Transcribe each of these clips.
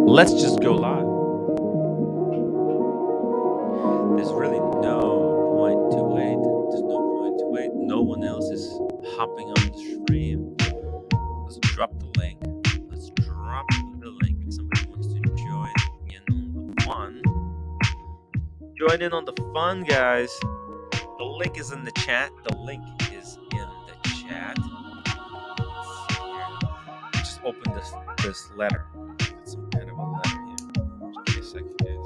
Let's just go live. There's really no point to wait. There's no point to wait. No one else is hopping on the stream. Let's drop the link. Let's drop the link. If somebody wants to join in on the fun, join in on the fun, guys. The link is in the chat. The link is in the chat. Let's see here. Just open this letter. It's some kind of a letter here. Just give me a second, guys.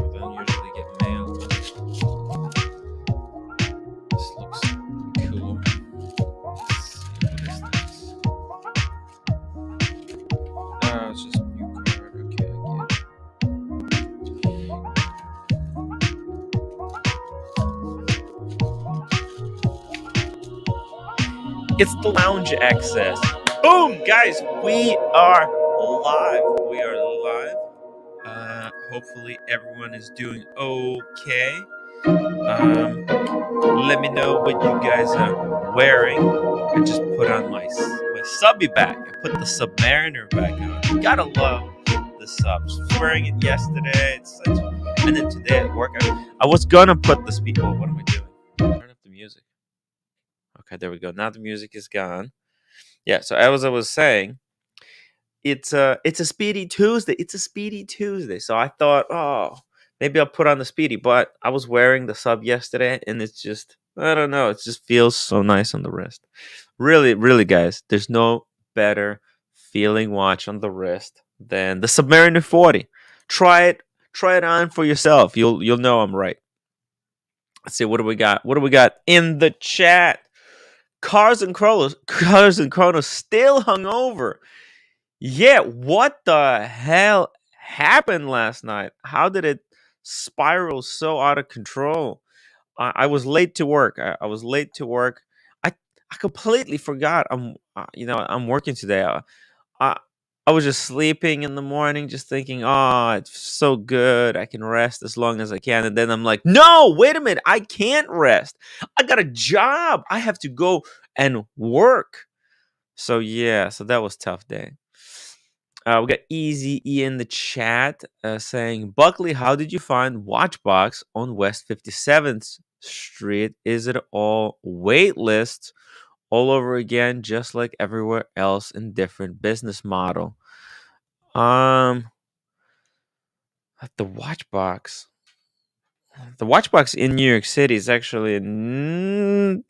I don't usually get mail. This looks cool. Let's see, what is this? Oh, it's just a new card. Okay, I get it. It's the lounge access. Boom, guys, we are live. We are live. Hopefully everyone is doing okay. Let me know what you guys are wearing. I just put on my subby back. I put the Submariner back on. Gotta love the subs. I was wearing it yesterday. And then today at work, I was gonna put the speaker. What am I doing? Turn up the music. Okay, there we go. Now the music is gone. Yeah. So as I was saying, it's a Speedy Tuesday. It's a Speedy Tuesday. So I thought, oh, maybe I'll put on the Speedy. But I was wearing the sub yesterday, and it's just, I don't know. It just feels so nice on the wrist. Really, really, guys. There's no better feeling watch on the wrist than the Submariner 40. Try it on for yourself. You'll know I'm right. Let's see, what do we got? What do we got in the chat? Cars and Chronos still hungover. Yeah, what the hell happened last night? How did it spiral so out of control? I was late to work. I was late to work. I completely forgot. I'm working today. I I was just sleeping in the morning, just thinking, "Oh, it's so good. I can rest as long as I can." And then I'm like, "No, wait a minute. I can't rest. I got a job. I have to go and work." So yeah, so that was a tough day. We got Easy E in the chat saying, "Buckley, how did you find Watchbox on West 57th Street? Is it all wait lists all over again, just like everywhere else in different business model?" Um, the Watchbox. The Watchbox in New York City is actually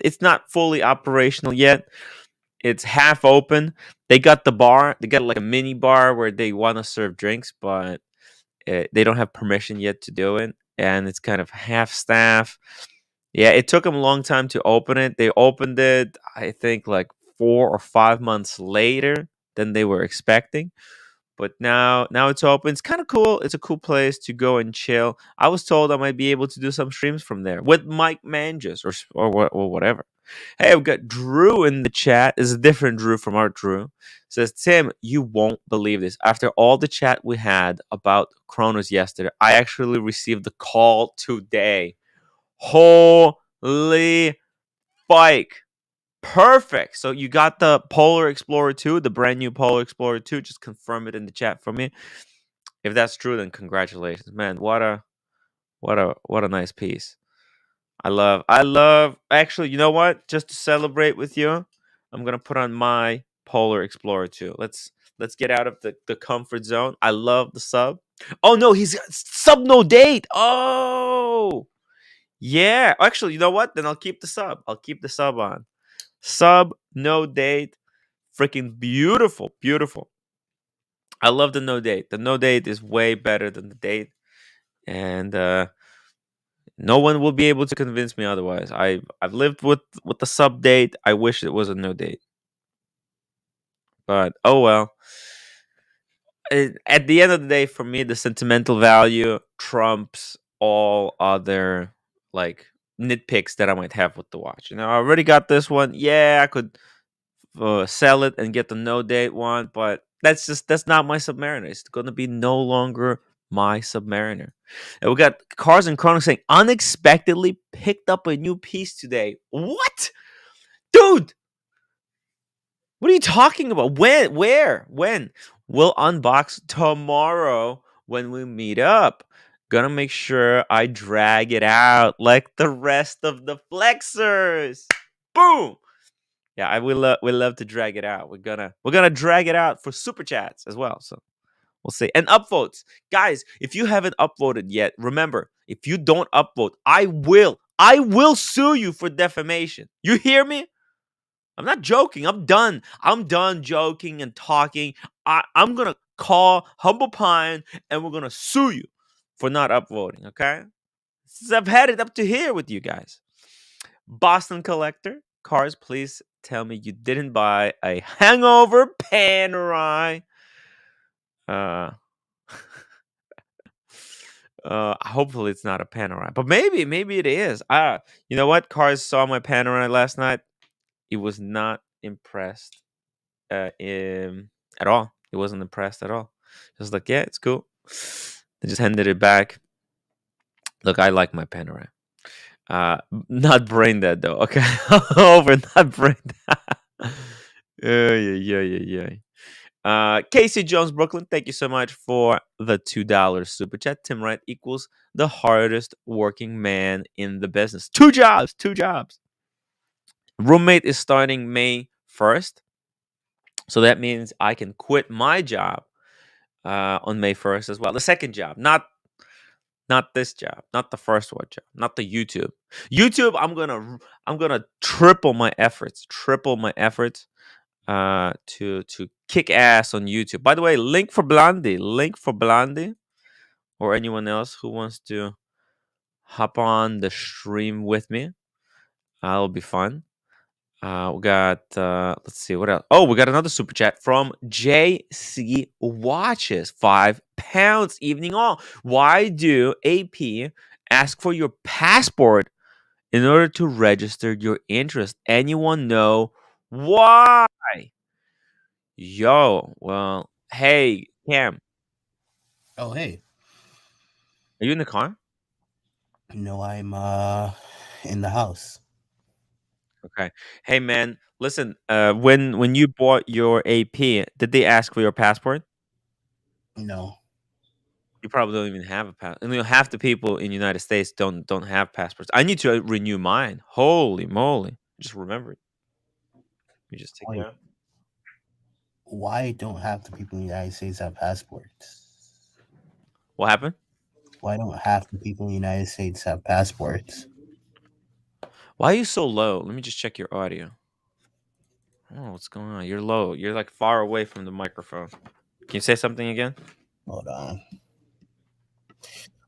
it's not fully operational yet. It's half open. They got the bar. They got like a mini bar where they want to serve drinks, but they don't have permission yet to do it, and it's kind of half staff. Yeah, it took them a long time to open it. They opened it, I think, like 4 or 5 months later than they were expecting. But now it's open. It's kind of cool. It's a cool place to go and chill. I was told I might be able to do some streams from there with Mike Manges or whatever. Hey, we've got Drew in the chat. Is a different Drew from our Drew. Says, "Tim, you won't believe this. After all the chat we had about Kronos yesterday, I actually received the call today. Holy spike. Perfect. So you got the Polar Explorer 2, the brand new Polar Explorer 2. Just confirm it in the chat for me. If that's true, then congratulations. Man, what a nice piece. I love actually, you know what? Just to celebrate with you, I'm gonna put on my Polar Explorer 2. Let's get out of the comfort zone. I love the sub. Oh no, he's sub no date. Oh yeah. Actually, you know what? Then I'll keep the sub. I'll keep the sub on. Sub, no date. Freaking beautiful. Beautiful. I love the no date. The no date is way better than the date. And no one will be able to convince me otherwise. I've lived with the sub date. I wish it was a no date. But oh well. At the end of the day, for me, the sentimental value trumps all other like nitpicks that I might have with the watch. You know, I already got this one. Yeah, I could sell it and get the no date one, but that's not my Submariner. It's going to be no longer my Submariner. And we got Cars and Chronos saying, "Unexpectedly picked up a new piece today." What, dude? What are you talking about? When? Where? When? We'll unbox tomorrow when we meet up. Gonna make sure I drag it out like the rest of the flexers. Boom. Yeah, I will. We love to drag it out. We're gonna drag it out for super chats as well. So we'll see. And upvotes, guys. If you haven't upvoted yet, remember, if you don't upvote, I will sue you for defamation. You hear me? I'm not joking. I'm done. I'm done joking and talking. I'm gonna call Humble Pine and we're gonna sue you for not upvoting. Okay? Since I've had it up to here with you guys. Boston Collector cars, please tell me you didn't buy a hangover Panerai. Uh, hopefully it's not a Panerai, but maybe it is. You know what? Cars saw my Panerai last night. He was not impressed at all. He wasn't impressed at all. Just like, yeah, it's cool. They just handed it back. Look, I like my Panerai. Not brain dead though. Okay, over, not brain dead. Yeah. Casey Jones, Brooklyn. Thank you so much for the $2 super chat. Tim Wright equals the hardest working man in the business. Two jobs. Roommate is starting May 1st. So that means I can quit my job on May 1st as well. The second job, not this job, not the first one job, not the YouTube. YouTube, I'm gonna triple my efforts, to kick ass on YouTube. By the way, link for Blondie, or anyone else who wants to hop on the stream with me. That'll be fun. We got let's see what else. Oh, we got another super chat from JC Watches. £5. Evening all. Why do AP ask for your passport in order to register your interest? Anyone know why? Yo, well, hey, Cam, Oh, hey. are you in the car? No, I'm in the house. Okay. Hey, man, listen. When you bought your AP, did they ask for your passport? No. You probably don't even have a pass. And half the people in the United States don't have passports. I need to renew mine. Holy moly! Just remember it. You just take it Wait, out. why don't half the people in the United States have passports? What happened? Why don't half the people in the United States have passports? Why are you so low? Let me just check your audio. Oh, what's going on? You're low. You're like far away from the microphone. Can you say something again? Hold on.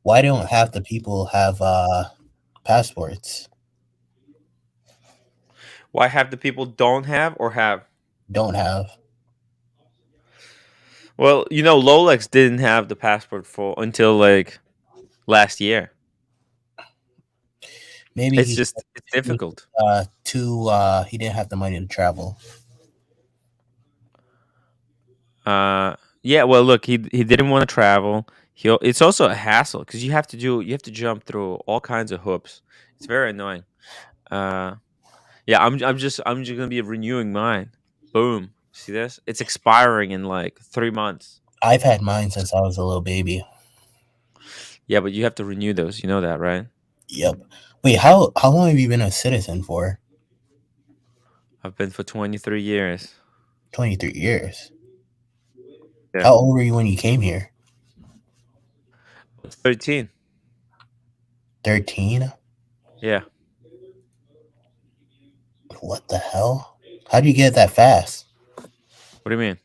Why don't half the people have passports? Why half the people don't have or have? Don't have. Well, Lolex didn't have the passport for until like last year. Maybe It's he just it's difficult. he didn't have the money to travel. Yeah, well, look, he didn't want to travel. It's also a hassle because you have to jump through all kinds of hoops. It's very annoying. Uh, yeah, I'm just gonna be renewing mine. Boom. See this? It's expiring in like 3 months. I've had mine since I was a little baby. Yeah, but you have to renew those. You know that, right? Yep. Wait, how long have you been a citizen for? I've been for 23 years. 23 years. Yeah, How old were you when you came here? 13. 13? Yeah. What the hell? How do you get that fast? What do you mean?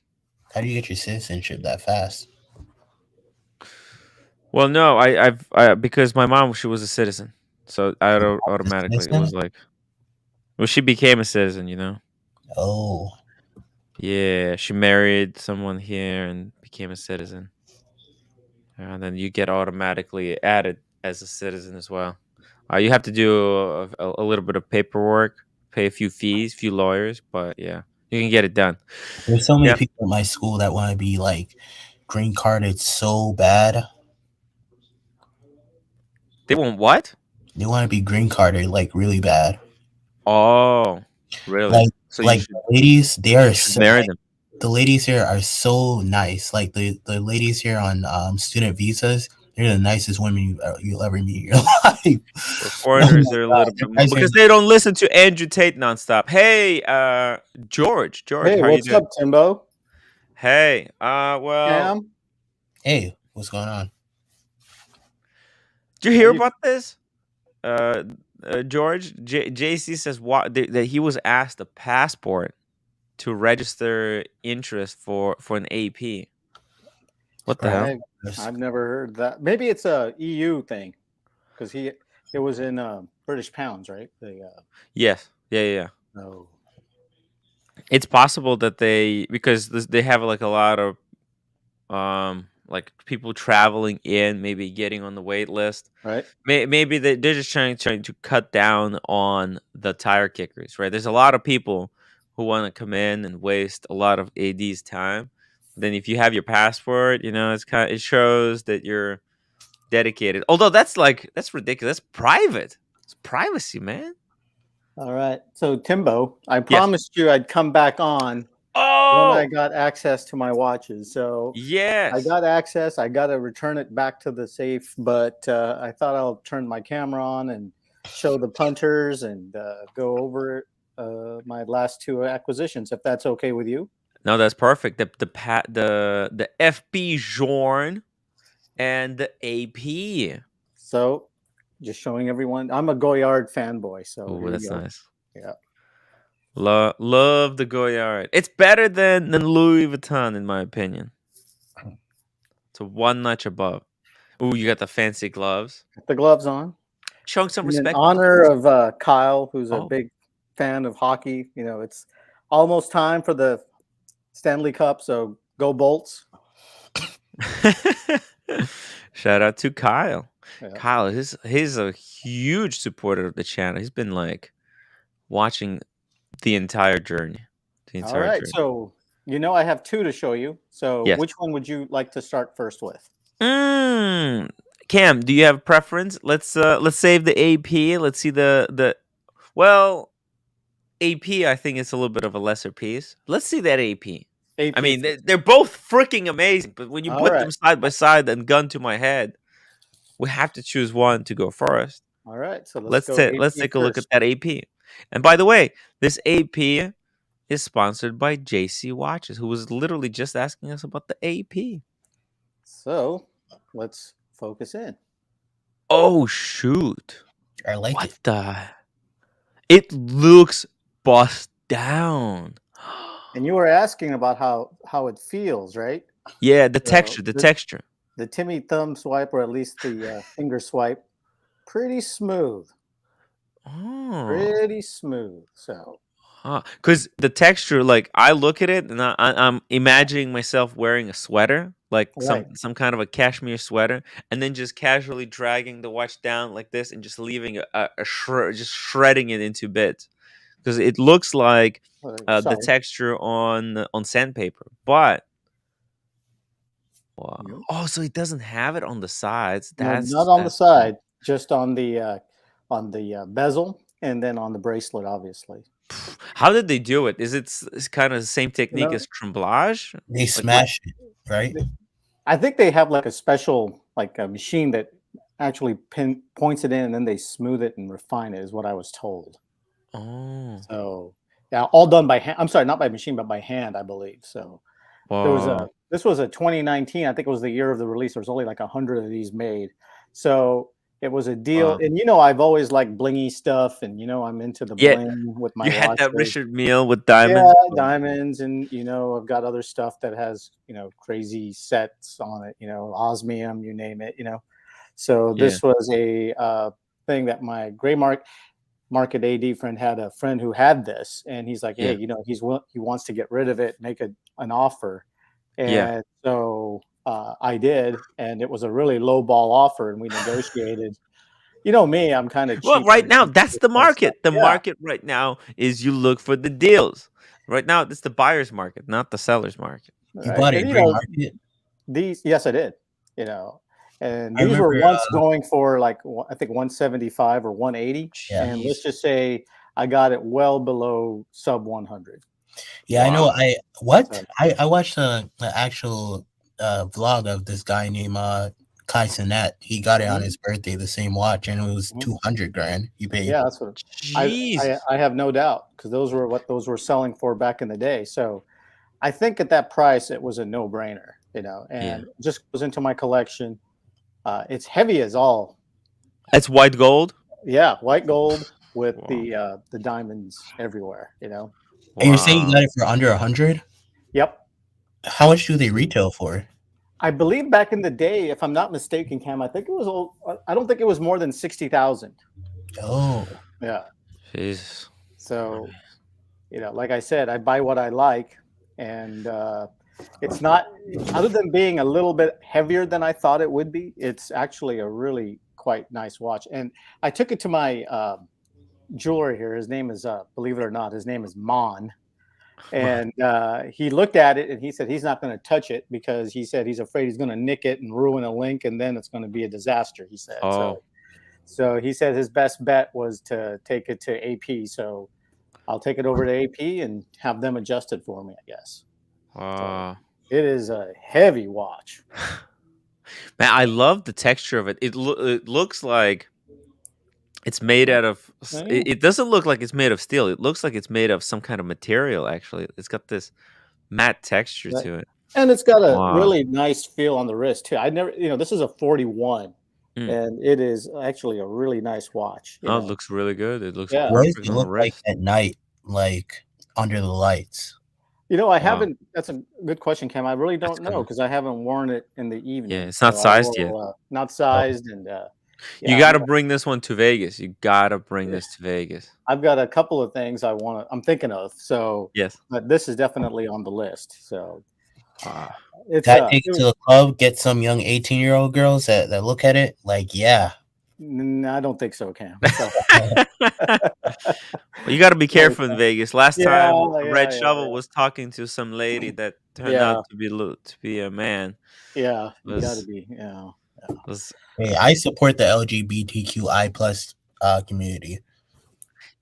How do you get your citizenship that fast? Well, no, because my mom, she was a citizen, so Your mom's a automatically it citizen? was like, well, she became a citizen. Oh, Yeah, she married someone here and became a citizen. And then you get automatically added as a citizen as well. You have to do a little bit of paperwork, pay a few fees, few lawyers, but yeah, you can get it done. there's so many Yeah, people in my school that want to be like green carded so bad. they want what? They want to be green carded like really bad. Oh, Like really? So Like the ladies, they are should so, marry like, them. the ladies here are so nice. Like the ladies here on student visas, they're the nicest women you'll ever meet in your life. For Oh my foreigners, they're a god, little they're bit more nicer because they don't listen to Andrew Tate nonstop. Hey, George, Hey, how you what's doing? up, Timbo? Hey, well, Cam? Hey, what's going on? did you How hear you? about this? Uh, George, JC says what that he was asked a passport to register interest for an AP. What the hell? I've never heard that. Maybe it's a EU thing because it was in British pounds, right? Yes, yeah. Oh, It's possible that they have like a lot of like people traveling in, maybe getting on the wait list. right. Maybe they're just trying to cut down on the tire kickers, right? There's a lot of people who want to come in and waste a lot of AD's time. Then if you have your passport, it shows that you're dedicated. Although that's ridiculous. That's private. It's privacy, man. All right. So Timbo, I Yes. promised you I'd come back on when I Oh, got access to my watches. So yes. I got access. I got to return it back to the safe, but I thought I'll turn my camera on and show the punters and go over my last two acquisitions, if that's okay with you. No, that's perfect. The FB Jorn and the AP. So just showing everyone. I'm a Goyard fanboy, so Oh, here that's you go. nice. Yeah. Love the Goyard. It's better than Louis Vuitton, in my opinion. It's a one notch above. Ooh, you got the fancy gloves. Got the gloves on. Showing some In respect. honor of Kyle, who's a Oh. big fan of hockey. It's almost time for the Stanley Cup, so go Bolts. Shout out to Kyle. Yeah. Kyle, he's a huge supporter of the channel. He's been like watching the entire journey. All right. So I have two to show you. So Yes. which one would you like to start first with? Cam, do you have a preference? Let's save the AP. Let's see the well, AP. I think it's a little bit of a lesser piece. Let's see that AP. AP I mean, they're both freaking amazing, but when you All put right. them side by side and gun to my head, we have to choose one to go first. All right. So Let's go take a look at that AP. And by the way, this AP is sponsored by JC Watches, who was literally just asking us about the AP. So let's focus in. Oh shoot! I like What it. It looks bust down. And you were asking about how it feels, right? Yeah, the So texture. The Timmy thumb swipe, or at least the finger swipe, pretty smooth. Oh. Pretty smooth. So. Because the texture, like I look at it and I'm imagining myself wearing a sweater, like some kind of a cashmere sweater, and then just casually dragging the watch down like this and just leaving just shredding it into bits. Because it looks like the texture on sandpaper, but wow. Oh, so it doesn't have it on the sides. That's not on the side, just on the bezel, and then on the bracelet, obviously. How did they do it? Is it's kind of the same technique as tremblage? They smash it, right? I think they have like a special a machine that actually points it in, and then they smooth it and refine it, is what I was told. Oh. So yeah, all done by hand. I'm sorry, not by machine, but by hand, I believe. So this was a 2019. I think it was the year of the release. There was only like 100 of these made. So it was a deal. And I've always liked blingy stuff, and I'm into the bling with my watches. You had that Richard Mille with diamonds. Yeah, diamonds, and I've got other stuff that has crazy sets on it, osmium, you name it, So this was a thing that my gray market AD friend had a friend who had this, and he's like, hey, he wants to get rid of it, make an offer. And so I did, and it was a really low ball offer, and we negotiated. Me, I'm kind of cheap. Well, right now that's the market. The market right now is you look for the deals. Right now, it's the buyer's market, not the seller's market. You bought it gray market? Yes, I did. And these were once going for like I think 175 or 180. And let's just say I got it well below sub 100. Yeah, I know. Wow. So I watched a actual vlog of this guy named Kai Sinet. He got it on his birthday, the same watch, and it was mhm. 200 grand. He paid. Yeah, that's what Jesus. I have no doubt, because those were what those were selling for back in the day. So I think at that price it was a no brainer, Yeah. and just goes into my collection. It's heavy as all. That's white gold. Yeah, white gold with Wow. the diamonds everywhere. And you're saying you Wow. got it for under 100? Yep. How much do they retail for? I believe back in the day, if I'm not mistaken, Cam, I think it was I don't think it was more than 60,000. Oh, Yeah. Jesus. So, like I said, I buy what I like, and it's not, other than being a little bit heavier than I thought it would be. It's actually a really quite nice watch, and I took it to my jeweler here. His name is, believe it or not, his name is Mon. And he looked at it and he said he's not going to touch it, because he said he's afraid he's going to nick it and ruin a link, and then it's going to be a disaster. He said Oh. so. He said his best bet was to take it to AP. So I'll take it over to AP and have them adjust it for me, I guess. Wow. It is a heavy watch. Man, I love the texture of it. It looks like it's made out of. Oh, yeah. It doesn't look like it's made of steel. It looks like it's made of some kind of material. Actually, it's got this matte texture Right. to it. And it's got a Wow. really nice feel on the wrist too. I never, this is a 41, Mm. and it is actually a really nice watch. Oh, it looks really good. It looks Yeah. what does perfect it on the look like wrist. at night, like under the lights? I Wow. haven't. That's a good question, Cam. I really That's don't know, good. because I haven't worn it in the evening. Yeah, it's not So I sized yet. will, not sized, and You yeah, got to bring this one to Vegas. You got to bring Yeah. this to Vegas. I've got a couple of things I'm thinking of. So, Yes. but this is definitely on the list. So Wow. it's That take it to the club, get some young 18-year-old girls that look at it like, yeah. I don't think so, Cam. So, Well, you got to be careful in Vegas. Last yeah, time, yeah, Red yeah, Shovel was talking to some lady that turned yeah, out to be a man. yeah. You got to Was be, was Hey, I support the LGBTQI plus community.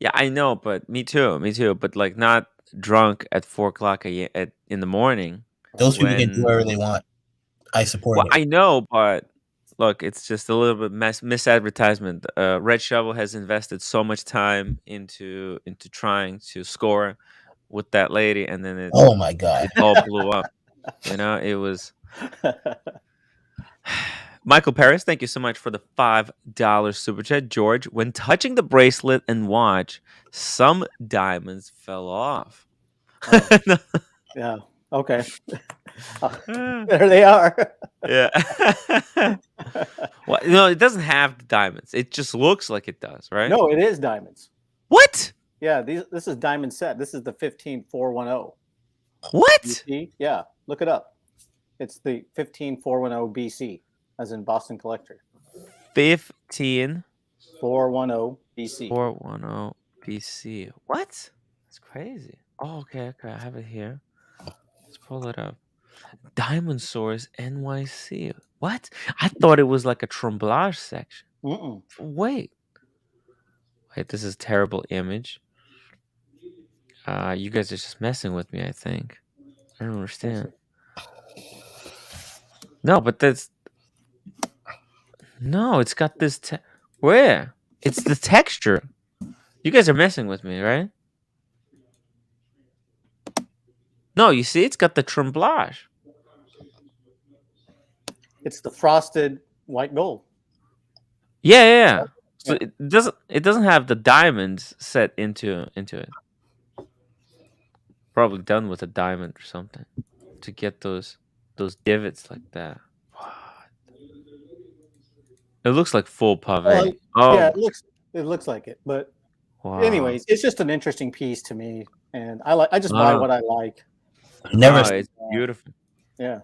Yeah, I know, but me too. But like, not drunk at 4 o'clock in the morning. Those people can do When whatever they want. I support it. I know, but look, it's just a little bit misadvertisement. Red Shovel has invested so much time into trying to score with that lady, and then Oh my god. it all blew up. It was. Michael Paris, thank you so much for the $5 super chat. George, when touching the bracelet and watch, some diamonds fell off. Oh. Yeah. Okay. There they are. Yeah. Well, no, it doesn't have the diamonds. It just looks like it does, right? No, it is diamonds. What? Yeah, this is diamond set. This is the 15410. What? BC? Yeah, look it up. It's the 15410 BC, as in Boston Collector. 15 410 BC. 410 BC. What? That's crazy. Oh, okay. I have it here. Let's pull it up. Diamond Source NYC. What? I thought it was like a tremblage section. Mm-mm. Wait, this is a terrible image. You guys are just messing with me, I think. I don't understand. No, but no, it's got this where? It's the texture. You guys are messing with me, right? No, you see, it's got the tremblage. It's the frosted white gold. Yeah. So it doesn't have the diamonds set into it. Probably done with a diamond or something to get those divots like that. What? It looks like full pave. Yeah, it looks like it. But wow. anyways, it's just an interesting piece to me, and I just buy what I like. It's beautiful. Yeah.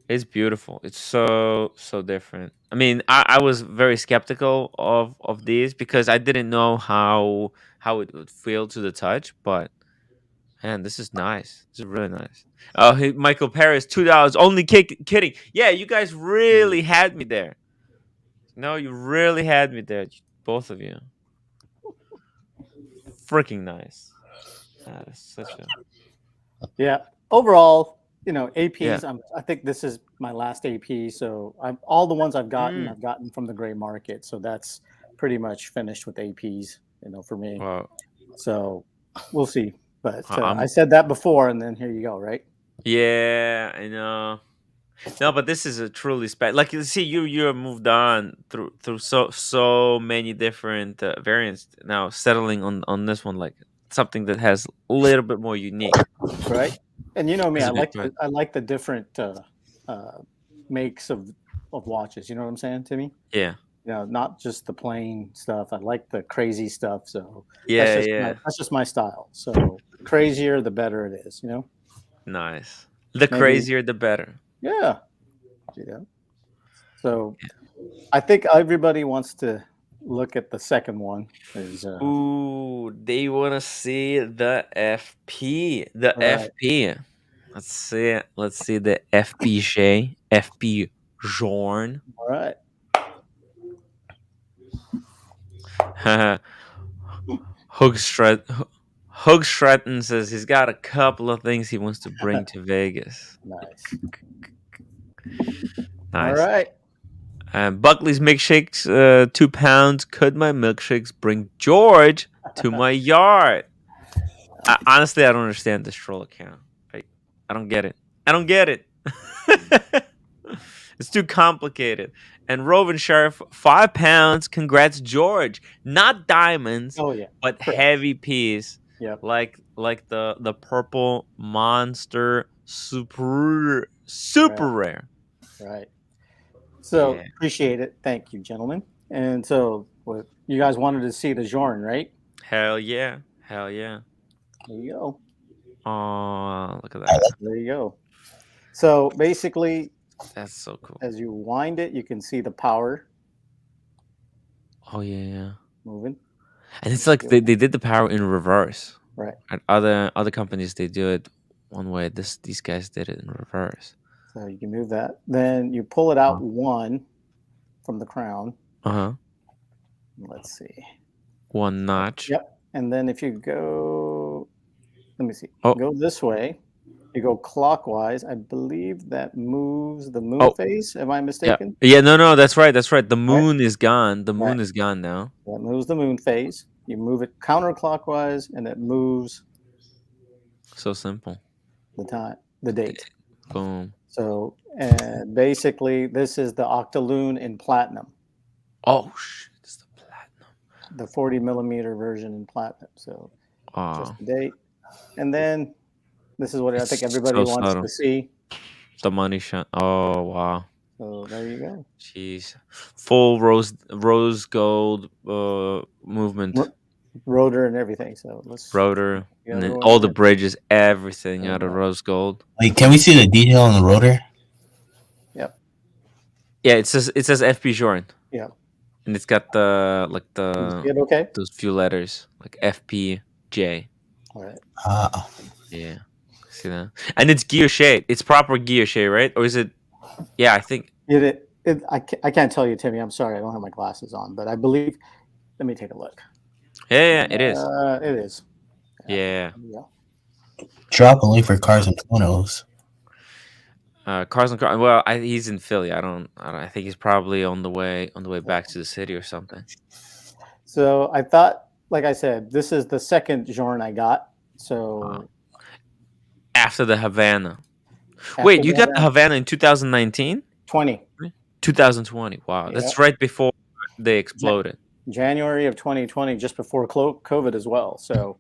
It's beautiful. It's so different. I mean, I was very skeptical of these because I didn't know how it would feel to the touch, but man, this is nice. This is really nice. Oh, hey, Michael Paris, $2. Only kidding. Yeah, you guys really had me there. No, you really had me there, both of you. freaking nice. That is such a Yeah. Overall, yeah. APs. I think this is my last AP. So all the ones I've Mm. gotten from the gray market. So that's pretty much finished with APs. For me. Wow. So we'll see. But I I'm said that before, and then here you go. Right. yeah, I know. No, but this is a truly like you see you have moved on through so many different variants now settling on this one like something that has a little bit more unique. Right. And you know me, It's a bit right. I like the different uh, makes of watches. You know what I'm saying, Timmy? Yeah. Not just the plain stuff. I like the crazy stuff. So Yeah, yeah. that's just my style. So crazier, the better it is. Nice. The Maybe, crazier the better. yeah. So I think everybody wants to look at the second one. Is Ooh, they want to see the FP. The all right. FP. Let's see it. Let's see the FPJ. FP Jorn. All right. Hoogstraten says he's got a couple of things he wants to bring to Vegas. Nice. All Nice. right. Buckley's milkshakes, 2 pounds. Could my milkshakes bring George to my yard? Honestly, I don't understand this troll account. I don't get it. I don't get it. It's too complicated. And Rovin Sheriff, 5 pounds. Congrats, George. Not diamonds, Oh yeah. but Correct. heavy piece. Yep. Like the purple monster super rare. Right. So Yeah. appreciate it. Thank you, gentlemen. And so you guys wanted to see the Jorn, right? Hell yeah. Hell yeah. There you go. Oh, look at that. There you go. So basically, That's so cool. as you wind it, you can see the power Oh yeah. moving. And it's like they did the power in reverse. Right. At other companies they do it one way. These guys did it in reverse. So you can move that. Then you pull it out one from the crown. Uh-huh. Let's see. One notch. Yep. And then if you go, let me see. Oh. Go this way. You go clockwise. I believe that moves the moon phase. Am I mistaken? Yeah, no, that's right. That's right. The moon is gone. The moon is gone now. That moves the moon phase. You move it counterclockwise, and it moves So simple. the date. Boom. So, and basically, this is the octaloon in platinum. Oh shit! It's the platinum. The 40 millimeter version in platinum. So, just the date, and then this is what I think everybody wants to see. The money shot. Oh wow. So there you go. Jeez, full rose gold movement. Rotor and everything. So let's rotor and then all the bridges, everything out of rose gold. Wait, can we see the detail on the rotor? Yep. Yeah, it says FP Jorn. Yeah. And it's got the okay? those few letters like FPJ. All right. Yeah. See that? And it's guilloche. It's proper guilloche, right? Or is it? Yeah, I think. I can't tell you, Timmy. I'm sorry, I don't have my glasses on, but I believe. Let me take a look. Yeah, it is. It is. Yeah. Drop a link for Cars and Photos. Cars and Cars. Well, he's in Philly. I think he's probably on the way back to the city or something. So I thought, like I said, this is the second Jorn I got. So after the Havana. Wait, you got the Havana in 2019? 2020. Wow, that's right before they exploded. January of 2020, just before COVID as well. So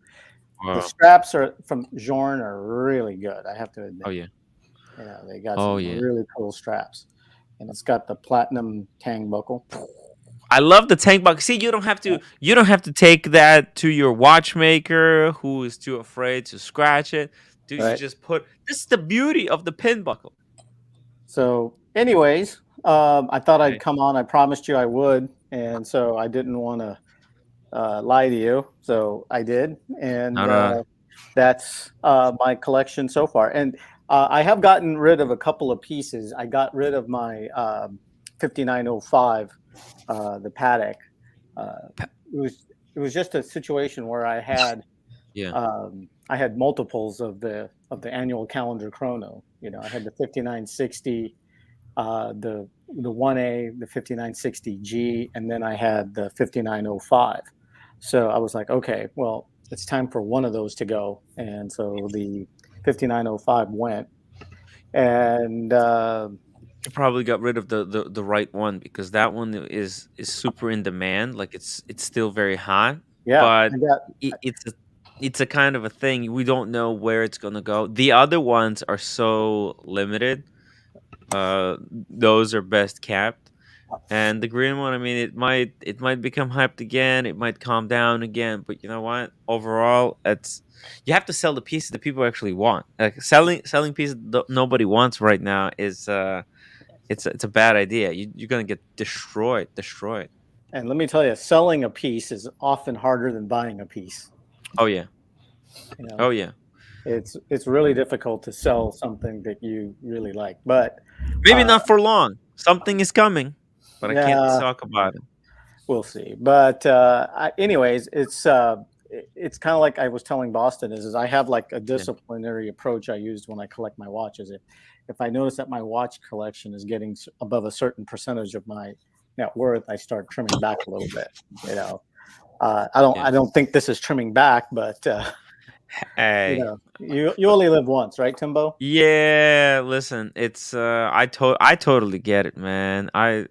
the straps from Jorn are really good, I have to admit. Oh yeah. Yeah, they got some really cool straps, and it's got the platinum tang buckle. I love the tang buckle. See, you don't have to take that to your watchmaker who is too afraid to scratch it. Dude, you just put. This is the beauty of the pin buckle. So, anyways, I thought I'd come on. I promised you I would, and so I didn't want to lie to you. So I did, and that's my collection so far. And I have gotten rid of a couple of pieces. I got rid of my 5905, the Patek. it was just a situation where Yeah. I had multiples of the annual calendar chrono. I had the 5960, the 1A, the 5960G, and then I had the 5905. So I was like, okay, well, it's time for one of those to go, and so the 5905 went, and You probably got rid of the right one because that one is super in demand. Like it's still very hot, yeah, but I got it's a kind of a thing. We don't know where it's gonna go. The other ones are so limited. Those are best kept. And the green one, I mean, it might become hyped again. It might calm down again. But you know what? Overall, it's you have to sell the pieces that people actually want. Like selling pieces nobody wants right now is it's a bad idea. You're gonna get destroyed. and let me tell you, selling a piece is often harder than buying a piece. Oh yeah, You know, oh yeah. it's really difficult to sell something that you really like, but Maybe uh, not for long. Something is coming, but I can't yeah, talk about it. we'll see. But anyways, it's kind of like I was telling Boston is I have like a Yeah, disciplinary approach I used when I collect my watches. If I notice that my watch collection is getting above a certain percentage of my net worth, I start trimming back a little bit. You know, yeah. I don't think this is trimming back, but Hey, you only live once, right, Timbo? yeah. Listen, it's I totally get it, man. I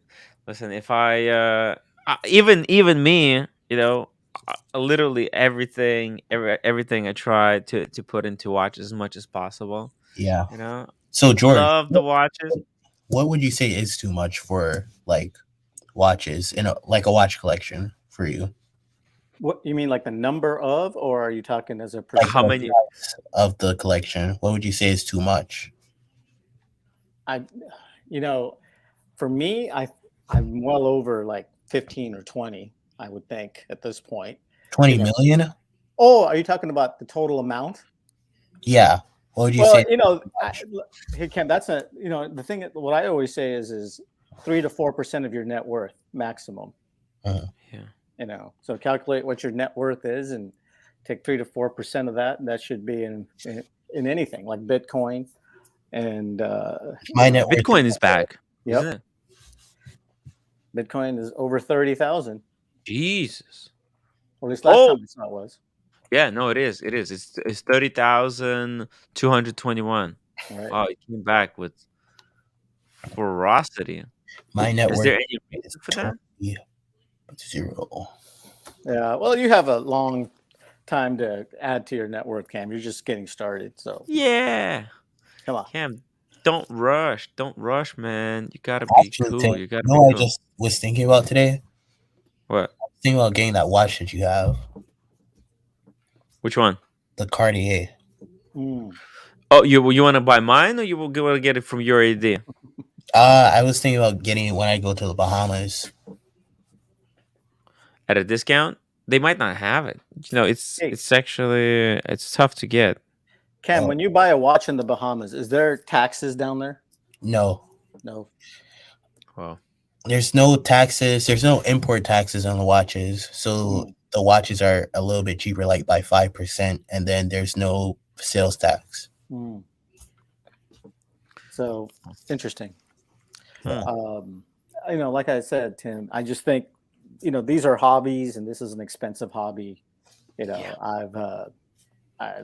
listen if even me, literally everything I try to put into watch as much as possible. Yeah. You know, So George, love the watches. what would you say is too much for like watches in like a watch collection for you? What you mean, like the number of, or are you talking as a Like How the percentage? many? price of the collection. What would you say is too much? I, you know, for me, I'm well over like 15 or 20, I would think at this point. You 20 know, million? oh, are you talking about the total amount? Yeah. What would you Well, say is too much? hey Ken, that's the thing. What I always say is 3 to 4% of your net worth maximum. Mhm. Yeah, So calculate what your net worth is and take 3 to 4% of that, and that should be in anything like Bitcoin and My net worth is Bitcoin is back, isn't yep, it? Bitcoin is over 30,000. Jesus. Or at least last Oh time I saw it was. yeah, no, it is. It is. It's 30,221. All right. Oh, it came back with ferocity. my net Is worth there any is reason for that? 20 zero. Yeah. Well, you have a long time to add to your net worth, Cam. You're just getting started. So Yeah. come on. Cam, don't rush. Don't rush, man. You gotta be Actually, cool. Tim, You gotta you be know what I cool. just was thinking about today? What? Thinking about getting that watch that you have, Which one? the Cartier. Mm. Oh, you want to buy mine, or you will want to get it from your AD I was thinking about getting it when I go to the Bahamas. at a discount? They might not have it. It's Hey, it's actually it's tough to get. Cam, Oh when you buy a watch in the Bahamas, is there taxes down there? no, No. Well, there's no taxes. There's no import taxes on the watches, so Mm. the watches are a little bit cheaper, like by 5%, and then there's no sales tax. Mm. So interesting. hmm. Um, like I said, Tim, I just think, these are hobbies, and this is an expensive hobby. Yeah, I,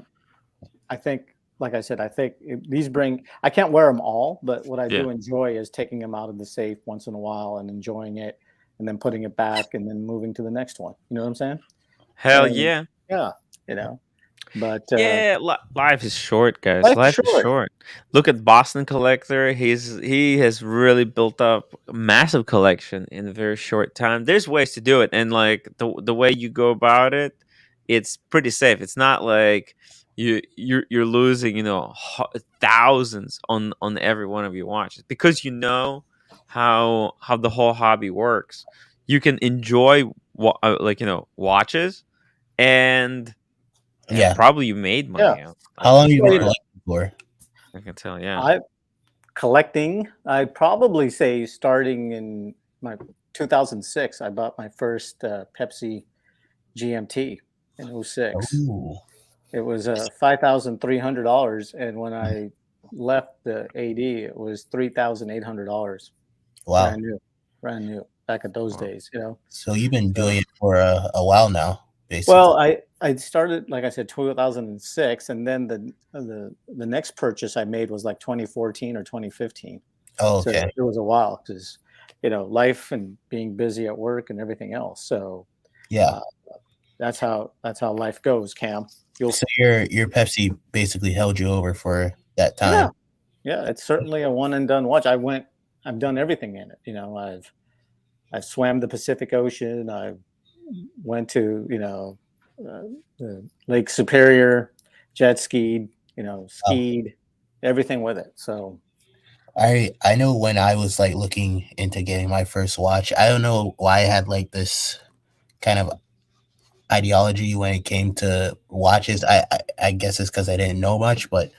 I think, like I said, I think these bring. I can't wear them all, but what I yeah. do enjoy is taking them out of the safe once in a while and enjoying it, and then putting it back, and then moving to the next one. You know what I'm saying? Hell And yeah. yeah, you know. But Yeah, life is short, guys. life is Life is short. short. Look at Boston Collector. He has really built up a massive collection in a very short time. There's ways to do it, and like the way you go about it, it's pretty safe. It's not like you're losing, thousands on every one of your watches because you know how the whole hobby works. You can enjoy watches and Yeah. probably you made Yeah. money How out long of have it. you been Well, collecting for? I can tell, yeah. I collecting. I'd probably say starting in my 2006, I bought my first Pepsi GMT in '06. Ooh, It was $5,300, and when I left the AD, it was $3,800. wow. Brand new back at those Wow. days, you know. So you've been doing So, it for a while now, well, basically. I started like I said 2006, and then the next purchase I made was like 2014 or 2015. Oh, So okay. it was a while because life and being busy at work and everything else. So Yeah. uh, that's how life goes, Cam. You'll So your Pepsi basically held you over for that Yeah, time. yeah. It's certainly a one and done watch. I've done everything in it. I've swam the Pacific Ocean. I went to the Lake Superior, jet skied, Wow. skied, everything with it. So I know when I was like looking into getting my first watch, I don't know why I had like this kind of ideology when it came to watches. I guess it's because I didn't know much, but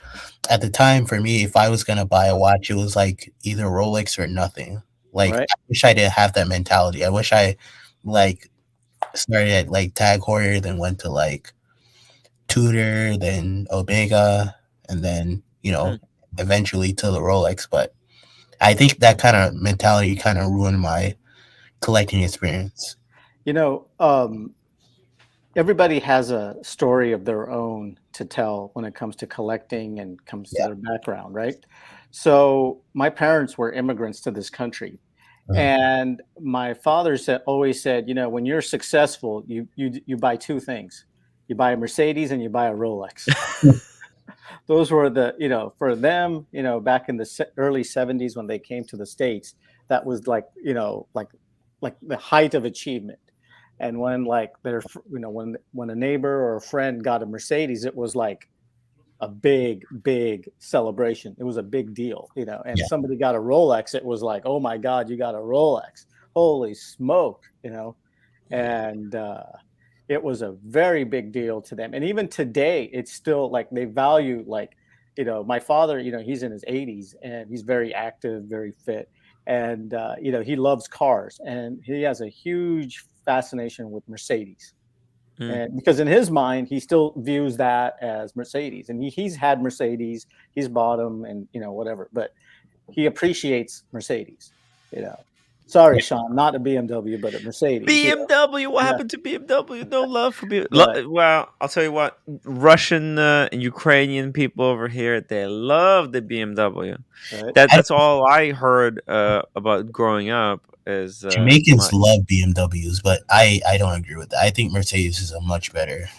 at the time for me, if I was gonna buy a watch, it was like either Rolex or nothing. Like right. I wish I didn't have that mentality. I wish I like started at like Tag Heuer, then went to like Tudor, then Omega, and then Hmm. eventually to the Rolex. But I think that kind of mentality kind of ruined my collecting experience. You know, um, Everybody has a story of their own to tell when it comes to collecting and comes to Yeah. their background, right? So my parents were immigrants to this country. Mhm. And my father always said, when you're successful, you buy two things. You buy a Mercedes and you buy a Rolex. Those were for them, back in the early '70s when they came to the States, that was like, like the height of achievement. And when like when a neighbor or a friend got a Mercedes, it was like a big celebration. It was a big deal, and Yeah. somebody got a Rolex, it was like, oh my God, you got a Rolex. Holy smoke, and it was a very big deal to them. And even today, it's still like they value, like, my father, he's in his 80s and he's very active, very fit. And, he loves cars and he has a huge fascination with Mercedes. Hmm. And because in his mind, he still views that as Mercedes, and he's had Mercedes, he's bought them, and whatever. But he appreciates Mercedes. You know, sorry, Yeah. Sean, not a BMW, but a Mercedes. BMW. What Yeah, happened to BMW? No love for but BMW. Well, I'll tell you what. Russian and Ukrainian people over here, they love the BMW. right. I, That's all I heard about growing up. Is my Jamaicans love BMWs, but I don't agree with that. I think Mercedes is a much better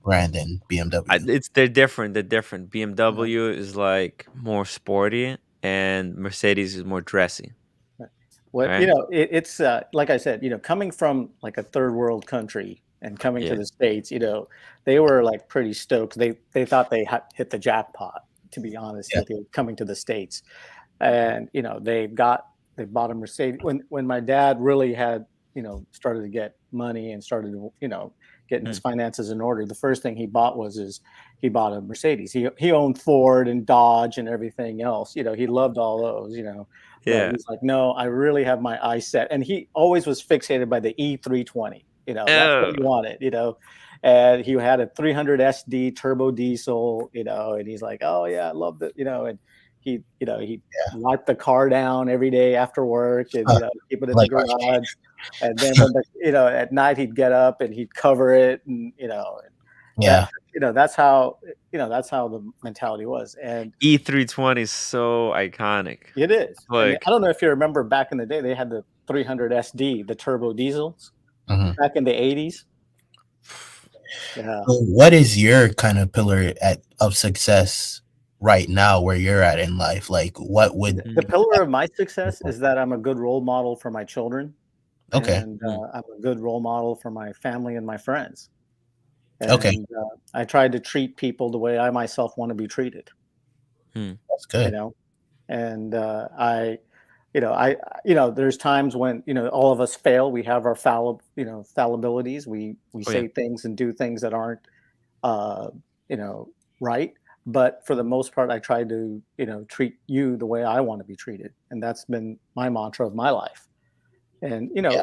brand than BMW. it's they're different. They're different. Right. BMW is like more sporty, and Mercedes is more dressy. Right. What Right? it's like I said, coming from like a third world country and coming to Yeah. the States, they were like pretty stoked. They thought they had hit the jackpot, to be honest Yeah. with you, coming to the States. And they bought a Mercedes when my dad really had started to get money and started to getting his Hmm. finances in order. The first thing he bought he bought a Mercedes. He owned Ford and Dodge and everything else. He loved all those. But Yeah. he's like, no, I really have my eyes set. And he always was fixated by the E320. That's what Oh. he wanted. And he had a 300 SD turbo diesel. And he's like, oh yeah, I love it. And he Yeah. wipe the car down every day after work and Uh, keep it in the like watching garage. And then when at night he'd get up and he'd cover it, and that Yeah. that's how the mentality was. And E320 is so iconic. it is. And Like, I don't know if you remember back in the day, they had the 300 SD, the turbo diesels Mhm. back in the '80s. Yeah. So what is your kind of pillar of success right now where you're at in life? Like what would The mm, pillar of my success is that I'm a good role model for my children, okay. and mm, I'm a good role model for my family and my friends. Okay. And I try to treat people the way I myself want to be treated. mm. That's You good. know, and I there's times when all of us fail. We have our fallibilities. We Oh yeah. say things and do things that aren't uh, you know right. But for the most part, I try to treat you the way I want to be treated, and that's been my mantra of my life. And Yeah.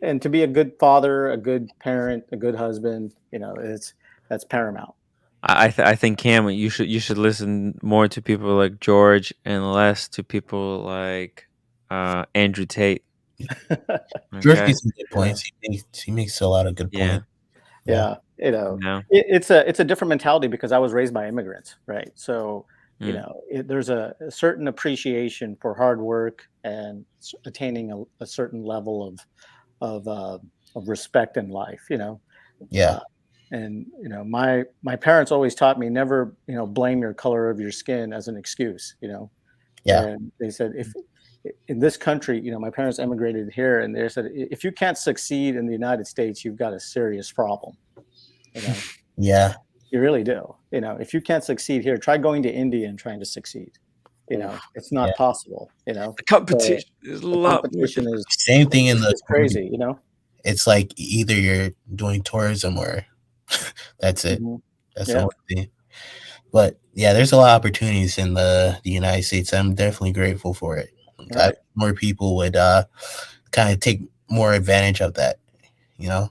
and to be a good father, a good parent, a good husband, that's paramount. I think Cam, you should listen more to people like George and less to people like Andrew Tate. George Okay. makes some good Yeah. points. He makes a lot of good Yeah. points. Yeah. Yeah, No. it's a different mentality because I was raised by immigrants, right? So, Mm. there's a certain appreciation for hard work and attaining a certain level of uh, of respect in life, Yeah. uh, and my parents always taught me never blame your color of your skin as an excuse, Yeah. and they said if in this country, my parents immigrated here, and they said if you can't succeed in the United States, you've got a serious problem. You know, Yeah. you really do. If you can't succeed here, try going to India and trying to succeed. Oof. It's Yeah. not possible. The So competition is a the lot more competition difficult. Same thing in the is crazy. it's like either you're doing tourism or that's it. Mhm. That's the Yeah, only thing. But yeah, there's a lot of opportunities in the United States. I'm definitely grateful for it. I wish right. more people would kind of take more advantage of that. You know?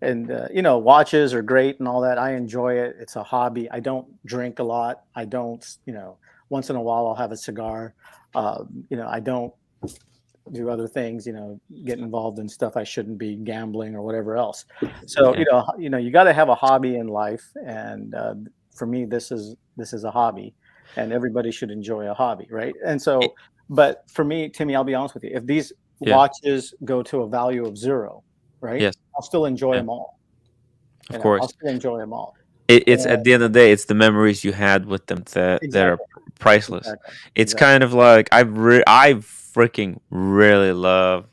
And watches are great and all that. I enjoy it. It's a hobby. I don't drink a lot. I don't. Once in a while I'll have a cigar. I don't do other things. Get involved in stuff I shouldn't be, gambling or whatever else. So Yeah. you got to have a hobby in life, and for me, this is a hobby, and everybody should enjoy a hobby, right? And It- so, but for me, Timmy, I'll be honest with you. If these yeah. watches go to a value of zero, right, Yes. I'll still enjoy Yeah. them all. Of I'll course. still enjoy them all. It's And at the end of the day, it's the memories you had with them that are exactly, priceless. exactly, It's exactly. kind of like I freaking really love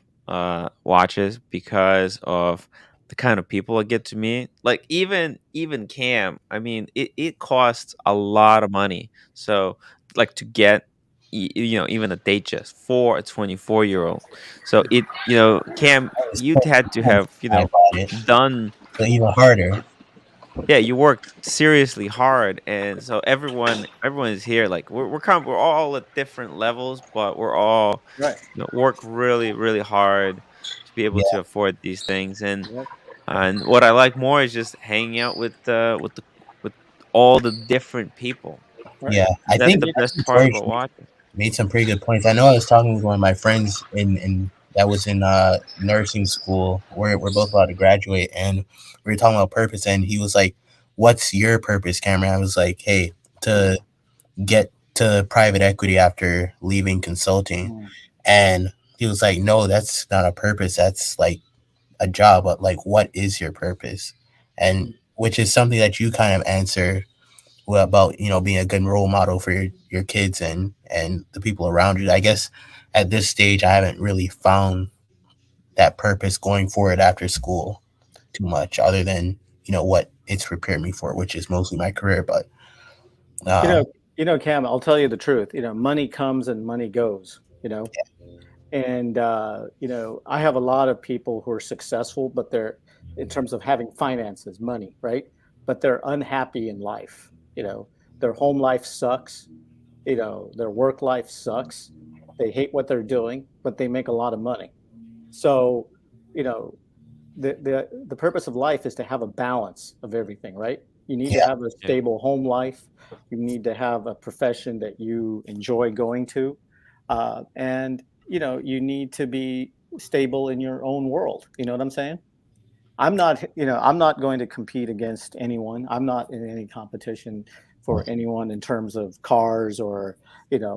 watches because of the kind of people that get to meet. Like even Cam, I mean, it costs a lot of money. So like to get even a date just for a 24-year-old. So Cam, It's you'd had to have I bought it. done. So even harder. Yeah, you work seriously hard, and so everyone is here. Like we're all at different levels, but we're all Right. work really really hard to be able Yeah. to afford these things. Yep. And what I like more is just hanging out with all the different people. Right. Yeah. I That's think the And best actually part George about watching. made some pretty good points. I know I was talking with one of my friends in that was in nursing school. We're both about to graduate, and we were talking about purpose. And he was like, "What's your purpose, Cameron?" I was like, "Hey, to get to private equity after leaving consulting." mm, And he was like, "No, that's not a purpose. That's like a job. But like, what is your purpose?" And which is something that you kind of answer about being a good role model for your kids and the people around you. I guess at this stage I haven't really found that purpose going forward after school too much, other than what it's prepared me for, which is mostly my career. But you uh know, Cam, I'll tell you the truth. Money comes and money goes. And I have a lot of people who are successful, but they're in terms of having finances, money, right? But they're unhappy in life. Their home life sucks. Their work life sucks. They hate what they're doing, but they make a lot of money. So, you know, the purpose of life is to have a balance of everything, right? You need to yeah, have a Yeah, stable home life. You need to have a profession that you enjoy going to, and you need to be stable in your own world. You know what I'm saying? I'm not going to compete against anyone. I'm not in any competition for anyone in terms of cars or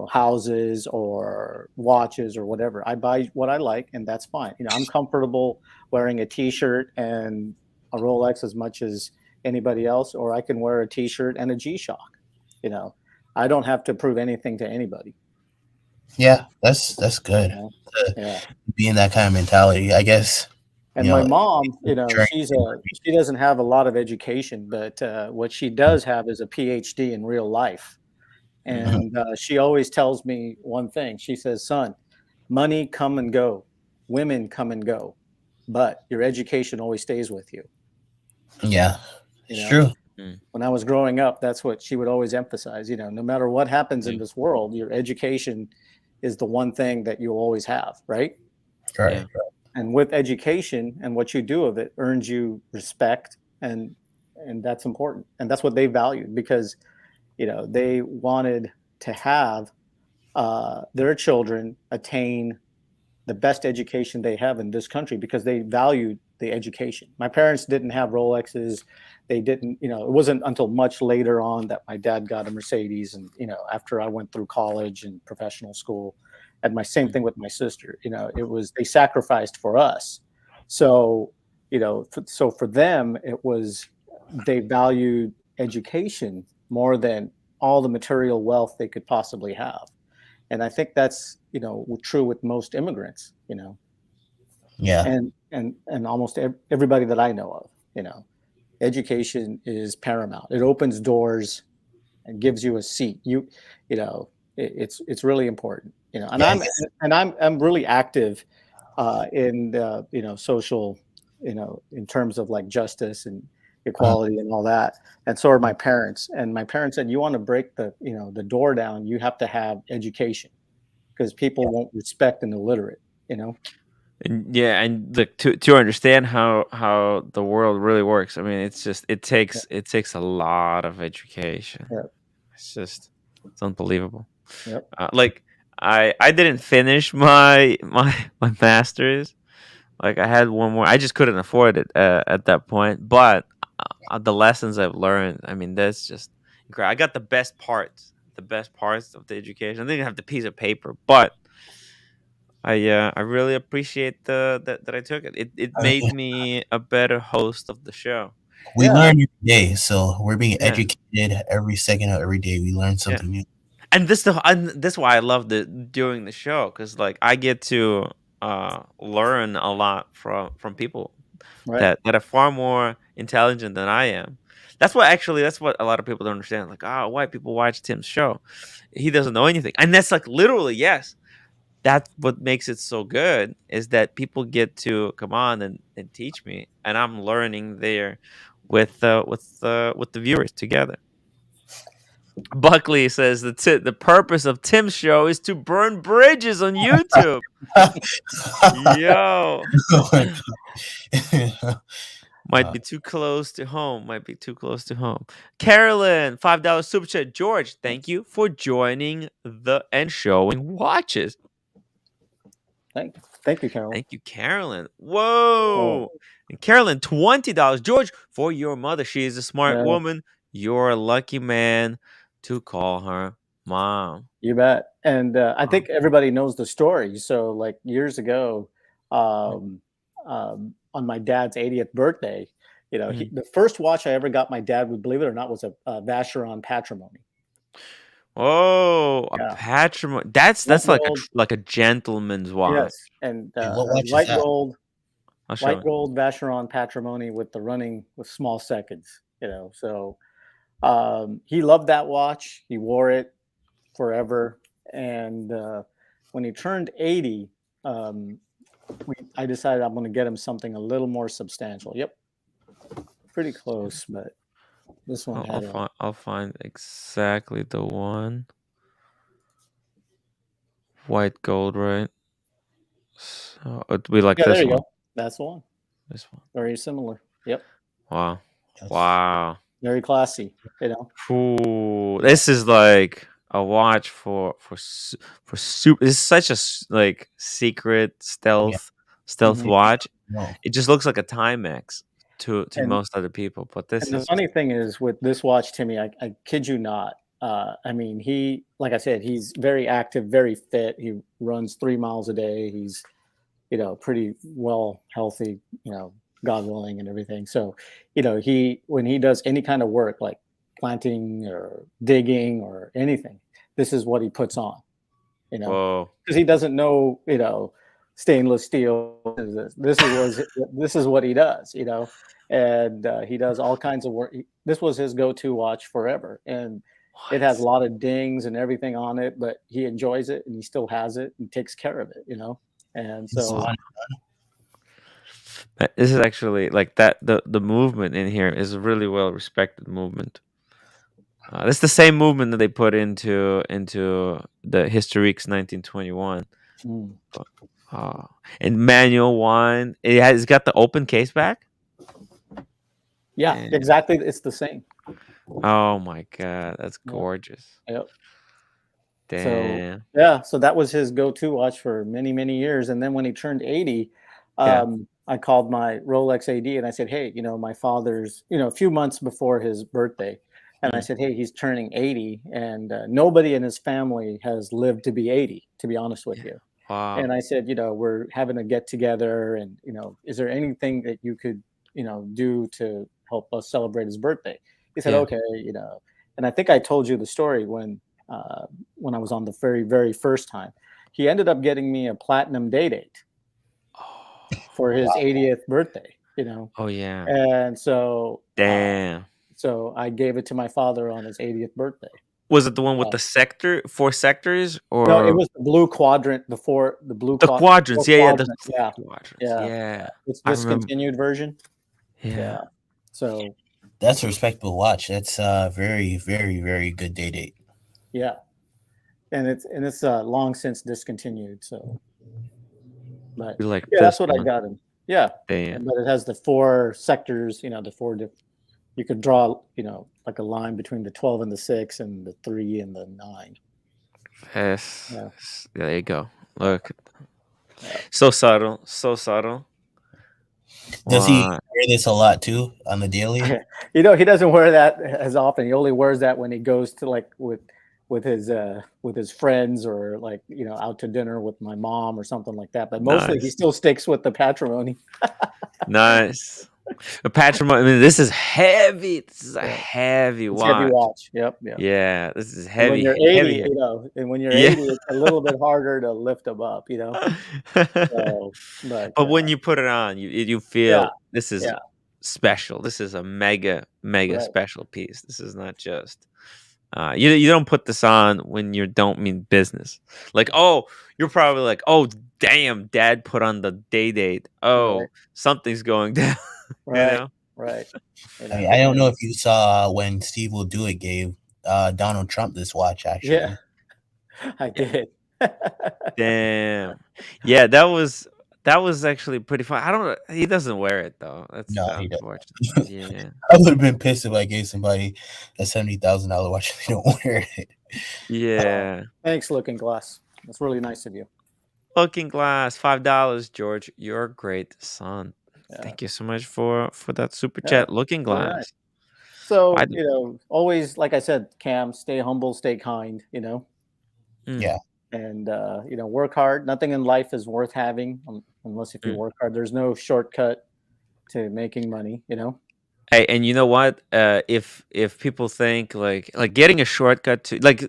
houses or watches or whatever. I buy what I like, and that's fine. I'm comfortable wearing a t-shirt and a Rolex as much as anybody else, or I can wear a t-shirt and a G-Shock. you know I don't have to prove anything to anybody. yeah, that's you good know to yeah. be in that kind of mentality, I guess. And my mom, Journey. she doesn't have a lot of education, but what she does have is a PhD in real life. Mhm. And she always tells me one thing. She says, "Son, money come and go, women come and go, but your education always stays with you." Yeah, You it's know, true. mm, when I was growing up, that's what she would always emphasize. No matter what happens in yeah, this world, your education is the one thing that you'll always have, right? yeah. Right. and with education and what you do of it earns you respect, and that's important, and that's what they valued, because they wanted to have their children attain the best education they have in this country, because they valued the education. My parents didn't have Rolexes. They didn't, it wasn't until much later on that my dad got a Mercedes. And, after I went through college and professional school, and my same thing with my sister, it was, they sacrificed for us. So, so for them, it was, they valued education more than all the material wealth they could possibly have. And I think that's true with most immigrants, Yeah. and almost everybody that I know of. Education is paramount. It opens doors and gives you a seat. It's really important. And Yeah. I'm really active in social, in terms of like justice and equality and all that. And so are my parents. And my parents said, you want to break the door down, you have to have education, because people won't respect an illiterate. And yeah, and to understand how the world really works, I mean, it's just it takes a lot of education. Yeah. It's unbelievable. Yep. Like I didn't finish my master's. Like I had one more. I just couldn't afford it at that point. But the lessons I've learned, I mean, that's just incredible. I got the best parts of the education. I didn't have the piece of paper, but I really appreciate that I took it. It I mean, made me a better host of the show. we Yeah. learn every day, so we're being Yeah, educated every second of every day. We learn yeah. something new. And this why I love doing the show, because like I get to learn a lot from people Right. that are far more intelligent than I am. That's what a lot of people don't understand. Like, why people watch Tim's show? He doesn't know anything, and that's like literally yes. That's what makes it so good, is that people get to come on and teach me, and I'm learning there with the viewers together. Buckley says the purpose of Tim's show is to burn bridges on YouTube. Yo, Oh my God. might be too close to home. Might be too close to home. Carolyn, $5 super chat. George, thank you for joining the and showing watches. Thank you, Carol. Thank you, Carolyn. Oh, Whoa. And Carolyn, $20. George, for your mother. She is a smart yeah, woman. You're a lucky man to call her mom. you bet. And I Mom. think everybody knows the story. So, like years ago, on my dad's 80th birthday, Mhm. the first watch I ever got my dad, would believe it or not, was a Vacheron Patrimony. Oh, a Yeah, patrimony. white That's gold. like a gentleman's watch. Yes, and Hey, what a watch is that? I'll show white it. gold Vacheron Patrimony with the running with small seconds. So he loved that watch. He wore it forever, and when he turned 80, I decided I'm going to get him something a little more substantial. Yep, pretty close, but this one had a. I'll find exactly the one. White gold, right? So it'd be like Yeah, there this you one. go. That's the one. This one. Very similar. Yep, Wow. Yes. Wow. very classy. Ooh, this is like a watch for super. This is such a like secret Yeah. stealth Mhm. watch. No. It just looks like a Timex to And most other people, but this And the is just funny thing is with this watch, Timmy, I kid you not. I mean, like I said, he's very active, very fit. He runs 3 miles a day. He's, pretty well healthy, God willing and everything. So, when he does any kind of work like planting or digging or anything, this is what he puts on, whoa. because he doesn't know, stainless steel. This is what he does, and he does all kinds of work. This was his go-to watch forever, and it has a What? lot of dings and everything on it, but he enjoys it and he still has it and takes care of it, And It's so, fun. This is actually like that. The movement in here is a really well respected movement. It's the same movement that they put into the Historiques 1921. mm, Oh, and manual one. It's got the open case back. Yeah, And, exactly. It's the same. oh my god, that's Yeah. gorgeous. Yep. So Damn. yeah, so that was his go-to watch for many, many years. And then when he turned 80, Yeah. I called my Rolex AD and I said, hey, my father's, a few months before his birthday. And I Mm. said, hey, he's turning 80 and nobody in his family has lived to be 80, to be honest with Yeah. you. Wow. And I said, we're having a get together and, is there anything that you could, do to help us celebrate his birthday? He said, Yeah. okay, and I think I told you the story when I was on the very, very first time. He ended up getting me a platinum day date Oh. for his Wow. 80th birthday, Oh yeah. and so Damn. so I gave it to my father on his 80th birthday. Was it the one with Uh, the 4 sectors no, it or was the blue quadrant, the blue the four quadrants? Yeah, yeah, the quadrant. Yeah, quadrants. yeah. Yeah. It's I remember. discontinued version. Yeah. Yeah. So That's a respectable watch. That's very, very, very good day date. yeah, and it's long since discontinued. So, but You like yeah, this that's what I one. got him. Yeah, Damn. but it has the 4 sectors. The four. You could draw, like a line between the 12 and the 6 and the 3 and the 9. Yes. Yeah. There you go. Yeah. Look. Yeah. So subtle. So subtle. Does he Wow. wear this a lot too on the daily? He doesn't wear that as often. He only wears that when he goes to like with his friends or like, out to dinner with my mom or something like that. But mostly he Nice. still sticks with the patrimony. Nice. A patrimony. I mean, this is heavy. This is a Yeah. heavy It's a heavy watch. watch. Yep. Yep. Yeah, this is And when heavy, you're 80, heavy. and when you're Yeah. 80, it's a little bit harder to lift them up, So, but But when you put it on, you yeah, feel this is yeah, special. This is a mega right, special piece. This is not just you don't put this on when you don't mean business. Like, oh, you're probably like, oh, damn, dad put on the day date. right, Oh, something's going down. you right, know? right. I don't know And if you saw when Steve Will Do It gave Donald Trump this watch. yeah, Actually, I Yeah. did. Damn. Yeah, that was actually pretty fun. I don't. He doesn't wear it though. That's no, the he unfortunate. doesn't. Yeah. I would have been pissed if I gave somebody a $70,000 watch and they don't wear it. Yeah. Thanks, Looking Glass. That's really nice of you. Looking Glass, $5, George. You're a great son. Yeah, Thank you so much for that super yeah, chat. Looking very nice. Glass. So I always, like I said, Cam, stay humble, stay kind. mm, Yeah, And work hard. Nothing in life is worth having unless if you mm. work hard. There's no shortcut to making money. Hey, and you know what? If people think like getting a shortcut to like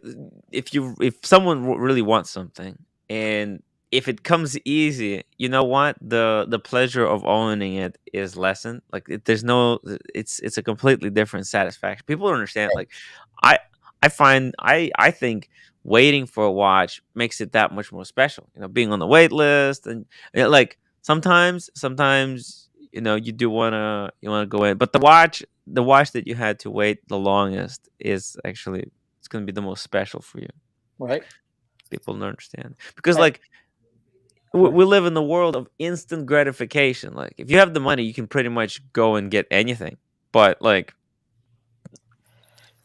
if someone really wants something and if it comes easy, you know what? The pleasure of owning it is lessened. Like there's no it's a completely different satisfaction. People don't understand. right. Like I I think waiting for a watch makes it that much more special. Being on the wait list and like sometimes you do you wanna go in, but the watch that you had to wait the longest is actually it's gonna be the most special for you. Right. People don't understand because And, like we live in the world of instant gratification. Like if you have the money, you can pretty much go and get anything. But like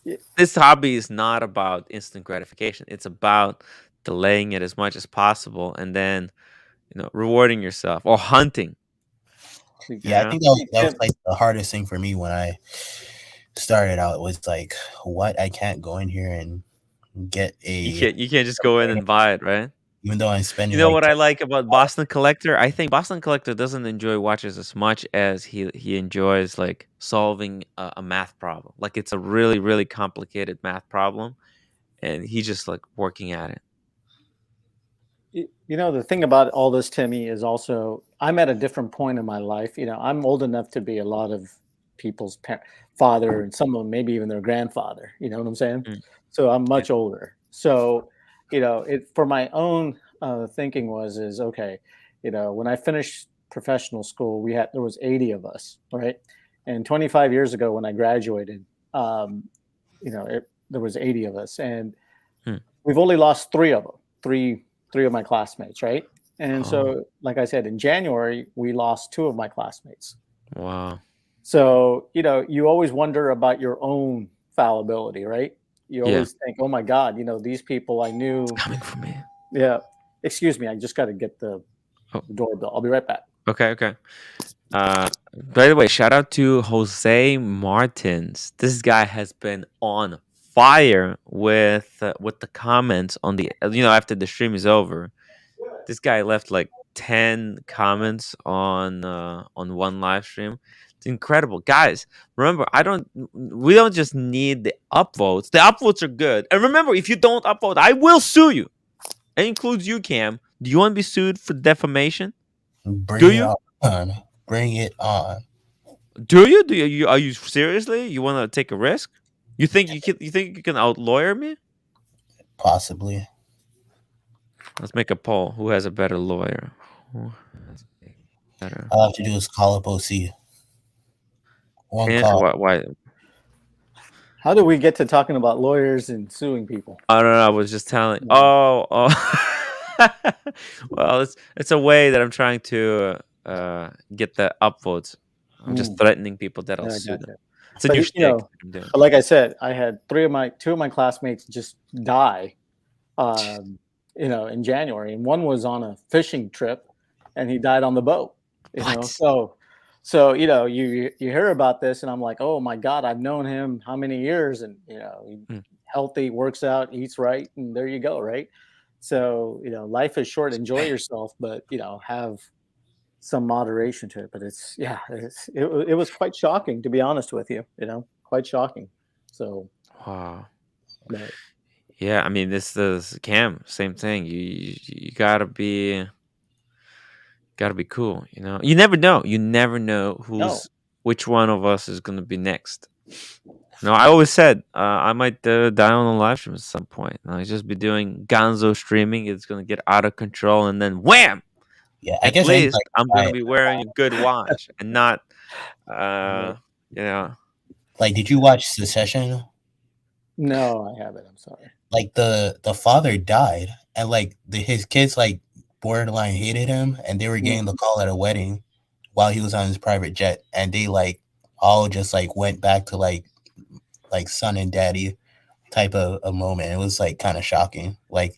y- this hobby is not about instant gratification. It's about delaying it as much as possible and then rewarding yourself or hunting. You Yeah, I know, think that was Tim, like the hardest thing for me when I started out. Was like, what, I can't go in here and get you a can't just go in and buy it, right? even though I'm You spending know like what I like about Boston Collector? I think Boston Collector doesn't enjoy watches as much as he enjoys like solving a math problem. Like it's a really really complicated math problem, and he's just like working at it. the thing about all this, Timmy, is also I'm at a different point in my life. I'm old enough to be a lot of people's father and some of them maybe even their grandfather. You know what I'm saying? Mm, So I'm yeah. much older. So, it for my own thinking is okay. When I finished professional school, there was 80 of us, right? And 25 years ago, when I graduated, there was 80 of us, and Hmm. we've only lost three of them, three of my classmates, right? And Oh, so, like I said, in January, we lost two of my classmates. wow. So, you always wonder about your own fallibility, right? You Yeah, always think, oh my God, these people I it's knew. coming for me. Yeah. Excuse me, I just got to get the Oh, doorbell. I'll be right back. okay, okay. By the way, shout out to Jose Martins. This guy has been on fire with the comments on the after the stream is over. This guy left like 10 comments on one live stream. It's incredible. Guys, remember, we don't just need the upvotes. The upvotes are good. And remember, if you don't upvote, I will sue you. It includes you, Cam. Do you want to be sued for defamation? Bring Do it you? on. Bring it on. Do you? Are you seriously? You want to take a risk? You think you can out lawyer me? Possibly. Let's make a poll. Who has a better lawyer? Who has a better? All I have to do is call up OC. One And call. why? How do we get to talking about lawyers and suing people? I don't know. I was just telling. Yeah. Oh. Well, it's a way that I'm trying to get the upvotes. I'm just Mm, threatening people that I'll yeah, I sue them. gotcha. It's a But new shtick that I'm doing. but like I said, I had two of my classmates just die, in January, and one was on a fishing trip, and he died on the boat. What? You hear about this, and I'm like, oh my God, I've known him how many years, and Mm. healthy, works out, eats right, and there you go, right? So life is short. Enjoy yourself, but have some moderation to it. But it was quite shocking, to be honest with you. Quite shocking. So, Wow. but Yeah, I mean, this is Cam. Same thing. You gotta be cool. You never know. You never know no, which one of us is gonna be next. No, I always said I might die on a live stream at some point. I just be doing Gonzo streaming. It's gonna get out of control, and then wham! Yeah, I At guess anybody least I'm can try gonna it. be wearing a good watch and not, right. you know. Like, did you watch Succession? No, I haven't. I'm sorry. Like the father died, and like his kids like borderline hated him, and they were getting the Mhm. call at a wedding while he was on his private jet, and they like all just like went back to like son and daddy type of a moment. It was like kind of shocking. Like,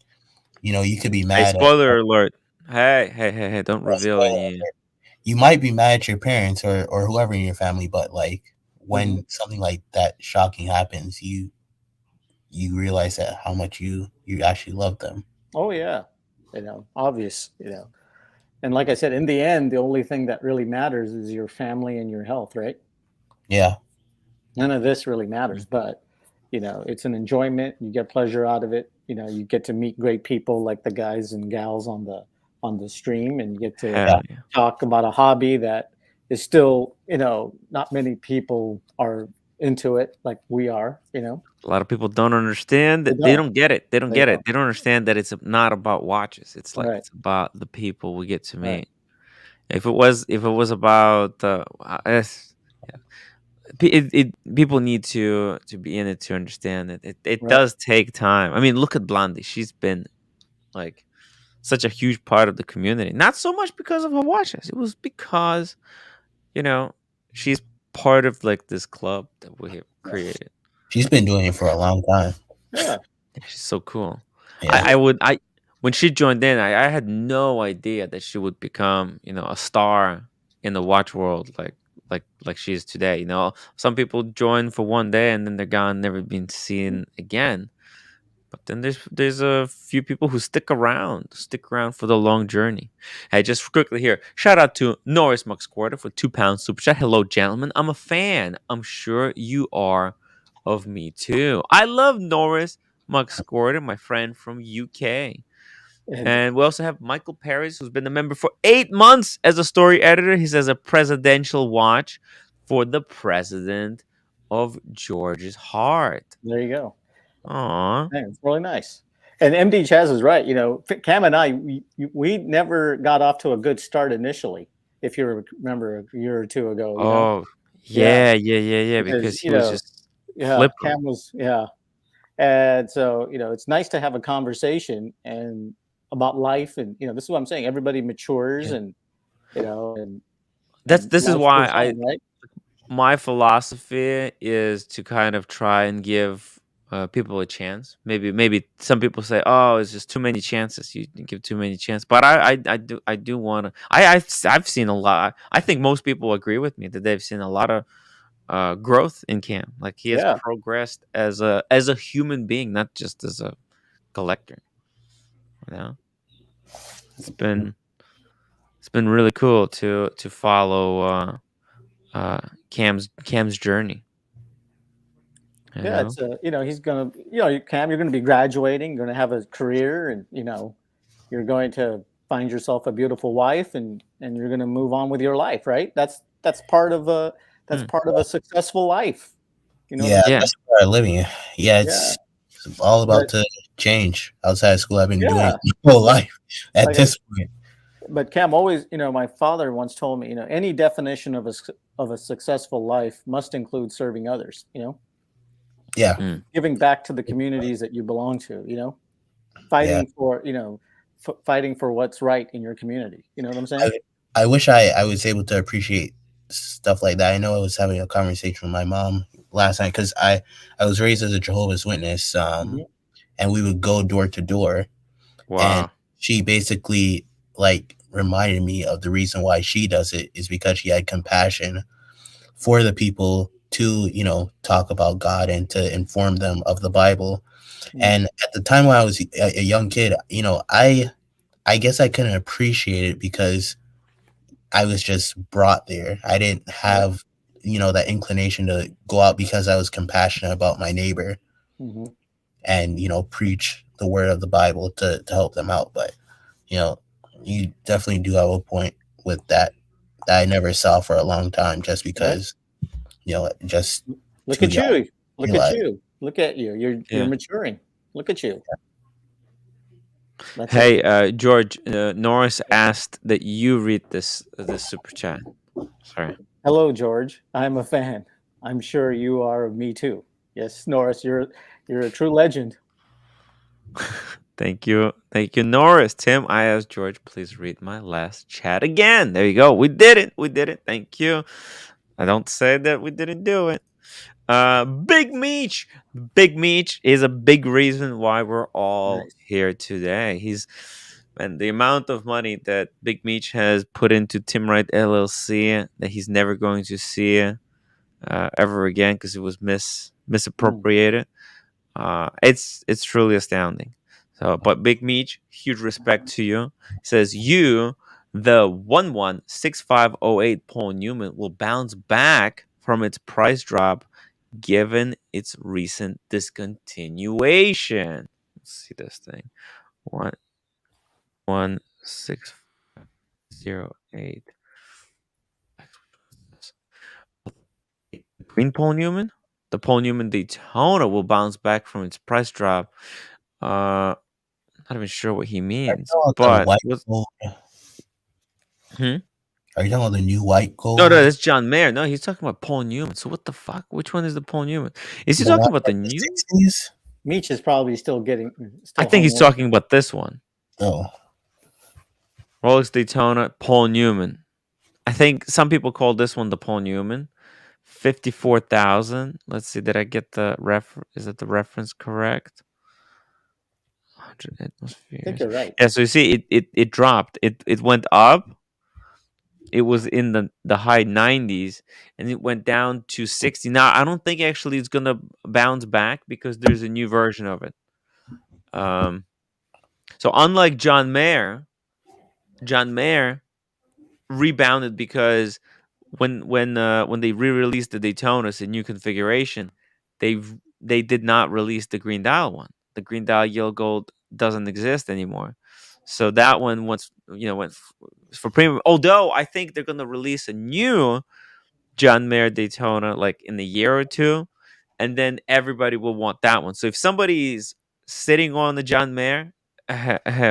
you could be Hey, mad at spoiler alert! Hey! Don't reveal any. you might be mad at your parents or whoever in your family, but like Mhm. when something like that shocking happens, you realize that how much you actually love them. Oh yeah, obvious. And like I said, in the end, the only thing that really matters is your family and your health, right? Yeah. None of this really matters, but it's an enjoyment. You get pleasure out of it. You get to meet great people like the guys and gals on the stream, and you get to Yeah. Hell yeah! talk about a hobby that is still, not many people are into it like we are. A lot of people don't understand They that. They don't. don't get it. They don't They get it. don't. They don't understand that it's not about watches. It's like Right. it's about the people we get to Right. meet. If it was about yeah, people need to be in it to understand it. It Right. does take time. I mean, look at Blondie. She's been like such a huge part of the community. Not so much because of her watches. It was because you know she's part of like this club that we have created. She's been doing it for a long time. Yeah. She's so cool. Yeah. I when she joined in, I had no idea that she would become, a star in the watch world like she is today. Some people join for one day and then they're gone, never been seen again. But then there's a few people who stick around for the long journey. Hey, just quickly here, shout out to Norris Muxquarter for £2 super chat. Hello, gentlemen. I'm a fan. I'm sure you are of me too. I love Norris Muxquarter, my friend from UK. And And we also have Michael Paris, who's been a member for 8 months as a story editor. He says a presidential watch for the president of George's heart. there you go. Aww. Yeah, it's really nice. And MD Chaz is right. Cam and I, we never got off to a good start initially. If you remember a year or two ago, Oh, yeah, yeah. because Because he was just yeah, flipper. Cam was, yeah, and so it's nice to have a conversation, and about life, and this is what I'm saying. Everybody matures, Yeah. and and This is life why goes on, right? my philosophy is to kind of try and give people a chance. Maybe some people say, "Oh, it's just too many chances. You give too many chances." But I do want to. I've seen a lot. I think most people agree with me that they've seen a lot of growth in Cam. Like he has Yeah, progressed as a human being, not just as a collector. You know, it's been it's been really cool to follow Cam's journey. You yeah. know. It's he's gonna, Cam, you're gonna be graduating, you're gonna have a career, and you're going to find yourself a beautiful wife, and you're going to move on with your life, right? That's part of Hmm. a successful life. You know what I'm Yeah, Yeah. saying? that's where I'm living. Yeah, Yeah, it's all about but to change. Outside of school, I've been doing yeah, it my whole like life at like I, this point. but Cam, always, my father once told me, any definition of a successful life must include serving others. Yeah, Mm. Giving back to the communities that you belong to. yeah. Fighting for fighting for what's right in your community. You know what I'm saying? I, I wish I was able to appreciate stuff like that. I know I was having a conversation with my mom last night because I was raised as a Jehovah's Witness, Hmm. and we would go door to door, and Wow. she basically like reminded me of the reason why she does it is because she had compassion for the people to talk about God and to inform them of the Bible. Mm. And at the time when I was a young kid, I guess I couldn't appreciate it because I was just brought there. I didn't Yeah. have that inclination to go out because I was compassionate about my neighbor Hmm. and preach the word of the Bible to help them out. But you know, you definitely do have a point with that I never saw for a long time just Right. because just Look too at young you. to Look at realize. you. Look at you. You're Yeah. maturing. Look at you. That's Hey, it. George, Norris asked that you read this super chat. Sorry. Hello, George. I'm a fan. I'm sure you are of me too. Yes, Norris, you're a true legend. Thank you, Norris. Tim, I asked George, please read my last chat again. There you go. We did it. We did it. Thank you. I don't say that we didn't do it. Big Meech. Big Meech is a big reason why we're all Nice. here today. And the amount of money that Big Meech has put into Tim Wright LLC that he's never going to see ever again because it was Mm. misappropriated. It's truly astounding. So, but Big Meech, huge respect to you. He says you, the 116508 Paul Newman, will bounce back from its price drop given its recent discontinuation. Let's see this thing. 116508. Green Paul Newman? The Paul Newman Daytona will bounce back from its price drop. Not even sure what he Are you means, talking about the but white was gold? hmm? Are you talking about the new white No, gold? that's John Mayer. No, he's talking about Paul Newman. So what the fuck? Which one is the Paul Newman? Is he The one talking about the from the new? 60s? Meech is probably I still think he's hungover. talking about this one. No. Rolex Daytona, Paul Newman. I think some people call this one the Paul Newman. 54,000. Let's see. Did I get the Is it the reference correct? 100 I think atmospheres. you're right. Yeah. So you see, it dropped. It went up. It was in the high 90s, and it went down to 60. Now I don't think actually it's gonna bounce back because there's a new version of it. Um. So unlike John Mayer rebounded because when they re-released the Daytonas in new configuration, they did not release the green dial one. The green dial yellow gold doesn't exist anymore. So that one for premium. Although I think they're gonna release a new John Mayer Daytona like in a year or two, and then everybody will want that one. So if somebody's sitting on the John Mayer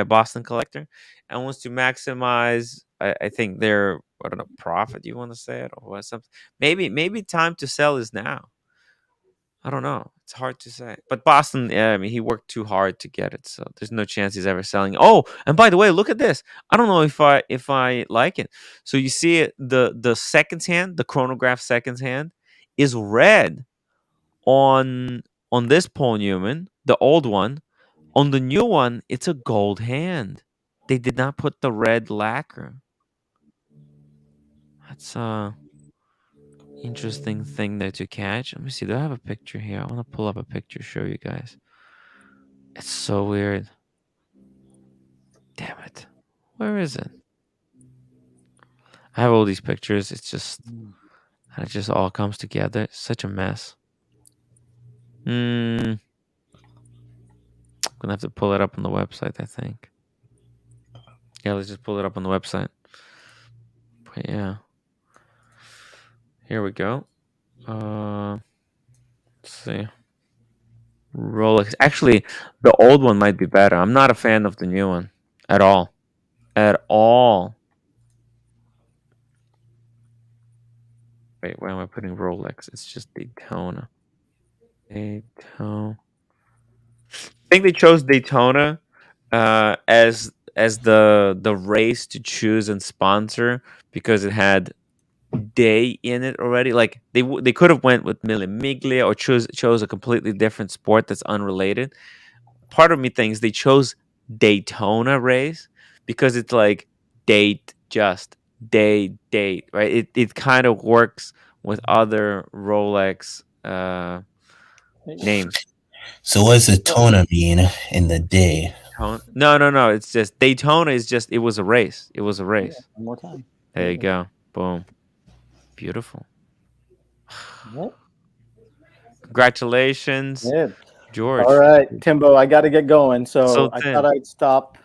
Boston collector and wants to maximize, I think their I don't know profit. You want to say it or what? Something maybe time to sell is now. I don't know. It's hard to say. But Boston, yeah, I mean, he worked too hard to get it, so there's no chance he's ever selling it. Oh, and by the way, look at this. I don't know if I like it. So you see it, the seconds hand, the chronograph seconds hand, is red on this Paul Newman, the old one. On the new one, it's a gold hand. They did not put the red lacquer. That's a interesting thing there to catch. Let me see. Do I have a picture here? I want to pull up a picture, show you guys. It's so weird. Damn it. Where is it? I have all these pictures. It just all comes together. It's such a mess. I'm gonna have to pull it up on the website, I think. Yeah, let's just pull it up on the website. But yeah. Here we go. Let's see. Rolex. Actually, the old one might be better. I'm not a fan of the new one at all. At all. Wait, where am I putting Rolex? It's just Daytona. Daytona. I think they chose Daytona as the race to choose and sponsor because it had day in it already. Like they could have went with Mille Miglia or chose a completely different sport that's unrelated. Part of me thinks they chose Daytona race because it's like date, right? It kind of works with other Rolex names. So what does the Tona mean in the day? No. It's just Daytona is just it was a race. It was a Yeah, race. one more time. There you go. Boom. Beautiful. Yep. Congratulations, Yeah. George. All right, Timbo, I got to get going. So So I thin. thought I'd stop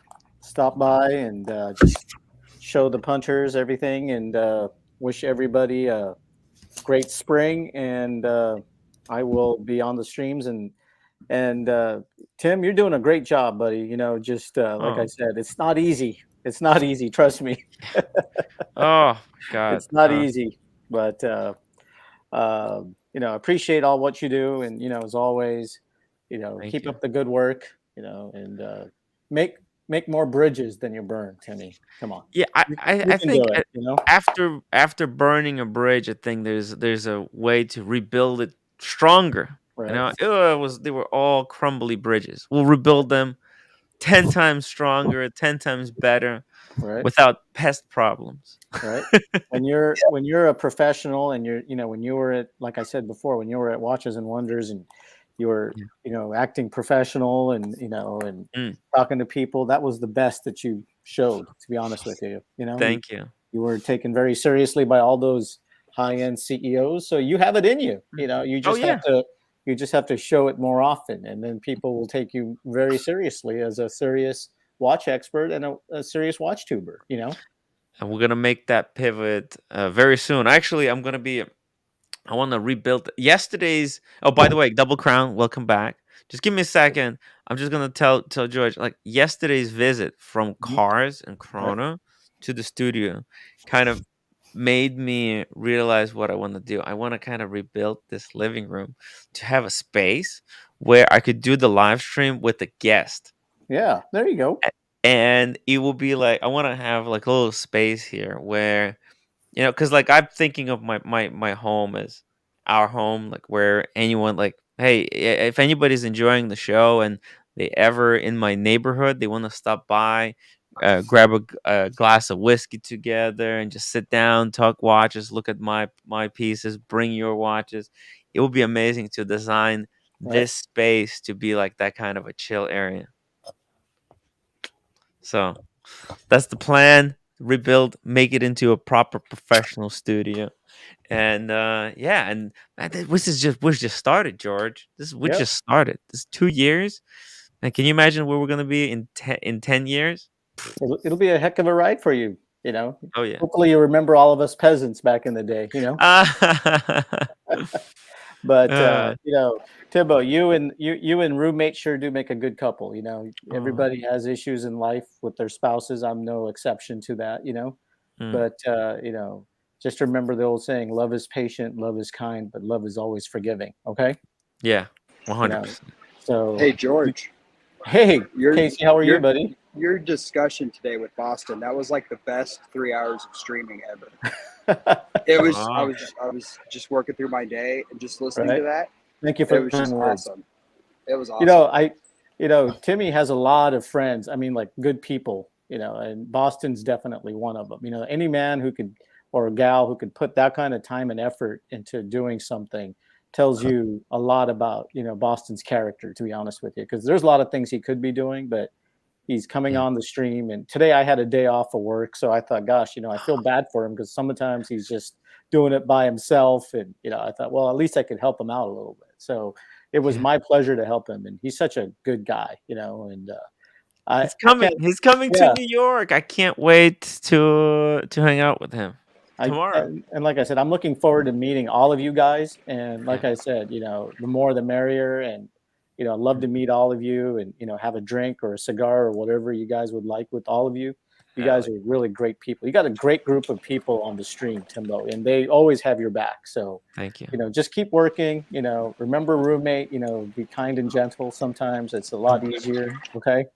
by and just show the punchers everything and wish everybody a great spring. And I will be on the streams and Tim, you're doing a great job, buddy. You know, just like I Oh. said, it's not easy. It's not easy. Trust me, Oh my God. it's not easy. But you know, appreciate all what you do, and you know, as always, you know, Thank keep you. up the good work. You know, and make make more bridges than you burn, Timmy. Come on, Yeah, you I can do think it. You know, after burning a bridge, I think there's a way to rebuild it stronger. You right, know, they were all crumbly bridges. We'll rebuild them 10 times stronger, 10 times better, right. without pest problems. Right. When you're a professional and you're, you know, when you were at, like I said before, when you were at Watches and Wonders and you were, Yeah. you know, acting professional and, you know, and Mm, talking to people, that was the best that you showed, to be honest with you. You know, thank you. you were taken very seriously by all those high-end CEOs. So you have it in you. You Mm. know, Oh yeah. you just have to show it more often, and then people will take you very seriously as a serious watch expert and a serious watch tuber, you know? And we're gonna make that pivot very soon. Actually, I want to rebuild yesterday's. Oh, by the way, Double Crown, welcome back. Just give me a second. I'm just gonna tell George like yesterday's visit from Mhm. Cars and Right. Chrono to the studio kind of made me realize what I want to do. I want to kind of rebuild this living room to have a space where I could do the live stream with a guest. Yeah, there you go. And it will be like I want to have like a little space here where because like I'm thinking of my home as our home, like where anyone like, hey, if anybody's enjoying the show and they ever in my neighborhood, they want to stop by, grab a glass of whiskey together and just sit down, talk watches, look at my pieces, bring your watches. It would be amazing to design Right. this space to be like that kind of a chill area. So that's the plan. Rebuild, make it into a proper professional studio. And yeah, and man, we just started, George. We Yep. just started. This 2 years. And can you imagine where we're gonna be in 10 years? It'll be a heck of a ride for you, you know. Oh yeah. Hopefully you remember all of us peasants back in the day, you know. uh, But you know, Timbo, you and roommate sure do make a good couple, you know. oh, Everybody has issues in life with their spouses. I'm no exception to that, you know. mm, But you know, just remember the old saying, love is patient, love is kind, but love is always forgiving. Okay? Yeah, You 100%. know, so Hey George, hey your Casey, how are you, your buddy? your discussion today with Boston, that was like the best 3 hours of streaming ever. It was I Oh, was I was just working through my day and just listening to Right. that. Thank you It for the was kind just words. awesome. It was You awesome. know, Timmy has a lot of friends. I mean, like good people, and Boston's definitely one of them. Any man who could, or a gal who could put that kind of time and effort into doing something tells you a lot about, Boston's character, to be honest with you, because there's a lot of things he could be doing, but he's coming yeah. on the stream. And today I had a day off of work. So I thought, gosh, I feel bad for him because sometimes he's just doing it by himself. And, I thought, well, at least I could help him out a little bit. So it was Yeah. my pleasure to help him. And he's such a good guy, and I He's coming. can't, He's coming to yeah. New York. I can't wait to hang out with him tomorrow. And like I said, I'm looking forward to meeting all of you guys. And like Yeah. I said, the more the merrier. And I'd love to meet all of you and have a drink or a cigar or whatever you guys would like with all of you. You Hell guys are really great people. You got a great group of people on the stream, Timbo, and they always have your back. So thank you. just keep working. Remember, roommate. Be kind and gentle. Sometimes it's a lot easier. Okay,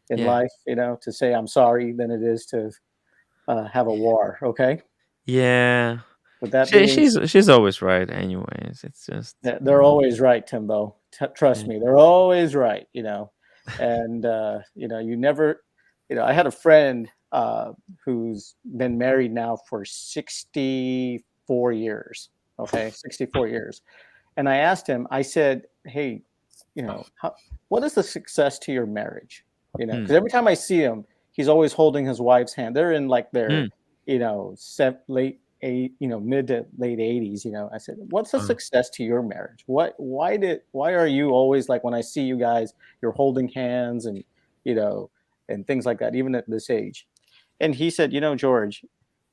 in Yeah. life, to say I'm sorry than it is to have a war. Okay. Yeah. With that She, being, she's she's always right. Anyways, it's just they're always right, Timbo. Trust yeah. me, they're always right. And you never, I had a friend who's been married now for 64 years. Okay, 64 years. And I asked him. I said, "Hey, what is the success to your marriage?" Hmm. Because every time I see him, he's always holding his wife's hand. They're in like their, Hmm. mid to late 80s. I said, "What's the Oh. success to your marriage? Why are you always like when I see you guys, you're holding hands and you know and things like that, even at this age?" And he said, "George,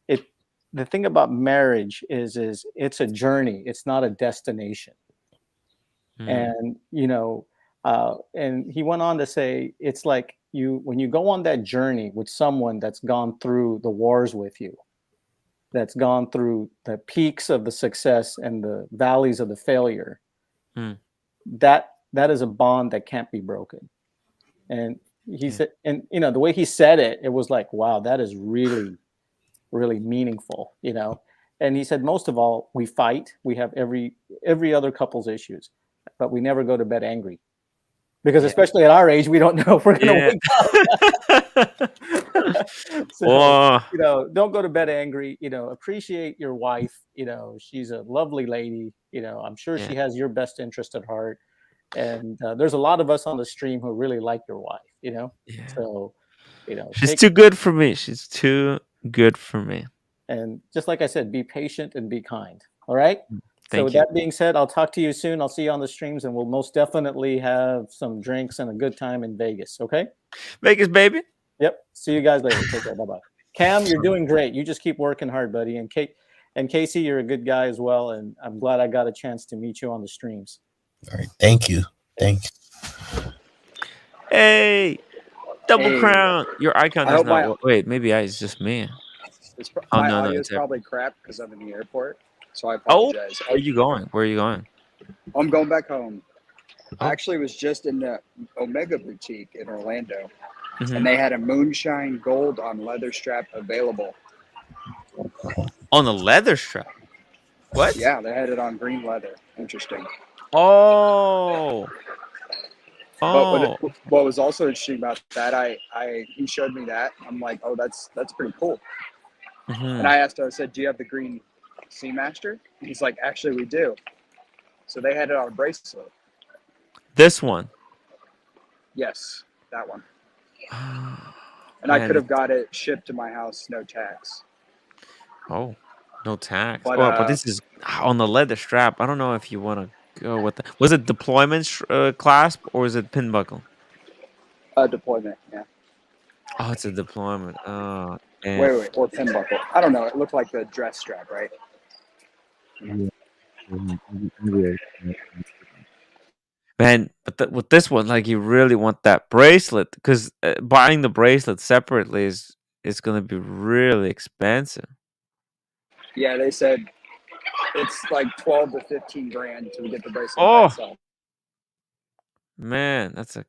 it the thing about marriage is it's a journey. It's not a destination." Hmm. And he went on to say, it's like when you go on that journey with someone that's gone through the wars with you, that's gone through the peaks of the success and the valleys of the failure, Hmm. that is a bond that can't be broken. And he Yeah. said, and the way he said it, it was like, wow, that is really, really meaningful. And he said, most of all, we fight. We have every other couple's issues, but we never go to bed angry. Because Yeah. especially at our age, we don't know if we're going to Yeah. wake up. So, Oh, don't go to bed angry. Appreciate your wife. She's a lovely lady. I'm sure yeah. she has your best interest at heart. And there's a lot of us on the stream who really like your wife. Yeah. So, She's too good for me. She's too good for me. and just like I said, be patient and be kind. All right. So with Thank you. that being said, I'll talk to you soon. I'll see you on the streams, and we'll most definitely have some drinks and a good time in Vegas. Okay. Vegas, baby. Yep. See you guys later. Take care. Bye bye. Cam, you're doing great. You just keep working hard, buddy. And Casey, you're a good guy as well. And I'm glad I got a chance to meet you on the streams. All right. Thank you. Thanks. Hey, double Hey, crown. Your icon I is hope my not. Wait, maybe it's just me. Oh my no, audio is it's everyone. probably crap because I'm in the airport, so I Oh, apologize. where are you going? Where are you going? I'm going back home. Oh. I actually was just in the Omega Boutique in Orlando, Mhm. and they had a moonshine gold on leather strap available. On a leather strap. What? Yeah, they had it on green leather. Interesting. Oh. But Oh. what was also interesting about that, he showed me that. I'm like, oh, that's pretty cool. And I asked him, I said, do you have the green Seamaster? And he's like, actually, we do. So they had it on a bracelet. This one. Yes, that one. Oh, And I man, could have got it shipped to my house, no tax. Oh, no tax. But But this is on the leather strap. I don't know if you want to go with the. Was it deployment clasp or is it pin buckle? deployment, yeah. Oh, it's a deployment. Oh, Wait, or pin buckle. I don't know. It looked like the dress strap, right? man. But with this one, like you really want that bracelet because buying the bracelet separately is gonna be really expensive. Yeah, they said it's like 12 to 15 grand to get the bracelet by Oh, itself. Man, that's a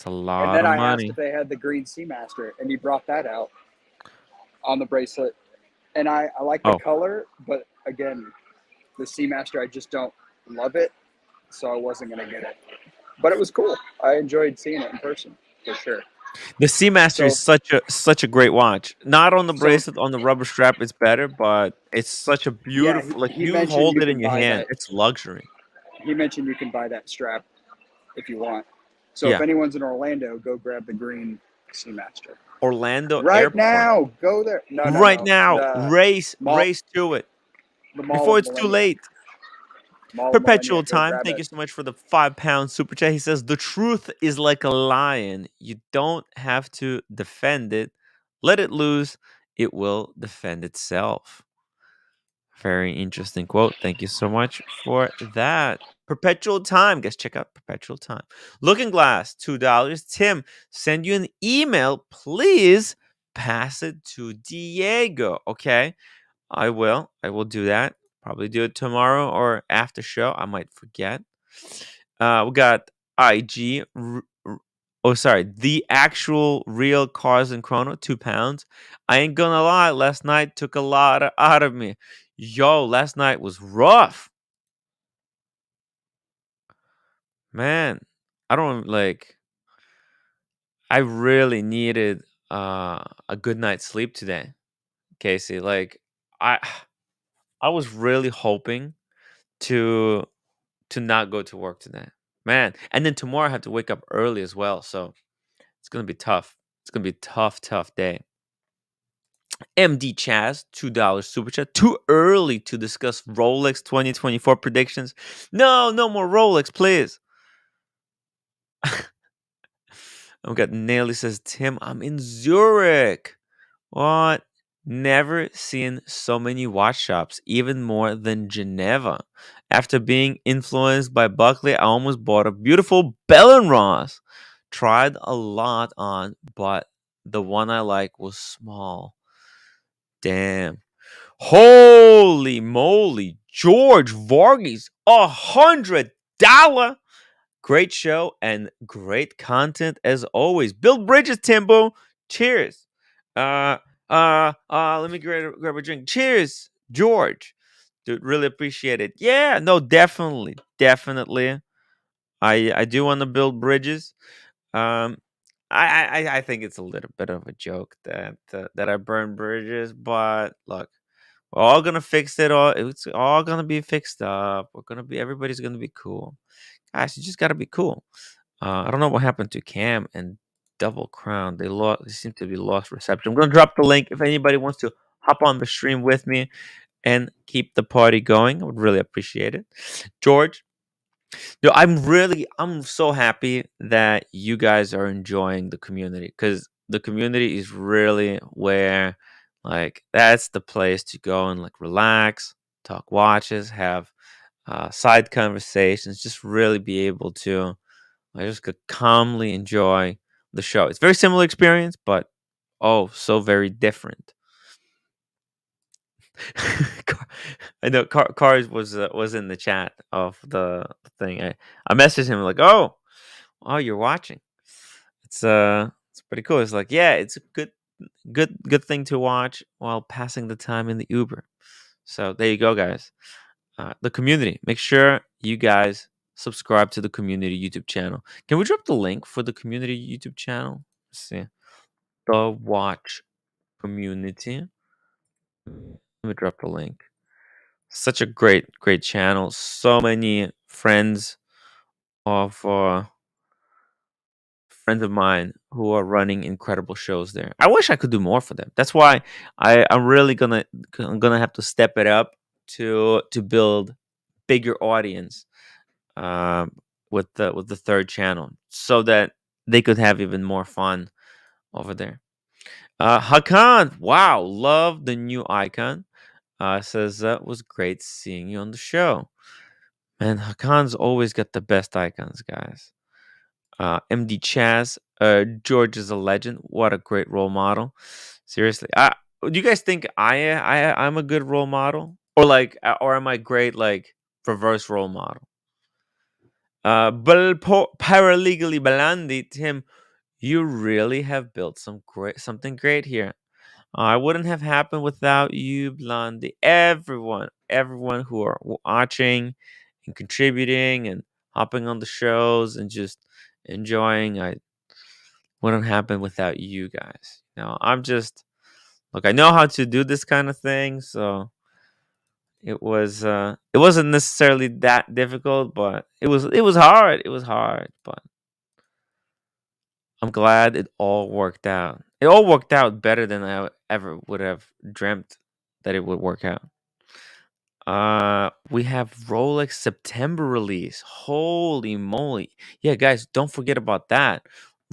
And lot then of I asked money. if they had the green Seamaster, and he brought that out on the bracelet. And I like the Oh, color, but again, the Seamaster, I just don't love it, so I wasn't gonna get it. But it was cool. I enjoyed seeing it in person for sure. the Seamaster is So such a great watch. Not on the so bracelet, on the rubber strap, it's better, but it's such a yeah, beautiful. Like he you mentioned hold you it in can your buy hand, that. it's luxury. He mentioned you can buy that strap if you want. So if Yeah, anyone's in Orlando, go grab the green Seamaster Orlando right Airport. now. Go there. No, no, Right no. now, The mall, race to it the Mall before of it's too Millennia. late. Mall of Millennia. Perpetual Go time. grab Thank it. you so much for the £5 super chat. He says the truth is like a lion. You don't have to defend it. Let it loose. It will defend itself. Very interesting quote. Thank you so much for that. Perpetual time. Guys, check out Perpetual Time. Looking Glass, $2. Tim, send you an email. Please pass it to Diego. Okay. I will. I will do that. Probably do it tomorrow or after show. I might forget. We got IG. Oh, sorry. The actual real Cars and Chrono, £2. I ain't gonna lie. Last night took a lot out of me. Yo, last night was rough. Man, I don't like. I really needed a good night's sleep today, Casey. Like, I, I was really hoping to not go to work today. Man. And then tomorrow I have to wake up early as well. So it's gonna be tough. It's gonna be a tough day. MD Chaz, $2 super chat. Too early to discuss Rolex 2024 predictions. No, no more Rolex, please. We got Nelly says, Tim, I'm in Zurich. What? Never seen so many watch shops, even more than Geneva. After being influenced by Buckley, I almost bought a beautiful Bell& Ross. Tried a lot on, but the one I like was small. Damn. Holy moly. George Vargas, $100. Great show and great content as always. Build bridges, Timbo. Cheers. Let me grab a drink. Cheers, George. Dude, really appreciate it. Yeah, no, definitely. I do want to build bridges. Um, I think it's a little bit of a joke that I burn bridges, but look, we're all gonna fix it. All it's all gonna be fixed up. Everybody's gonna be cool. Guys, you just gotta be cool. I don't know what happened to Cam and Double Crown. They seem to be lost reception. I'm gonna drop the link if anybody wants to hop on the stream with me and keep the party going. I would really appreciate it. George, I'm so happy that you guys are enjoying the community because the community is really where like that's the place to go and like relax, talk watches, have side conversations, just really be able to I just could calmly enjoy the show. It's a very similar experience, but oh, so very different. I know Cars was in the chat of the thing. I messaged him like, oh, you're watching. It's pretty cool. It's like, yeah, it's a good thing to watch while passing the time in the Uber. So there you go, guys. The community. Make sure you guys subscribe to the community YouTube channel. Can we drop the link for the community YouTube channel? Let's see. The Watch Community. Let me drop the link. Such a great channel. So many of friends of mine who are running incredible shows there. I wish I could do more for them. That's why I'm really gonna have to step it up to build bigger audience um, with the third channel so that they could have even more fun over there. Hakan, wow, love the new icon. Says that was great seeing you on the show. Man, Hakan's always got the best icons, guys. MD Chaz, George is a legend. What a great role model. Seriously, do you guys think I'm a good role model, or am I great like reverse role model? Paralegally Balandi, Tim, you really have built something great here. It wouldn't have happened without you, Blondie. Everyone who are watching and contributing and hopping on the shows and just enjoying. I wouldn't happen without you guys. I'm just look. I know how to do this kind of thing, so it wasn't necessarily that difficult, but it was hard. It was hard, but I'm glad it all worked out. It all worked out better than I ever would have dreamt that it would work out. We have Rolex September release. Holy moly. Yeah, guys, don't forget about that.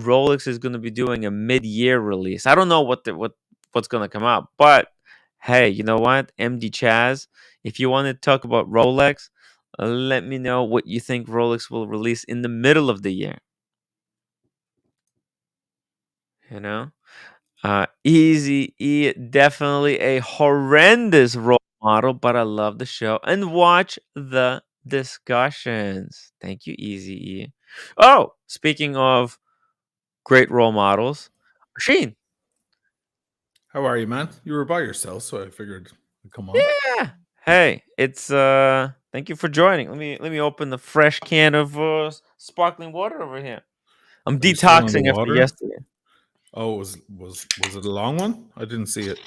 Rolex is going to be doing a mid-year release. I don't know what's going to come out, but hey, you know what? MD Chaz, if you want to talk about Rolex, let me know what you think Rolex will release in the middle of the year. You know? Easy E, definitely a horrendous role model, but I love the show and watch the discussions. Thank you, Easy E. Oh, speaking of great role models, Sheen. How are you, man? You were by yourself, so I figured I'd come on. Yeah. Hey, it's thank you for joining. Let me open the fresh can of sparkling water over here. I'm Are you still on the detoxing after water? yesterday. Oh, was it a long one? I didn't see it.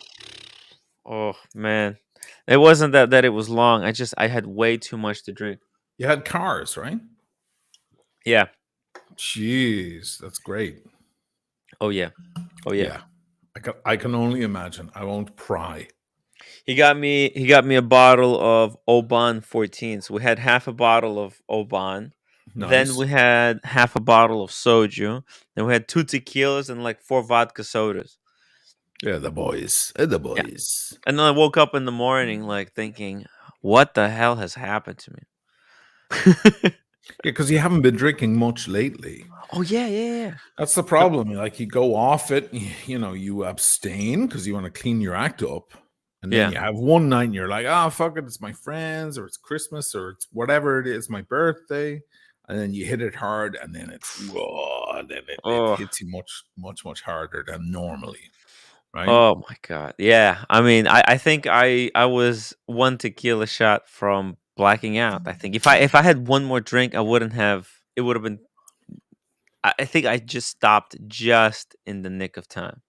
Oh man. It wasn't that it was long. I had way too much to drink. You had cars, right? Yeah. Jeez, that's great. Oh yeah. Oh yeah. Yeah. I can only imagine. I won't pry. He got me a bottle of Oban 14. So we had half a bottle of Oban. Then Nice. we had half a bottle of soju. Then we had 2 tequilas and like 4 vodka sodas. Yeah, the boys. The boys. And then I woke up in the morning like thinking, what the hell has happened to me? Yeah, because you haven't been drinking much lately. Oh yeah. That's the problem. Like you go off it, you abstain because you want to clean your act up. And then you have one night and you're like, oh, fuck it, it's my friends, or it's Christmas, or it's whatever it is, my birthday. And then you hit it hard, and then it hits you much harder than normally. Right? Oh my god. Yeah. I mean, I think I was 1 tequila shot from blacking out. I think if I had one more drink, it would have been I think I just stopped just in the nick of time.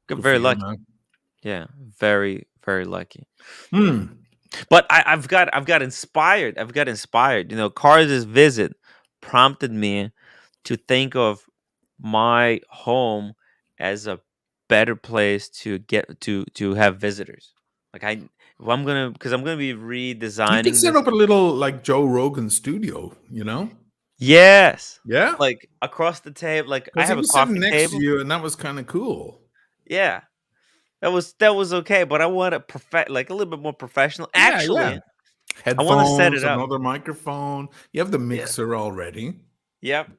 Got Good very for you, lucky. man. Yeah, very, very lucky. Hmm. But I've got inspired. I've got inspired. Cars' visit prompted me to think of my home as a better place to get to have visitors. Like I'm gonna be You redesigning could set this. up a little like Joe Rogan studio, you know? Yes, Yeah. like across the table. Like I Because he have a was sitting coffee next to table. you, and that was kind of cool. Yeah, that was okay, but I want to like a little bit more professional. Yeah. Actually, I want to set it Headphones, up. another microphone. You have the Yeah. mixer already. Yep.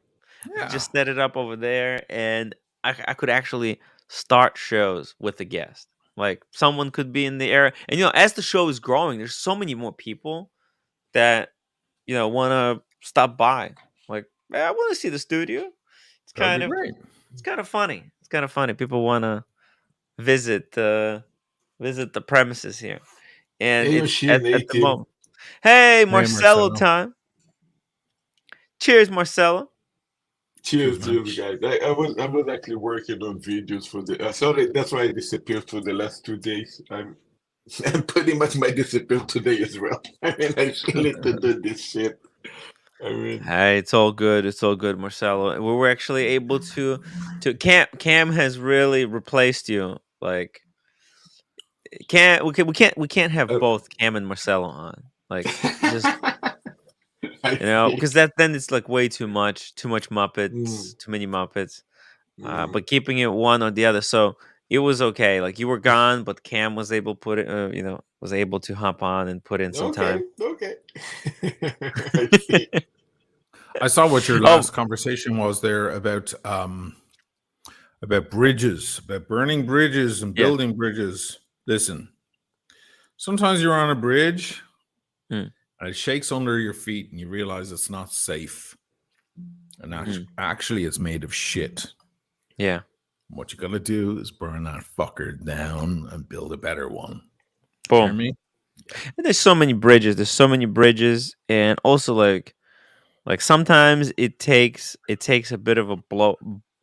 Yeah. Just set it up over there, and I could actually start shows with a guest. Like someone could be in the area, and as the show is growing, there's so many more people that want to stop by. Like, I want to see the studio. It's That'd be kind of great. it's kind of funny. It's kind of funny. People want to visit the premises here, and Hey, it's Yoshi, at the native. moment. Hey, Hey, Marcelo Marcelo. time. Cheers, Marcelo. Cheers, Cheers, man. cheers, guys. I was actually working on videos for the. Sorry, that's why I disappeared for the last 2 days. I'm pretty much my disappeared today as well. I mean, I still need to do this shit. I mean, Hey, it's all good. It's all good, Marcelo. We were actually able to Cam has really replaced you. Like we can't have uh, both Cam and Marcelo on. Like just I see. because then it's like way too much Mm, Muppets, too many Muppets. mm. But keeping it one or the other, so it was okay. Like you were gone, but Cam was able was able to hop on and put in some Okay, time. okay. I see. I saw what your Oh last conversation was there about bridges, about burning bridges and yeah. building bridges. Listen, sometimes you're on a bridge Mm. and it shakes under your feet, and you realize it's not safe. And actually, it's made of shit. Yeah. What you gotta do is burn that fucker down and build a better one. Boom. Hear me? And there's so many bridges. There's so many bridges, and also like sometimes it takes a bit of a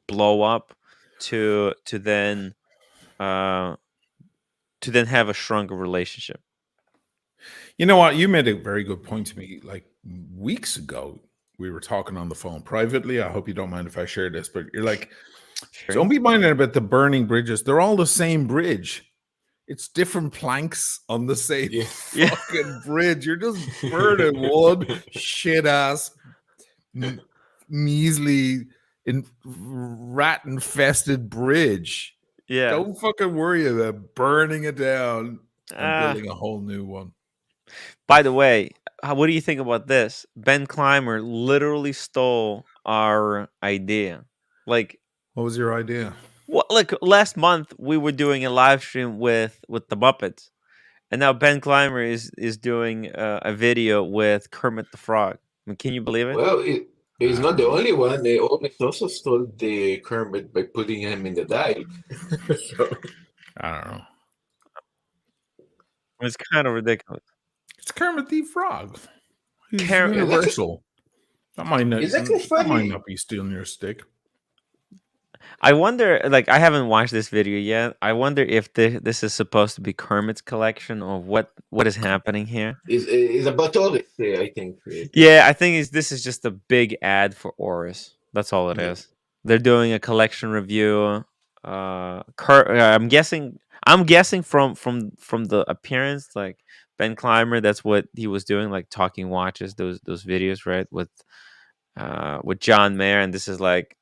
blow up to then have a stronger relationship. You know what? You made a very good point to me. Like weeks ago, we were talking on the phone privately. I hope you don't mind if I share this, but you're like, Sure. don't be minding about the burning bridges. They're all the same bridge. It's different planks on the same fucking bridge. You're just burning one shit ass, measly, rat infested bridge. Yeah. Don't fucking worry about burning it down and building a whole new one. By the way, what do you think about this? Ben Clymer literally stole our idea. Like, what was your idea? Well, like last month we were doing a live stream with the Muppets, and now Ben Clymer is doing a video with Kermit the Frog. I mean, can you believe it? Well, he's not the only one. They also stole the Kermit by putting him in the dive. So, I don't know. It's kind of ridiculous. It's Kermit the Frog. He's universal. That might not be stealing your stick. I wonder, like, I haven't watched this video yet. I wonder if this is supposed to be Kermit's collection or what is happening here. It's about Oris, I think. Yeah, I think this is just a big ad for Oris. That's all it is. They're doing a collection review. I'm guessing from the appearance, like Ben Clymer, that's what he was doing, like talking watches, those videos, right? With John Mayer, and this is like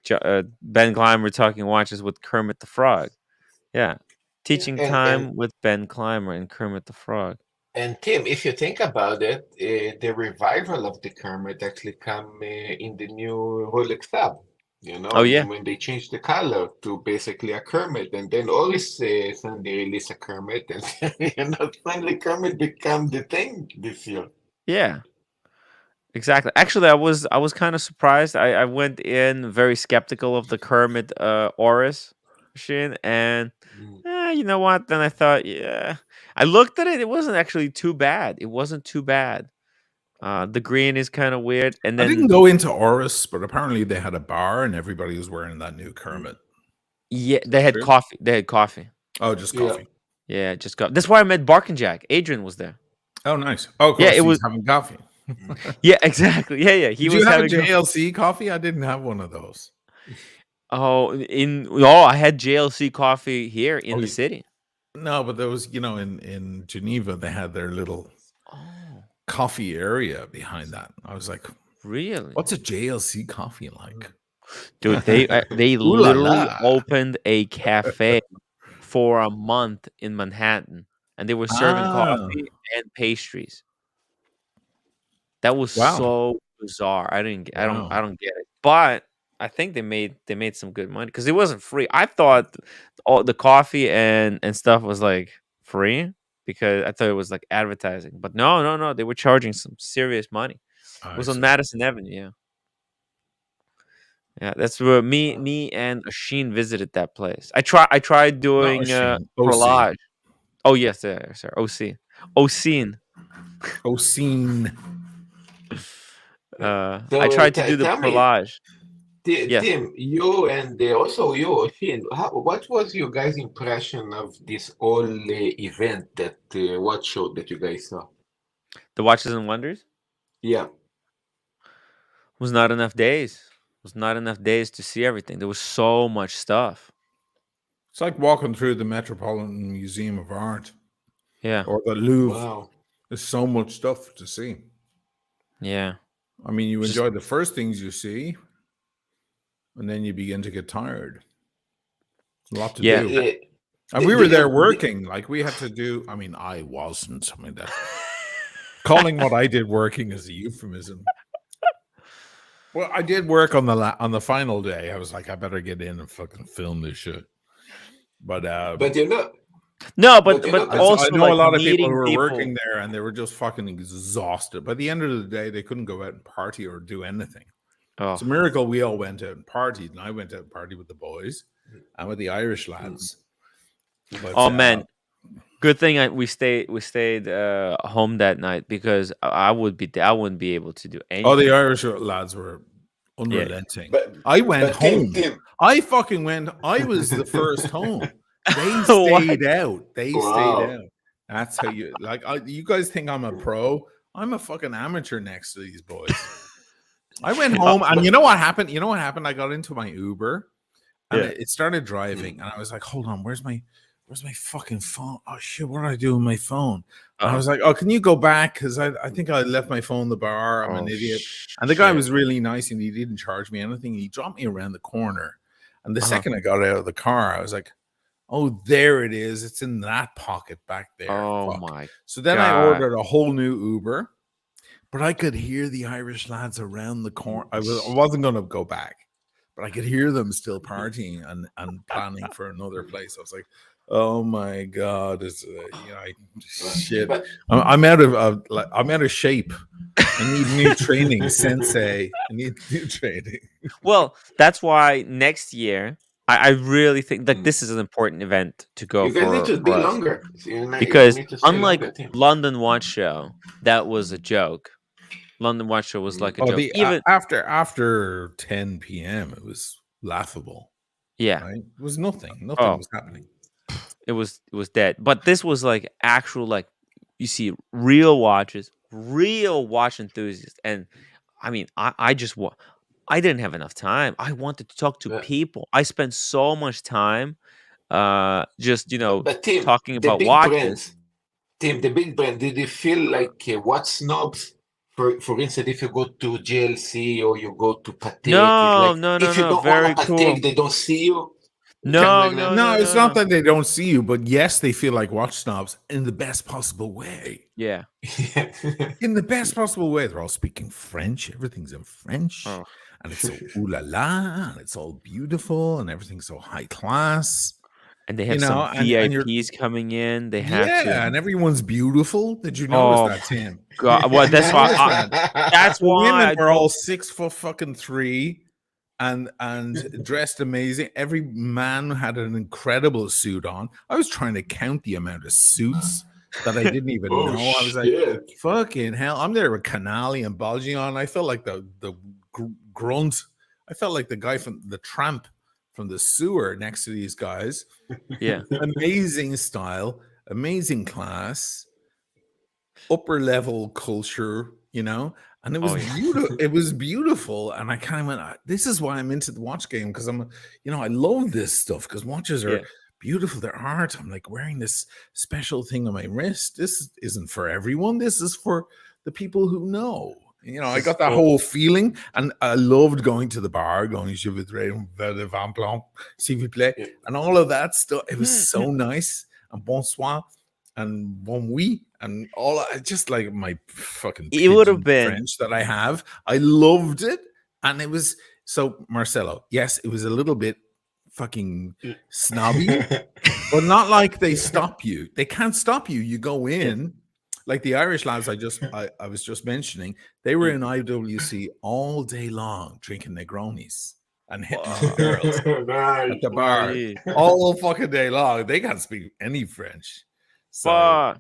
Ben Clymer talking watches with Kermit the Frog. Yeah, teaching time with Ben Clymer and Kermit the Frog. And Tim, if you think about it, the revival of the Kermit actually come in the new Rolex Sub. You know, when they changed the color to basically a Kermit, and then always suddenly release a Kermit, and finally Kermit become the thing this year. Yeah. Exactly. Actually, I was kind of surprised. I went in very skeptical of the Kermit Oris machine, and you know what? Then I thought, I looked at it. It wasn't actually too bad. It wasn't too bad. The green is kind of weird, and then I didn't go into Oris, but apparently they had a bar, and everybody was wearing that new Kermit. Yeah, they had coffee. They had coffee. Oh, just coffee. Yeah, just coffee. That's why I met Bark and Jack. Adrian was there. Oh, nice. Oh, cool. It was having coffee. Yeah, exactly. Yeah. Did you have a JLC coffee? I didn't have one of those. I had JLC coffee here in the city. No, but there was, in Geneva, they had their little coffee area behind that. I was like, really? What's a JLC coffee like? Dude, they literally opened a cafe for a month in Manhattan, and they were serving coffee and pastries. That was so bizarre. I don't get it. But I think they made some good money because it wasn't free. I thought all the coffee and stuff was like free because I thought it was like advertising. But no, they were charging some serious money. It was on Madison Avenue. Yeah, that's where me and Asheen visited that place. I tried doing collage. Oh yes, sir. OC. Ocene. I tried to do the collage. Tim, you and also you, Oshin, what was your guys' impression of this whole event, that watch show that you guys saw? The Watches and Wonders? Yeah. Was not enough days. Was not enough days to see everything. There was so much stuff. It's like walking through the Metropolitan Museum of Art. Yeah. Or the Louvre. Wow. There's so much stuff to see. Yeah. I mean, you enjoy the first things you see, and then you begin to get tired. It's a lot to do. And we were there working. Like, we had to do, I mean, I wasn't. I mean, that calling what I did working is a euphemism. Well, I did work on the final day. I was like, I better get in and fucking film this shit. But No, But but I also know a like lot of people who meeting were people. working there, and they were just fucking exhausted. By the end of the day, they couldn't go out and party or do anything. It's Oh, a miracle we all went out and partied, and I went out and partied with the boys and with the Irish lads. But oh man, good thing we stayed home that night, because I wouldn't be able to do oh, the anything. Irish lads were Yeah. unrelenting. but I went but Tim, home. I fucking went. I was the first home. They What? stayed out. They stayed wow. out. That's how you like. You guys think I'm a pro? I'm a fucking amateur next to these boys. I went home, and you know what happened? You know what happened? I got into my Uber, and Yeah. it started driving, and I was like, "Hold on, where's my fucking phone? Oh shit, what did I do with my phone?" And I was like, "Oh, can you go back? Because I think I left my phone in the bar. I'm an idiot." And the guy was really nice, and he didn't charge me anything. He dropped me around the corner, and the second I got out of the car, I was like, "Oh, there it is. It's in that pocket back there." Oh Fuck. my So then I god. ordered a whole new Uber, but I could hear the Irish lads around the corner. I wasn't going to go back, but I could hear them still partying and planning for another place. I was like, "Oh my god, it's shit. But I'm out of I'm out of shape. I need new training, sensei. I need new training." Well, that's why next year I really think like this is an important event to go you guys need to for be us, longer. You because need to stay unlike longer, Tim. London Watch Show, that was a joke. London Watch Show was like a Oh, joke. the Even after 10 p.m. it was laughable. yeah. Right? It was nothing. Nothing Oh, was happening. it was dead. But this was like actual, like, you see real watches, real watch enthusiasts, and I mean I just I didn't have enough time. I wanted to talk to But, people. I spent so much time just but Tim, talking the about big watches. brands, Tim, the big brand, did you feel like watch snobs? For instance, if you go to GLC or you go to Patek, it's No, like no, no, if you no. don't own a Very cool. Patek, they don't see you. Kind of No, like no, that. No, no, it's no, not no. that they don't see you, but yes, they feel like watch snobs in the best possible way. Yeah. In the best possible way. They're all speaking French. Everything's in French. Oh. And it's so ooh la la, and it's all beautiful, and everything's so high class. And they You have some know, and you're VIPs coming in. They have to. and everyone's beautiful. Did you notice Oh that, Tim? God! Well, Did you that's why. notice that? That's The why women I were don't. all 6'3" and dressed amazing. Every man had an incredible suit on. I was trying to count the amount of suits that I didn't even Oh know. I was like, shit! fucking hell. I'm there with Canali and Balgi on. I felt like the grunt. I felt like the guy from the tramp from the sewer next to these guys. Yeah. Amazing style, amazing class, upper level culture, and it was Oh yeah. beautiful. It was beautiful, and I kind of went, "This is why I'm into the watch game, because I love this stuff, because watches are Yeah. beautiful. They're art. I'm like wearing this special thing on my wrist. This isn't for everyone. This is for the people who know." I got that whole feeling, and I loved going to the bar, going "Je voudrais un verre de vin blanc, s'il vous plaît," and all of that stuff. It was so nice, and bonsoir, and bon oui, and all. I just like my fucking It would have pigeon been. French that I have. I loved it, and it was so Marcelo. Yes, it was a little bit fucking snobby, but not like they stop you. They can't stop you. You go in. Like the Irish lads I was just mentioning, they were in IWC all day long drinking Negronis and hitting the girls at the bar all fucking day long. They can't speak any French. So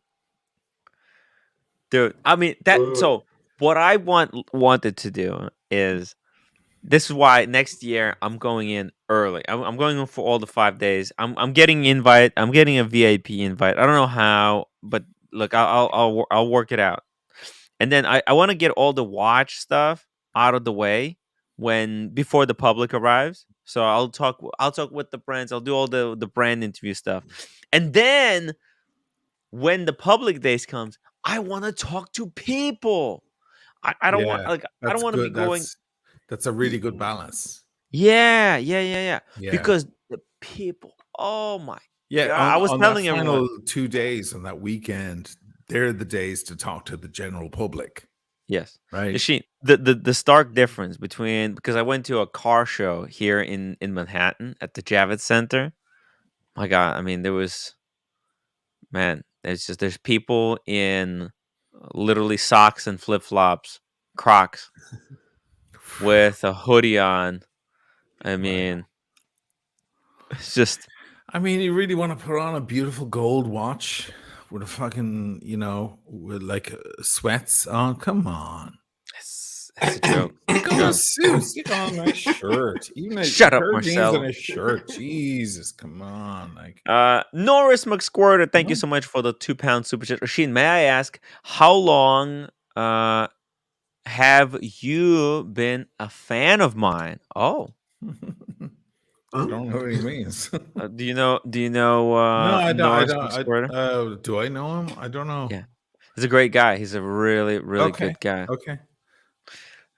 Dude, I mean that. So what I wanted to do is, this is why next year I'm going in early. I'm going in for all the 5 days. I'm getting invite. I'm getting a VIP invite. I don't know how, but look, I'll work it out. And then I want to get all the watch stuff out of the way before the public arrives. So I'll talk with the brands. I'll do all the brand interview stuff. And then when the public days comes, I want to talk to people. I don't want, like, I don't that's want to be good. going. That's a really good balance. Yeah. Yeah. Because the people, oh my Yeah, God. I was on that telling everyone. final 2 days on that weekend, they're the days to talk to the general public, Yes. right? Yashin, the stark difference between, because I went to a car show here in Manhattan at the Javits Center. My God, I mean, there was man, there's people in literally socks and flip flops, Crocs, with a hoodie on. I mean, it's just. I mean, you really want to put on a beautiful gold watch with a fucking, with like sweats on? Come on. It's a joke. Stick on a suit. Stick on a nice shirt. Even a Shut up, pair of jeans and Marcel. a shirt. Jesus, come on. Like, Norris McSquirter, thank you so much for the £2 super chat. Rasheen, may I ask, how long have you been a fan of mine? Oh. I don't know what he means. Do you know? No, I don't. Norris McSquirter? Do I know him? I don't know. Yeah, he's a great guy. He's a really, really good guy. Okay.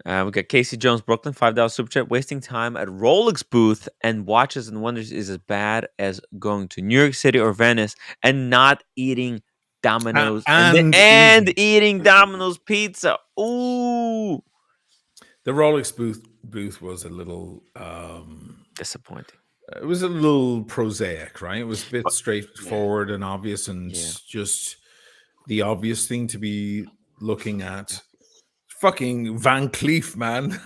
We got Casey Jones, Brooklyn, $5 super chat. Wasting time at Rolex booth and watches and wonders is as bad as going to New York City or Venice and not eating Domino's and eating Domino's pizza. Ooh, the Rolex booth was a little disappointing. It was a little prosaic, right? It was a bit straightforward and obvious, and just the obvious thing to be looking at. Fucking Van Cleef, man.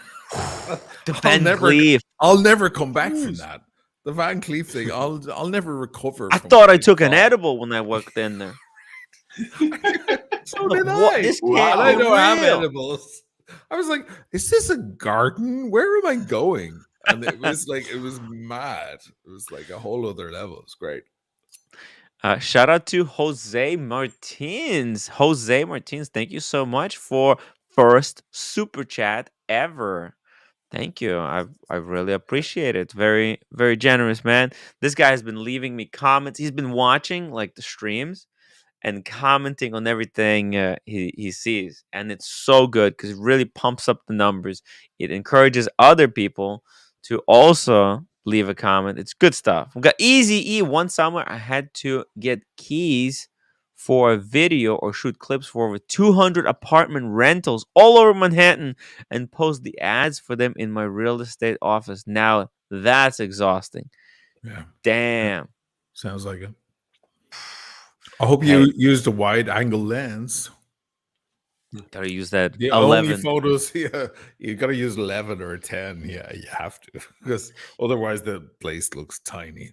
I'll never come back from that. The Van Cleef thing, I'll never recover. I thought I took an edible when I walked in there. So did I. I don't have edibles. I was like, is this a garden? Where am I going? And it was mad. It was like a whole other level. It's great. Shout out to Jose Martins. Jose Martins, thank you so much for first super chat ever. Thank you. I really appreciate it. Very, very generous, man. This guy has been leaving me comments. He's been watching like the streams and commenting on everything he sees. And it's so good because it really pumps up the numbers. It encourages other people to also leave a comment. It's good stuff. We got Easy E. One summer I had to get keys for a video or shoot clips for over 200 apartment rentals all over Manhattan and post the ads for them in my real estate office. Now that's exhausting. Yeah. Damn. Sounds like it. I hope you used a wide angle lens. Gotta use that. The 11 only photos, you gotta use 11 or 10. Yeah, you have to, because otherwise the place looks tiny.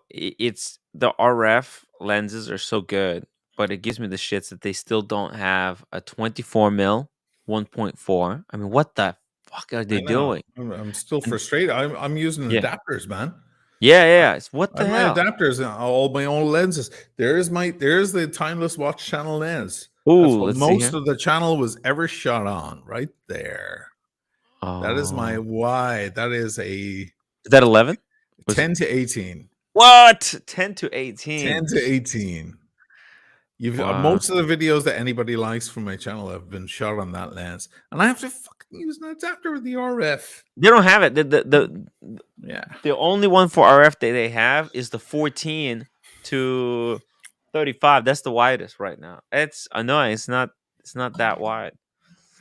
It's the RF lenses are so good, but it gives me the shits that they still don't have a 24 mil 1.4. I mean, what the fuck are they doing? I'm still frustrated. I'm using adapters, man. Yeah. It's what the hell? My adapters and all my own lenses. There's the Timeless Watch channel lens. Ooh, most of the channel was ever shot on right there. Oh. That is my wide. That is Is that 11? 10 to 18. What? 10 to 18. 10 to 18. Most of the videos that anybody likes from my channel have been shot on that lens, and I have to fucking use an adapter with the RF. They don't have it. The only one for RF that they have is the 14 to 35. That's the widest right now. It's annoying. It's not that wide.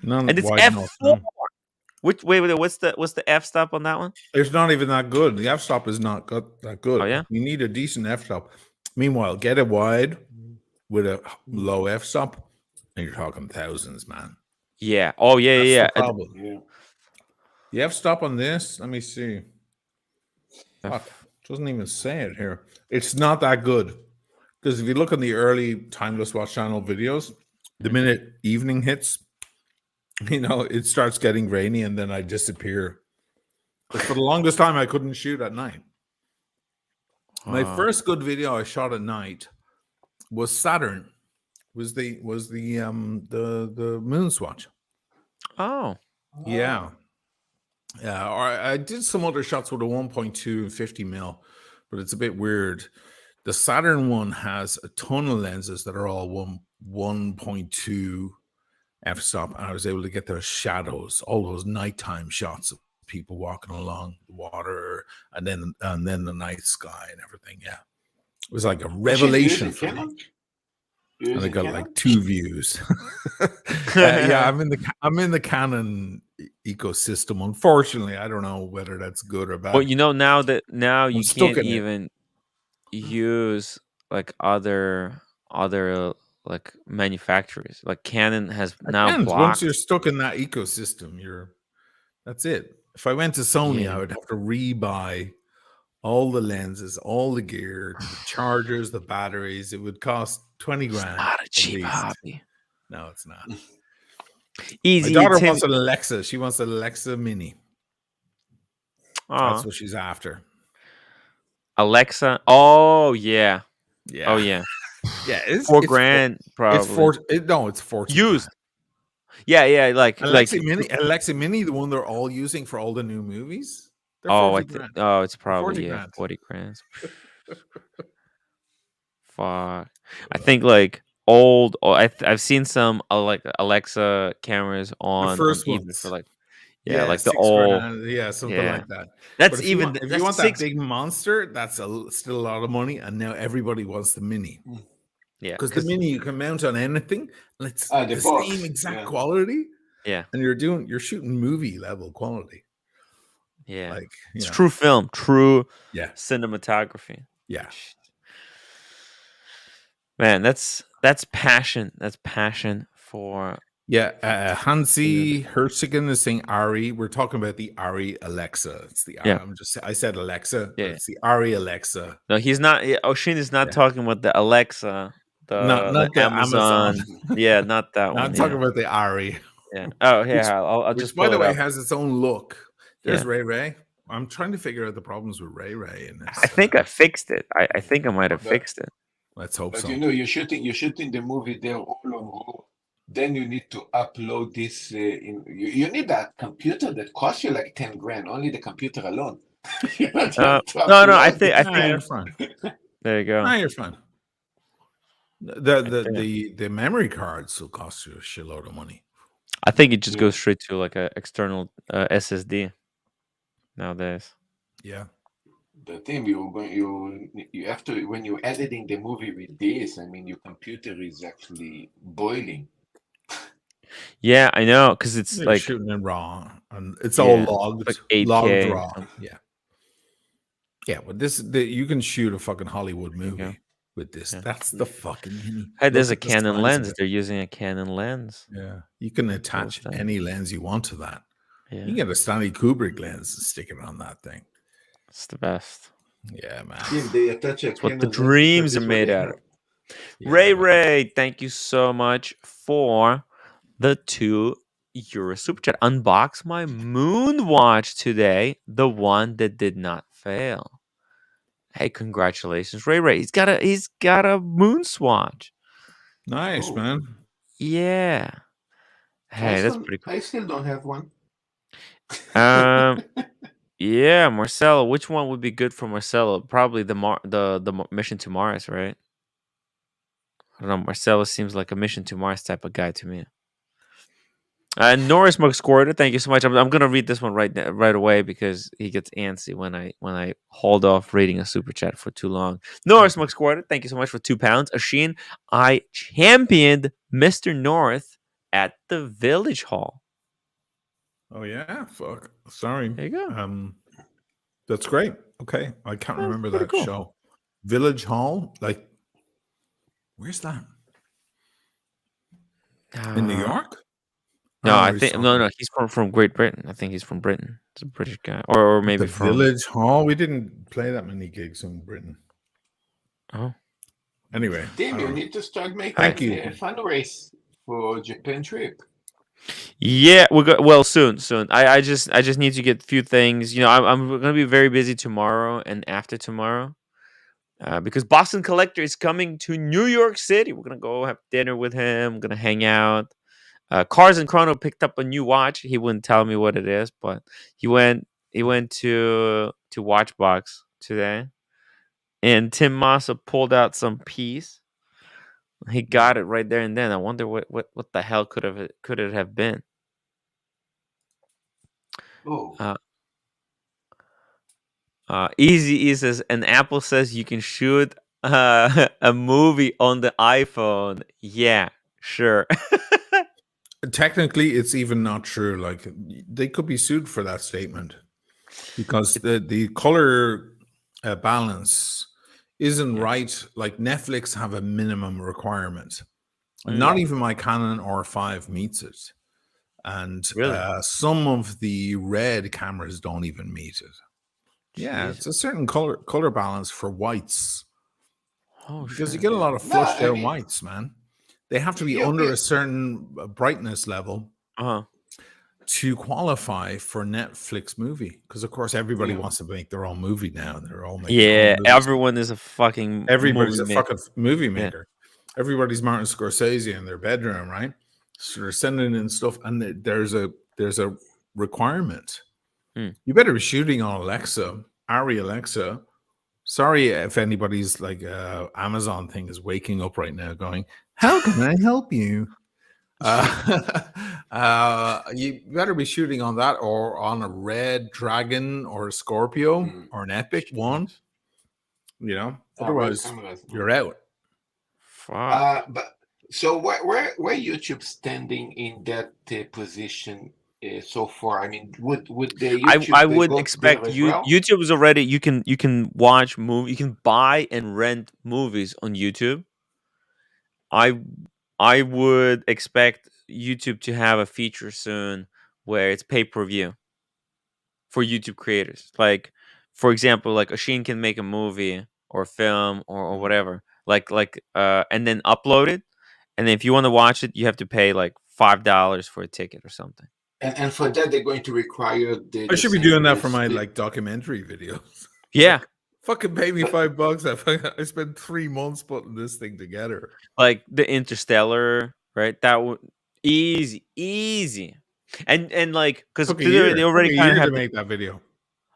And it's f4. Wait, what's the f-stop on that one? It's not even that good. The f-stop is not that good. Oh yeah, you need a decent f-stop. Meanwhile, get it wide with a low f-stop, and you're talking thousands, man. Yeah. Oh yeah. The problem. The f-stop on this, let me see. Fuck, doesn't even say it here. It's not that good, because if you look on the early Timeless Watch channel videos, the minute evening hits, it starts getting rainy, and then I disappear. But for the longest time, I couldn't shoot at night. My first good video I shot at night was Saturn. Was the moon swatch. Oh. Yeah. I did some other shots with a 1.2 and 50 mil, but it's a bit weird. The Saturn one has a ton of lenses that are all 1.2 f-stop, and I was able to get those shadows, all those nighttime shots of people walking along the water, and then the night sky and everything. Yeah, it was like a revelation for me. And I got like 2 views. I'm in the Canon ecosystem. Unfortunately, I don't know whether that's good or bad. Well, now you can't even use other like manufacturers. Like Canon has now Again, once blocked. you're stuck in that ecosystem, that's it. If I went to Sony, I would have to rebuy all the lenses, all the gear, the chargers, the batteries. It would cost 20 grand. Not a at cheap least. hobby. No, it's not. Easy. My daughter wants an Alexa. She wants an Alexa Mini. Oh. That's what she's after. Alexa. Oh yeah. Yeah. Oh yeah. Yeah. It's $4 grand probably. It's 40 used. grand. Yeah. Like Alexa Mini, the one they're all using for all the new movies. They're 40 grand. It's probably 40 grand. 40 grand. Fuck. I think like old. I've seen some like Alexa cameras on first eBay ones. for like like the 6 old. grand. Something like that. That's if even if you want that big monster, that's still a lot of money. And now everybody wants the Mini. Yeah, because the Mini you can mount on anything. And it's the box. same exact quality. Yeah, and you're shooting movie level quality. Yeah, like it's true film, true cinematography. Yeah, man, that's passion. That's passion for. Yeah, Hansi Herzigen is saying Ari. We're talking about the Ari Alexa. It's the I said Alexa. Yeah, it's the Ari Alexa. No, he's not. Oshin is not talking about the Alexa. Not the Amazon. Yeah, not that one. I'm talking about the Ari. Yeah. Oh, yeah. I'll which, just. by the way, up. has its own look. There's Ray. I'm trying to figure out the problems with Ray in this. I think I fixed it. I think I might have fixed it. Let's hope so. But you're shooting the movie there all on raw. Then you need to upload this. You need that computer that costs you like 10 grand. Only the computer alone. No. I think you're fine. There you go. No, you're fine. The memory cards will cost you a shitload of money. I think it just goes straight to like an external SSD nowadays. Yeah. The thing you have to, when you're editing the movie with this, I mean, your computer is actually boiling. Yeah, I know, because it's you're like shooting it raw, and it's all logged, like 8K logged raw. Yeah, but you can shoot a fucking Hollywood movie with this. That's the fucking Mini. Hey, there's a Canon lens. They're using a Canon lens. Yeah, you can attach any lens you want to that. Yeah. You can get a Stanley Kubrick lens and stick it on that thing. It's the best. Yeah, man. It's what the dreams are made out of. Yeah, Ray, thank you so much for the €2 super chat. Unbox my moon watch today, the one that did not fail. Hey, congratulations, Ray. He's got a moon swatch. Nice, man. Yeah. Hey, that's pretty cool. I still don't have one. Yeah, Marcelo. Which one would be good for Marcelo? Probably the Mission to Mars, right? I don't know. Marcelo seems like a Mission to Mars type of guy to me. Norris McSquirter, thank you so much. I'm gonna read this one right away because he gets antsy when I hold off reading a super chat for too long. Norris McSquirter, thank you so much for £2. Asheen, I championed Mr. North at the Village Hall. Oh yeah, fuck. Sorry. There you go. That's great. Okay, I can't remember that show. Village Hall, like, where's that? In New York? No, I think no. He's from Great Britain. I think he's from Britain. He's a British guy, or maybe from Village Hall. We didn't play that many gigs in Britain. Oh, anyway, Tim, you need to start making a fundraise for Japan trip. Yeah, we'll go. Well, soon. I just need to get a few things. You know, I'm gonna be very busy tomorrow and after tomorrow, because Boston Collector is coming to New York City. We're gonna go have dinner with him. I'm gonna hang out. Cars and Chrono picked up a new watch. He wouldn't tell me what it is, but he went to Watchbox today, and Tim Massa pulled out some piece. He got it right there and then. I wonder what the hell could it have been? Oh. Easy says, and Apple says you can shoot a movie on the iPhone. Yeah, sure. Technically, it's even not true. Like, they could be sued for that statement because the color balance isn't right. Like Netflix have a minimum requirement. Mm. Not even my Canon R5 meets it. And Really? some of the Red cameras don't even meet it. Yeah, Jesus. it's a certain color balance for whites. Oh Because you shit. get a lot of No, flushed I out mean, whites, man. They have to be you, under you a certain brightness level Uh-huh. to qualify for Netflix movie. Because of course everybody yeah. wants to make their own movie now. They're all making their own Yeah, movies. everyone is a fucking Everybody's movie a maker. fucking movie Yeah. maker. Everybody's Martin Scorsese in their bedroom, right? So they're sending in stuff, and there's a requirement. You better be shooting on Alexa, Ari Alexa. Sorry if anybody's like Amazon thing is waking up right now, going, "How can I help you?" You better be shooting on that, or on a Red Dragon, or a Scorpio, or an Epic one. You know, Red otherwise cameras. you're out. Fuck. But so where YouTube standing in that position so far? I mean, would the I YouTube would go there expect as well? YouTube is already you can watch you can buy and rent movies on YouTube. I would expect YouTube to have a feature soon where it's pay-per-view for YouTube creators. Like, for example, like Oshin can make a movie or film or whatever, and then upload it. And then if you want to watch it, you have to pay like $5 for a ticket or something. And for that, they're going to require I the should be same doing that for my the- like documentary videos. Yeah, Fucking pay me But- $5. I spent 3 months putting this thing together. like the Interstellar, right? That would easy, and like because Took a they year. already Took a kind of year to have make that video.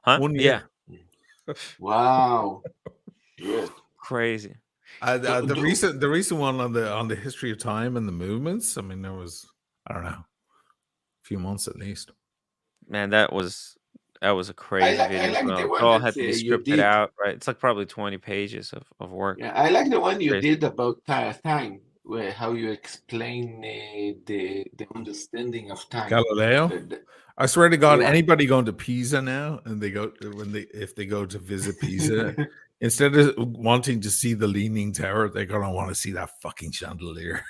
huh? 1 Yeah, year. Wow. Shit. crazy. So The do, recent one on the history of time and the movements. I mean, there was, I don't know, a few months at least. Man, that was a crazy I video. like the So it one all that had to be you scripted did. out, right? It's like probably 20 pages of work. Yeah, I like the one you Crazy. did about time, where how you explain the understanding of time. Galileo. I swear to God, Yeah. anybody going to Pisa now, and if they go to visit Pisa, instead of wanting to see the Leaning Tower, they're gonna want to see that fucking chandelier.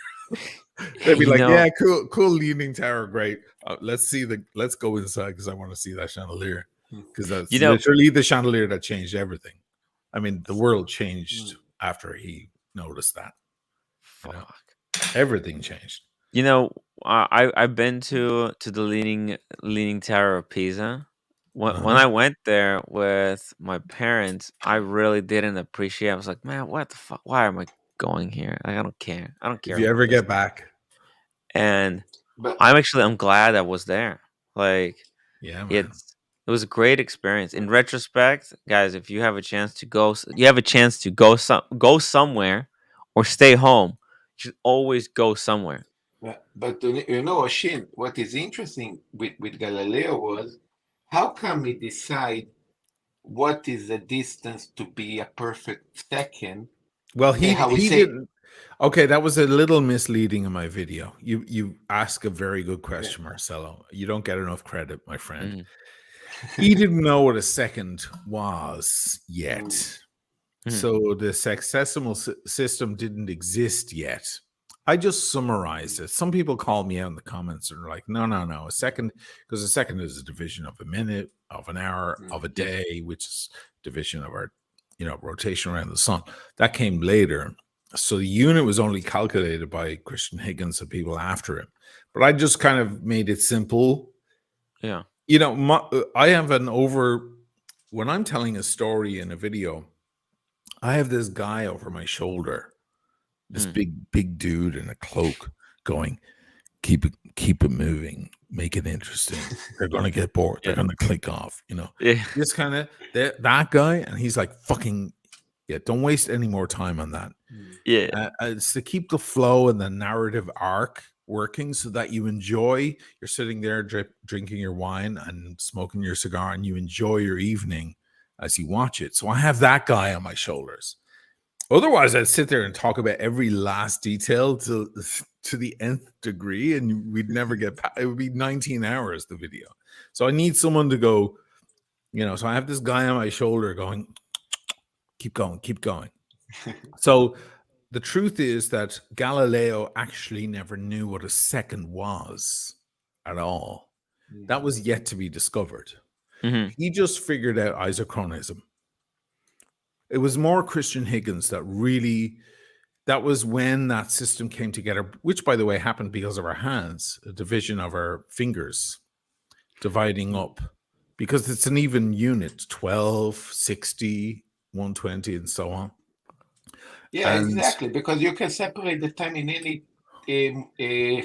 They'd be You like, know- "Yeah, cool Leaning Tower, great. Let's go inside because I want to see that chandelier because that's literally the chandelier that changed everything. I mean, the world changed after he noticed that. You know? Everything changed. You know, I've been to the leaning tower of Pisa. When I went there with my parents, I really didn't appreciate. I was like, man, what the fuck? Why am I going here? Like, I don't care. I don't care. If you about ever this. get back, And But I'm glad I was there. Like, yeah, man. it was a great experience. In retrospect, guys, if you have a chance to go somewhere or stay home, you should always go somewhere. but you know, Oshin, what is interesting with Galileo was how come he decide what is the distance to be a perfect second? Well, how we he say didn't. Okay, that was a little misleading in my video. You ask a very good question, Marcelo. You don't get enough credit, my friend. He didn't know what a second was yet. So the sexagesimal system didn't exist yet. I just summarized it. Some people call me out in the comments and are like, no. A second, because a second is a division of a minute, of an hour, of a day, which is division of our, rotation around the sun. That came later. So the unit was only calculated by Christian Huygens and people after him. But I just kind of made it simple. Yeah. I have when I'm telling a story in a video, I have this guy over my shoulder, this big dude in a cloak going, keep it moving, make it interesting. They're going to get bored. They're going to click off, Yeah. This kind of, that guy. And he's like, fucking, don't waste any more time on that. Yeah. It's to keep the flow and the narrative arc working so that you enjoy. You're sitting there drinking your wine and smoking your cigar, and you enjoy your evening as you watch it. So I have that guy on my shoulders. Otherwise, I'd sit there and talk about every last detail to the nth degree, and we'd never get past. It would be 19 hours, the video. So I need someone to go, so I have this guy on my shoulder going, keep going, So the truth is that Galileo actually never knew what a second was at all. That was yet to be discovered. Mm-hmm. He just figured out isochronism. It was more Christian Higgins that really, that was when that system came together, which, by the way, happened because of our hands, a division of our fingers, dividing up, because it's an even unit, 12, 60, 120, and so on. Yeah, And exactly, because you can separate the time in any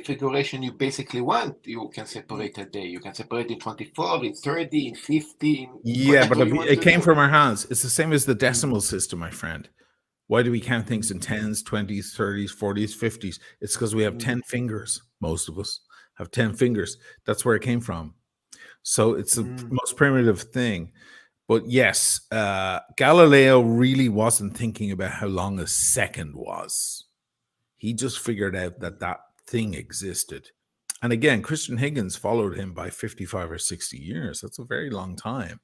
figuration you basically want. You can separate a day. You can separate in 24, in 30, in 50, yeah, but whatever you want it to came do. from our hands. It's the same as the decimal system, my friend. Why do we count things in 10s, 20s, 30s, 40s, 50s? It's because we have 10 fingers. Most of us have 10 fingers. That's where it came from. So it's the most primitive thing. But yes, Galileo really wasn't thinking about how long a second was. He just figured out that that thing existed. And again, Christian Higgins followed him by 55 or 60 years. That's a very long time.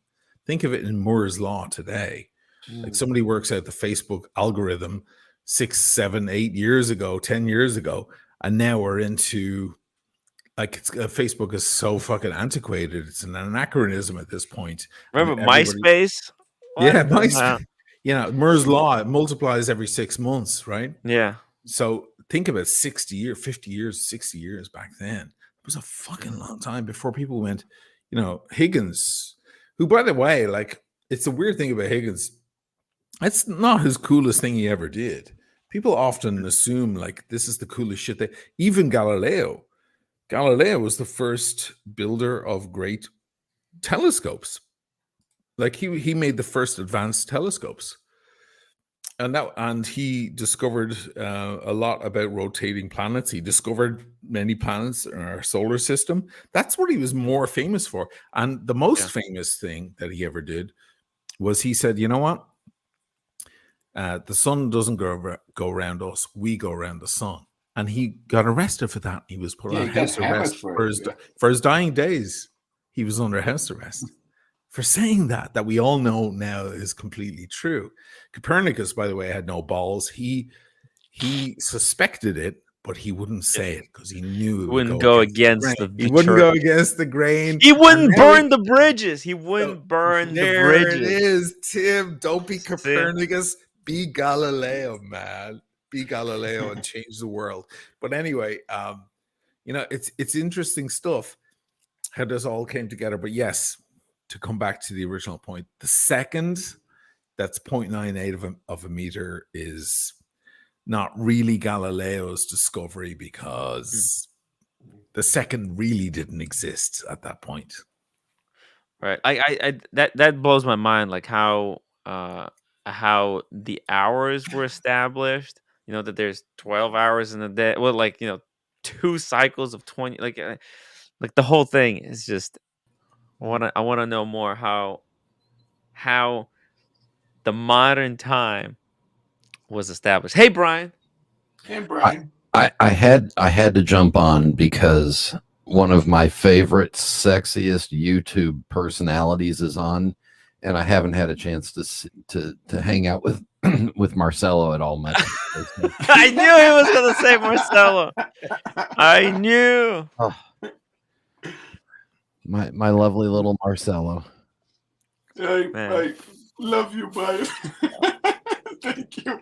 Think of it in Moore's law today. Like somebody works out the Facebook algorithm 6, 7, 8 years ago, 10 years ago, and now we're into like Facebook is so fucking antiquated. It's an anachronism at this point. Remember Everybody, MySpace? yeah, What? MySpace. You know, Moore's law, it multiplies every 6 months, right? Yeah. So think about 60 years, 50 years, 60 years back then. It was a fucking long time before people went, you know, Higgins, who, by the way, like, it's a weird thing about Higgins. It's not his coolest thing he ever did. People often assume like this is the coolest shit that even Galileo was the first builder of great telescopes. Like he made the first advanced telescopes. And he discovered a lot about rotating planets. He discovered many planets in our solar system. That's what he was more famous for. And the most famous thing that he ever did was he said, you know what? The sun doesn't go around us. We go around the sun. And he got arrested for that. He was put on house arrest for his dying days. He was under house arrest for saying that we all know now is completely true. Copernicus, by the way, had no balls. He suspected it, but he wouldn't say it because he knew it wouldn't go against the he wouldn't go against the grain. He wouldn't burn the bridges. He wouldn't burn the bridges. There it is, Tim. Don't be Copernicus. Be Galileo, man. Be Galileo and change the world. But anyway, you know, it's interesting stuff how this all came together. But yes, to come back to the original point, the second that's 0.98 of a meter is not really Galileo's discovery because the second really didn't exist at that point. Right. I that blows my mind, like how the hours were established. You know that there's 12 hours in a day. Well, like, you know, 2 cycles of 20. Like the whole thing is just. I want to know more how the modern time was established. Hey, Brian. Hey, Brian. I had to jump on because one of my favorite, sexiest YouTube personalities is on, and I haven't had a chance to hang out with with Marcelo at all much. I knew he was going to say Marcelo. I knew. Oh, my lovely little Marcelo. I love you, Brian. Thank you.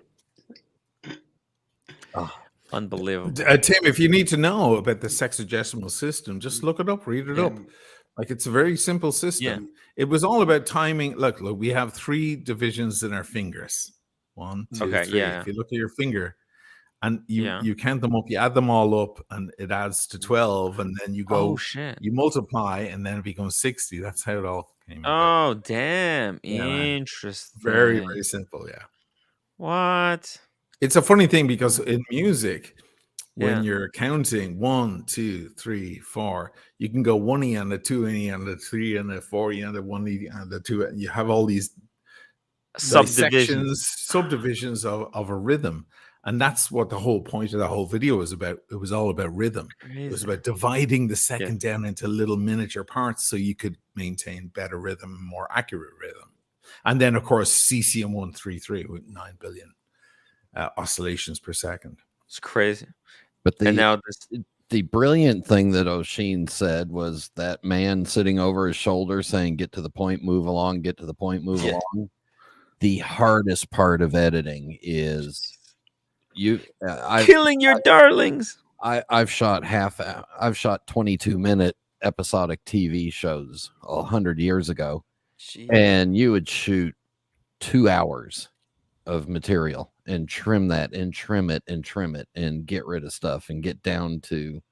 Oh. Unbelievable. Tim, if you need to know about the sexagesimal system, just look it up, read it up. Like, it's a very simple system. Yeah. It was all about timing. Look, we have 3 divisions in our fingers. 1, 2, 3. If you look at your finger and you count them up, you add them all up, and it adds to 12, and then you go, you multiply, and then it becomes 60. That's how it all came about. Oh, damn. Interesting. Very, very simple, yeah. What? It's a funny thing because in music, when you're counting 1, 2, 3, 4, you can go 1 E and a 2 E and a 3 and a 4 E and a 1 E and a 2. And you have all these subdivisions of a rhythm. And that's what the whole point of the whole video was about. It was all about rhythm. Crazy. It was about dividing the second down into little miniature parts so you could maintain better rhythm, more accurate rhythm. And then, of course, CCM 133 with 9 billion oscillations per second. It's crazy. But And now the brilliant thing that Oshin said was that man sitting over his shoulder saying, "Get to the point, move along, get to the point, move along." The hardest part of editing is killing your darlings. I've shot 22-minute episodic TV shows 100 years ago. Jeez. And you would shoot 2 hours of material and trim that and trim it and trim it and get rid of stuff and get down to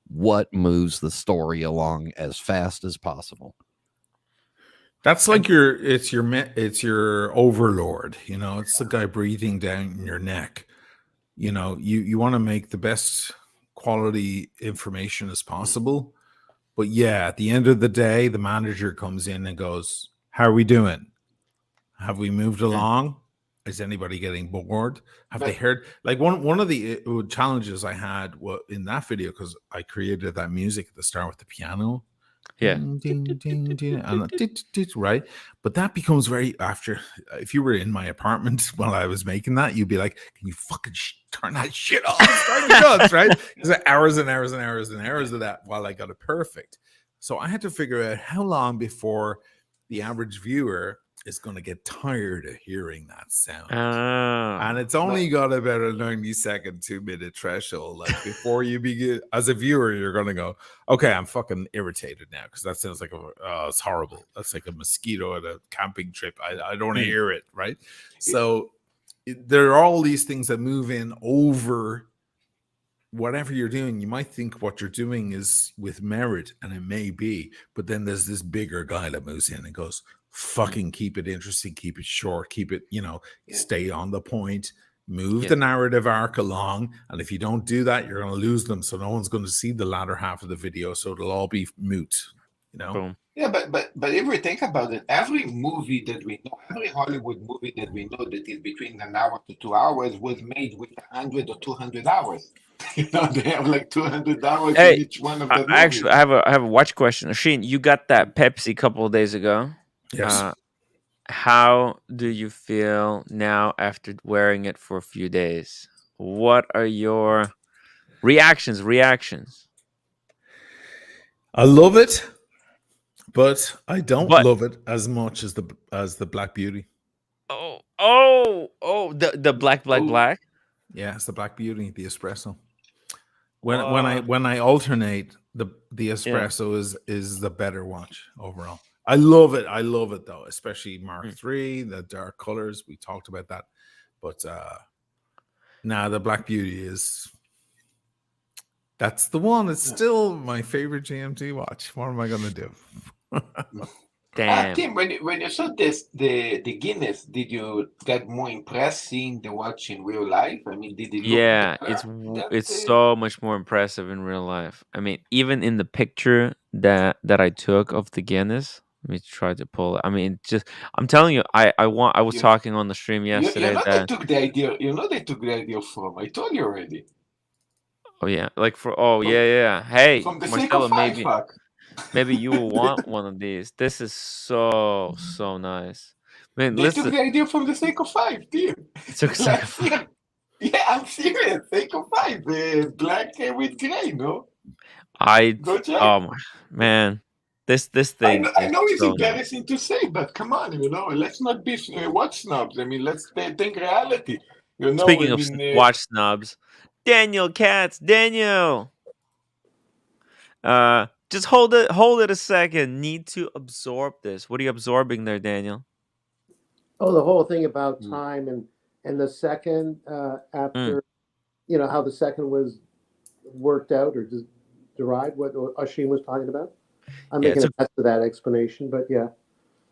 what moves the story along as fast as possible. That's like it's your overlord, you know, it's the guy breathing down your neck. You know, you want to make the best quality information as possible. But yeah, at the end of the day, the manager comes in and goes, "How are we doing? Have we moved along? Is anybody getting bored? Have they heard?" Like one of the challenges I had in that video, because I created that music at the start with the piano. Yeah. Right. But that becomes very if you were in my apartment while I was making that, you'd be like, "Can you fucking turn that shit off?" Right? There's hours and hours and hours and hours of that while I got it perfect. So I had to figure out how long before the average viewer is going to get tired of hearing that sound. And it's only got about a 90-second, 2-minute threshold. Like before you begin, as a viewer, you're going to go, "Okay, I'm fucking irritated now," because that sounds like it's horrible. That's like a mosquito at a camping trip. I don't want to hear it, right? So there are all these things that move in over whatever you're doing. You might think what you're doing is with merit, and it may be, but then there's this bigger guy that moves in and goes, "Fucking keep it interesting, keep it short, keep it, stay on the point, move the narrative arc along. And if you don't do that, you're going to lose them. So no one's going to see the latter half of the video. So it'll all be moot, Boom. Yeah, but if we think about it, every movie that we know, every Hollywood movie that we know that is between an hour to 2 hours was made with 100 or 200 hours. They have like 200 hours in each one of the movies. Actually, I have a watch question. Asheen, you got that Pepsi a couple of days ago. Yes. How do you feel now after wearing it for a few days? What are your reactions? I love it, but I don't love it as much as the Black Beauty. The black. Yeah, it's the Black Beauty, the espresso. When I alternate, the espresso is the better watch overall. I love it though, especially Mark III, the dark colors. We talked about that, but the Black Beauty that's the one. It's still my favorite GMT watch. What am I gonna do? Damn. Tim, when you saw the Guinness, did you get more impressed seeing the watch in real life? I mean, did it look it's so much more impressive in real life. I mean, even in the picture that I took of the Guinness, let me try to pull it. I mean, I'm telling you, I was talking on the stream yesterday they took the idea from. I told you already. Oh yeah, Hey, from the Marcelo, maybe you will want want one of these. This is so nice. Man, they took the idea from the Seiko 5, Tim. Yeah, I'm serious. Seiko 5, the black with gray, no? Oh my man, this thing. I know it's embarrassing to say, but come on, let's not be watch snobs. I mean, let's think reality. Speaking of watch snobs, Daniel Katz, just hold it a second. Need to absorb this. What are you absorbing there, Daniel? Oh, the whole thing about time and the second after, how the second was worked out or just derived, what Asheen was talking about. I'm making a mess of that explanation, but yeah.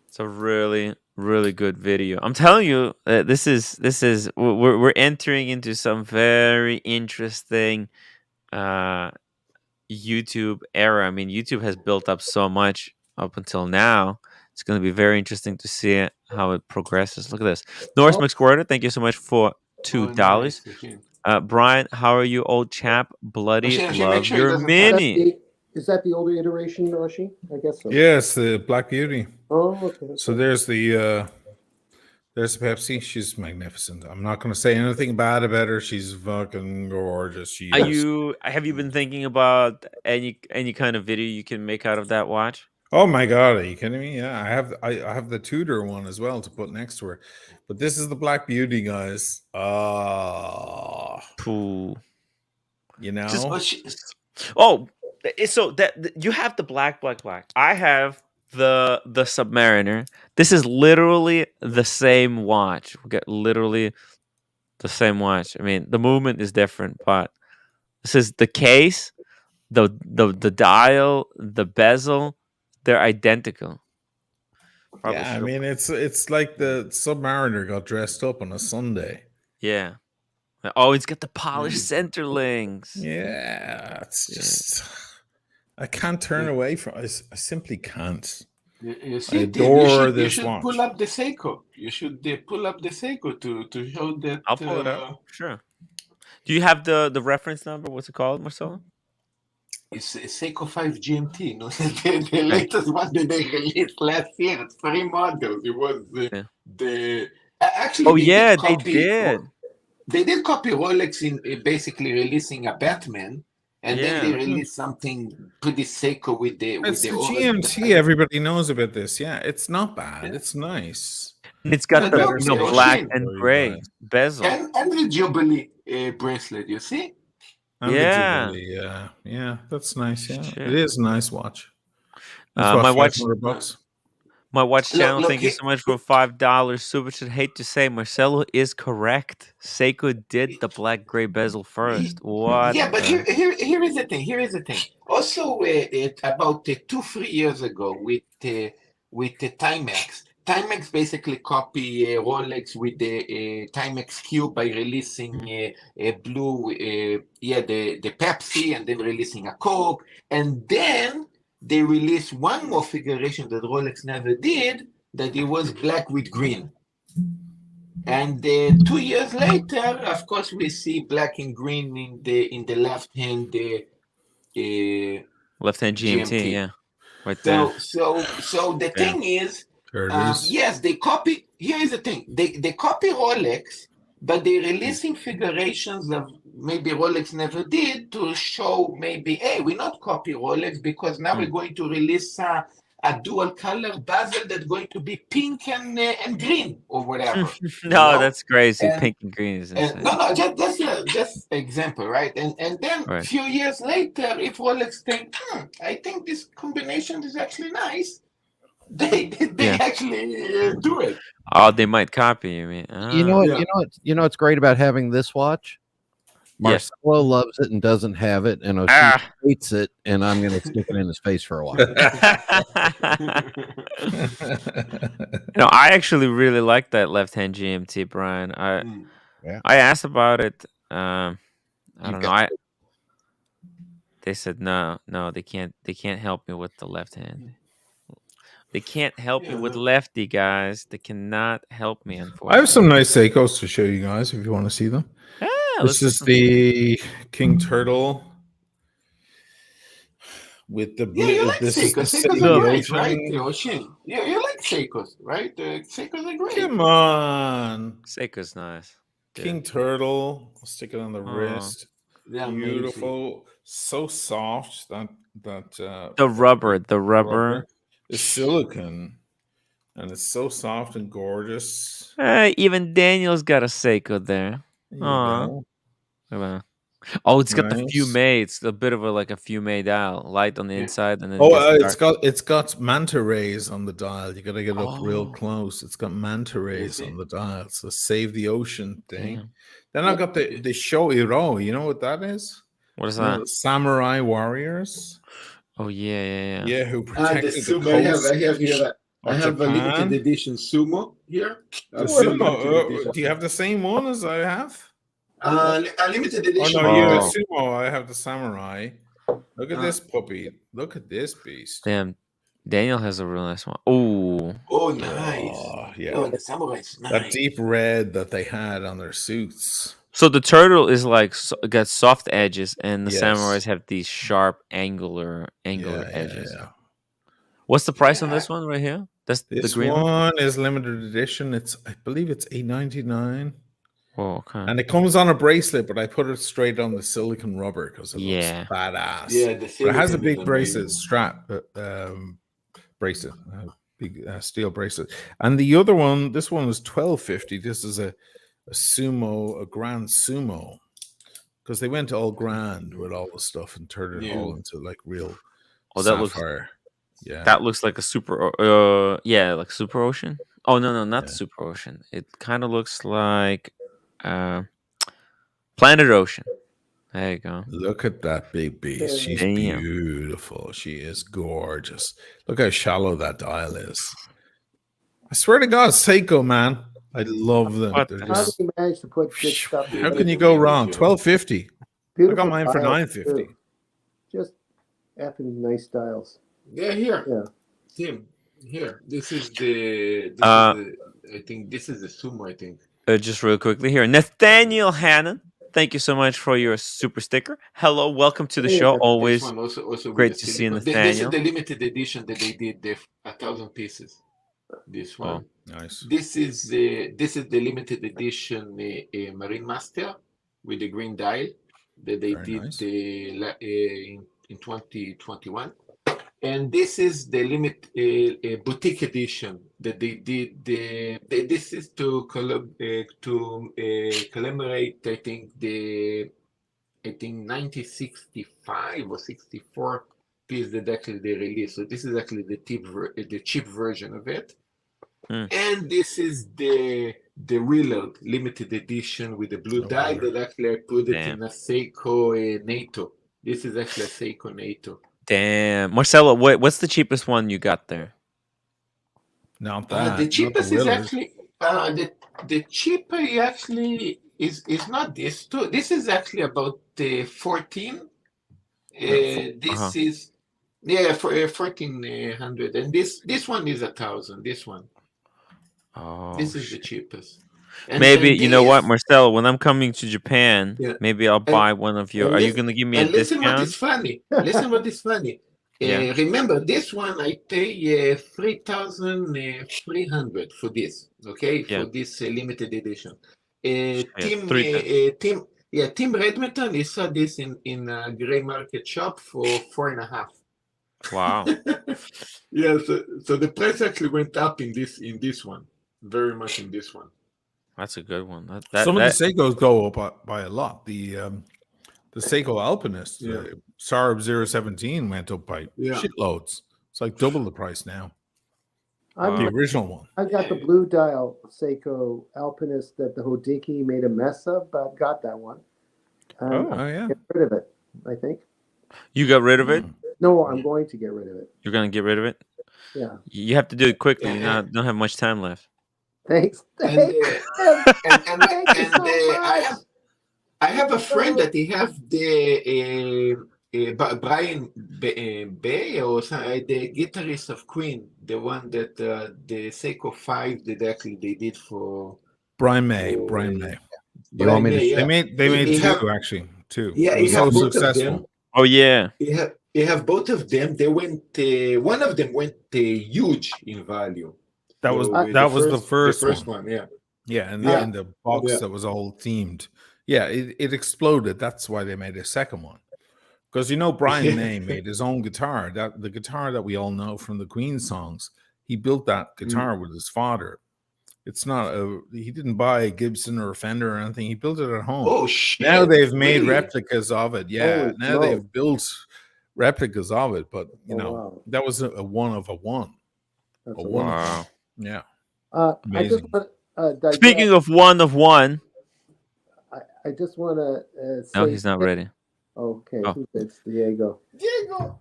It's a really, really good video. I'm telling you, this is we're entering into some very interesting YouTube era. I mean, YouTube has built up so much up until now. It's going to be very interesting to see how it progresses. Look at this. Norris McSquirter, thank you so much for $2. Nice. Brian, how are you, old chap? Bloody love your mini. Is that the older iteration, Asheen? I guess so. Yes, the Black Beauty. Oh, okay. So there's the There's Pepsi. She's magnificent. I'm not going to say anything bad about her. She's fucking gorgeous. She is. Have you been thinking about any kind of video you can make out of that watch? Oh my god, are you kidding me? Yeah, I have the Tudor one as well to put next to her. But this is the Black Beauty, guys. Pooh. You know? So that you have the black. I have the Submariner. This is literally the same watch. We got literally the same watch. I mean, the movement is different, but this is the case, the dial, the bezel, they're identical. Probably I mean, it's like the Submariner got dressed up on a Sunday. Yeah. Oh, it's got the polished center links. Yeah, it's just I can't turn away from. I simply can't. You see, I adore this you should watch. pull up the Seiko. You should pull up the Seiko to show that. I'll pull it up. Sure. Do you have the reference number? What's it called, Marcelo? It's Seiko 5 GMT. No, the latest one that they released last year. It's 3 models. It was the actually. They did. They did copy Rolex in basically releasing a Batman, and then they released something pretty Seiko with the GMT. Everybody knows about this. Yeah, it's not bad. It's nice. And it's got the black and gray bezel and the Jubilee bracelet. You see? Yeah, that's nice. Yeah, it is a nice watch. My watch. $500. My watch channel, thank you so much for $5 super chat. Hate to say, Marcelo is correct. Seiko did the black gray bezel first. What? Yeah, but here is the thing. Here is the thing. Also, about 2-3 years ago, with the Timex. Timex basically copy Rolex with the Timex Q by releasing a blue, the Pepsi, and then releasing a Coke, and then they released one more configuration that Rolex never did, that it was black with green. And 2 years later, of course, we see black and green in the left hand GMT, yeah, right there. So the thing is, yes, they copy. Here is the thing: they copy Rolex, but they're releasing configurations of maybe Rolex never did to show maybe, hey, we're not copy Rolex because now we're going to release a dual color bezel that's going to be pink and green or whatever. That's crazy. Pink and green is insane. Just example, right? And then a few years later, if Rolex think, I think this combination is actually nice, they actually do it. Oh, they might copy you. I mean, you know what's great about having this watch? Marcelo loves it and doesn't have it, and O'Shea hates it, and I'm going to stick it in his face for a while. I actually really like that left-hand GMT, Brian. I asked about it. I don't know. They said no, they can't help me with the left hand. They can't help me with lefty, guys. They cannot help me, unfortunately. I have some nice Seikos to show you guys if you want to see them. This is the King Turtle with the blue. You like Seikos. Seikos are great, right? You like Seikos, right? Seikos are great. Come on. Seikos nice. King Turtle. I'll stick it on the wrist. Yeah, beautiful. Amazing. So soft that the rubber is silicone. And it's so soft and gorgeous. Even Daniel's got a Seiko there. Oh, it's got the Fume. It's a bit of a Fume dial, light on the inside, and then it's got manta rays on the dial. You got to get up real close. It's got manta rays on the dial. So save the ocean thing. Yeah. Then I've got the Shoiro. You know what that is? What is that? The samurai warriors. Oh yeah. Yeah, who protected the coast. I have here. I have a limited edition Sumo here. Sumo. Do you have the same one as I have? A limited edition. Oh no, you have Sumo. I have the samurai. Look at this puppy. Look at this beast. Damn, Daniel has a real nice one. Oh, nice. Yeah. Oh, the samurai's nice. That deep red that they had on their suits. So the turtle is got soft edges, and the samurais have these sharp angular edges. Yeah. What's the price on this one right here? That's the This green one. one is limited edition. I believe it's $8.99. Oh, okay. And it comes on a bracelet, but I put it straight on the silicone rubber because it looks badass. Yeah, the but it has a silicone big is bracelet amazing. strap, bracelet, big steel bracelet. And the other one, this one is $12.50. This is a sumo, a grand sumo, because they went all grand with all the stuff and turned it all into like real sapphire. That looks like a super. Like Super Ocean. Oh no, not Super Ocean. It kind of looks like Planet Ocean. There you go. Look at that big beast. She's beautiful. She is gorgeous. Look how shallow that dial is. I swear to God, Seiko, man. I love them. How do you manage to put good stuff? How can you go wrong? $12.50. I got mine for $9.50. Just effing nice styles. Yeah, here. Yeah. Tim, here. This is I think this is the sumo, I think. Just real quickly here. Nathaniel Hannon, thank you so much for your super sticker. Hello, welcome to the show. Always also great to see This Nathaniel. is the limited edition that they did, 1,000 pieces. This one. Oh, nice. This is the limited edition Marine Master with the green dial that they did in 2021. And this is the boutique edition that they did. This is to commemorate, I think 1965 or 64 piece that actually they released. So this is actually the cheap version of it. And this is the real limited edition with the blue dial that actually I put it in a Seiko NATO. This is actually a Seiko NATO. Damn, Marcelo, what's the cheapest one you got there? Not that. The cheapest is actually the cheaper actually is not this too. This is actually about 14. This is for 1,400, and this one is 1,000. This one. Oh, this is the cheapest. Maybe you know what, Marcelo? When I'm coming to Japan, maybe I'll buy one of your. Are you gonna give me a discount? Listen, what is funny? Listen, what is funny? Remember, this one I pay 3,300 for this. Okay, for this limited edition. Tim Redmerton, he saw this in a gray market shop for 4.5. Wow. So the price actually went up in this one, very much in this one. That's a good one. Some of the Seikos go up by a lot. The Seiko Alpinist, Saab 017 went up by shitloads. It's like double the price now. The original one. I got the blue dial Seiko Alpinist that the Hodinkee made a mess of, but I've got that one. Get rid of it, I think. You got rid of it? No, I'm going to get rid of it. You're going to get rid of it? Yeah. You have to do it quickly. You don't have much time left. Thanks. I have a friend that he have the Brian Bay, or the guitarist of Queen, the one that the Seiko 5 that actually they did for Brian May. You want me to? They made two actually. Two. Yeah, he so have both successful. of them. Oh yeah. You have both of them. They went. One of them went huge in value. That was the first one. Yeah, and in the box that was all themed. Yeah, it exploded. That's why they made a second one. Because Brian May made his own guitar. The guitar that we all know from the Queen songs. He built that guitar with his father. It's not he didn't buy a Gibson or a Fender or anything. He built it at home. Oh shit! Now they've made replicas of it. Yeah, they've built replicas of it. But that was a one of a one. Wow. Yeah. I just want, speaking of one of one. I just want to say. No, he's not ready. Okay, it's Diego.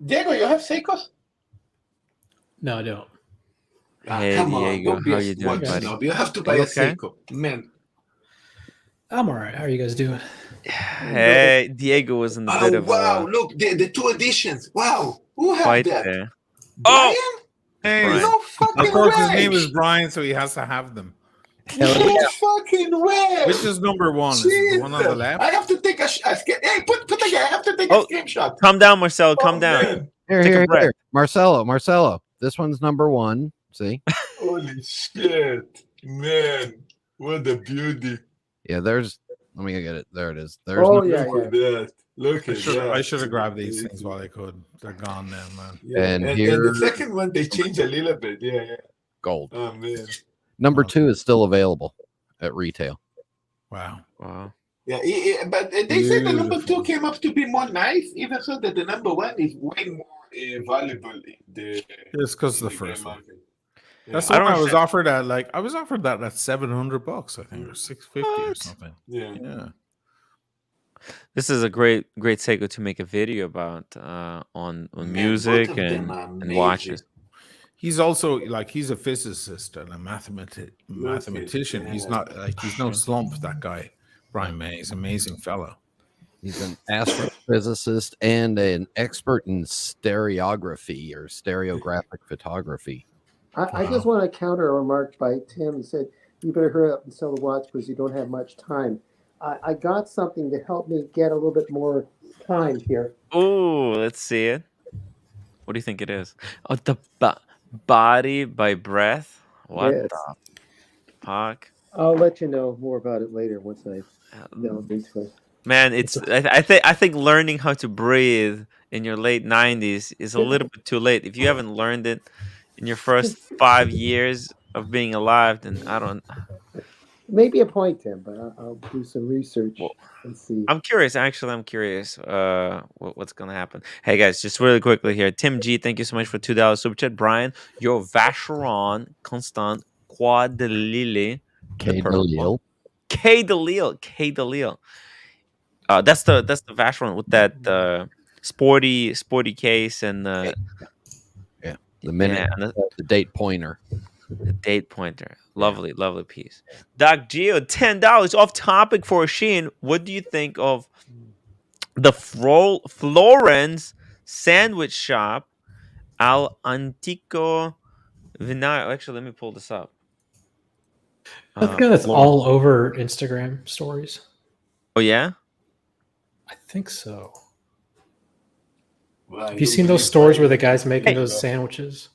Diego, you have Seikos? No, I don't. Hey, come Diego, on, how are you doing, buddy? You have to buy a Seiko, man. I'm all right. How are you guys doing? Hey, Diego was in a bit of look, the two editions. Wow, who have that? There. Brian? Hey, no fucking of course, way. his name is Brian, so he has to have them. No fucking way. Which is number one? Is it the one on the left? I have to take a hey, put again. I have to take a screenshot. Calm down, Marcelo. Calm down. Here. Marcelo. This one's number 1. See? Holy shit, man! What a beauty! Yeah, there's. Let me get it. There it is. There's. Oh Look yeah, at yeah. that! Look I at should that! have grabbed these things while I could. They're gone now, man. Yeah, And and here- the second one they changed a little bit. Yeah. Gold. Oh man. Number 2 is still available at retail. Wow. Yeah, but they said the number 2 Beautiful. came up to be more nice, even so that the number 1 is way more valuable in the. It's because in the first one. market. That's Yeah. the one I was offered at. Like I was offered that at $700, I think, or $650 or What? something. Yeah. This is a great segue to make a video about on Man, music both of them and are amazing. watches. He's also like he's a physicist and a mathematician. that. He's not like he's no slump. That guy, Brian May, he's an amazing fellow. He's an astrophysicist and an expert in stereography or stereographic photography. I just want to counter a remark by Tim. He said, you better hurry up and sell the watch because you don't have much time. I got something to help me get a little bit more time here. Oh, let's see it. What do you think it is? Oh, the Body by Breath. What Yes. the fuck? I'll let you know more about it later once I delve into it. Man, it's I think learning how to breathe in your late 90s is a little bit too late. If you haven't learned it in your first 5 years of being alive, then I don't. Maybe a point, Tim, but I'll do some research and see. I'm curious. Actually, I'm curious what's going to happen. Hey, guys, just really quickly here. Tim G, thank you so much for $2 super chat. Brian, your Vacheron Constant Quad de Lille. K. DeLille. K. DeLille. That's the Vacheron with that sporty case and the minute, and the date pointer. the date pointer. Lovely piece. Doc Geo, $10 off topic for Sheen. What do you think of the Florence sandwich shop Al Antico Vinaio? Actually, let me pull this up. I think that's all over Instagram stories. Oh yeah, I think so. Well, Have you seen those stores where the guy's making those sandwiches?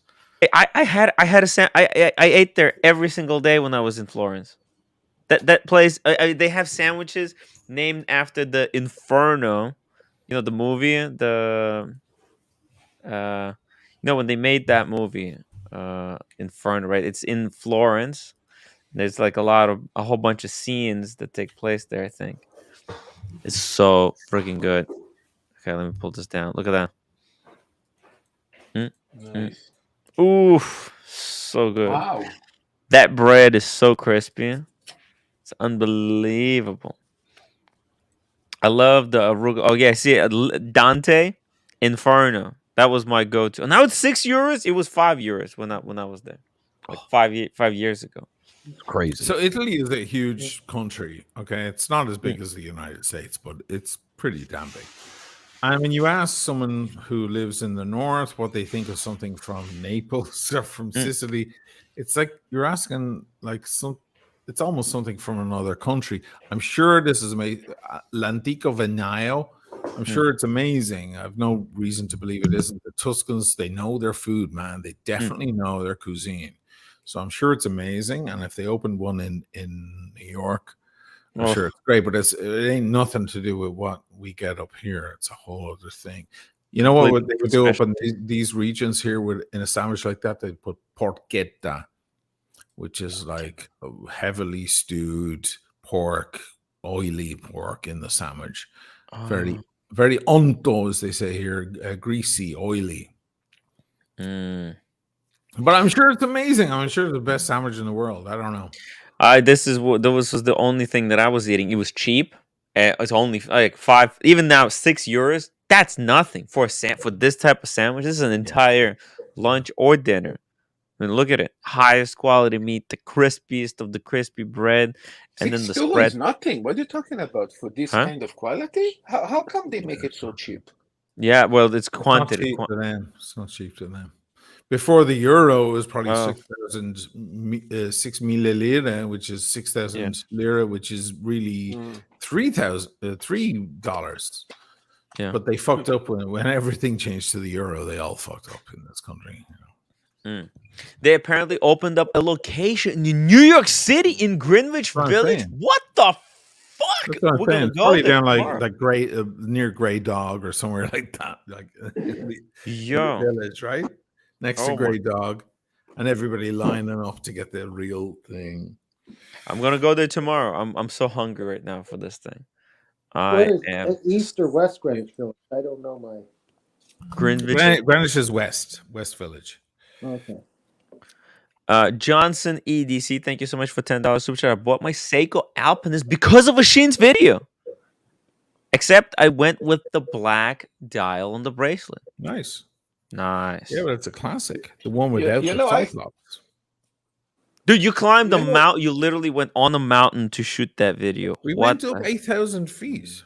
I had I ate there every single day when I was in Florence. That place, they have sandwiches named after the Inferno, the movie, when they made that movie, Inferno, right? It's in Florence. There's like a whole bunch of scenes that take place there. I think it's so freaking good. Okay, let me pull this down. Look at that. Nice. Oof, so good. Wow. That bread is so crispy. It's unbelievable. I love the arugula. Oh yeah, see Dante Inferno. That was my go-to. Now it's €6. It was €5 when I was there, like 5 years ago. It's crazy. So Italy is a huge country. Okay, it's not as big as the United States, but it's pretty damn big. And when you ask someone who lives in the north what they think of something from Naples or from Sicily, it's like you're asking like it's almost something from another country. I'm sure this is amazing. L'Antico Vinaio. I'm sure it's amazing. I have no reason to believe it isn't. The Tuscans, they know their food, man. They definitely know their cuisine. So I'm sure it's amazing. And if they opened one in New York, I'm sure it's great. But it ain't nothing to do with what we get up here. It's a whole other thing. You know what they would do up in these regions here in a sandwich like that? They'd put porchetta, which is like a heavily stewed pork, oily pork in the sandwich. Very, very unto, as they say here, greasy, oily. But I'm sure it's amazing. I'm sure it's the best sandwich in the world. I don't know. This was the only thing that I was eating. It was cheap. It's only like even now €6. That's nothing for this type of sandwich. This is an entire lunch or dinner. I mean, look at it. Highest quality meat, the crispiest of the crispy bread, and then the spread. Is nothing. What are you talking about for this kind of quality? How come they make it so cheap? Yeah, well, it's quantity. It's not cheap to them. It's not cheap to them. Before the euro, it was probably 6,000 lire, which is 6,000 lira, which is really $3. Yeah, but they fucked up when everything changed to the euro. They all fucked up in this country. They apparently opened up a location in New York City in Greenwich That's what I'm Village. saying. What the fuck? That's what I'm We're saying. gonna It's go probably there down tomorrow. like Grey near Grey Dog or somewhere like that, like in the village, right next to Grey Dog, and everybody lining up to get the real thing. I'm gonna go there tomorrow. I'm so hungry right now for this thing. What I is am East or West Greenwich Village? I don't know my. Greenwich is West Village. Okay. Johnson EDC, thank you so much for $10 super chat. I bought my Seiko Alpinist because of Ashin's video. Except I went with the black dial on the bracelet. Nice. Yeah, but it's a classic. The one without the Cyclops. Dude, you climbed the mountain. You literally went on the mountain to shoot that video. We went up 8,000 feet.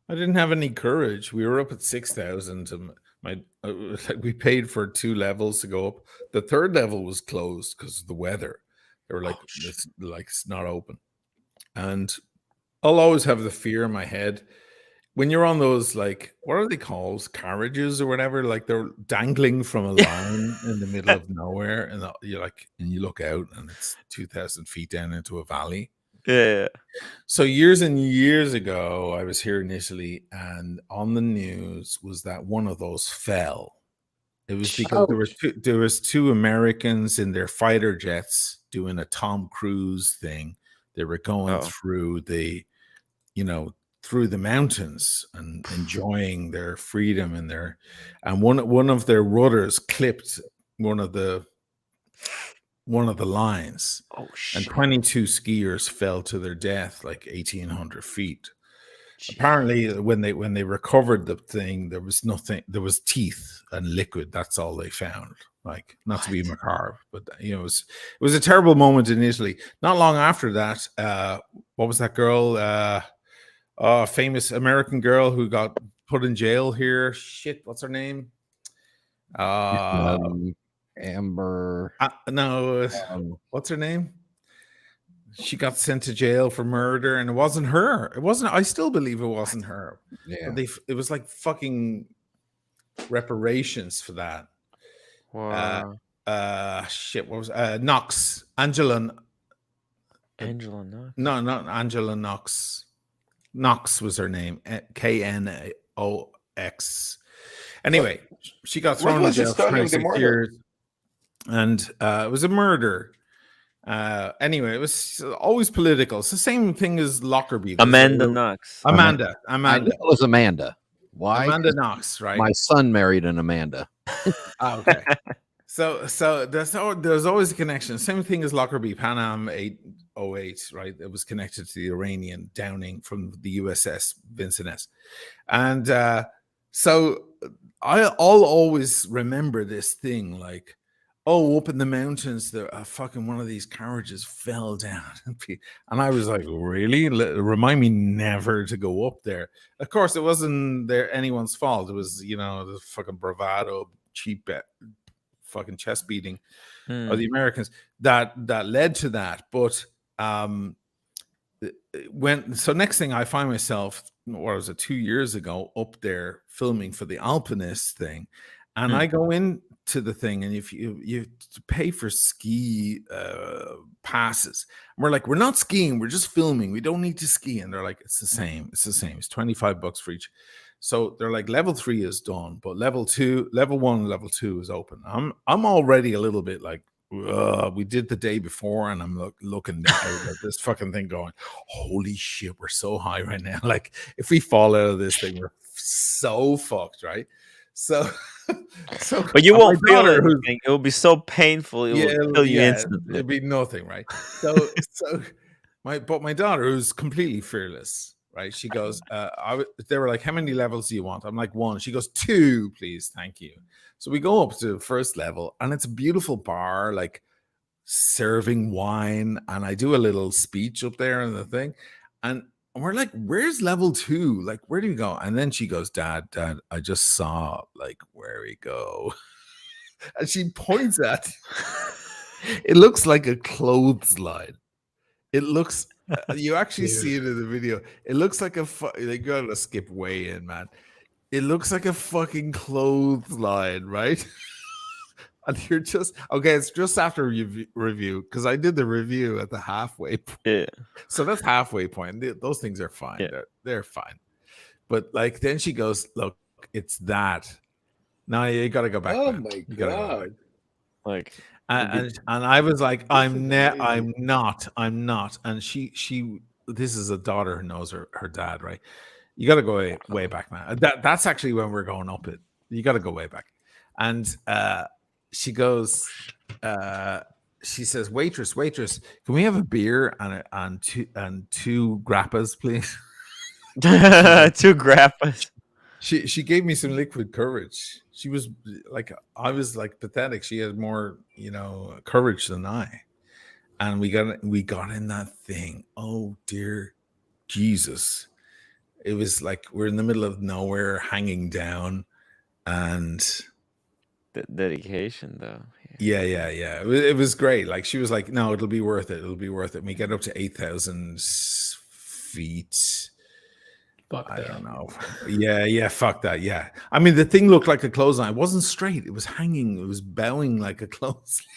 I didn't have any courage. We were up at 6,000. We paid for 2 levels to go up. The 3rd level was closed because of the weather. They were like, it's not open. And I'll always have the fear in my head when you're on those, like, what are they called? Carriages or whatever? Like they're dangling from a line in the middle of nowhere, and you look out and it's 2,000 feet down into a valley. Yeah. So years and years ago, I was here in Italy, and on the news was that one of those fell. It was because there was 2 Americans in their fighter jets doing a Tom Cruise thing. They were going through through the mountains and enjoying their freedom and one of their rudders clipped one of the lines. Oh shit. And 22 skiers fell to their death, like 1,800 feet. Jeez. Apparently when they recovered the thing, there was nothing. There was teeth and liquid. That's all they found. Like, not to be macabre, but it was a terrible moment in Italy. Not long after that, what was that girl? A famous American girl who got put in jail here. Shit, what's her name? Amber. No, what's her name? She got sent to jail for murder, and it wasn't her. It wasn't. I still believe it wasn't her. Yeah, but it was like fucking reparations for that. Wow. Shit. What was Knox? Angela Knox? No, not Angela Knox. Knox was her name. Knox. Anyway, she got thrown in jail for 26 years, and it was a murder. Anyway, it was always political. It's the same thing as Lockerbie. Amanda Knox. Amanda. I knew it was Amanda. Why? Amanda Knox, right? My son married an Amanda. Okay. So there's always a connection. Same thing as Lockerbie, Pan Am 808, right? It was connected to the Iranian downing from the USS Vincent S. And so I'll always remember this thing, like, up in the mountains, fucking one of these carriages fell down. And I was like, really? Remind me never to go up there. Of course, it wasn't anyone's fault. It was, the fucking bravado, cheap fucking chest beating of the Americans that led to that. But next thing I find myself, what was it, 2 years ago, up there filming for the Alpinist thing, and I go into the thing, and if you pay for ski passes, and we're like, we're not skiing, we're just filming, we don't need to ski, and they're like, it's the same, it's $25 for each. So they're like, level 3 is done, but level 1 and level 2 is open. I'm already a little bit like, we did the day before, and I'm looking out at this fucking thing going, holy shit, we're so high right now. Like, if we fall out of this thing, we're so fucked, right? So but you won't feel anything. It will be so painful. It will kill you instantly. It'll be nothing, right? So my daughter, who's completely fearless, right? She goes, they were like, how many levels do you want? I'm like, 1. She goes, 2, please, thank you. So we go up to the first level, and it's a beautiful bar, like serving wine, and I do a little speech up there and the thing, and we're like, where's level 2? Like, where do we go? And then she goes, Dad, I just saw, like, where we go. And she points at it. Looks like a clothesline. It looks, you actually see it in the video. It looks like they gotta skip way in, man. It looks like a fucking clothesline, right? And you're just okay. It's just after review because I did the review at the halfway point. Yeah. So that's halfway point. Those things are fine. Yeah. They're fine. But like then she goes, look, it's that. No, you got to go back. Oh man. my You gotta go back. god! Like, And I was like, This I'm is amazing. I'm not. And she this is a daughter who knows her dad, right? You got to go way back, man. That's actually when we're going up it. You got to go way back. And she goes, she says, waitress, can we have a beer and two grappas, please? 2 grappas. She gave me some liquid courage. She was like, I was like pathetic. She had more, courage than I. And we got in that thing. Oh dear Jesus. It was like we're in the middle of nowhere, hanging down, and The dedication, though. yeah. It was great. Like she was like, "No, it'll be worth it. It'll be worth it." And we get up to 8,000 feet. Fuck I that. don't know. Yeah. Fuck that. Yeah. I mean, the thing looked like a clothesline. It wasn't straight. It was hanging. It was bowing like a clothesline.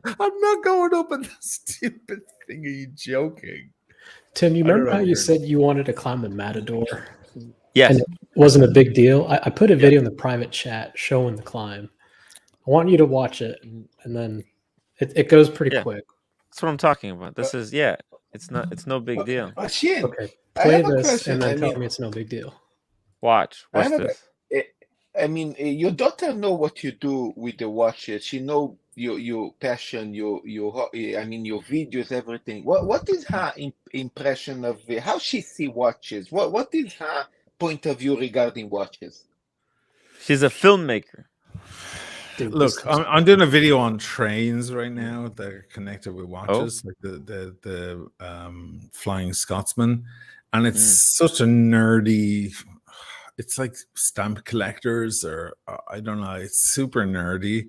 I'm not going up on that stupid thing. Are you joking? Tim, you I don't remember know, how you dude. said you wanted to climb the Matador? Yes. And it wasn't a big deal. I put a video in the private chat showing the climb. I want you to watch it, and then it goes pretty quick. That's what I'm talking about. This is it's no big deal. Shane, Okay, I play have a this question. and then I tell mean, me it's no big deal. Watch I have a- this. I mean, your daughter know what you do with the watches. She know your passion, your videos, everything. What is her impression of how she see watches? What is her point of view regarding watches? She's a filmmaker. Dude, Look, this is- I'm doing a video on trains right now that are connected with watches, like the Flying Scotsman, and it's such a nerdy. It's like stamp collectors, or I don't know. It's super nerdy,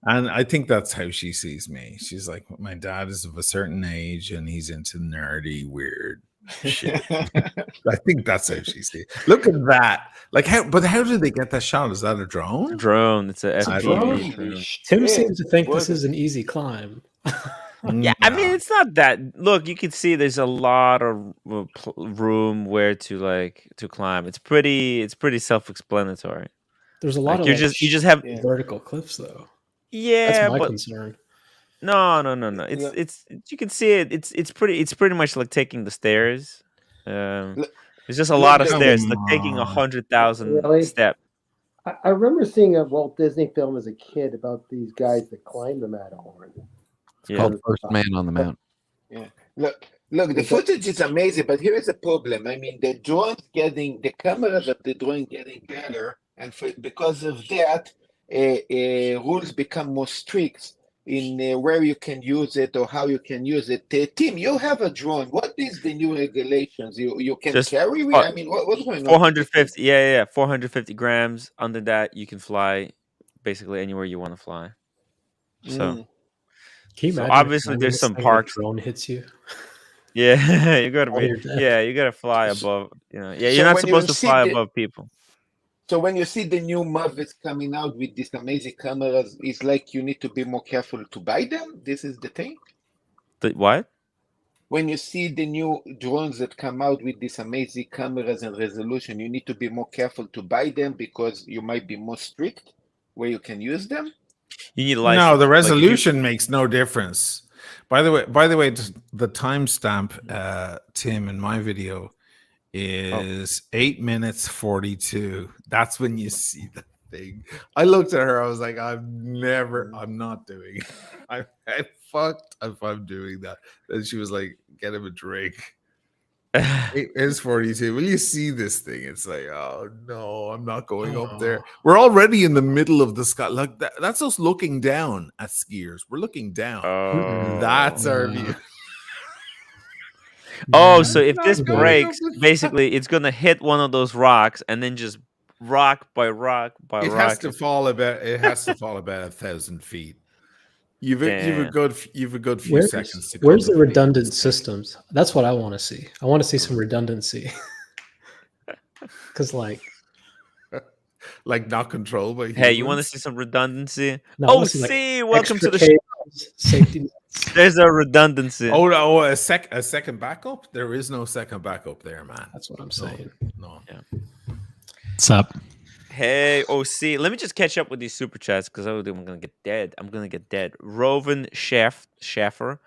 and I think that's how she sees me. She's like, my dad is of a certain age, and he's into nerdy, weird shit. I think that's how she sees. Look at that! Like how? But how did they get that shot? Is that a drone? Drone. It's a I FPV don't know. drone. Tim seems to think this is an easy climb. Yeah, I mean it's not that. Look, you can see there's a lot of room where to climb. It's pretty self-explanatory. There's a lot of you just have vertical cliffs though. Yeah, that's my but concern. No. It's you can see it. It's pretty much like taking the stairs. It's just a lot of stairs, like taking 100,000 steps. I remember seeing a Walt Disney film as a kid about these guys that climb the Matterhorn. It's called First Man on the Mountain. Yeah. Look, the footage is amazing, but here is a problem. I mean, the cameras of the drone getting better, and because of that, rules become more strict in where you can use it or how you can use it. Tim, you have a drone. What is the new regulations? You can just carry it? I mean, what's going on? 450. Yeah. 450 grams. Under that, you can fly basically anywhere you want to fly. So. Can you imagine obviously there's some parks. Drone hits you. Yeah, you gotta fly above. You're not supposed to fly above people. So when you see the new Mavics coming out with these amazing cameras, it's like you need to be more careful to buy them. This is the thing. The what? When you see the new drones that come out with these amazing cameras and resolution, you need to be more careful to buy them because you might be more strict where you can use them. You need a license. No, the resolution makes no difference. By the way, the timestamp, Tim, in my video is 8 minutes 42. That's when you see the thing. I looked at her. I was like, I'm not doing it. I fucked if I'm doing that. And she was like, get him a drink. It's 42. Will you see this thing? It's like, oh no, I'm not going up there. We're already in the middle of the sky. Like that's us looking down at skiers. We're looking down. That's our view. So if this breaks, basically it's gonna hit one of those rocks and then just rock by rock by rock. It has to fall about 1,000 feet. You've a good few seconds to go. Where's the redundant systems? That's what I want to see. I want to see some redundancy. Because like not controlled by humans. Hey, you want to see some redundancy? No, I wanna OC, see, like, welcome to extra the show. cables, safety nets. There's a redundancy. Oh no, a second backup? There is no second backup there, man. That's what I'm saying. No. Yeah. What's up? Hey, OC, let me just catch up with these super chats because I'm gonna get dead. I'm gonna get dead. Rovan Schaffer,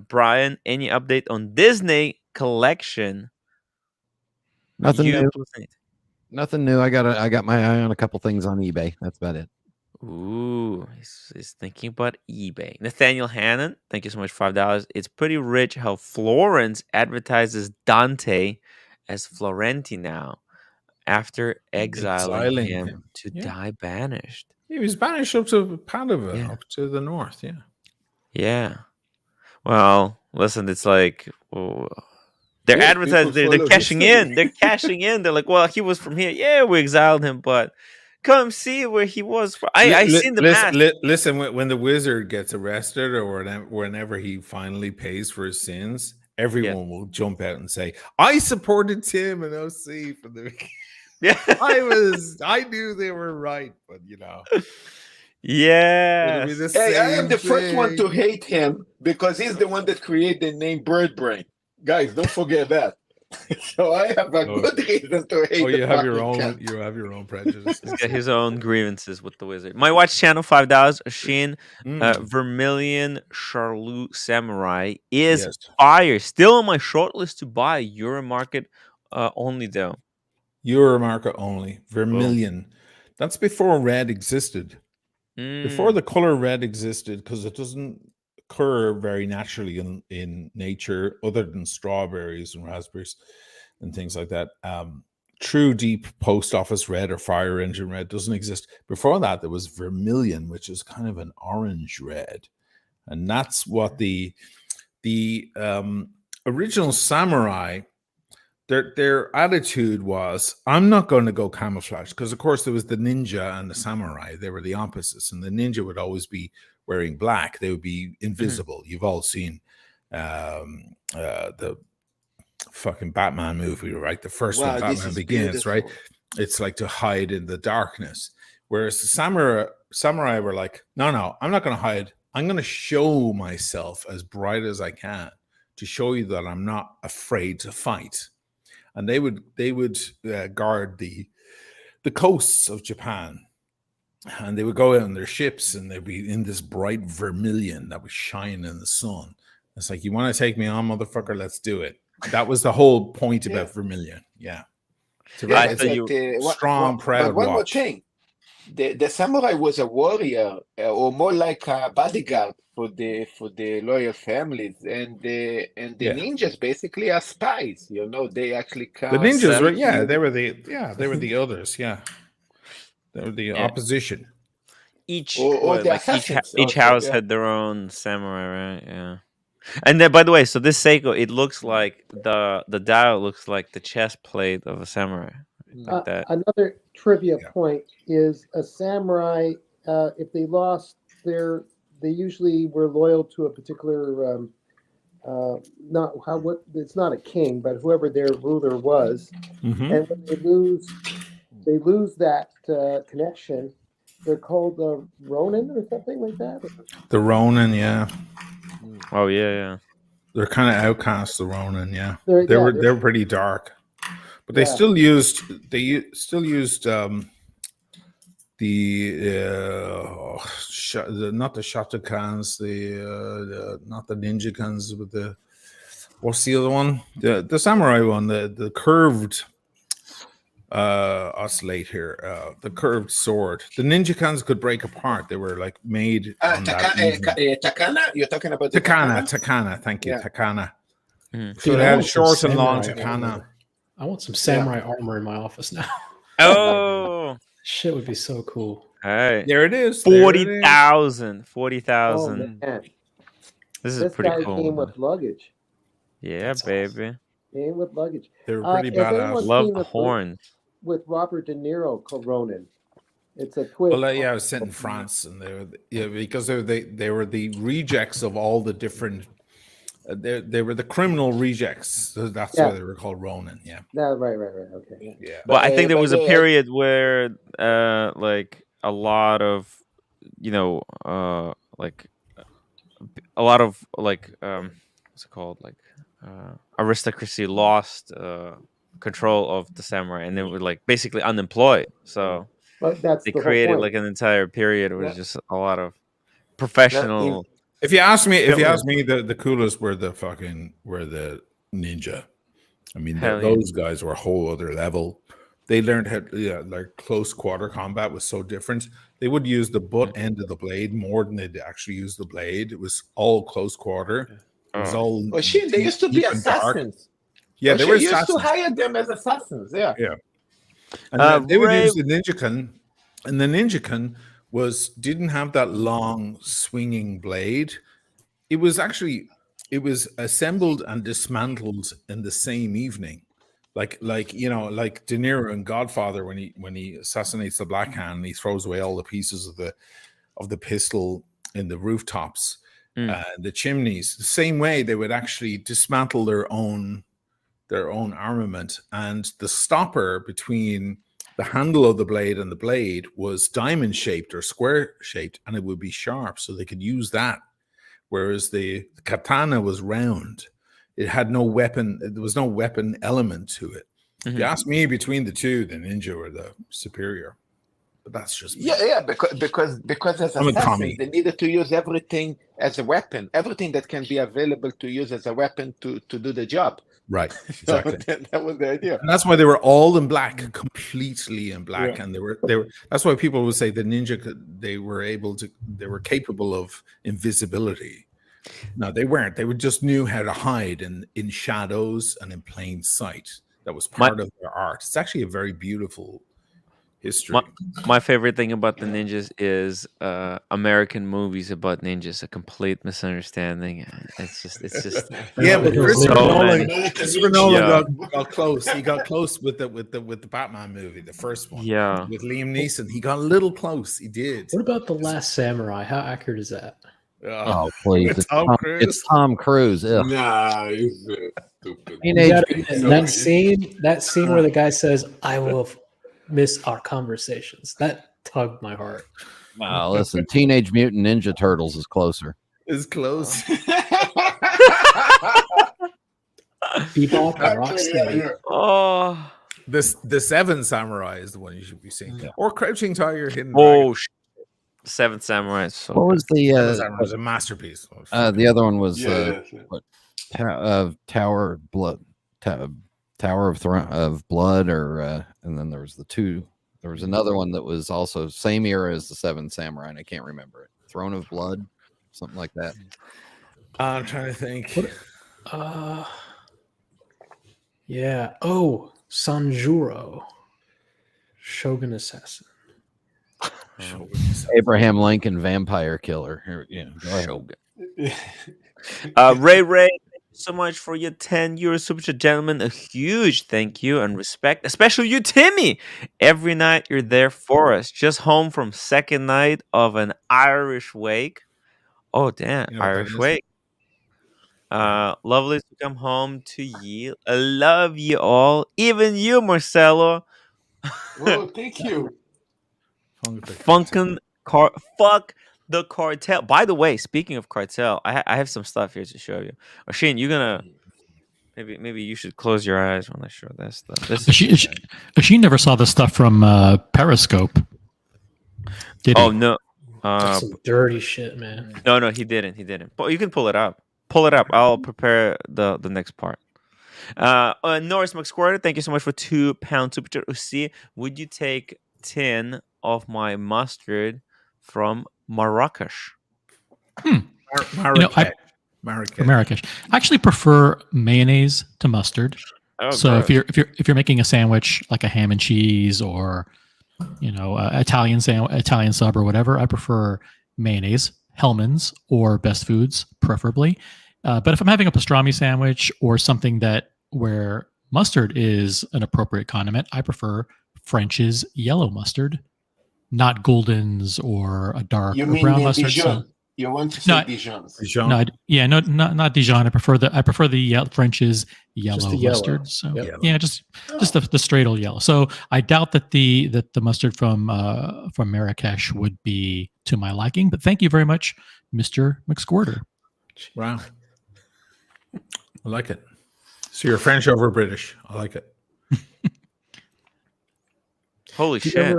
Brian, any update on Disney collection? Nothing You new. plus anything. Nothing new. I got my eye on a couple things on eBay. That's about it. Ooh, he's thinking about eBay. Nathaniel Hannon, thank you so much for $5. It's pretty rich how Florence advertises Dante as Florenti now after exiling him to die banished. He was banished up to Padua, Yeah. up to the north. Yeah. Yeah. Well, listen, it's like they're Yeah, advertising, people they're follow cashing history. in. They're cashing in. They're like, well, he was from here. Yeah, we exiled him, but come see where he was from. I seen the mask. Listen, when the wizard gets arrested or whenever he finally pays for his sins, everyone will jump out and say, I supported Tim and OC from the Yeah. I knew they were right, but Yeah. Hey, I am the first one to hate him because he's the one that created the name Bird Brain. Guys, don't forget that. So I have a good reason to hate. Oh, you have your own. You have your own prejudice. He's got his own grievances with the wizard. My watch channel $5. Sheen Vermilion Charlotte Samurai is fire. Still on my short list to buy. Euromarket only though. Euromarket only. Vermilion. That's before red existed. Before the color red existed, because it doesn't occur very naturally in nature, other than strawberries and raspberries and things like that. True deep post office red or fire engine red doesn't exist. Before that, there was vermilion, which is kind of an orange red, and that's what the original samurai. Their attitude was, I'm not going to go camouflage, because of course there was the ninja and the samurai. They were the opposites, and the ninja would always be wearing black. They would be invisible. You've all seen the fucking Batman movie, right? The first one, Batman Begins, right? It's like to hide in the darkness. Whereas the samurai were like, no, I'm not going to hide. I'm going to show myself as bright as I can to show you that I'm not afraid to fight. And they would guard the coasts of Japan, and they would go out on their ships, and they'd be in this bright vermilion that would shine in the sun. It's like, you want to take me on, motherfucker? Let's do it. That was the whole point about vermilion. Yeah, it's strong, proud. But one more thing, the samurai was a warrior, or more like a bodyguard for the loyal families, and the ninjas basically are spies. They actually come. The ninjas were they were the others. Yeah, they were the opposition. Each each house had their own samurai, right? Yeah. And then, by the way, so this Seiko, it looks like the dial looks like the chest plate of a samurai. Like that. Another trivia point is a samurai. If they lost they usually were loyal to a particular. It's not a king, but whoever their ruler was. Mm-hmm. And when they lose that connection. They're called the Ronin or something like that. The Ronin, yeah. Oh yeah. They're kind of outcasts. The Ronin, yeah. They were pretty dark, but they still used not the Shotokans, not the ninja guns, but what's the other one? The samurai one, the curved. Oscillate here. The curved sword. The ninja cans could break apart. They were like made. Takana? You're talking about Takana. Thank you, Takana. So Dude, they had short and long Takana. I want some samurai armor in my office now. Oh, shit would be so cool. Hey, there it is. 40,000. Oh, this is pretty cool. Came with luggage. Yeah, that's baby. Awesome. Came with luggage. They were pretty badass. Love the horns. With Robert De Niro, called Ronin. It's a twist. Well, I was set in France, and they were because they were the rejects of all the different They were the criminal rejects. So that's why they were called Ronin. Yeah. Right. Okay. Yeah. Well, I think there was a period where like a lot of like a lot of like what's it called, like aristocracy lost control of the samurai, and they were like basically unemployed. So that's they the created whole point. like an entire period where just a lot of professional. If you ask me, the coolest were the ninja. I mean, those guys were a whole other level. They learned how, like close quarter combat was so different. They would use the butt end of the blade more than they'd actually use the blade. It was all close quarter. It was all. Oh shit! They used to be assassins. Yeah, they were used assassins. to hire them as assassins. Yeah. And they would use the ninja-kun, and the ninja-kun didn't have that long swinging blade. It was assembled and dismantled in the same evening, like De Niro in Godfather when he assassinates the Black Hand and he throws away all the pieces of the pistol in the rooftops, the chimneys. The same way they would actually dismantle their own armament, and the stopper between the handle of the blade and the blade was diamond shaped or square shaped, and it would be sharp, so they could use that. Whereas the katana was round. It had no weapon. There was no weapon element to it. If you ask me, between the two, the ninja were the superior. But that's just me. Because as assassins, they needed to use everything as a weapon. Everything that can be available to use as a weapon to do the job. Right, exactly. That was the idea, and that's why they were all in black, completely in black, and they were. That's why people would say the ninja they were capable of invisibility. No, they weren't. They just knew how to hide in shadows and in plain sight. That was part of their art. It's actually a very beautiful history. My favorite thing about the ninjas is American movies about ninjas. A complete misunderstanding. It's just yeah. But Christopher Nolan got close. He got close with the Batman movie, the first one. Yeah, with Liam Neeson, he got a little close. He did. What about The Last Samurai? How accurate is that? Oh please! It's Tom Cruise. Ugh. Nah, he's stupid. That scene where the guy says, "I will miss our conversations." That tugged my heart. Wow, listen, Teenage Mutant Ninja Turtles is closer. Is close. Bebop and Rocksteady. Oh, the Seven Samurai is the one you should be seeing, or Crouching Tiger, Hidden Dragon. Seven Samurai. So what was the was a masterpiece. The other one was Tower of Blood, Tower of Blood, or and then there was there was another one that was also same era as the Seven Samurai, and I can't remember it. Throne of Blood, something like that. I'm trying to think. Yeah. Oh, Sanjuro, Shogun Assassin. Abraham Lincoln, Vampire Killer. Here, go ahead. Ray, thank you so much for your 10 euro super chat, gentlemen. A huge thank you and respect, especially you, Timmy. Every night you're there for us. Just home from second night of an Irish wake. Oh damn, Irish wake. Lovely to come home to you. I love you all, even you, Marcelo. Oh, thank you. Fuck the cartel. By the way, speaking of cartel, I have some stuff here to show you. Oisin, you're gonna maybe you should close your eyes when I show this stuff. Oisin never saw the stuff from Periscope. Did he? Oh no, that's some dirty shit, man. No, he didn't. But you can pull it up. I'll prepare the next part. Norris McSquarter, thank you so much for £2 super chat. Usi, would you take 10 of my mustard from Marrakesh? Marrakesh. I actually prefer mayonnaise to mustard. So gross. if you're making a sandwich like a ham and cheese or Italian sub or whatever, I prefer mayonnaise, Hellman's or Best Foods preferably. But if I'm having a pastrami sandwich or something where mustard is an appropriate condiment, I prefer French's yellow mustard, not Golden's or a dark or brown mustard. You You want to say Dijons? Dijon. No, not Dijon. I prefer the French's yellow Just the yellow. mustard. So Yep. yeah, just the straight old yellow. So I doubt that the mustard from Marrakesh would be to my liking. But thank you very much, Mr. McSquirter. Wow, I like it. So you're French over British. I like it. Holy shit!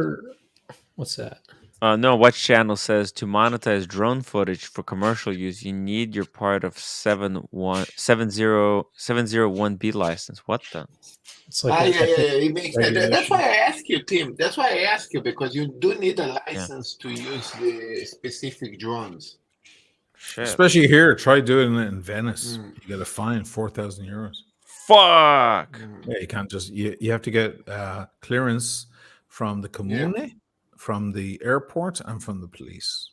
What's that? No, Watch Channel says to monetize drone footage for commercial use, you need your part of 701B license. What the? It's like It makes that's why I ask you, Tim. That's why I ask you, because you do need a license to use the specific drones. Shit. Especially here, try doing it in Venice. You get a fine 4,000 euros. Fuck. Yeah, you can't just you have to get clearance from the Comune, from the airport, and from the police.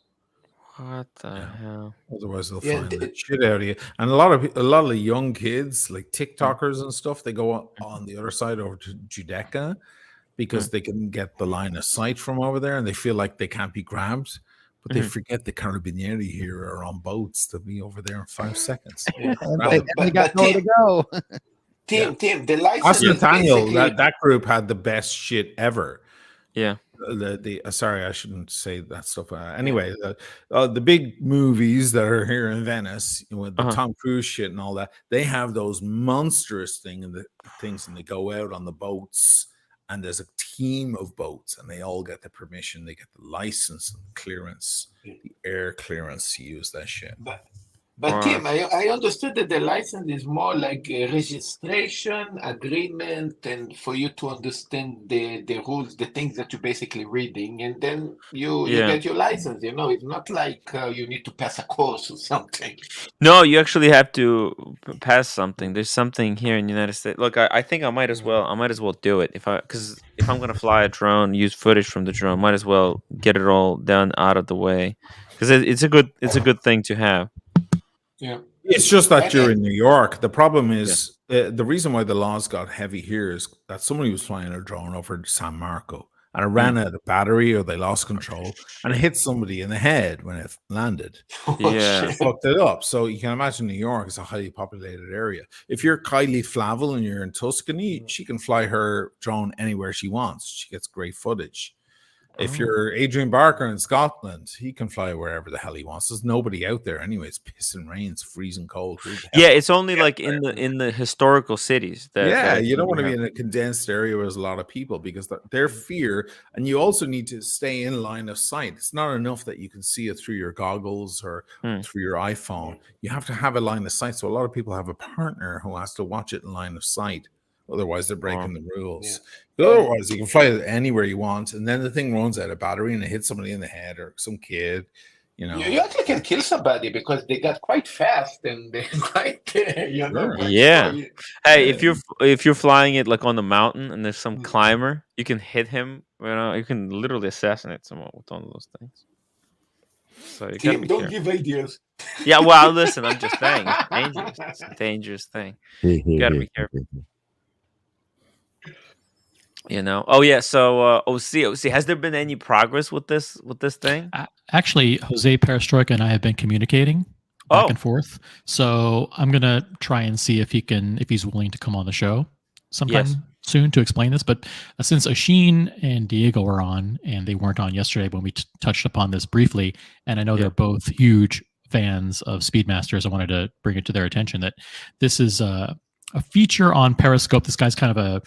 What the hell? Otherwise, they'll find the shit out of you. And a lot of the young kids, like TikTokers and stuff, they go on the other side over to Giudecca because they can get the line of sight from over there, and they feel like they can't be grabbed. But they forget the Carabinieri here are on boats. They'll be over there in 5 seconds. They got nowhere to go. Tim, the license. Daniel, that group had the best shit ever. Yeah. Sorry, I shouldn't say that stuff. Anyway, the big movies that are here in Venice with the Tom Cruise shit and all that, they have those monstrous things, and they go out on the boats, and there's a team of boats, and they all get the permission, they get the license and clearance, the air clearance to use that shit. But Tim, I understood that the license is more like a registration agreement, and for you to understand the rules, the things that you're basically reading, and then you get your license. It's not like you need to pass a course or something. No, you actually have to pass something. There's something here in the United States. Look, I think I might as well do it because if I'm gonna fly a drone, use footage from the drone, might as well get it all done out of the way because it's a good thing to have. Yeah, it's just that you're in New York. The problem is the reason why the laws got heavy here is that somebody was flying a drone over San Marco and it ran out of battery, or they lost control, and it hit somebody in the head when it landed. Yeah, fucked it up. So you can imagine New York is a highly populated area. If you're Kylie Flavel and you're in Tuscany, she can fly her drone anywhere she wants. She gets great footage. If you're Adrian Barker in Scotland, he can fly wherever the hell he wants. There's nobody out there anyway. It's pissing rain. It's freezing cold. Yeah, it's only like in the historical cities. That you don't want to be in a condensed area where there's a lot of people because their fear. And you also need to stay in line of sight. It's not enough that you can see it through your goggles or through your iPhone. You have to have a line of sight. So a lot of people have a partner who has to watch it in line of sight. Otherwise, they're breaking the rules. But otherwise, you can fly it anywhere you want, and then the thing runs out of battery and it hits somebody in the head or some kid. You actually can kill somebody because they got quite fast and they're quite, Yeah. Hey, if you're flying it like on the mountain and there's some climber, you can hit him. You can literally assassinate someone with one of those things. So you gotta be don't careful. give ideas. Yeah, well, listen, I'm just saying, it's dangerous. It's a dangerous thing. You gotta be careful. Oh yeah. So OC, has there been any progress with this thing? Actually, Jose Perestroika and I have been communicating back and forth. So I'm gonna try and see if he's willing to come on the show sometime soon to explain this. But since Asheen and Diego were on, and they weren't on yesterday when we touched upon this briefly, and I know they're both huge fans of Speedmasters, I wanted to bring it to their attention that this is a feature on Periscope. This guy's kind of a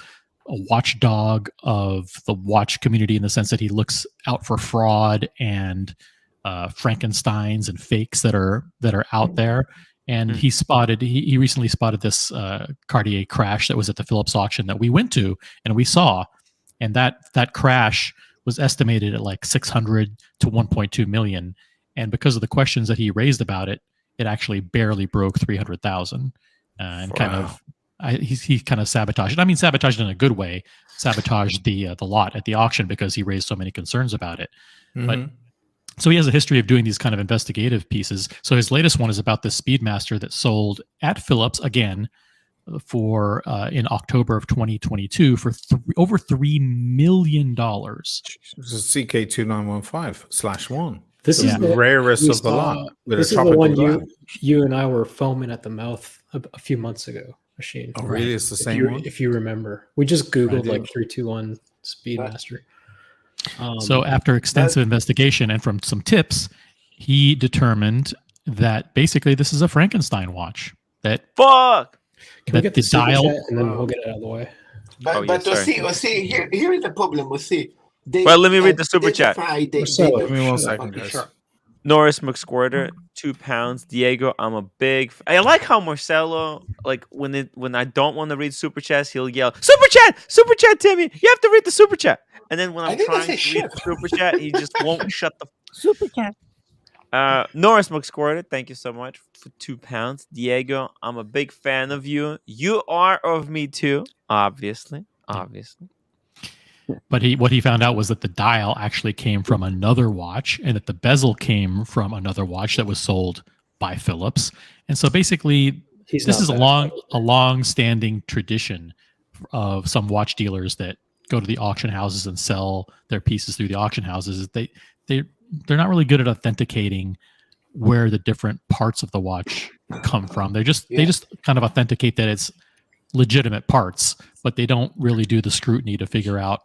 watchdog of the watch community in the sense that he looks out for fraud and Frankensteins and fakes that are out there. And he recently spotted this Cartier crash that was at the Philips auction that we went to and we saw, and that crash was estimated at like 600 to 1.2 million. And because of the questions that he raised about it, it actually barely broke 300,000 and kind of. He kind of sabotaged it. I mean, sabotaged in a good way. Sabotaged the lot at the auction because he raised so many concerns about it. But so he has a history of doing these kind of investigative pieces. So his latest one is about this Speedmaster that sold at Philips again for in October of 2022 for over $3 million. This is CK2915/1. This is the rarest of the lot. This is the one you and I were foaming at the mouth a few months ago, Machine. Oh, really? It's the same one? If you remember. We just Googled like 321 Speedmaster. So after extensive investigation and from some tips, he determined that basically this is a Frankenstein watch. That fuck. Can we get the dial and then we'll get it out of the way. But see, here is the problem. We'll see. Well, let me read the super chat. Give me 1 second, guys. Sure. Norris McSquirter, 2 pounds. Diego, I'm a big. I like how Marcelo, like when I don't want to read super chats, he'll yell super chat, Timmy. You have to read the super chat. And then when I'm trying to read the super chat, he just won't shut the super chat. Norris McSquirter, thank you so much for 2 pounds. Diego, I'm a big fan of you. You are of me too, obviously. But what he found out was that the dial actually came from another watch, and that the bezel came from another watch that was sold by Philips. And so basically, this is a long-standing tradition of some watch dealers that go to the auction houses and sell their pieces through the auction houses. They're not really good at authenticating where the different parts of the watch come from. They just kind of authenticate that it's legitimate parts, but they don't really do the scrutiny to figure out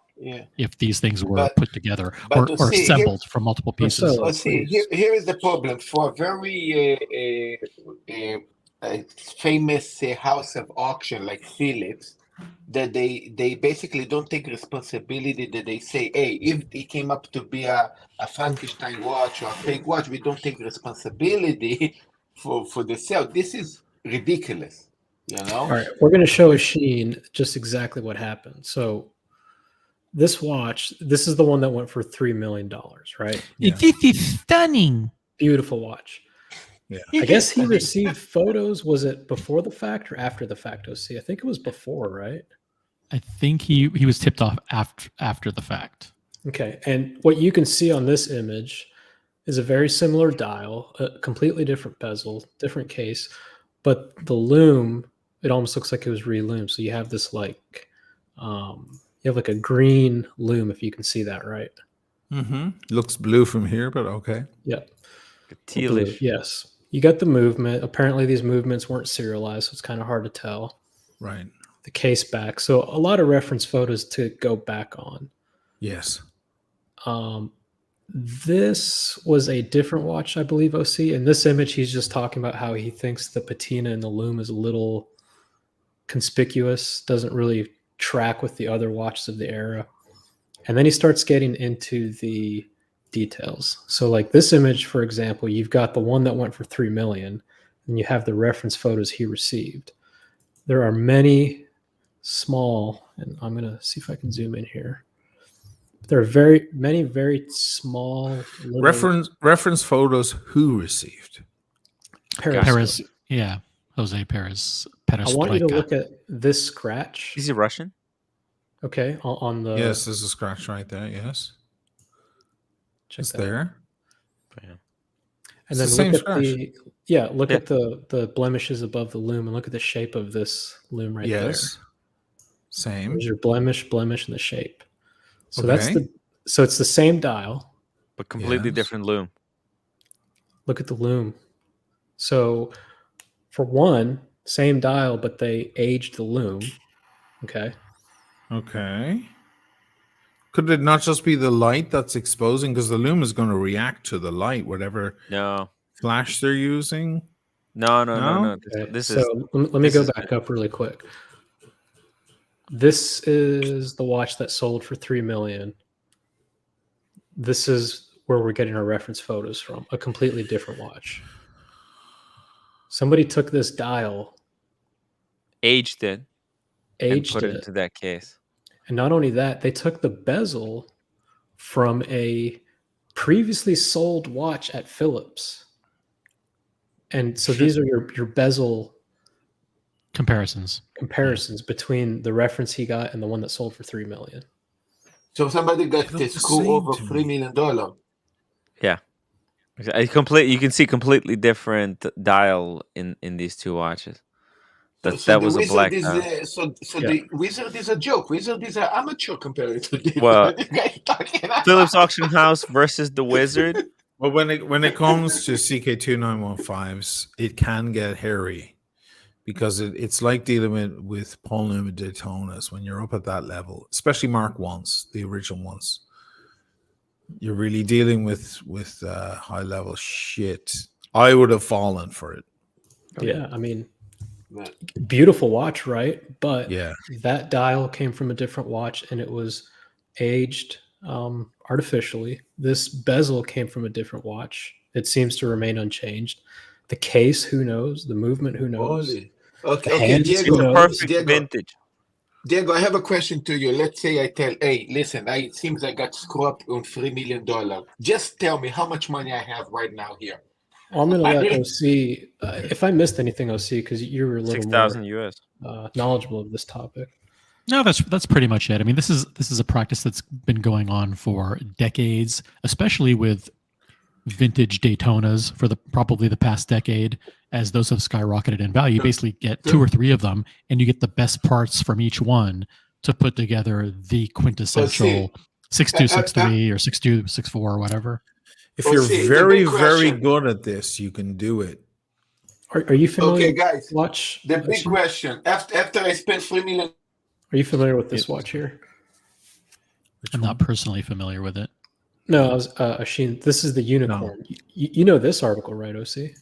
if these things were put together or assembled from multiple pieces. Here is the problem for a very famous house of auction like Philips, that they basically don't take responsibility. That they say, hey, if it came up to be a Frankenstein watch or a fake watch, we don't take responsibility for the sale. This is ridiculous, you know. All right, we're going to show Sheen just exactly what happened. So this watch, this is the one that went for $3 million, right? Yeah. This is stunning. Beautiful watch. Yeah. I guess he received photos. Was it before the fact or after the fact, OC? I think it was before, right? I think he was tipped off after the fact. Okay. And what you can see on this image is a very similar dial, a completely different bezel, different case, but the loom, it almost looks like it was re-loomed. So you have this like, you have like a green loom, if you can see that, right? Mm-hmm. Looks blue from here, but okay. Yep. Tealish. Yes. You got the movement. Apparently these movements weren't serialized, so it's kind of hard to tell. Right. The case back. So a lot of reference photos to go back on. Yes. This was a different watch, I believe, OC. In this image, he's just talking about how he thinks the patina in the loom is a little conspicuous, doesn't really track with the other watches of the era. And then he starts getting into the details. So like this image, for example, you've got the one that went for $3 million, and you have the reference photos he received. There are many small, and I'm going to see if I can zoom in here. There are very small reference photos who received. Perez, yeah, Jose Perez. I want you to look at this scratch. Is he Russian? Okay, on the yes, there's a scratch right there. Yes, it's there. Yeah. And then look at look at the blemishes above the loom, and look at the shape of this loom right there. Yes, same. There's your blemish, and the shape. So so it's the same dial, but completely different loom. Look at the loom. So for one, same dial, but they aged the loom. Okay. Okay. Could it not just be the light that's exposing? Because the loom is going to react to the light, whatever flash they're using. No. Okay. Let me go back up really quick. This is the watch that sold for $3 million. This is where we're getting our reference photos from, a completely different watch. Somebody took this dial, aged it, and put it into that case. And not only that, they took the bezel from a previously sold watch at Philips. And so these are your bezel comparisons between the reference he got and the one that sold for $3 million. So somebody got the screw over $3 million. Yeah, you can see completely different dial in these two watches. That was a black. The Wizard is a joke. Wizard is an amateur compared to this. Well, Philips Auction House versus the Wizard. Well, when it comes to CK2915s, it can get hairy because it's like dealing with Paul Newman Daytonas when you're up at that level, especially Mark ones, the original ones. You're really dealing with high level shit. I would have fallen for it. Yeah, I mean, beautiful watch, right? But yeah, that dial came from a different watch, and it was aged artificially. This bezel came from a different watch. It seems to remain unchanged. The case, who knows? The movement, who knows? Okay, Diego. Perfect vintage. Diego, I have a question to you. Let's say I tell, hey, listen, it seems I got screwed on $3 million. Just tell me how much money I have right now here. Well, I'm going to let OC, if I missed anything, OC, because you're a little 6,000 more US knowledgeable of this topic. No, that's pretty much it. I mean, this is a practice that's been going on for decades, especially with vintage Daytonas for probably the past decade. As those have skyrocketed in value, you basically get 2 or 3 of them, and you get the best parts from each one to put together the quintessential 6263 or 6264 or whatever. If you're very, very good at this, you can do it. Are you familiar? Okay, guys. Watch the big question. After I spent $3 million. Are you familiar with this watch here? I'm not personally familiar with it. No, I was Ashin. This is the unicorn. No. You know this article, right, OC?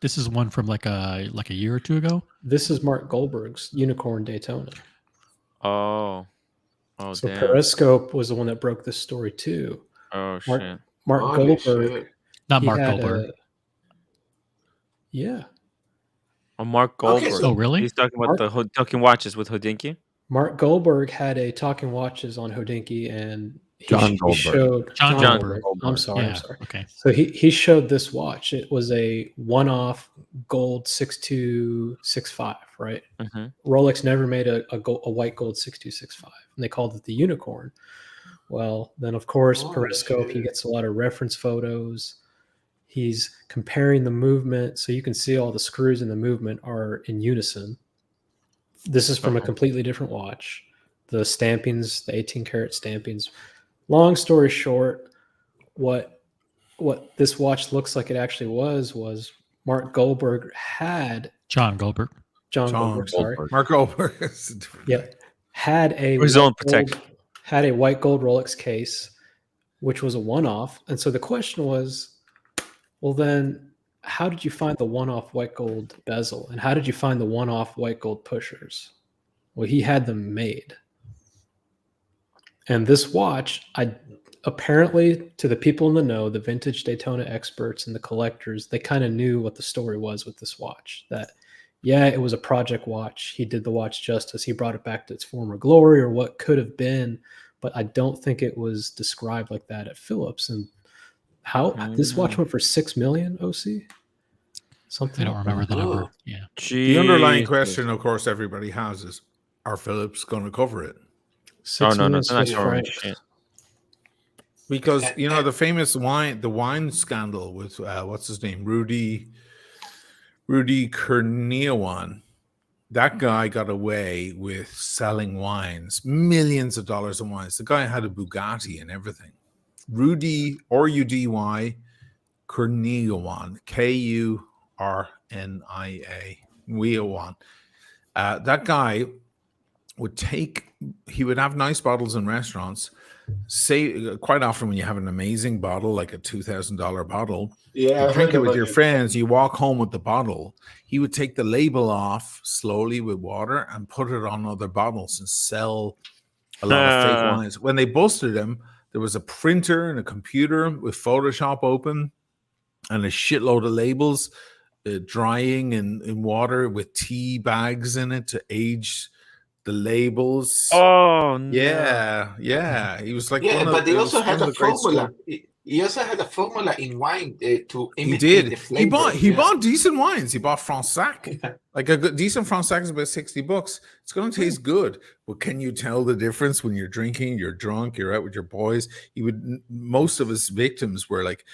This is one from like a year or 2 ago. This is Mark Goldberg's Unicorn Daytona. Oh, so damn. Periscope was the one that broke this story too. Oh shit. Mark Goldberg. Not Mark Goldberg. Yeah. Oh, Mark Goldberg. Okay, so, oh, really? He's talking about the talking watches with Hodinkee. Mark Goldberg had a talking watches on Hodinkee, and John Goldberg. I'm sorry. Yeah, I'm sorry. Okay. So he showed this watch. It was a one-off gold 6265, right? Mm-hmm. Rolex never made a white gold 6265, and they called it the Unicorn. Well, then of course Periscope. He gets a lot of reference photos. He's comparing the movement, so you can see all the screws in the movement are in unison. This is from a completely different watch. The stampings, the 18-karat stampings. Long story short, what this watch looks like it actually was Mark Goldberg had John Goldberg. Sorry, Mark Goldberg. Yeah, had a his own protection. Had a white gold Rolex case, which was a one-off, and so the question was, well, then how did you find the one-off white gold bezel, and how did you find the one-off white gold pushers? Well, he had them made. And this watch, apparently, to the people in the know, the vintage Daytona experts and the collectors, they kind of knew what the story was with this watch. That, yeah, it was a project watch. He did the watch justice. He brought it back to its former glory or what could have been. But I don't think it was described like that at Phillips. And how this watch went for $6 million, OC? Something. I don't remember the number. Yeah. The underlying question, of course, everybody has is, are Phillips going to cover it? No, because the famous wine scandal with what's his name, Rudy Kurniawan. That guy got away with selling wines, millions of dollars in wines. The guy had a Bugatti and everything. Rudy Kurniawan, Kurnia. That guy would have nice bottles in restaurants. Say quite often when you have an amazing bottle, like a $2,000 bottle, you drink it with your friends, you walk home with the bottle. He would take the label off slowly with water and put it on other bottles and sell a lot of fake wines. When they busted him, there was a printer and a computer with Photoshop open and a shitload of labels drying in water with tea bags in it to age the labels. Oh no. Yeah. He was like, but they also had a formula. He also had a formula in wine to imitate the flavor. He bought decent wines. He bought Fransac. Like a good, decent Fransac is about $60. It's going to taste good. But can you tell the difference when you're drinking, you're drunk, you're out with your boys? Most of his victims were like,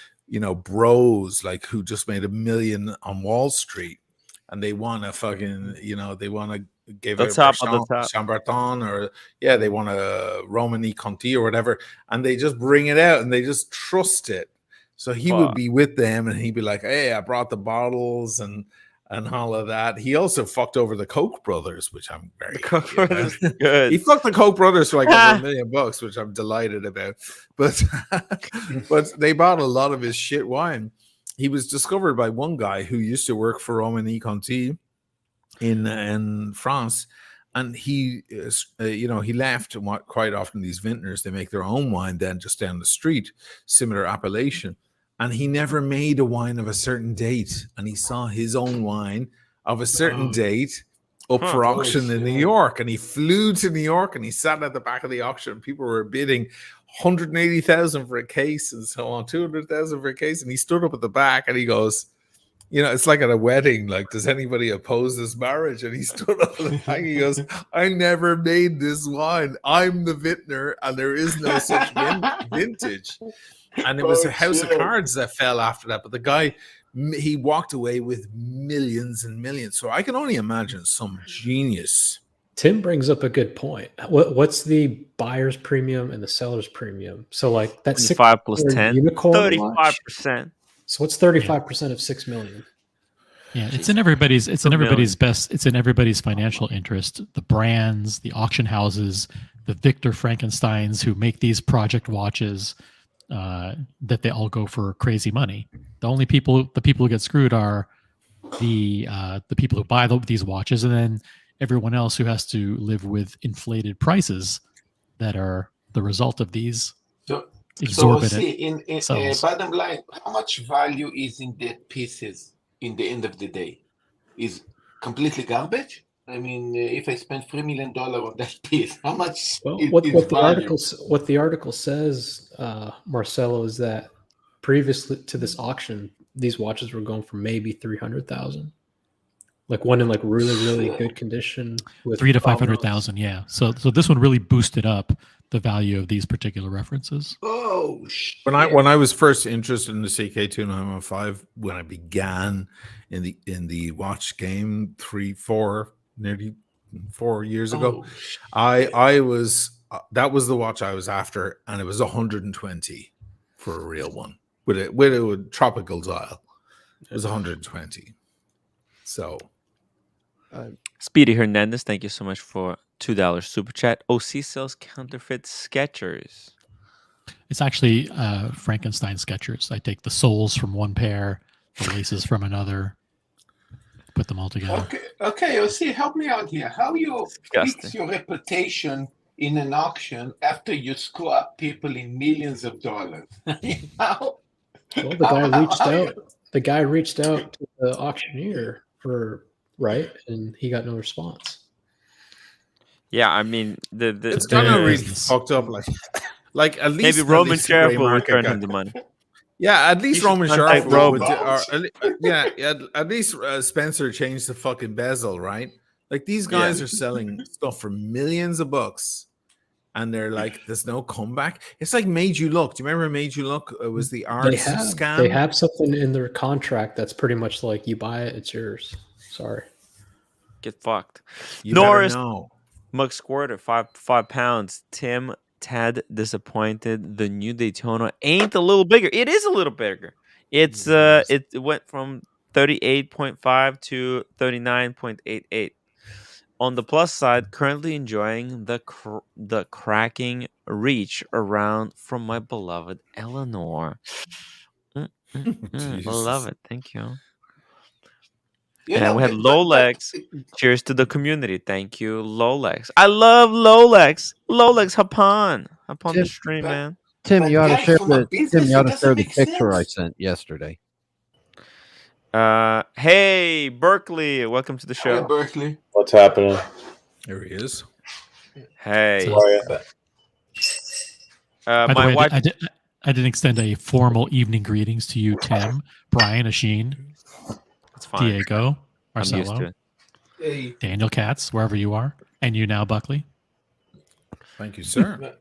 bros, like who just made $1 million on Wall Street. And they want to fucking, they want to give it a Chambertin or they want a Romani Conti or whatever, and they just bring it out and they just trust it. So he would be with them, and he'd be like, "Hey, I brought the bottles and all of that." He also fucked over the Koch brothers, which I'm very Koch happy brothers, about. good. He fucked the Koch brothers for like over $1 million, which I'm delighted about. But but they bought a lot of his shit wine. He was discovered by one guy who used to work for Romani Conti in France. And he, he left quite often. These vintners, they make their own wine then just down the street, similar appellation. And he never made a wine of a certain date. And he saw his own wine of a certain date up for auction in New York. And he flew to New York and he sat at the back of the auction. People were bidding 180,000 for a case and so on, 200,000 for a case. And he stood up at the back and he goes, it's like at a wedding, like, does anybody oppose this marriage? And he stood up and he goes, I never made this wine. I'm the vintner, and there is no such vintage. And it was a house of cards that fell after that. But the guy, he walked away with millions and millions. So I can only imagine some genius. Tim brings up a good point. What's the buyer's premium and the seller's premium? So like that's 5 plus 10, unicorn 35%. So what's 35% of 6 million? Yeah, it's in everybody's best. It's in everybody's financial interest. The brands, the auction houses, the Victor Frankensteins who make these project watches, that they all go for crazy money. The people who get screwed are the people who buy these watches, and then everyone else who has to live with inflated prices that are the result of these. exorbitant. Bottom line, how much value is in dead pieces in the end of the day? Is completely garbage? I mean, if I spend $3 million on that piece, how much? Well, what the article says, Marcelo, is that previously to this auction, these watches were going for maybe 300,000. Like one in like really good condition with 300,000 to 500,000. Yeah. So this one really boosted up the value of these particular references. Oh shit. When I was first interested in the CK2915, when I began in the watch game nearly 4 years ago, I was that was the watch I was after, and it was 120 for a real one with a tropical dial. It was 120. So Speedy Hernandez, thank you so much for $2 super chat. OC sells counterfeit Skechers. It's actually Frankenstein Skechers. I take the soles from one pair, the laces from another, put them all together. Okay. OC, help me out here. How you fix your reputation in an auction after you screw up people in millions of dollars? Well, the guy reached out to the auctioneer and he got no response. Yeah, I mean it's kind of really fucked up. Like at least maybe Roman Sheriff will return him the money. Yeah, at least Roman Sheriff at least Spencer changed the fucking bezel, right? Like these guys are selling stuff for millions of bucks, and they're like, "There's no comeback." It's like Made You Look. Do you remember Made You Look? It was the art scam. They have something in their contract that's pretty much like, you buy it, it's yours. Sorry. Get fucked. You Norris know. Mug Squirter, 5 pounds. Tim, Tad disappointed. The new Daytona ain't a little bigger. It is a little bigger. It's it went from 38.5 to 39.88. On the plus side, currently enjoying the cracking reach around from my beloved Eleanor. I love it. Thank you. And we had Lolex. Cheers to the community. Thank you, Lolex. I love Lolex. Lolex, hop on the stream, man. Tim, you ought to share the picture I sent yesterday. Hey, Berkeley, welcome to the show. Hey, Berkeley. What's happening? There he is. Hey. By the way, I didn't extend a formal evening greetings to you, Tim, Brian, Asheen. It's fine. Diego, Marcelo, Daniel Katz, wherever you are, and you now, Buckley. Thank you, sir.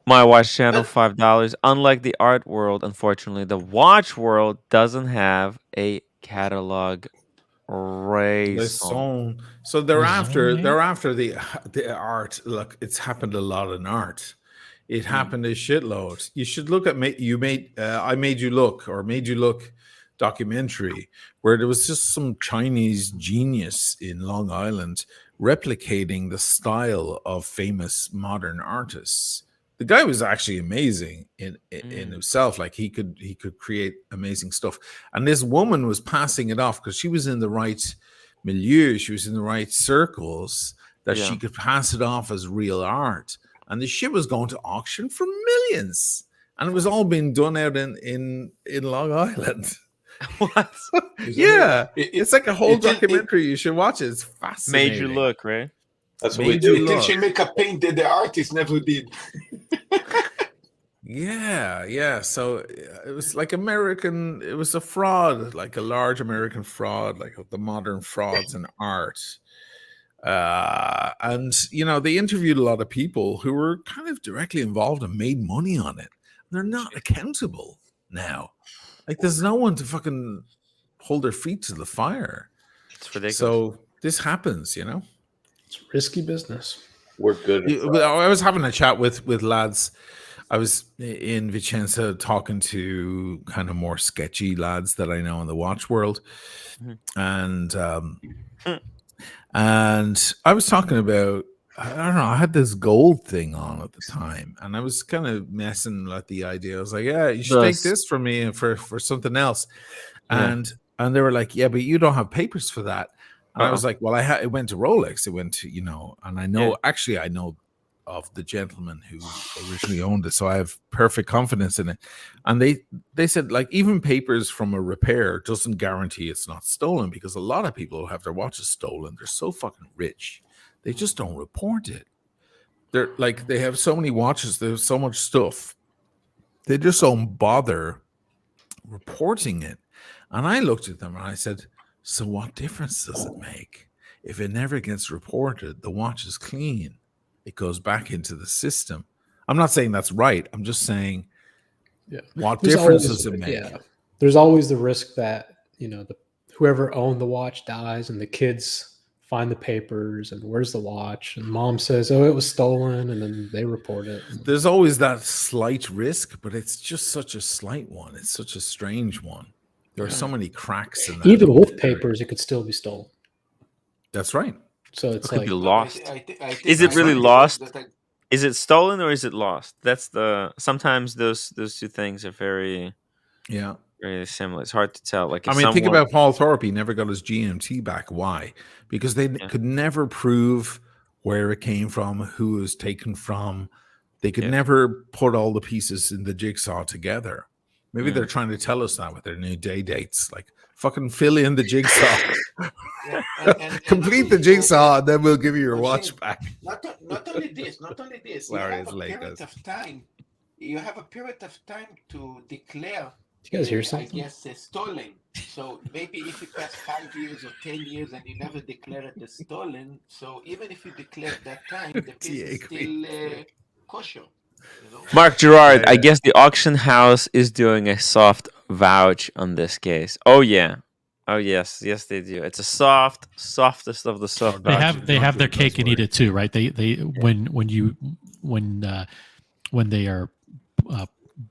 My watch channel, $5. Unlike the art world, unfortunately, the watch world doesn't have a catalog raison. So they're after the art. Look, it's happened a lot in art. It happened a shitload. You should look at I Made You Look or Made You Look documentary where there was just some Chinese genius in Long Island replicating the style of famous modern artists. The guy was actually amazing in himself. Like he could create amazing stuff. And this woman was passing it off because she was in the right milieu, she was in the right circles that she could pass it off as real art. And the shit was going to auction for millions. And it was all being done out in Long Island. What? It's like a whole documentary. You should watch it. It's fascinating. Made You Look, right? That's what we do. Did she make a paint that the artist never did? Yeah. So it was like American. It was a fraud, like a large American fraud, like the modern frauds in art. And they interviewed a lot of people who were kind of directly involved and made money on it. They're not accountable now. Like there's no one to fucking hold their feet to the fire. It's ridiculous. So this happens, It's risky business. We're good. I was having a chat with lads. I was in Vicenza talking to kind of more sketchy lads that I know in the watch world. And I was talking about, I don't know, I had this gold thing on at the time, and I was kind of messing with the idea. I was like, yeah, you should take this from me for something else. And they were like, yeah, but you don't have papers for that. And I was like, well, it went to Rolex. It went to, and I know, actually, I know of the gentleman who originally owned it. So I have perfect confidence in it. And they said, like, even papers from a repair doesn't guarantee it's not stolen, because a lot of people who have their watches stolen, they're so fucking rich. They just don't report it. They're like, they have so many watches, there's so much stuff. They just don't bother reporting it. And I looked at them and I said, so what difference does it make? If it never gets reported, the watch is clean. It goes back into the system. I'm not saying that's right. I'm just saying, what difference does it make? Yeah. There's always the risk that, whoever owned the watch dies and the kids find the papers and where's the watch, and mom says, oh, it was stolen, and then they report it. There's always that slight risk, but it's just such a slight one. It's such a strange one. There are so many cracks in that. Even with papers, it could still be stolen. That's right. So it's could like be lost. I think Is it really lost? Is it stolen or is it lost? That's sometimes those two things are very very similar. It's hard to tell. Like, think about Paul Thorpe. He never got his GMT back. Why? Because they could never prove where it came from, who it was taken from. They could never put all the pieces in the jigsaw together. Maybe they're trying to tell us that with their new day dates. Like, fucking fill in the jigsaw. Complete the jigsaw, and then we'll give you your watch back. Not only this. You have a period of time to declare. Did you guys hear something? I guess stolen. So maybe if you pass 5 years or 10 years and you never declare it as stolen, so even if you declare that time, the piece is still kosher. Mark Gerard, I guess the auction house is doing a soft vouch on this case. Oh yeah. Oh yes, they do. It's a softest of the soft. They have their cake and eat it too, right? When they are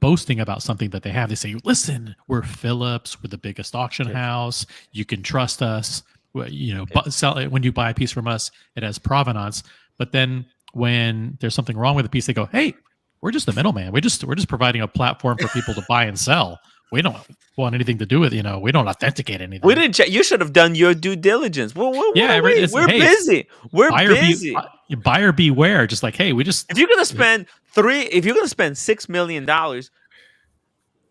boasting about something that they have, they say, "Listen, we're Phillips. We're the biggest auction house. You can trust us. When you buy a piece from us, it has provenance." But then when there's something wrong with the piece, they go, "Hey, we're just the middleman. We're just providing a platform for people to buy and sell. We don't want anything to do with, we don't authenticate anything." We didn't check. You should have done your due diligence. We're busy. We're busy. Buyer beware. Just like, hey, if you're gonna spend $6 million,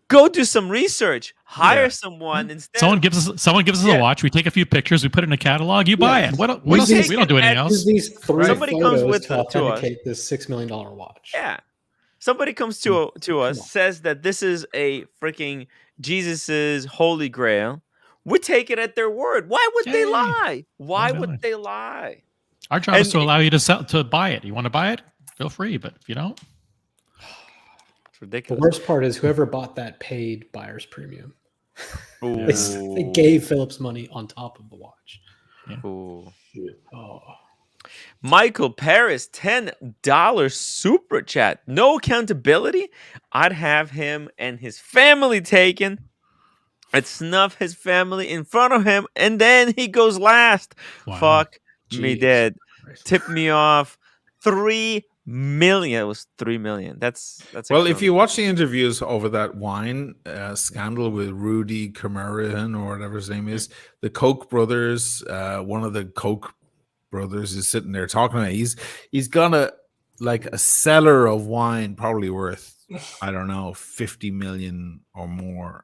go do some research. Hire someone instead. Someone gives us a watch. We take a few pictures. We put it in a catalog. You buy it. What else? We don't do anything else. These three Somebody comes with to authenticate this $6 million watch. Yeah. Somebody comes to us, says that this is a freaking Jesus's holy grail. We take it at their word. Why would they lie? Why would they lie? Our job is to allow you to buy it. You want to buy it? Feel free. But if you don't, it's ridiculous. The worst part is whoever bought that paid buyer's premium. They gave Phillips money on top of the watch. Ooh. Oh. Michael Paris, $10 super chat. No accountability. I'd have him and his family taken. I'd snuff his family in front of him, and then he goes last. Wow. Fuck me Jeez. dead. Tip me off. 3 million. It was 3 million. That's well. If you watch the interviews over that wine scandal with Rudy Kamarian or whatever his name is, the Koch brothers, one of the Koch brothers is sitting there talking about it. He's got a cellar of wine probably worth, I don't know, 50 million or more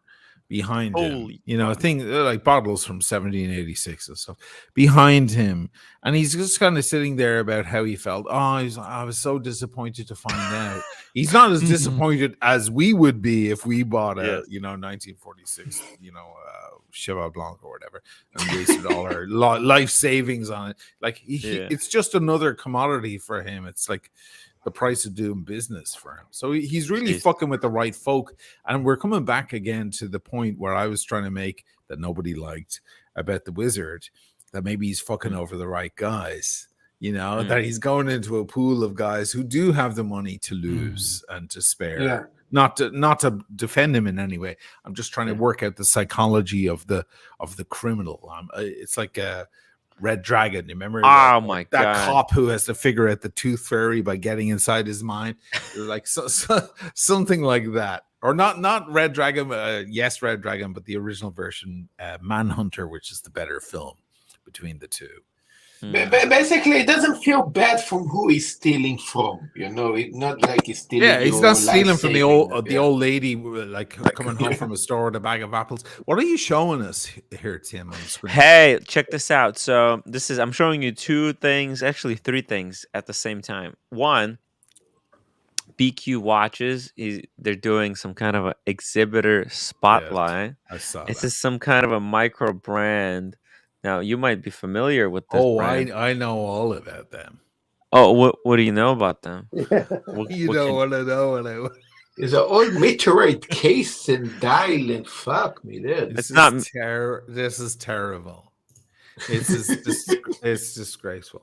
behind him. You know, thing like bottles from 1786 and stuff behind him, and he's just kind of sitting there about how he felt. I was so disappointed to find out. He's not as disappointed as we would be if we bought a 1946 Cheval Blanc or whatever and wasted all our life savings on it. Like it's just another commodity for him. It's like the price of doing business for him. So he's really fucking with the right folk. And we're coming back again to the point where I was trying to make that nobody liked about the Wizard, that maybe he's fucking over the right guys, you know, that he's going into a pool of guys who do have the money to lose and to spare. Yeah. Not to defend him in any way. I'm just trying to work out the psychology of the criminal. It's like a Red Dragon. You remember? God. That cop who has to figure out the Tooth Fairy by getting inside his mind, like something like that, or not Red Dragon. Yes, Red Dragon, but the original version, Manhunter, which is the better film between the two. Basically, it doesn't feel bad from who he's stealing from. You know, it's not like he's stealing. Yeah, he's not stealing from the old lady, like coming home from a store with a bag of apples. What are you showing us here, Tim, on the screen? Hey, check this out. So I'm showing you 2 things, actually 3 things at the same time. One, BQ watches. They're doing some kind of an exhibitor spotlight. I saw this that. is some kind of a micro brand. Now you might be familiar with this. Brand. I know all about them. Oh, what do you know about them? You don't want to know. It's an old meteorite case and dial and fuck me, dude. This is terrible. It's disgraceful.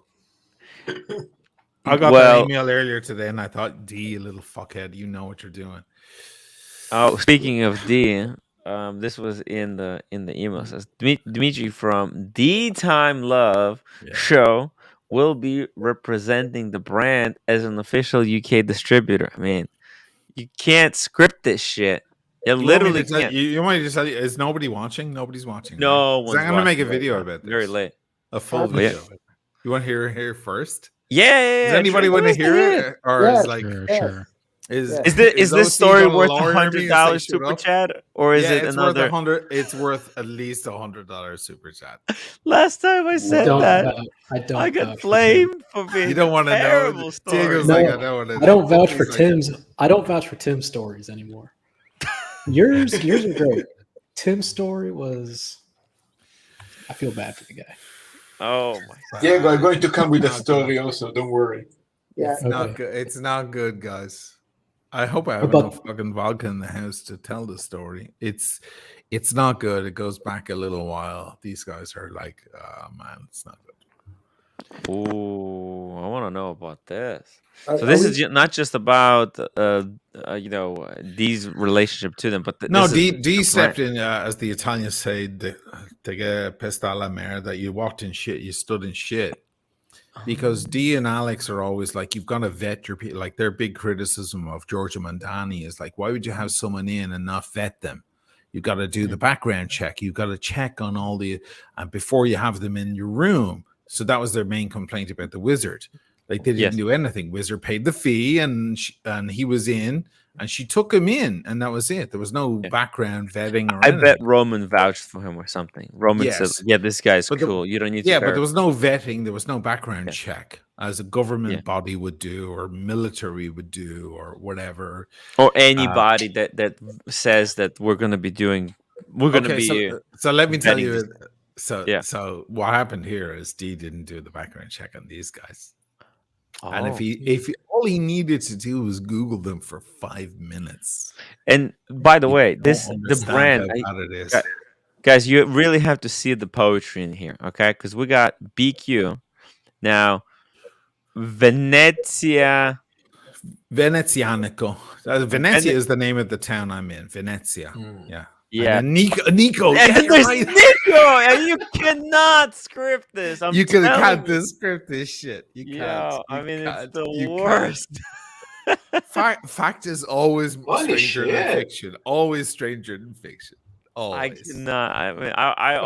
I got that email earlier today, and I thought, D, you little fuckhead, you know what you're doing. Oh, speaking of D, this was in the email. It says Dimitri from D Time Love Show will be representing the brand as an official UK distributor. I mean, you can't script this shit. You literally can't. You want me to tell you? Is nobody watching? Nobody's watching. No right? one's I'm going to make a video about this. Very late. A full video. You want to hear it here first? Yeah. Does anybody want to hear it? Or is like sure. Is this story worth $100 super chat, or is it another? It's worth at least $100 super chat. Last time I said that, I got blamed for being. You don't want to know. Story. No, I don't vouch for Tim's. I don't vouch for Tim's stories anymore. Yours are great. Tim's story was. I feel bad for the guy. Oh my God. Yeah, I'm going to come with a story also. Don't worry. Yeah, it's not good. It's not good, guys. I hope I have enough fucking vodka in the house to tell the story. It's not good. It goes back a little while. These guys are like, man, it's not good. Ooh, I want to know about this. So this is not just about Dee's relationship to them, but Dee stepped in as the Italians say, the pesta la mer, that you walked in shit, you stood in shit. Because Dee and Alex are always like, you've got to vet your people. Like their big criticism of Giorgio Mondani is like, why would you have someone in and not vet them? You've got to do the background check. You've got to check on all before you have them in your room. So that was their main complaint about the Wizard. Like they didn't do anything. Wizard paid the fee and he was in and she took him in and that was it. There was no background vetting or anything. bet Roman vouched for him or something. Roman said, yeah, this guy's cool. You don't need to. Yeah, but there was no vetting. There was no background check as a government body would do or military would do or whatever. Or anybody that says that we're going to be doing. We're going to be. So let me tell you. So what happened here is Dee didn't do the background check on these guys. Oh. And if all he needed to do was Google them for 5 minutes. And by the way, the brand, guys, you really have to see the poetry in here, okay? Because we got BQ. Now, Venezia. Venezianico. Venezia is the name of the town I'm in. Venezia. Yeah. Yeah. And Nico. And Yeah, there's right. Nico, and you cannot script this. You can't script this shit. You can't. I mean, it's can't. the You worst. Fact is always Holy stranger than shit. fiction. Always stranger than fiction. I Always. cannot. I mean, I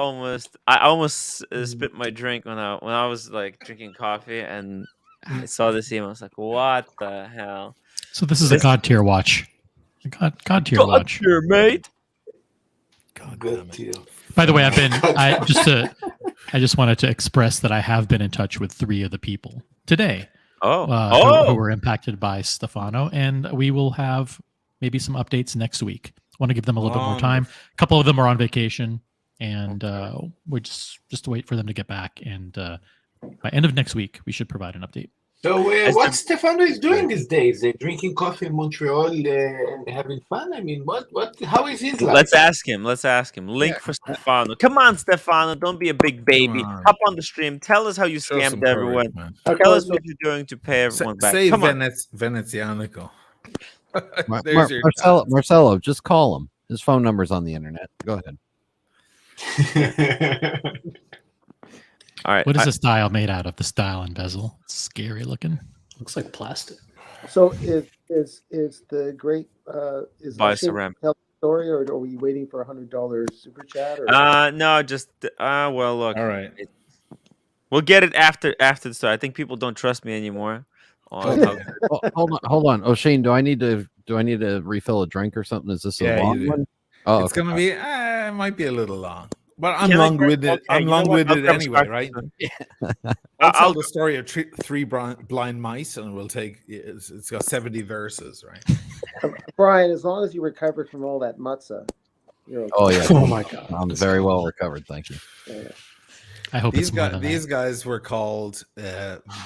almost spit my drink when I was like drinking coffee, and I saw this email. I was like, "What the hell?" So this is a god tier watch. God tier watch. God tier, mate. God Good damn it. deal. By the way, I just wanted to express that I have been in touch with 3 of the people today. Who were impacted by Stefano, and we will have maybe some updates next week. Want to give them a little bit more time. A couple of them are on vacation, and we just wait for them to get back. And by end of next week, we should provide an update. So what Stefano is doing these days? Drinking coffee in Montreal and having fun? I mean, how is his life? Let's ask him. Link for Stefano. Come on, Stefano. Don't be a big baby. Hop on the stream. Tell us how you Show some scammed everyone. courage, Tell us what you're doing to pay everyone back. Say Come on. Venezianico. Marcelo, just call him. His phone number's on the internet. Go ahead. All right. What is this dial made out of? The dial and bezel. It's scary looking. Looks like plastic. So is the great is Buy Ashim ceramic. tell the story, or are we waiting for $100 super chat? Or? No, just well, look. All right. We'll get it after the story. I think people don't trust me anymore. Hold on. Oh, Shane, do I need to refill a drink or something? Is this a long one? Oh, it's gonna be. It might be a little long, but I'm long-winded. Okay, I'm long-winded anyway, right? I'll tell the story of 3 blind mice, and we'll take. It's got 70 verses, right? Brian, as long as you recover from all that matzah, you're okay. Oh yeah. Oh my God. I'm very well recovered. Thank you. Yeah. I hope These guys were called Meccanica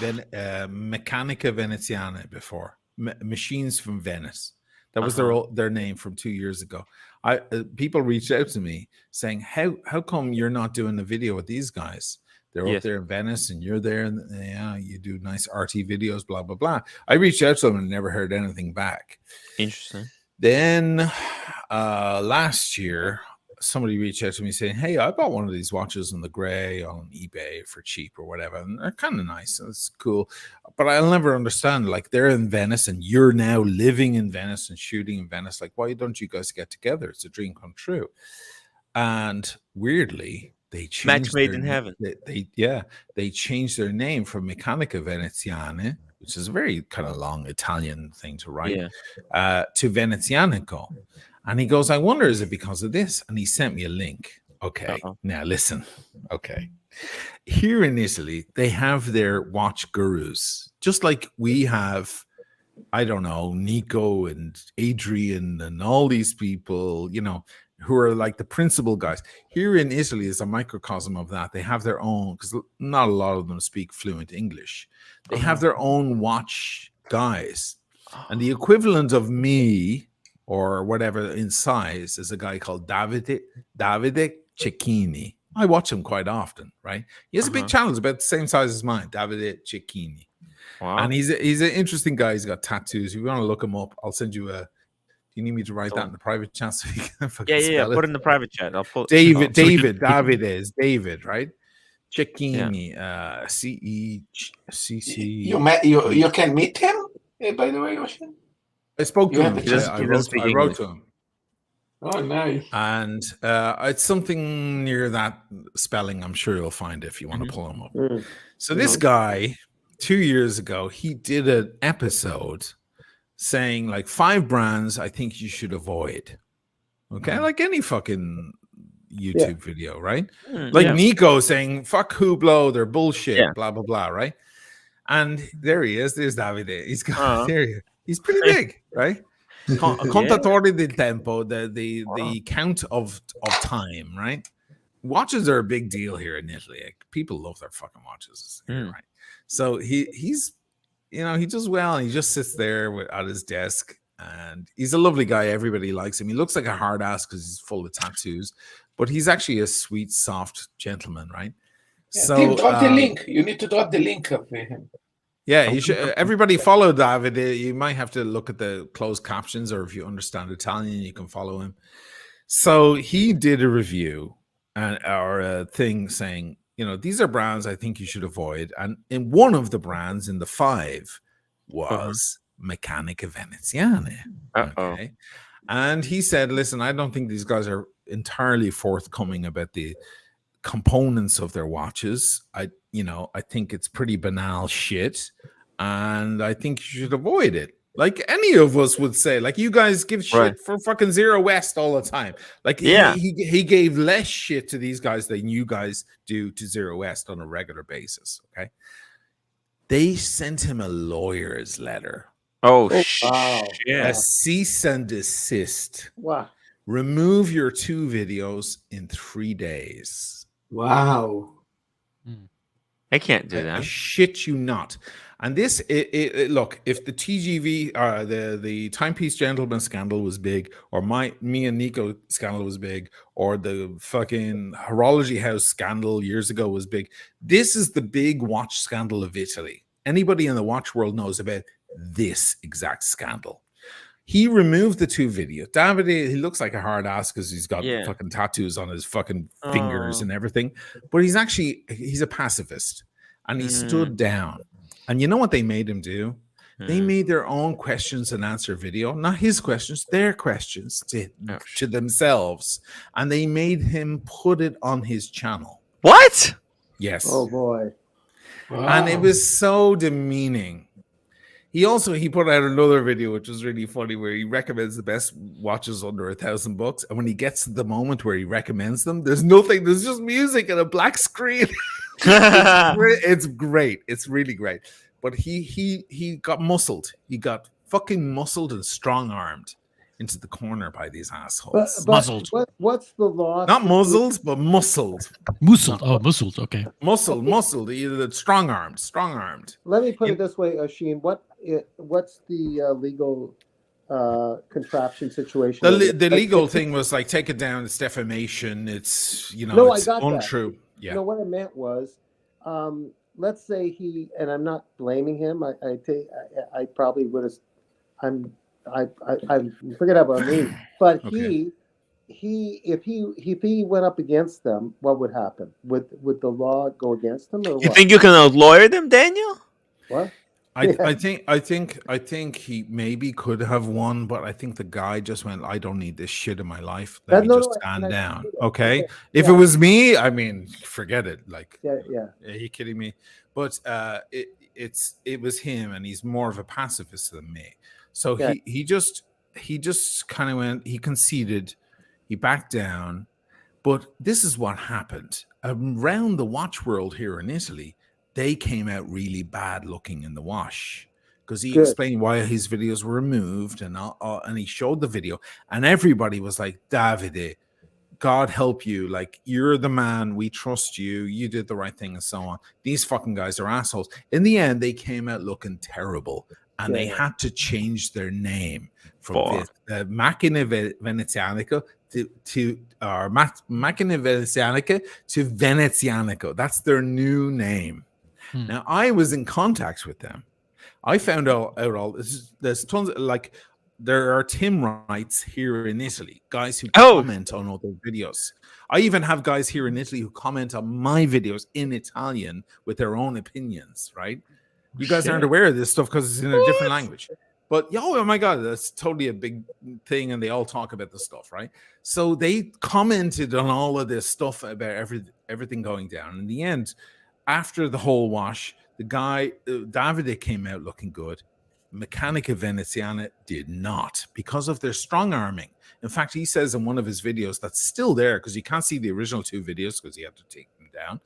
Veneziana before, machines from Venice. That was their name from 2 years ago. People reached out to me saying, "How come you're not doing a video with these guys? They're up there in Venice, and you're there, and you do nice RT videos, blah blah blah." I reached out to them and never heard anything back. Interesting. Then last year, somebody reached out to me saying, "Hey, I bought one of these watches in the gray on eBay for cheap or whatever, and they're kind of nice. It's cool, but I'll never understand. Like, they're in Venice, and you're now living in Venice and shooting in Venice. Like, why don't you guys get together? It's a dream come true." And weirdly, they changed match made in heaven. They changed their name from Meccanica Veneziana, which is a very kind of long Italian thing to write, to Venezianico. And he goes, "I wonder, is it because of this?" And he sent me a link. Okay, now listen. Okay. Here in Italy, they have their watch gurus, just like we have, I don't know, Nico and Adrian and all these people, who are like the principal guys. Here in Italy is a microcosm of that. They have their own, because not a lot of them speak fluent English. They have their own watch guys. And the equivalent of me, or whatever in size, is a guy called Davide Cecchini. I watch him quite often, right? He has a big channel, it's about the same size as mine, Davide Cecchini. Wow. And he's an interesting guy. He's got tattoos. If you want to look him up, I'll send you a. Do you need me to write that in the private chat so you can put it in the private chat. I'll pull David, is David, right? Cecchini, CECC. You can meet him, by the way, Ocean? I spoke to him. I wrote to him. Oh, nice. And it's something near that spelling. I'm sure you'll find if you want to pull him up. So this guy, 2 years ago, he did an episode saying like 5 brands I think you should avoid. Okay, like any fucking YouTube video, right? Like Nico saying "fuck Hublot, they're bullshit," blah blah blah, right? And there he is. There's Davide. He's got there. He's pretty big, right? Contatore del tempo, the count of time, right? Watches are a big deal here in Italy. Like, people love their fucking watches, right? So he's he does well, and he just sits there at his desk, and he's a lovely guy. Everybody likes him. He looks like a hard ass because he's full of tattoos, but he's actually a sweet, soft gentleman, right? So drop the link. You need to drop the link of him. Yeah, you should. Everybody follow David. You might have to look at the closed captions, or if you understand Italian, you can follow him. So he did a review or a thing saying, these are brands I think you should avoid. And in one of the brands in the 5 was Meccanica Veneziane. Okay. And he said, listen, I don't think these guys are entirely forthcoming about the components of their watches. I think it's pretty banal shit. And I think you should avoid it. Like any of us would say, like you guys give shit for fucking Zero West all the time. Like he gave less shit to these guys than you guys do to Zero West on a regular basis. Okay. They sent him a lawyer's letter. Wow. A cease and desist. Wow. Remove your 2 videos in 3 days. Wow. I can't do that. I shit you not. And this, look, if the TGV, the Timepiece Gentleman scandal was big, or me and Nico scandal was big, or the fucking Horology House scandal years ago was big, this is the big watch scandal of Italy. Anybody in the watch world knows about this exact scandal. He removed the 2 videos. Davide, he looks like a hard ass because he's got fucking tattoos on his fucking fingers and everything. But he's a pacifist. And he stood down. And you know what they made him do? They made their own questions and answer video. Not his questions, their questions to themselves. And they made him put it on his channel. What? Yes. Oh, boy. Wow. And it was so demeaning. He put out another video, which was really funny, where he recommends the best watches under $1,000. And when he gets to the moment where he recommends them, there's nothing. There's just music and a black screen. It's great. It's really great. But he got muscled. He got fucking muscled and strong-armed into the corner by these assholes. Muzzled. What's the loss? Not muzzled, but muscled. Muscled. Oh, muscled. Okay. Muscled. Either strong-armed. Let me put it this way, Oisin. What's the legal contraption situation? The legal thing was like, take it down. It's defamation. It's I got untrue. That. Yeah. No, what I meant was, let's say and I'm not blaming him. I probably would have. I forget about me. But Okay. if he went up against them, what would happen? Would the law go against him, or You what? think you can lawyer them, Daniel? What? I think he maybe could have won, but I think the guy just went, I don't need this shit in my life. Let me just stand down. Okay. If it was me, I mean, forget it. Like, yeah. Are you kidding me? But it was him, and he's more of a pacifist than me. So he just kind of went, he conceded, he backed down. But this is what happened around the watch world here in Italy. They came out really bad looking in the wash because he explained why his videos were removed, and he showed the video, and everybody was like, Davide, God help you. Like, you're the man. We trust you. You did the right thing, and so on. These fucking guys are assholes. In the end, they came out looking terrible, and they had to change their name from Macchina Venezianica to Macchina Venezianica to Venezianico. That's their new name. Now, I was in contact with them. I found out all this. There's tons of, like, there are Tim Wrights here in Italy, guys who comment on other videos. I even have guys here in Italy who comment on my videos in Italian with their own opinions, right? You guys aren't aware of this stuff because it's in a different language. But, oh my God, that's totally a big thing, and they all talk about this stuff, right? So they commented on all of this stuff about everything going down. In the end, after the whole wash, the guy, Davide, came out looking good. Meccanica Veneziana did not, because of their strong arming. In fact, he says in one of his videos that's still there, because you can't see the original 2 videos because he had to take them down.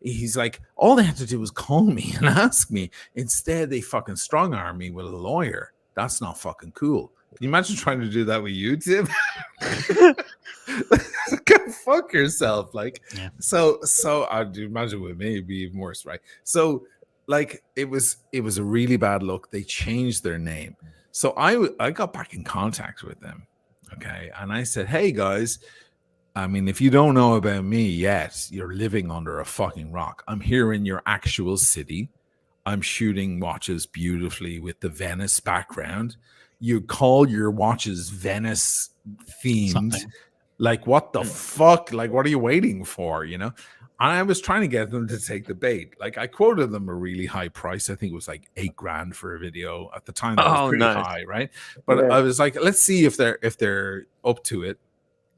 He's like, all they had to do was call me and ask me. Instead, they fucking strong arm me with a lawyer. That's not fucking cool. Can you imagine trying to do that with you, Tim? Go fuck yourself. Like, so I do imagine with me it'd be even worse, right? So, like, it was a really bad look. They changed their name. So I got back in contact with them. Okay. And I said, hey guys, I mean, if you don't know about me yet, you're living under a fucking rock. I'm here in your actual city. I'm shooting watches beautifully with the Venice background. You call your watches Venice themed. Something. Like, what the fuck? Like, what are you waiting for? You know? I was trying to get them to take the bait. Like, I quoted them a really high price. I think it was like $8,000 for a video at the time. That was pretty high, right? But I was like, let's see if they're up to it.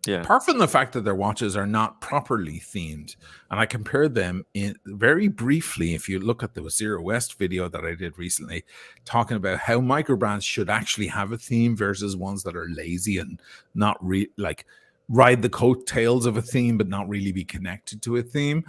Yeah. Apart from the fact that their watches are not properly themed, and I compared them in very briefly. If you look at the Zero West video that I did recently, talking about how micro brands should actually have a theme versus ones that are lazy and not like ride the coattails of a theme but not really be connected to a theme.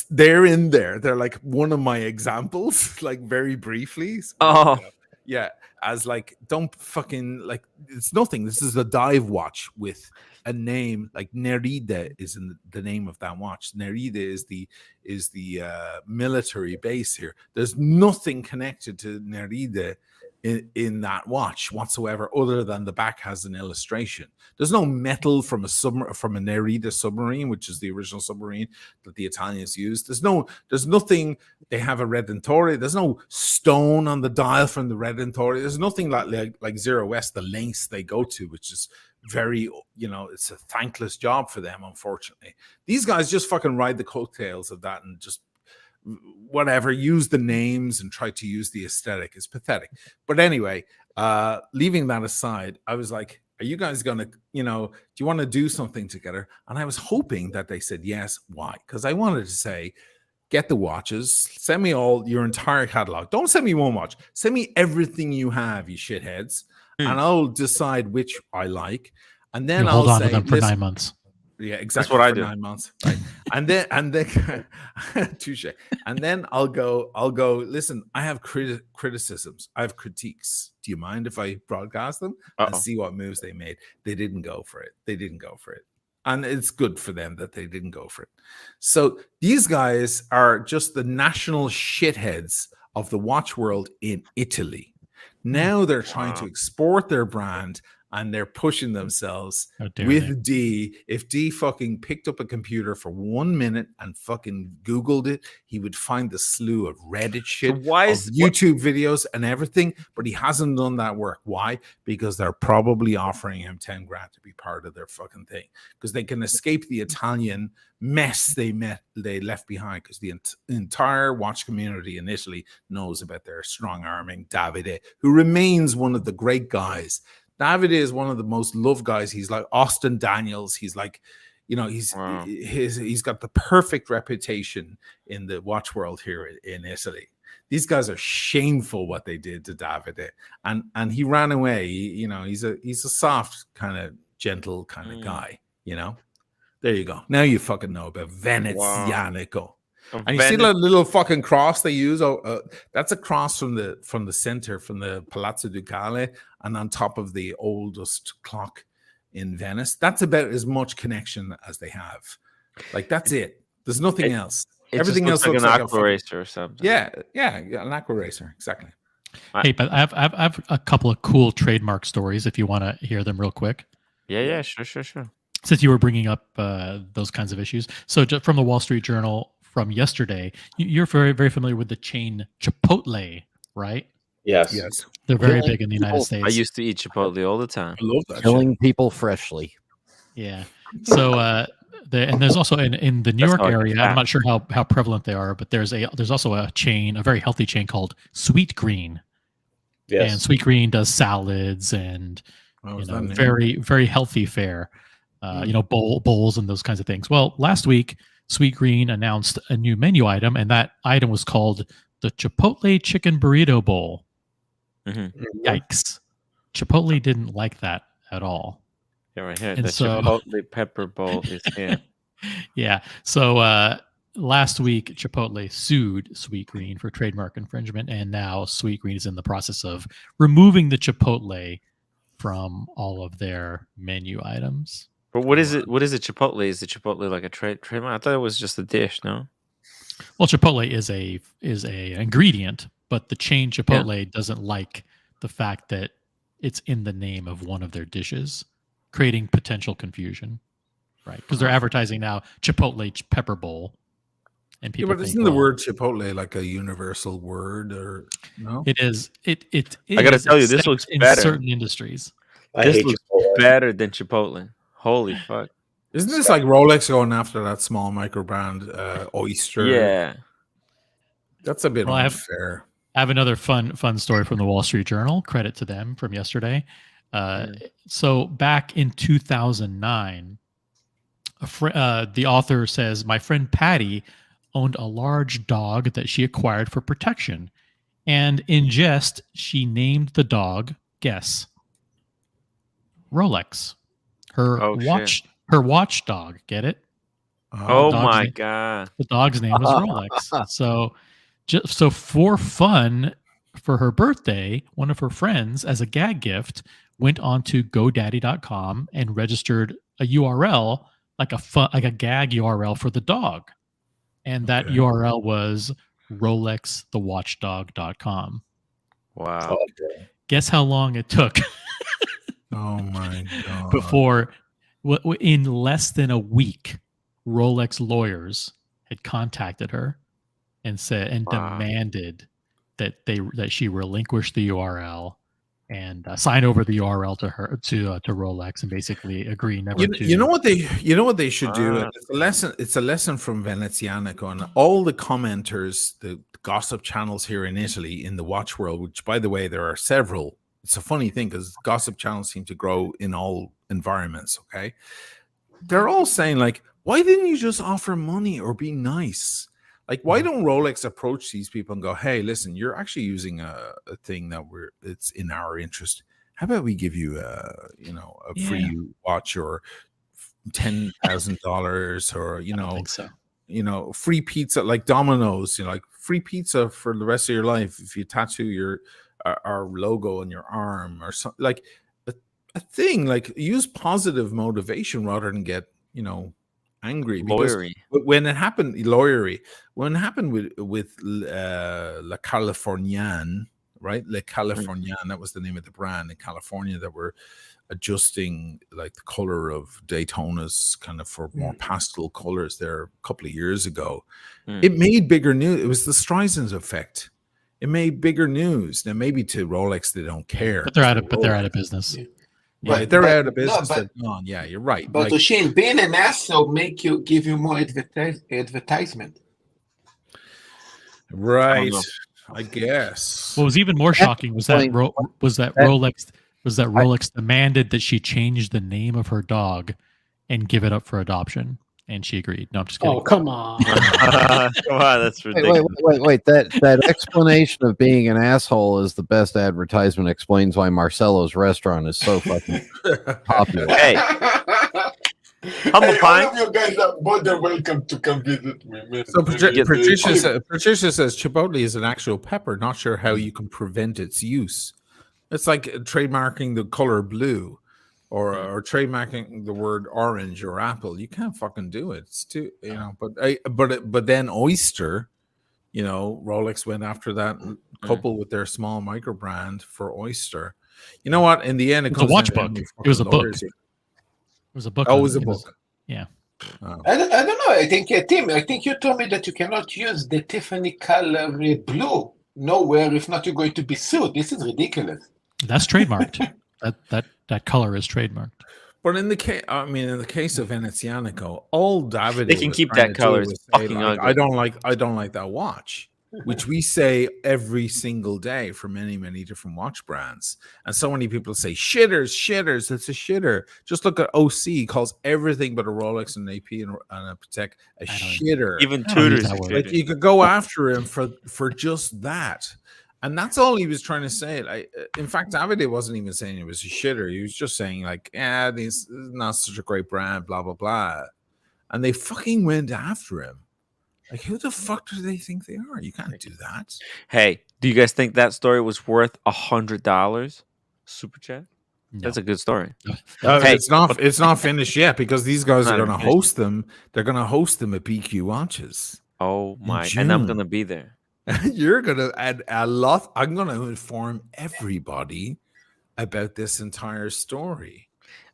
They're in there. They're like one of my examples, like very briefly. Oh. Yeah, as like, don't fucking like, it's nothing. This is a dive watch with a name like Nerida is in the name of that watch. Nerida is the military base here. There's nothing connected to Nerida in that watch whatsoever, other than the back has an illustration. There's no metal from a Nerida submarine, which is the original submarine that the Italians used. There's nothing. They have a Redentore. There's no stone on the dial from the Redentore. There's nothing like Zero West, the lengths they go to, which is very, it's a thankless job for them, unfortunately. These guys just fucking ride the coattails of that and just whatever, use the names and try to use the aesthetic. Is pathetic. But anyway, leaving that aside, I was like, are you guys gonna, do you want to do something together? And I was hoping that they said yes. Why? Because I wanted to say, get the watches, send me all your entire catalog. Don't send me one watch, send me everything you have, you shitheads, and I'll decide which I like. And then I'll hold on to them for 9 months. Yeah, exactly. That's what I do. 9 months, right? and then touche. And then I'll go. Listen, I have criticisms. I have critiques. Do you mind if I broadcast them and see what moves they made? They didn't go for it. And it's good for them that they didn't go for it. So these guys are just the national shitheads of the watch world in Italy. Now they're trying to export their brand, and they're pushing themselves with D. If D fucking picked up a computer for 1 minute and fucking Googled it, he would find the slew of Reddit shit, of YouTube videos and everything, but he hasn't done that work. Why? Because they're probably offering him 10 grand to be part of their fucking thing, because they can escape the Italian mess they left behind, because the entire watch community in Italy knows about their strong arming Davide, who remains one of the great guys. Davide is one of the most loved guys. He's like Austin Daniels. He's like, he's got the perfect reputation in the watch world here in Italy. These guys are shameful what they did to Davide, and he ran away. He's a soft kind of gentle kind of guy. There you go. Now you fucking know about Venezianico. Wow. And you see that little fucking cross they use? That's a cross from the center, from the Palazzo Ducale, and on top of the oldest clock in Venice. That's about as much connection as they have. Like, that's it. There's nothing else. Everything else looks like an aqua racer or something. Yeah, an aqua racer, exactly. Hey, but I have a couple of cool trademark stories if you want to hear them real quick. Yeah, sure. Since you were bringing up those kinds of issues, so just from the Wall Street Journal from yesterday, you're very, very familiar with the chain Chipotle, right? Yes. They're very big in the United States. I used to eat Chipotle all the time. I love that. Killing people freshly. Yeah. So and there's also in the New York area, I'm not sure how prevalent they are, but there's also a chain, a very healthy chain called Sweet Green. Yes. And Sweet Green does salads and very, very healthy fare. Bowls and those kinds of things. Well, last week, Sweet Green announced a new menu item, and that item was called the Chipotle Chicken Burrito Bowl. Mm-hmm. Yikes. Chipotle didn't like that at all. Yeah, right here. And the Chipotle Pepper Bowl is here. Yeah. So last week, Chipotle sued Sweet Green for trademark infringement, and now Sweet Green is in the process of removing the Chipotle from all of their menu items. But what is it? What is it? Chipotle? Is it Chipotle like a trademark? I thought it was just a dish. No. Well, Chipotle is a ingredient, but the chain Chipotle doesn't like the fact that it's in the name of one of their dishes, creating potential confusion, right? Because they're advertising now Chipotle Pepper Bowl, And Yeah, people but think, isn't the well, word Chipotle like a universal word, or no? it is. It I gotta is, tell you, this except looks in better. certain industries. I This hate looks Chipotle. better than Chipotle. Holy fuck. Isn't this like Rolex going after that small micro brand Oyster? Yeah. That's a bit Well, unfair. I have another fun story from the Wall Street Journal. Credit to them from yesterday. So back in 2009, the author says, my friend Patty owned a large dog that she acquired for protection. And in jest, she named the dog, guess, Rolex. Her watchdog. Get it? Oh my god. The dog's name was Rolex. So for fun, for her birthday, one of her friends, as a gag gift, went on to GoDaddy.com and registered a URL, like a gag URL for the dog. And that URL was RolexTheWatchdog.com. Wow. Guess how long it took Oh my god. before, in less than a week, Rolex lawyers had contacted her and demanded that she relinquish the URL and sign over the URL to her to Rolex, and basically agree never to. You know what they should do? It's a lesson from Venezianico, and all the commenters, the gossip channels here in Italy in the watch world, which by the way there are several. It's a funny thing because gossip channels seem to grow in all environments. Okay, they're all saying like, why didn't you just offer money or be nice? Like, why don't Rolex approach these people and go, hey, listen, you're actually using a thing that it's in our interest. How about we give you a free watch or $10,000 or free pizza, like Domino's, like free pizza for the rest of your life if you tattoo our logo on your arm or something, like a thing, like use positive motivation rather than get angry. Because when it happened with La Californian, right? La Californian, that was the name of the brand in California that were adjusting like the color of Daytona's kind of for more pastel colors there a couple of years ago. It made bigger news. It was the Streisand effect. It made bigger news. Now maybe to Rolex they don't care, but they're out of business. Right, they're out of business. They're gone. Yeah, you're right. But Oisin, being an asshole give you more advertisement. Right, I guess. What was even more shocking was that Rolex demanded that she change the name of her dog and give it up for adoption, and she agreed. No, I'm just kidding. Oh, come on. Come on, that's ridiculous. Wait. That explanation of being an asshole is the best advertisement. Explains why Marcello's restaurant is so fucking popular. Hey, all of you guys are more than welcome to come visit me. So Patricia says Chipotle is an actual pepper. Not sure how you can prevent its use. It's like trademarking the color blue. Or trademarking the word orange or apple. You can't fucking do it. It's too, but then Oyster, Rolex went after that couple with their small micro brand for Oyster. You know what? In the end, it was a watch book. It was a book. It was a book. Oh, it was a book. Yeah. Oh. I don't know. I think, Tim, you told me that you cannot use the Tiffany color blue nowhere. If not, you're going to be sued. This is ridiculous. That's trademarked. That color is trademarked. But in the case of Venezianico, all David they can keep that color. I don't like that watch, which we say every single day for many, many different watch brands. And so many people say shitters. It's a shitter. Just look at OC, calls everything but a Rolex and an AP and a Patek a shitter. Even Tudors. Like you could go after him for just that. And that's all he was trying to say. In fact, Davide wasn't even saying it was a shitter. He was just saying this is not such a great brand, blah, blah, blah. And they fucking went after him. Like, who the fuck do they think they are? You can't do that. Hey, do you guys think that story was worth $100? Super chat? No. That's a good story. Hey, it's not finished yet because these guys are going to host them. They're going to host them at BQ Watches. Oh my! And I'm going to be there. You're going to add a lot. I'm going to inform everybody about this entire story.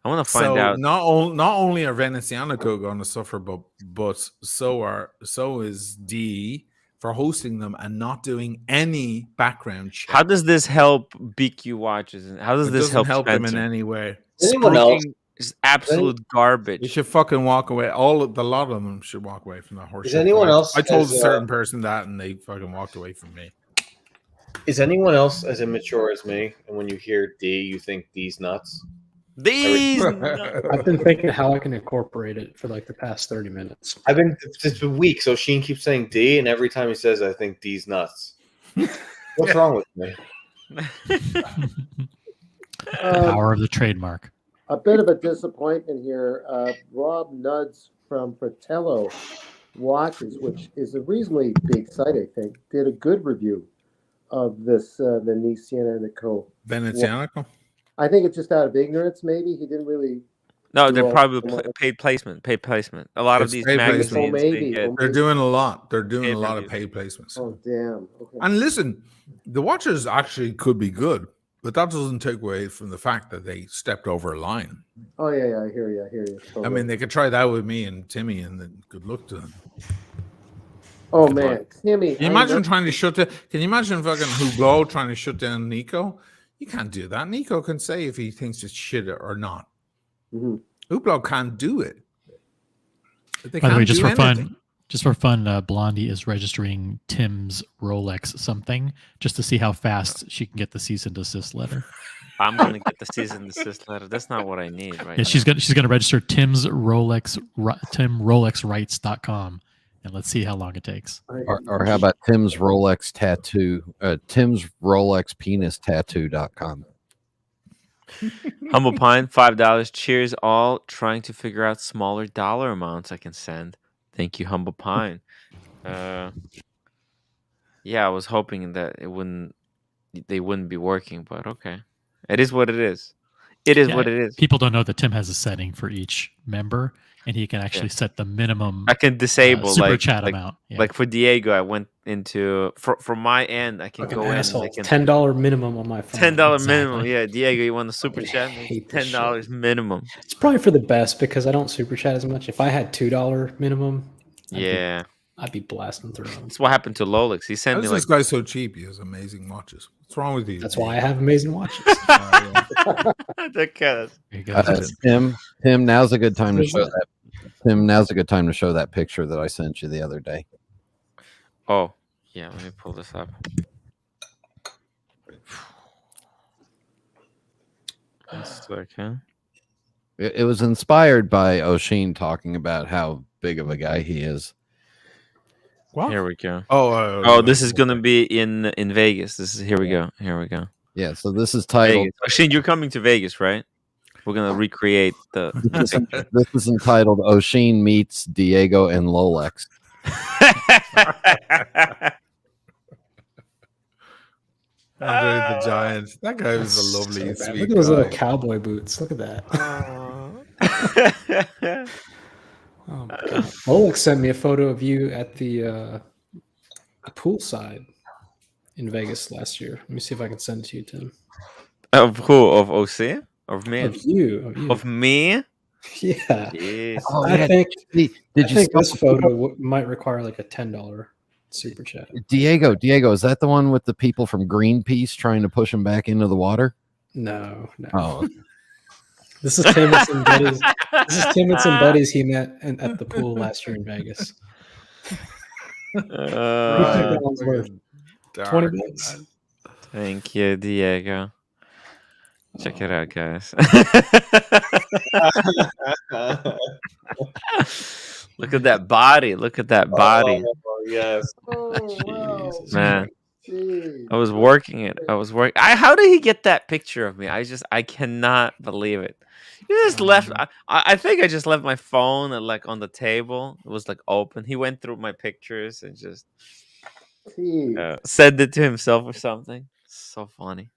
I want to find out. Not only are Venezianico going to suffer, but so is D for hosting them and not doing any background check. How does this help BQ watches? And how does this help them in any way? Anyone else? Is absolute garbage. You should fucking walk away. A lot of them should walk away from that horse. Is anyone else? I told a certain person that, and they fucking walked away from me. Is anyone else as immature as me? And when you hear D, you think D's nuts? These. I've been thinking how I can incorporate it for like the past 30 minutes. It's been weeks. O'Sheen keeps saying D, and every time he says, I think D's nuts. What's wrong with me? Power of the trademark. A bit of a disappointment here. Rob Nuds from Fratello Watches, which is a reasonably big site, I think, did a good review of this Venezianico. Venezianico? I think it's just out of ignorance, maybe. He didn't really... No, they're probably paid placement. A lot of these magazines. They're doing a lot. They're doing a lot of paid placements. Oh, damn. Okay. And listen, the watches actually could be good, but that doesn't take away from the fact that they stepped over a line. Oh, yeah, I hear you. Totally. I mean, they could try that with me and Timmy, and then good luck to them. Oh, man. Timmy. Can you imagine trying to shut down? Can you imagine fucking Hublot trying to shut down Nico? You can't do that. Nico can say if he thinks it's shit or not. Mm-hmm. Hublot can't do it. By the way, just for fun, Blondie is registering Tim's Rolex something just to see how fast she can get the cease and desist letter. I'm gonna get the cease and desist letter. That's not what I need right now. She's gonna register Tim's Rolex, TimRolexRights.com, and let's see how long it takes. Or how about Tim's Rolex tattoo? Tim's Rolex penis tattoo.com. Humble Pine, $5. Cheers, all trying to figure out smaller dollar amounts I can send. Thank you, Humble Pine. Yeah, I was hoping that they wouldn't be working, but okay. It is what it is. What it is. People don't know that Tim has a setting for each member, and he can actually set the minimum. I can disable super chat amount. Yeah. Like for Diego, I went into from my end. I can go in. $10 minimum on my phone. $10 minimum. Yeah, Diego, you want the super chat? $10 minimum. It's probably for the best because I don't super chat as much. If I had $2 minimum, I'd be blasting through them. That's what happened to Lolix. He sent me this guy's so cheap. He has amazing watches. What's wrong with you? That's why I have amazing watches. Tim, now's a good time to show that. Tim, now's a good time to show that picture that I sent you the other day. Oh, yeah. Let me pull this up. It was inspired by O'Sheen talking about how big of a guy he is. What? Here we go. Oh, this is gonna be in Vegas. Here we go. Yeah, so this is titled. O'Sheen, you're coming to Vegas, right? We're gonna recreate the. This is entitled "O'Sheen Meets Diego and Lolex." Andre the Giant. That guy was a lovely, sweet. Look at those little cowboy boots. Look at that. Oh my God. Oleg sent me a photo of you at the poolside in Vegas last year. Let me see if I can send it to you, Tim. Of who? Of OC? Of me? Of you. Of me? Yeah. Oh, I think this photo photo might require like a $10 super chat. Diego, is that the one with the people from Greenpeace trying to push him back into the water? No. Oh. This is Tim and some buddies. This is Tim and some buddies he met at the pool last year in Vegas. $20. Thank you, Diego. Check it out, guys. Look at that body. Oh, yes. Wow. Man. I was working it. How did he get that picture of me? I cannot believe it. You just left. I think I just left my phone on the table. It was open. He went through my pictures and just sent it to himself or something. So funny.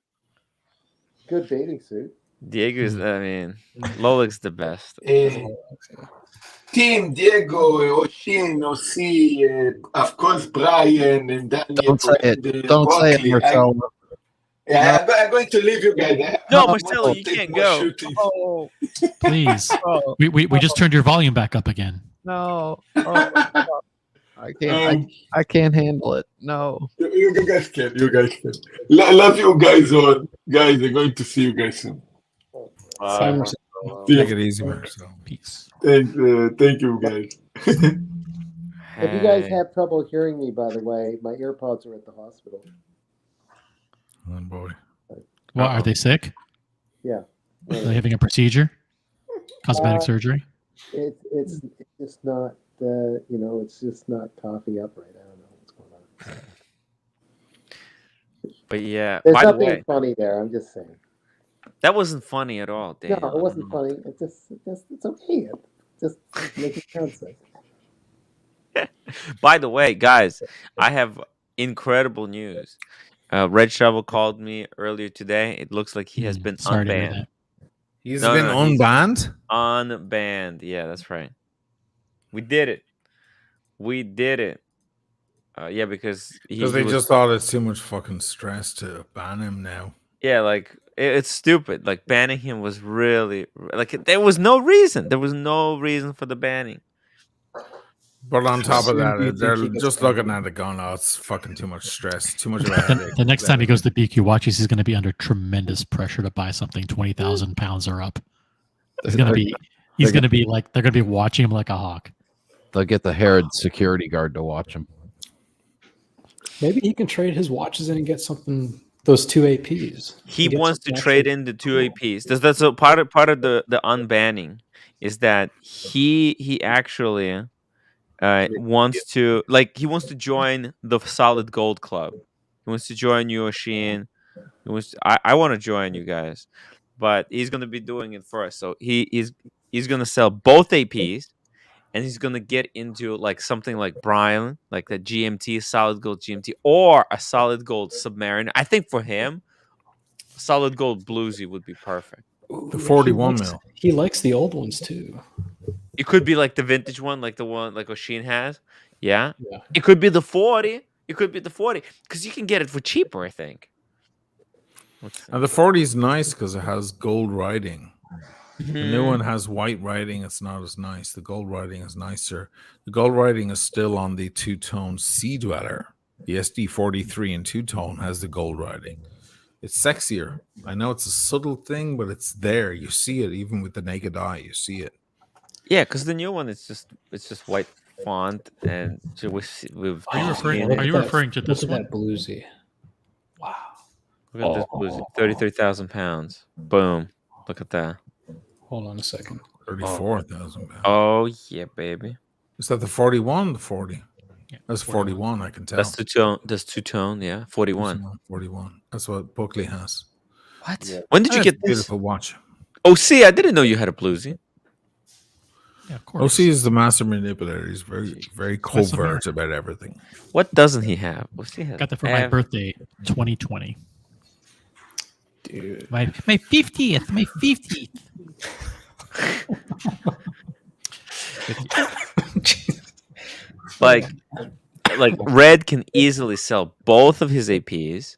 Good bathing suit. Diego's. Lolix the best. Tim, Diego, O'Sheen, OC, of course, Brian and Daniel. Don't say it, Marcelo. Yeah, I'm going to leave you guys. No, Marcelo, you can't go. Oh, please. We just turned your volume back up again. No. Oh, I can't. I can't handle it. No. You guys can. You guys can. Love you guys all. Guys, I'm going to see you guys soon. Take it easy, Marcel. Peace. Thank you, guys. If you guys have trouble hearing me, by the way, my earpods are at the hospital. Oh boy. Well, are they sick? Yeah. Are they having a procedure? Cosmetic surgery? It's just not it's just not coffee up right. I don't know what's going on. But yeah, There's by the nothing way, funny there. I'm just saying. that wasn't funny at all, Dan. No, it wasn't funny. It's okay. Just making nonsense. By the way, guys, I have incredible news. Red Shovel called me earlier today. It looks like he has been Sorry to hear unbanned. that. He's been unbanned? Unbanned. Yeah, that's right. We did it. Yeah, because they just thought it's too much fucking stress to ban him now. Yeah, like it's stupid. Like banning him was really like there was no reason. There was no reason for the banning. But on top of that, they're just looking at it going, oh, it's fucking too much stress, too much of a headache. The next time he goes to BQ Watches, he's going to be under tremendous pressure to buy something 20,000 pounds or up. He's going to be like, they're going to be watching him like a hawk. They'll get the Herod security guard to watch him. Maybe he can trade his watches in and get something. Those 2 APs. He wants to trade in the 2 APs. That's a part of the unbanning is that he actually wants to join the Solid Gold Club. He wants to join you, Oshin. I want to join you guys, but he's going to be doing it for us. So he's going to sell both APs. And he's gonna get into like something like Brian, like the GMT, solid gold GMT, or a solid gold Submariner. I think for him, solid gold Bluesy would be perfect. The 41 mil. He likes the old ones too. It could be like the vintage one, like the one like Oshin has. Yeah. It could be the 40. It could be the 40 because you can get it for cheaper. I think. And the 40 is nice because it has gold writing. The new one has white writing. It's not as nice. The gold writing is nicer. The gold writing is still on the two-tone Sea Dweller. The SD43 in two-tone has the gold writing. It's sexier. I know it's a subtle thing, but it's there. You see it even with the naked eye. You see it. Yeah, because the new one it's just white font and Are you referring to this one? That Bluesy. Wow. Look at this Bluesy. 33,000 pounds. Boom. Look at that. Hold on a second. 34,000 pounds. Oh yeah, baby. Is that the 41? The 40. Yeah, that's 41. I can tell. That's two-tone. That's two-tone. Yeah, 41. 41. That's what Buckley has. What? Yeah. When did you get this? Beautiful watch. OC, I didn't know you had a Bluesy. Yeah, of course. OC is the master manipulator. He's very covert about everything. What doesn't he have? OC has. Got that for my birthday, 2020. Dude. My 50th. My 50th. like Red can easily sell both of his APs,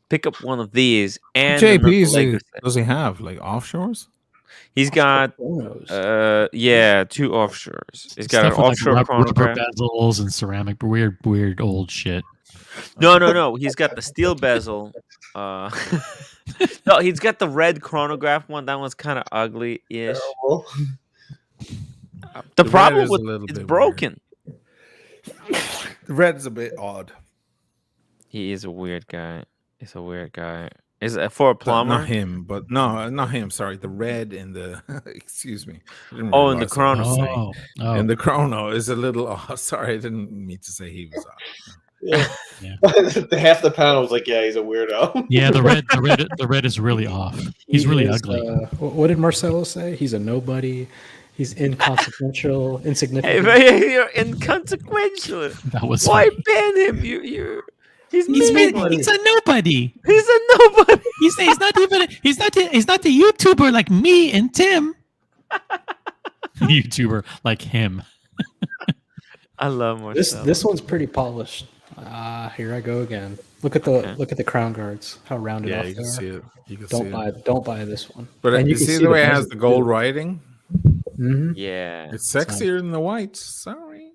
pick up one of these, and which APs does he have? Like offshores? He's got 2 offshores. He's got an offshore chronograph, bezels and ceramic, weird old shit. No. He's got the steel bezel. No, he's got the red chronograph one. That one's kind of ugly-ish. The problem with it's broken. The red is a bit odd. He is a weird guy. He's a weird guy. Is it for a plumber? Not him, but no, not him. Sorry, the red in the excuse me. In the chrono. And the chrono is a little off. Sorry, I didn't mean to say he was off. Yeah. Half the panel was like, yeah, he's a weirdo. Yeah, the red is really off. He's really ugly. What did Marcelo say? He's a nobody. He's inconsequential, insignificant. Hey, you're inconsequential. That was why ban him? He's a nobody. He's a nobody. He's a nobody. He's not a YouTuber like me and Tim. YouTuber like him. I love Marcelo. This one's pretty polished. here I go again. Look at the crown guards. How rounded off you they can are. see it. You can Don't buy this one. But and you can see the way it has bezel the gold too. writing? Mm-hmm. Yeah, It's sexier than the white. Sorry.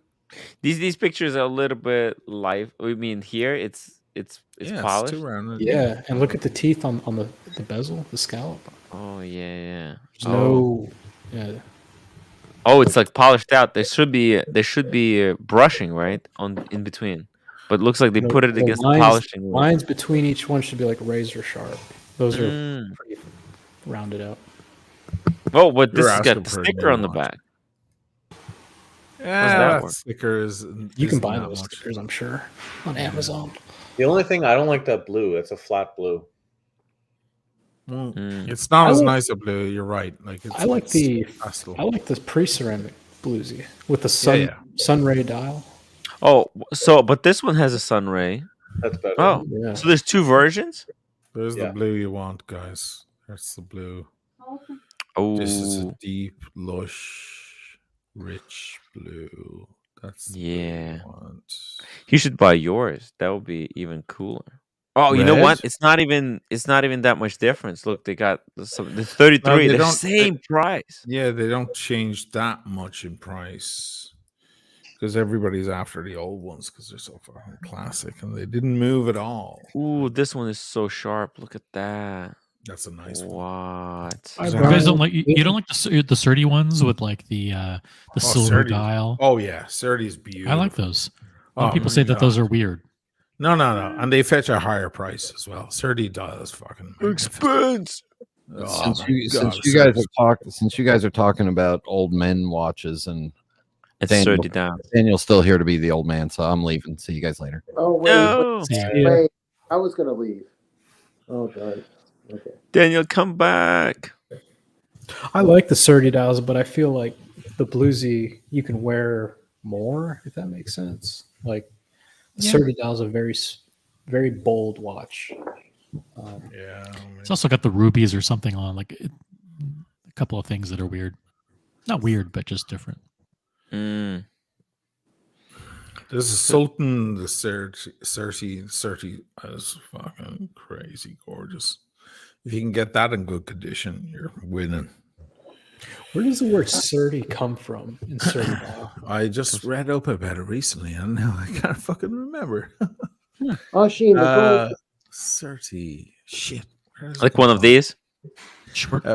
These pictures are a little bit live. I mean, here it's polished. It's too rounded. Yeah, and look at the teeth on the bezel, the scallop. Oh yeah. There's no. Yeah. Oh, it's like polished out. There should be brushing right in between, but it looks like they put it against the polishing. Lines between each one should be like razor sharp. Those are pretty rounded out. Oh, but this has got the sticker on the back. Yeah, that stickers. You can buy those stickers, I'm sure, on Amazon. The only thing I don't like that blue. It's a flat blue. It's not as nice a blue. You're right. Like I like the pre-ceramic bluesy with the sunray dial. Oh, but this one has a sunray. That's better. Oh, yeah. So there's two versions. There's the blue you want, guys. That's the blue. Oh, this is a deep, lush, rich blue. That's the blue you want. You should buy yours. That would be even cooler. Oh, you know what? It's not even that much difference. Look, they got the 33. They're the same price. Yeah, they don't change that much in price because everybody's after the old ones because they're so fucking classic and they didn't move at all. Ooh, this one is so sharp. Look at that. That's a nice one. What? You guys don't like you don't like the Surdy ones with like the silver dial? Oh yeah, Surdy's beautiful. I like those. People say that those are weird. No, and they fetch a higher price as well. Surdy dial is fucking expensive. Since you guys are talking about old men watches and Daniel's still here to be the old man, so I'm leaving. See you guys later. Oh wait, I was gonna leave. Oh god. Okay. Daniel, come back. I like the Surdy dials, but I feel like the bluesy you can wear more, if that makes sense. Like the Surdy dial is a very, very bold watch. It's also got the rubies or something on, like a couple of things that are weird. Not weird, but just different. This is Sultan the Cersei is fucking crazy gorgeous. If you can get that in good condition, you're winning. Where does the word Surdy come from in Surdy dial? I just read up about it recently, and now I can't fucking remember. Oh, Sheen, Surti. Shit. Like one of these?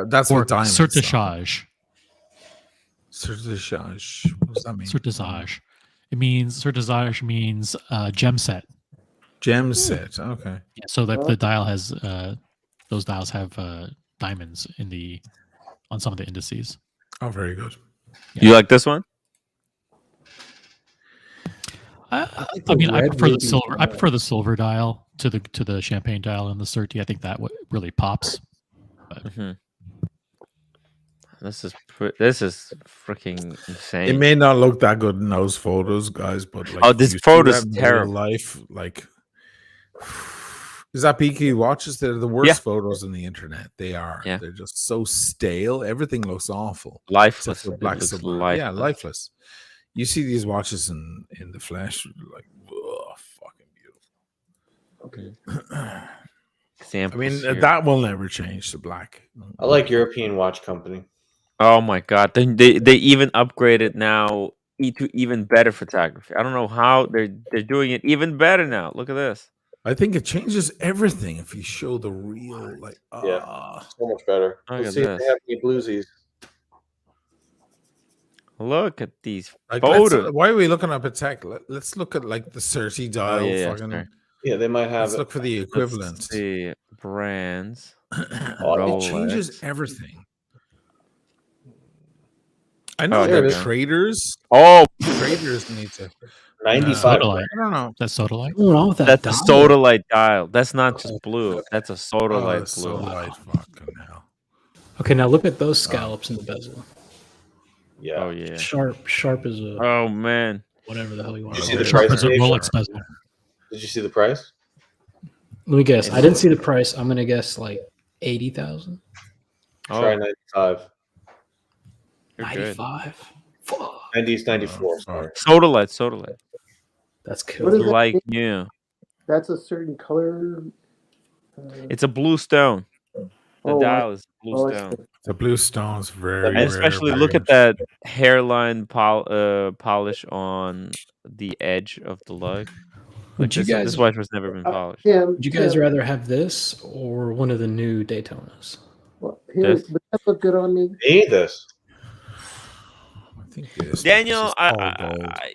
That's what diamonds. Certichage. Certichage. What does that mean? Certichage. Certichage means gem set. Gem set. Okay. Yeah, so that the dial has those dials have diamonds on some of the indices. Oh, very good. Yeah. You like this one? I prefer the silver. I prefer the silver dial to the champagne dial and the Surti. I think that really pops. This is freaking insane. It may not look that good in those photos, guys, but like, this photo is terrible. Life, like, is that PQ watches? They're the worst photos on the internet. They are. Yeah. They're just so stale. Everything looks awful. Lifeless. Yeah, lifeless. You see these watches in the flesh, like, whoa, fucking beautiful. Okay. I mean, that will never change to black. I like European Watch Company. Oh my god, they even upgraded now to even better photography. I don't know how they're doing it even better now. Look at this. I think it changes everything if you show the real, like, so much better. Let's see if they have any bluesies. Look at these photos. Why are we looking at Patek? Let's look at like the Surti dial. Yeah, they might have. Let's look for the equivalent. Let's see brands. It changes everything. I know that traders. Traders need to. 95. I don't know. That's Sodalite. That's a Sodalite dial. That's not just blue. That's a Sodalite blue. Sodalite, fucking hell. Okay, now look at those scallops in the bezel. Yeah. Oh yeah. Sharp as a. Oh man. Whatever the hell you want. Did you see the Sharp price? as a Rolex bezel. Did you see the price? Let me guess. I didn't see the price. I'm gonna guess like 80,000. Try 95. 95. 90s 94. Sorry. Sodalite. That's cool. Like you. That's a certain color. It's a blue stone. The dial is blue stone. The blue stone's very And rare. especially look at that hairline polish on the edge of the lug. Like this watch has never been polished. Would you guys rather have this or one of the new Daytonas? Well, here, would that look good on me? Me, this. I think this. Daniel, I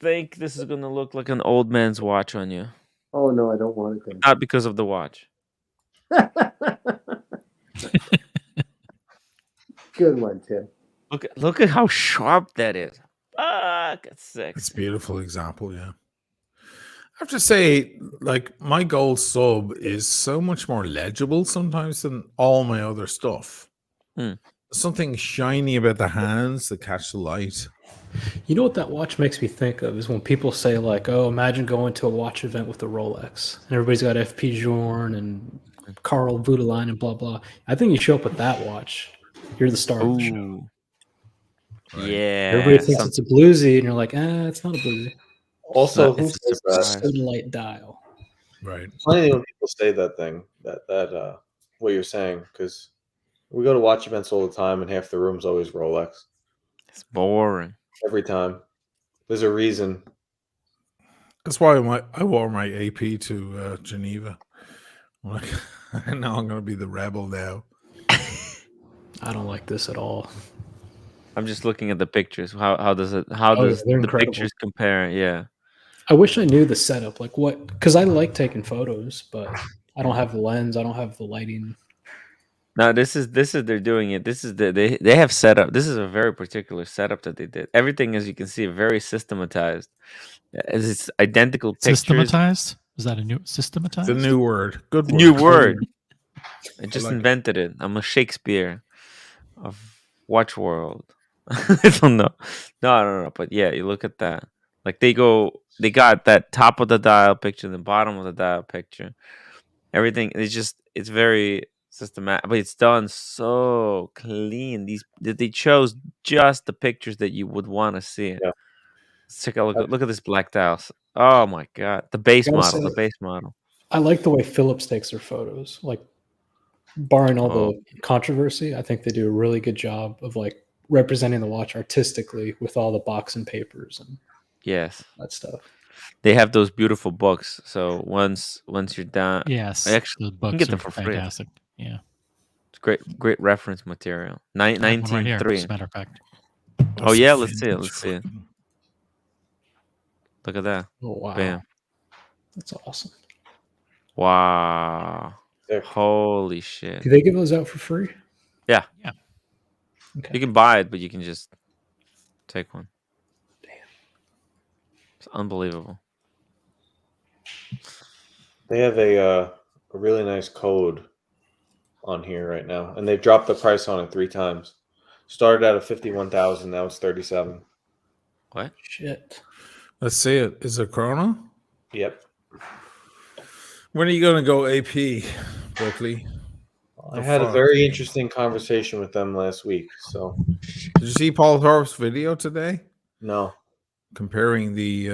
think this is gonna look like an old man's watch on you. Oh no, I don't want it then. Not because of the watch. Good one, Tim. Look at how sharp that is. That's sexy. It's a beautiful example, yeah. I have to say, like, my gold sub is so much more legible sometimes than all my other stuff. Something shiny about the hands that catch the light. You know what that watch makes me think of is when people say, like, oh, imagine going to a watch event with a Rolex. And everybody's got FP Journe and Carl Voutilaine and blah, blah. I think you show up with that watch, you're the star of the show. Right. Yeah. Everybody thinks it's a bluesy, and you're like, it's not a bluesy. Also, who says that? Sodalite dial. Right. Funny when people say that thing, that what you're saying, because we go to watch events all the time, and half the room's always Rolex. It's boring every time. There's a reason. That's why I wore my AP to Geneva. I'm like, I know I'm going to be the rebel now. I don't like this at all. I'm just looking at the pictures. How does the pictures compare? Yeah. I wish I knew the setup, like what, because I like taking photos, but I don't have the lens. I don't have the lighting. No, this is they're doing it. This is they have set up. This is a very particular setup that they did. Everything, as you can see, very systematized. It's identical pictures. Systematized? Is that a new systematized? It's a new word. Good word. New word. I just invented it. I'm a Shakespeare of watch world. I don't know. No. But yeah, you look at that. Like they got that top of the dial picture, the bottom of the dial picture. Everything it's very systematic, but it's done so clean. They chose just the pictures that you would want to see. Yeah. Let's take a look. Look at this black dial. Oh my god, the base model. I like the way Philips takes their photos. Like, barring all the controversy, I think they do a really good job of like representing the watch artistically with all the box and papers and that stuff. They have those beautiful books. So once you're done, the books you can get them are for free. fantastic. Yeah, it's great reference material. 1903. Right, as a matter of fact. Oh yeah, let's see it. Look at that. Oh wow, bam, that's awesome. Wow, holy shit! Do they give those out for free? Yeah. Okay. You can buy it, but you can just take one. Damn, it's unbelievable. They have a really nice code on here right now, and they've dropped the price on it 3 times. Started out at 51,000, now it's 37. What? Shit. Let's see it. Is it Chrono? Yep. When are you going to go AP, Berkeley? I had a very interesting conversation with them last week. So, did you see Paul Thorpe's video today? No. Comparing the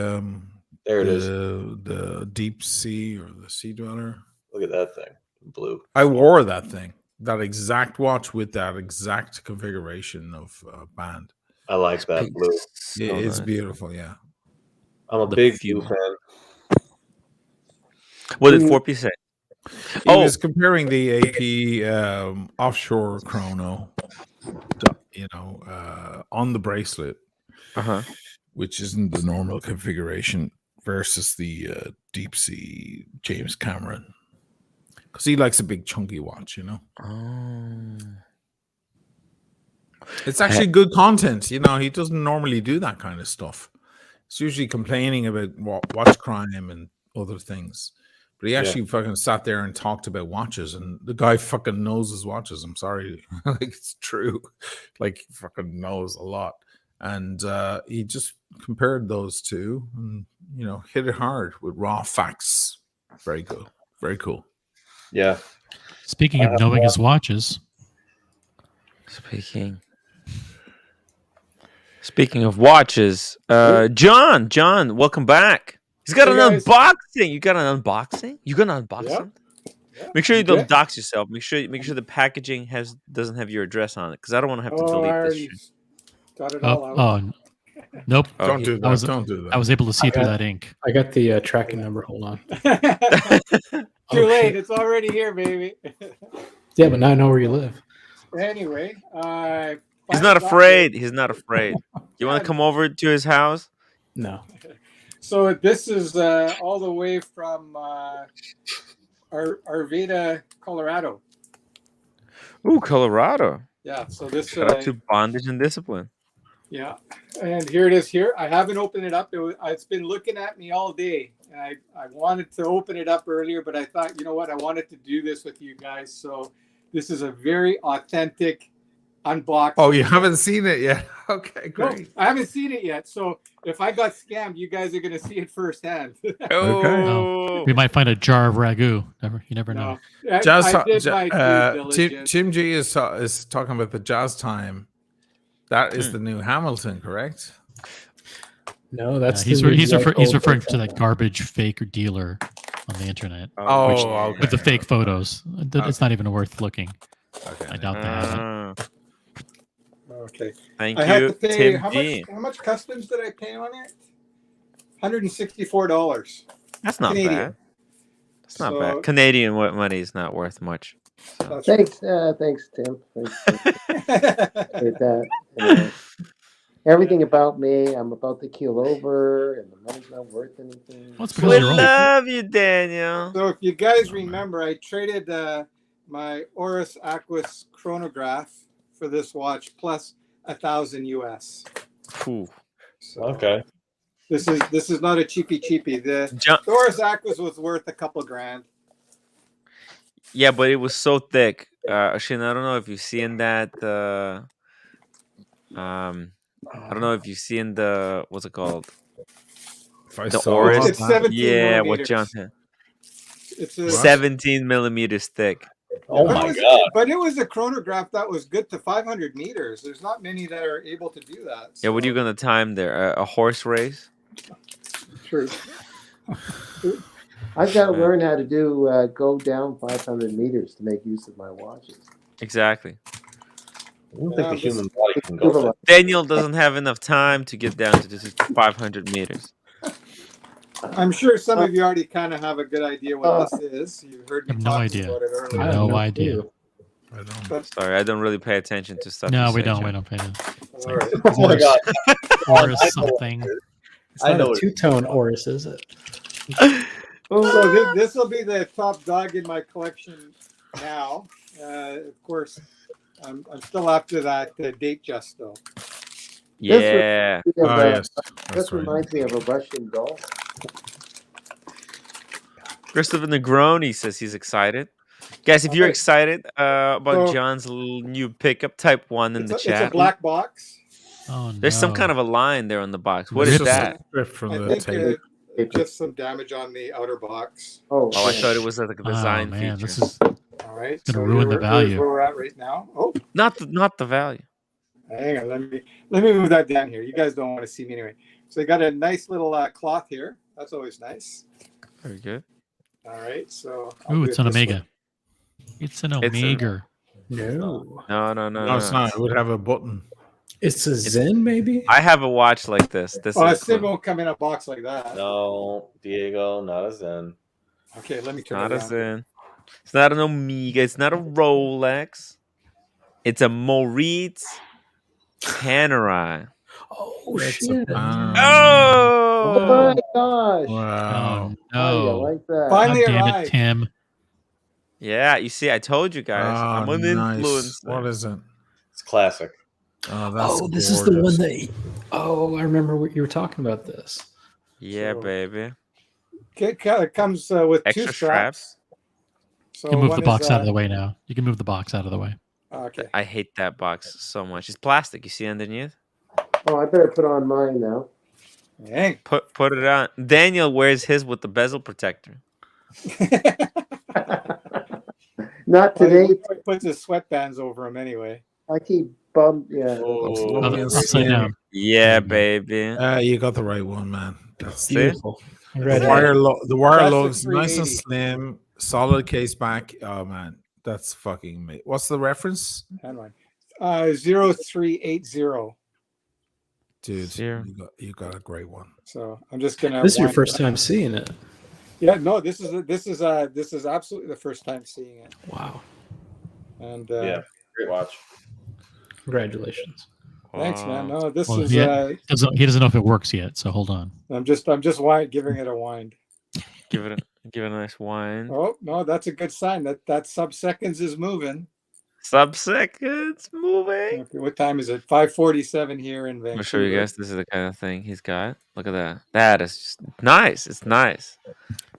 there it is, the Deep Sea or the Sea Dweller. Look at that thing, blue. I wore that thing, that exact watch with that exact configuration of band. I like that blue. It's beautiful. Yeah, I'm a big blue fan. What did 4P say? He was comparing the AP offshore chrono, on the bracelet, which isn't the normal configuration, versus the Deep Sea James Cameron, because he likes a big chunky watch. It's actually good content. He doesn't normally do that kind of stuff. He's usually complaining about watch crime and other things. But he actually fucking sat there and talked about watches, and the guy fucking knows his watches. I'm sorry. Like, it's true. Like, he fucking knows a lot. And he just compared those two and, hit it hard with raw facts. Very good. Very cool. Yeah. Speaking of knowing his watches. Speaking of watches, John, welcome back. He's got Hey, an guys. unboxing. You got an unboxing? You gonna unbox Yep. something? Make sure you Okay. don't dox yourself. Make sure the packaging doesn't have your address on it, because I don't want to have to Oh, I delete this already shit. got it all out. Nope. Oh, Don't do that. Don't do that. I was able to see through that ink. I got the tracking number. Hold on. Too late. Shit. It's already here, baby. Yeah, but now I know where you live. Anyway, He's not afraid. He's not afraid. You want to come over to his house? No. So this is all the way from Arvada, Colorado. Ooh, Colorado. Yeah. So this. Shout out to Bondage and Discipline. Yeah, and here it is. Here, I haven't opened it up. It's been looking at me all day, and I wanted to open it up earlier, but I thought, you know what, I wanted to do this with you guys. So this is a very authentic unboxing. Oh, you haven't seen it yet? Okay, great. No, I haven't seen it yet. So if I got scammed, you guys are going to see it firsthand. Oh, we might find a jar of ragu. You never know. I did my due diligence. Tim G is talking about the Jazz Time. That is the new Hamilton, correct? No, that's he's referring to that garbage fake dealer on the internet. Okay. With the fake photos. It's not even worth looking. Okay. I doubt they have it. Okay. Thank I you, had to pay, Tim G. how much customs did I pay on it? $164. That's not Canadian. bad. That's not bad. Canadian money is not worth much. So. Thanks, Tim. With that, everything about me, I'm about to keel over, and the money's not worth anything. We love you, Daniel. So if you guys remember, I traded my Oris Aquis chronograph for this watch plus $1,000 US. Ooh. So okay. This is not a cheapie. The Oris Aquis was worth a couple grand. Yeah, but it was so thick. Shin, I don't know if you've seen that. I don't know if you've seen the, what's it called? The Oris. It's 17 what millimeters. John said. It's a 17 millimeters thick. Oh my God. But it was a chronograph that was good to 500 meters. There's not many that are able to do that. Yeah, what are you going to time there? A horse race? True. I've got to learn how to do go down 500 meters to make use of my watches. Exactly. I don't think the human body can go there. Daniel doesn't have enough time to get down to just 500 meters. I'm sure some of you already kind of have a good idea what this is. You heard me talking about it earlier. No idea. Sorry, I don't really pay attention to stuff. No, we don't. We don't pay attention. All right. Oh my God. Or something. It's not a two-tone Oris, is it? So this will be the top dog in my collection now. Of course, I'm still after that date just though. Yeah. Yes. This reminds me of a Russian doll. Christopher Negroni says he's excited. Guys, if you're excited about John's new pickup, type 1 in the chat. It's a black box. Oh, no. There's some kind of a line there on the box. What is that? I think just some damage on the outer box. Oh, I thought it was like a design feature. This is all right. It's gonna ruin the value. Where we're at right now. Oh, not the value. Hang on, let me move that down here. You guys don't want to see me anyway. So I got a nice little cloth here. That's always nice. Very good. All right, so ooh, it's an Omega. It's an Omega. No, it's not. It would have a button. It's a Zen, maybe. I have a watch like this. A Zen won't come in a box like that. No, Diego, not a Zen. Okay, let me turn not it a Zen. It's not an Omega. It's not a Rolex. It's a Moritz Panerai. Oh shit! Oh my gosh! Wow! No, I like that. Finally damn arrived. it, Tim. Yeah, you see, I told you guys. I'm an influencer. What is it? It's classic. Oh, that's this is the one that. Oh, I remember what you were talking about. This. Yeah, baby. It comes with extra two straps. So you can move the box out of the way now. You can move the box out of the way. Okay. I hate that box so much. It's plastic. You see underneath? Oh, I better put on mine now. Dang. Put it on. Daniel wears his with the bezel protector. Not today. He puts his sweatbands over him anyway. I keep bummed. Yeah. Upside down. Yeah, baby. You got the right one, man. That's See? beautiful. The wire That's looks the nice and 380. slim, solid case back. Oh man, that's fucking amazing. What's the reference? 0380. Dude, you got a great one. So I'm just gonna. This is your first time seeing it. Yeah, no, this is absolutely the first time seeing it. Wow. And great watch. Congratulations. Thanks, man. No, this Well, is. he doesn't know if it works yet, so hold on. I'm just giving it a wind. Give it a nice wind. Oh no, that's a good sign. That sub-seconds is moving. Sub-seconds moving. Okay, what time is it? 5:47 here in Vancouver. I'm gonna show you guys. This is the kind of thing he's got. Look at that. That is just nice. It's nice.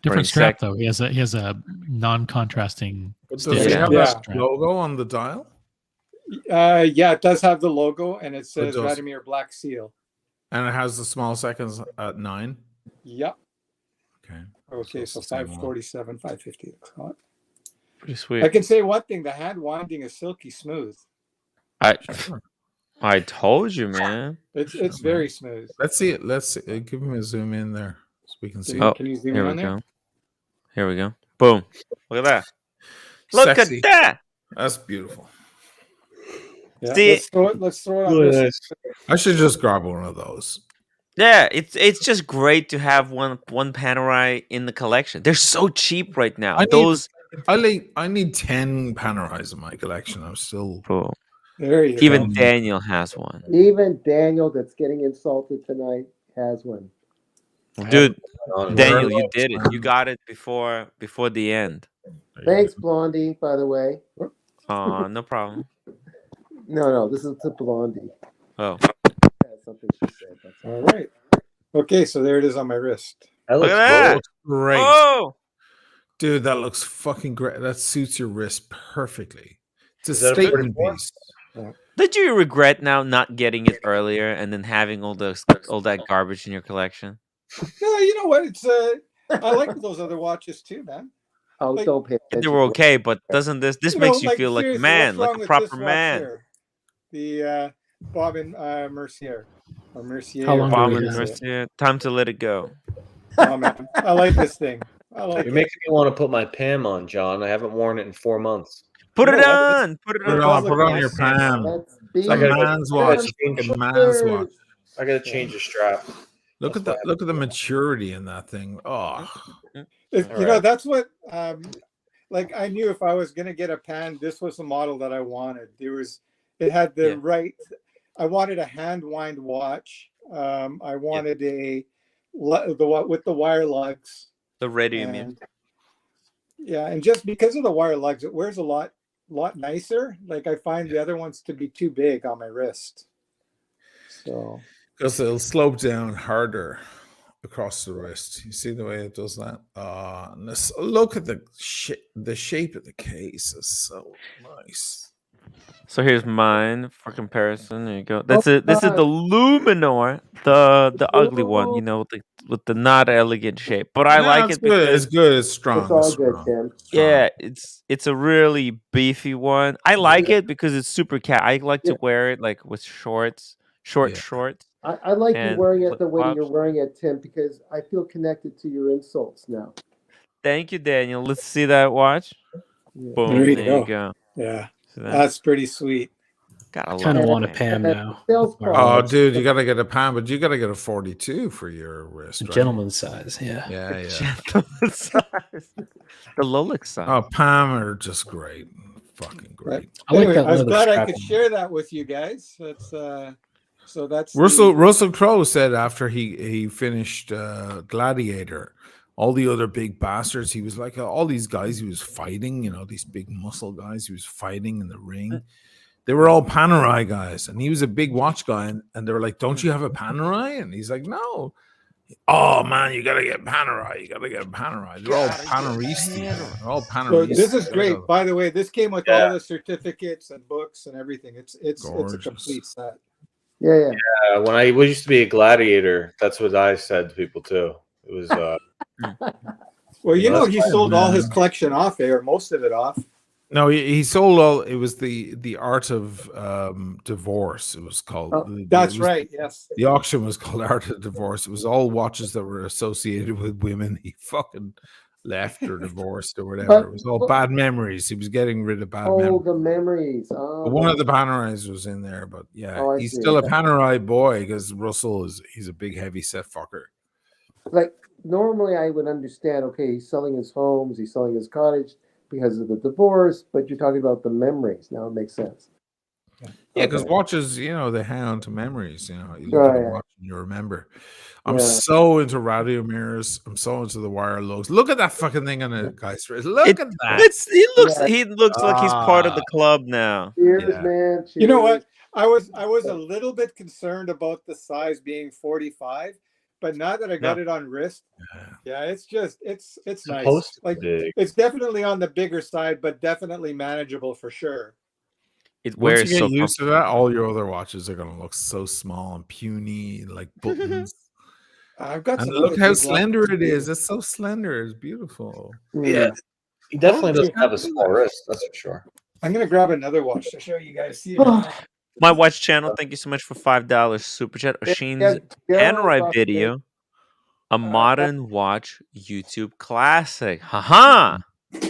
Different strap though. He has a non-contrasting. Does he have that logo on the dial? Yeah, it does have the logo, and it says Vladimir Black Seal. And it has the small seconds at 9. Yep. Okay, so 5:47, 5:50. Pretty sweet. I can say one thing: the hand winding is silky smooth. I told you, man. It's very smooth. Let's see it. Let's see. Give him a zoom in there so we can see. Can you zoom in on there? Here we go. Boom. Look at that. Look at that. That's beautiful. Yeah, let's throw it on this. I should just grab one of those. Yeah, it's just great to have one Panerai in the collection. They're so cheap right now. I need 10 Panerais in my collection. I'm still cool. There you Even go. Daniel has one. Even Daniel, that's getting insulted tonight, has one. Dude, Daniel, you did it. You got it before the end. Thanks, Blondie, by the way. No problem. No, this is to Blondie. Oh. That's something she said. That's all right. Okay, so there it is on my wrist. Look at that. Great. Oh, dude, that looks fucking great. That suits your wrist perfectly. It's a statement piece. Did you regret now not getting it earlier and then having all that garbage in your collection? No, you know what? It's I like those other watches too, man. Don't pay attention. They were okay, but doesn't this makes you feel like a man, like a proper man? Here? The Bob and Mercier. Or Mercier. How long Bob and Mercier. Time to let it go. Oh man, I like this thing. You're making me want to put my Pam on, John. I haven't worn it in 4 months. Put it on. Put it on your Pam. It's like a man's watch. I gotta change the strap. Look at the maturity in that thing. Oh, you know, that's what like I knew if I was gonna get a Pan, this was the model that I wanted. It had the right. I wanted a hand wind watch. I wanted with the wire lugs. The radium. Yeah, and just because of the wire lugs, it wears a lot nicer. Like I find the other ones to be too big on my wrist. So because it'll slope down harder across the wrist. You see the way it does that? Look at the shape of the case is so nice. So here's mine for comparison. There you go. This is the Luminor, the ugly one, you know, with the not elegant shape. But I like it because it's good. It's strong. It's all good, Tim. Yeah, it's a really beefy one. I like it because it's super I like to wear it like with shorts. I like you wearing it the way you're wearing it, Tim, because I feel connected to your insults now. Thank you, Daniel. Let's see that watch. Yeah. Boom. There you go. Yeah. That's pretty sweet. I kind of want a Pam now. Oh, dude, you gotta get a Pam, but you gotta get a 42 for your wrist. Right? Gentleman's size, yeah. Gentleman's size. The Lolex size. Oh, Pam are just great, fucking great. Anyway, I was glad I could share that with you guys. That's Russell Crowe said after he finished Gladiator. All the other big bastards, he was like all these guys he was fighting, you know, these big muscle guys he was fighting in the ring. They were all Panerai guys, and he was a big watch guy, and they were like, "Don't you have a Panerai?" And he's like, "No." Oh man, you gotta get Panerai. You gotta get Panerai. They're all Paneristi. They're all Paneristi. So this is great. By the way, this came with all the certificates and books and everything. It's a complete set. Yeah. When I used to be a gladiator, that's what I said to people too. It was well, you know, he sold all his collection off, or most of it off. No, he sold all. It was the art of divorce. It was called. That's right. Yes. The auction was called Art of Divorce. It was all watches that were associated with women he fucking left or divorced or whatever. It was all bad memories. He was getting rid of bad memories. The memories. Oh, But one of the Panerais was in there, but yeah, Oh, I he's see. still a Panerai boy because Russell he's a big heavy set fucker. Like normally I would understand, okay, he's selling his homes, he's selling his cottage because of the divorce, but you're talking about the memories. Now it makes sense. Yeah, because watches, they hang on to memories. You look at a watch and you remember. I'm so into radio mirrors. I'm so into the wire lugs. Look at that fucking thing on a guy's wrist. Look at that. He looks like he's part of the club now. Cheers, man. Cheers. You know what? I was a little bit concerned about the size being 45, but now that I got it on wrist, it's nice. Like it's definitely on the bigger side, but definitely manageable for sure. It Once wears you get so used to that, all your other watches are going to look so small and puny, like buttons. I've got. And some look other how big slender watches it is. It's so slender. It's beautiful. Yeah, he definitely doesn't have a small wrist. That's for sure. I'm gonna grab another watch to show you guys. See My watch channel. Thank you so much for $5 super chat. Oshin's Panerai video, a modern watch YouTube classic. Haha!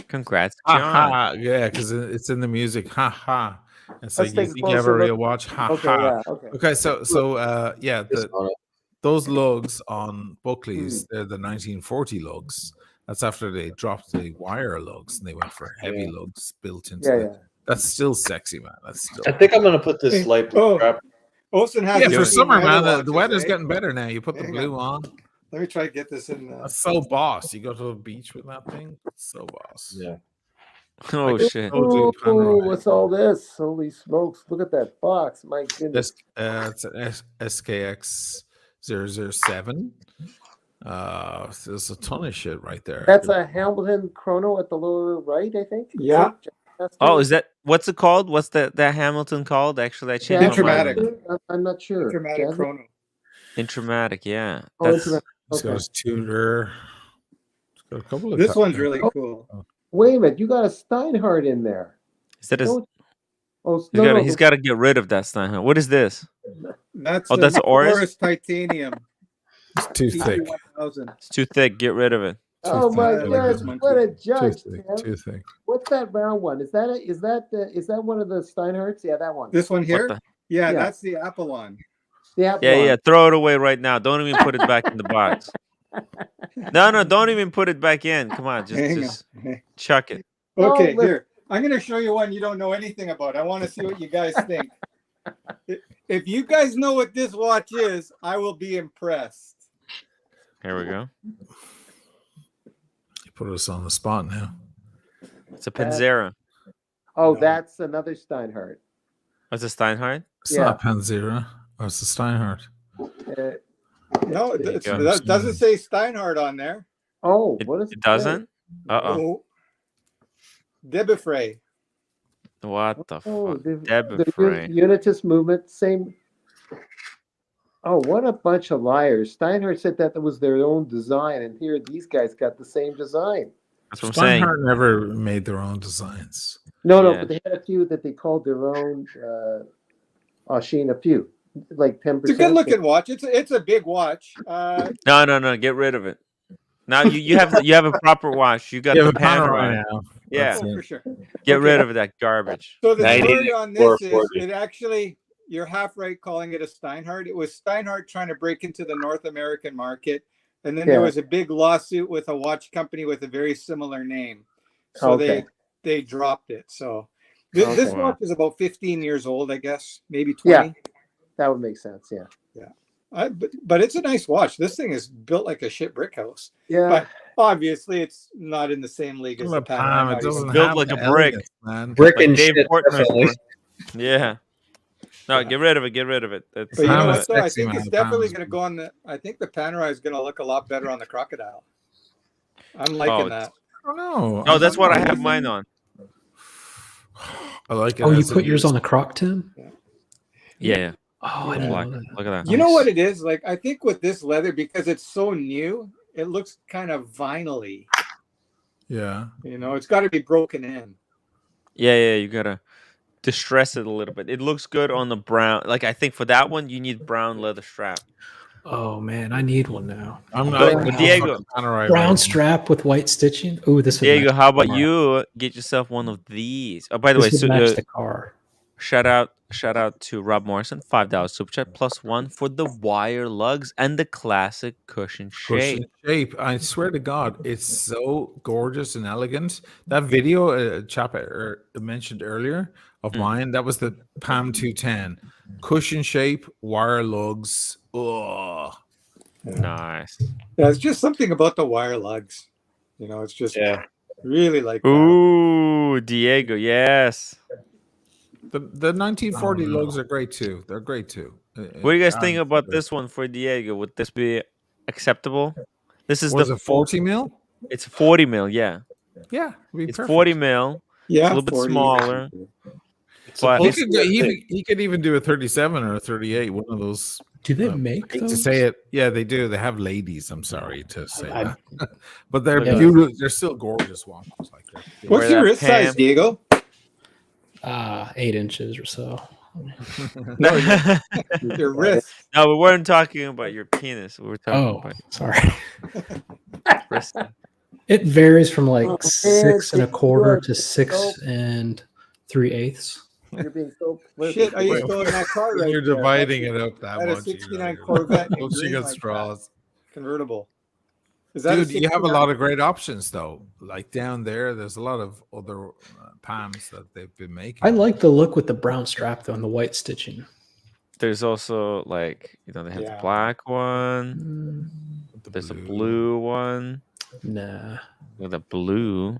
Congrats, John. Yeah, because it's in the music. Ha. It's Let's like you take a think you have a closer real look. watch. Ha. Okay, So those lugs on Buckley's, they're the 1940 lugs. That's after they dropped the wire lugs and they went for heavy lugs built into That's still sexy, man. That's still. I think I'm gonna put this light blue strap. Olsen has for summer, man. The weather's getting better now. You put the blue on. Let me try to get this in. That's so boss. You go to the beach with that thing. It's so boss. Yeah. Oh shit! Oh, what's all this? Holy smokes! Look at that box. My goodness. It's an SKX 007. There's a ton of shit right there. That's a Hamilton chrono at the lower right, I think. Yeah. Oh, is that what's it called? What's that Hamilton called? Actually, I changed Intramatic. I'm not sure. Intramatic chrono. Intramatic, yeah. He's got his tuner. He's got a couple of. This one's really cool. Wait a minute, you got a Steinhardt in there. Is that he's got to get rid of that Steinhardt. What is this? That's that's Oris titanium. It's too thick. It's too thick. Get rid of it. Oh my God! What a judge! Too thick. What's that round one? Is that one of the Steinhardts? Yeah, that one. This one here? Yeah, that's the Apollon. The Apollon. Yeah. Throw it away right now. Don't even put it back in the box. No, don't even put it back in. Come on, just chuck it. Okay, here. I'm going to show you one you don't know anything about. I want to see what you guys think. If you guys know what this watch is, I will be impressed. Here we go. You put us on the spot now. It's a Panzera. That's another Steinhardt. What's a Steinhardt? It's not Panzera. Oh, it's a Steinhardt. No, that doesn't say Steinhardt on there. Oh, what is it? It doesn't? Uh-oh. Debefray. What the fuck? The Debefray. Unitus movement, same. Oh, what a bunch of liars. Steinhardt said that was their own design, and here these guys got the same design. That's what I'm saying. Steinhardt never made their own designs. No, but they had a few that they called their own. Oshin, a few. Like 10%. It's a good looking watch. It's a big watch. No. Get rid of it. Now you have a proper watch. You got the Panerai now. Yeah, for sure. Get rid of that garbage. So the story on this is it actually, you're half right calling it a Steinhardt. It was Steinhardt trying to break into the North American market, and then there was a big lawsuit with a watch company with a very similar name. So they dropped it. So this watch is about 15 years old, I guess, maybe 20. Yeah, that would make sense. Yeah. But it's a nice watch. This thing is built like a shit brick house. Yeah. But obviously, it's not in the same league as the Panerai. It's built like a brick. Man. Brick and Dave shit, definitely. Yeah. No, get rid of it. Get rid of it. But you know what, though? I think it's definitely going to go on I think the Panerai is going to look a lot better on the Crocodile. I'm liking that. I don't know. Oh, that's what I have mine on. I like it. Oh, you put yours on the Croc, Tim? Yeah. Oh, I didn't know that. Look at that. You know what it is? Like, I think with this leather, because it's so new, it looks kind of vinyl-y. Yeah. You know, it's got to be broken in. Yeah, you gotta distress it a little bit. It looks good on the brown. Like, I think for that one, you need brown leather strap. Oh man, I need one now. I'm But not Diego, brown strap with white stitching. Ooh, this would Diego, match how the about car. you get yourself one of these? Oh, by the This way, would match the car. shout out to Rob Morrison, $5 super chat +1 for the wire lugs and the classic cushion shape. I swear to God, it's so gorgeous and elegant. That video chap mentioned earlier of mine, that was the Palm 210 cushion shape, wire lugs. Oh, nice. Yeah, it's just something about the wire lugs. You know, it's just really like. Ooh, Diego, yes. The 1940 lugs are great too. They're great too. What do you guys think about this one for Diego? Would this be acceptable? This is Was it 40 mil? It's 40 mil, yeah. Yeah, it's perfect. 40 mil. Yeah, it's a little bit smaller. But he could even do a 37 or a 38. One of those. Do they make those? To say it? Yeah, they do. They have ladies. I'm sorry to say that, but they're beautiful. They're still gorgeous watches. Like that. What's your wrist size, Diego? 8 inches or so. No, your wrist. No, we weren't talking about your penis. We were talking about. Sorry. Wrist. It varies from like 6 1/4 to 6 3/8. You're being so shit. I used to own that car right You're there. dividing it up that I had much. a '69 Corvette. She got straws. Convertible. Is that Dude, you have a lot of great options though. Like down there's a lot of other Palms that they've been making. I like the look with the brown strap though and the white stitching. There's also like they have the black one. There's a blue one. Nah. The blue's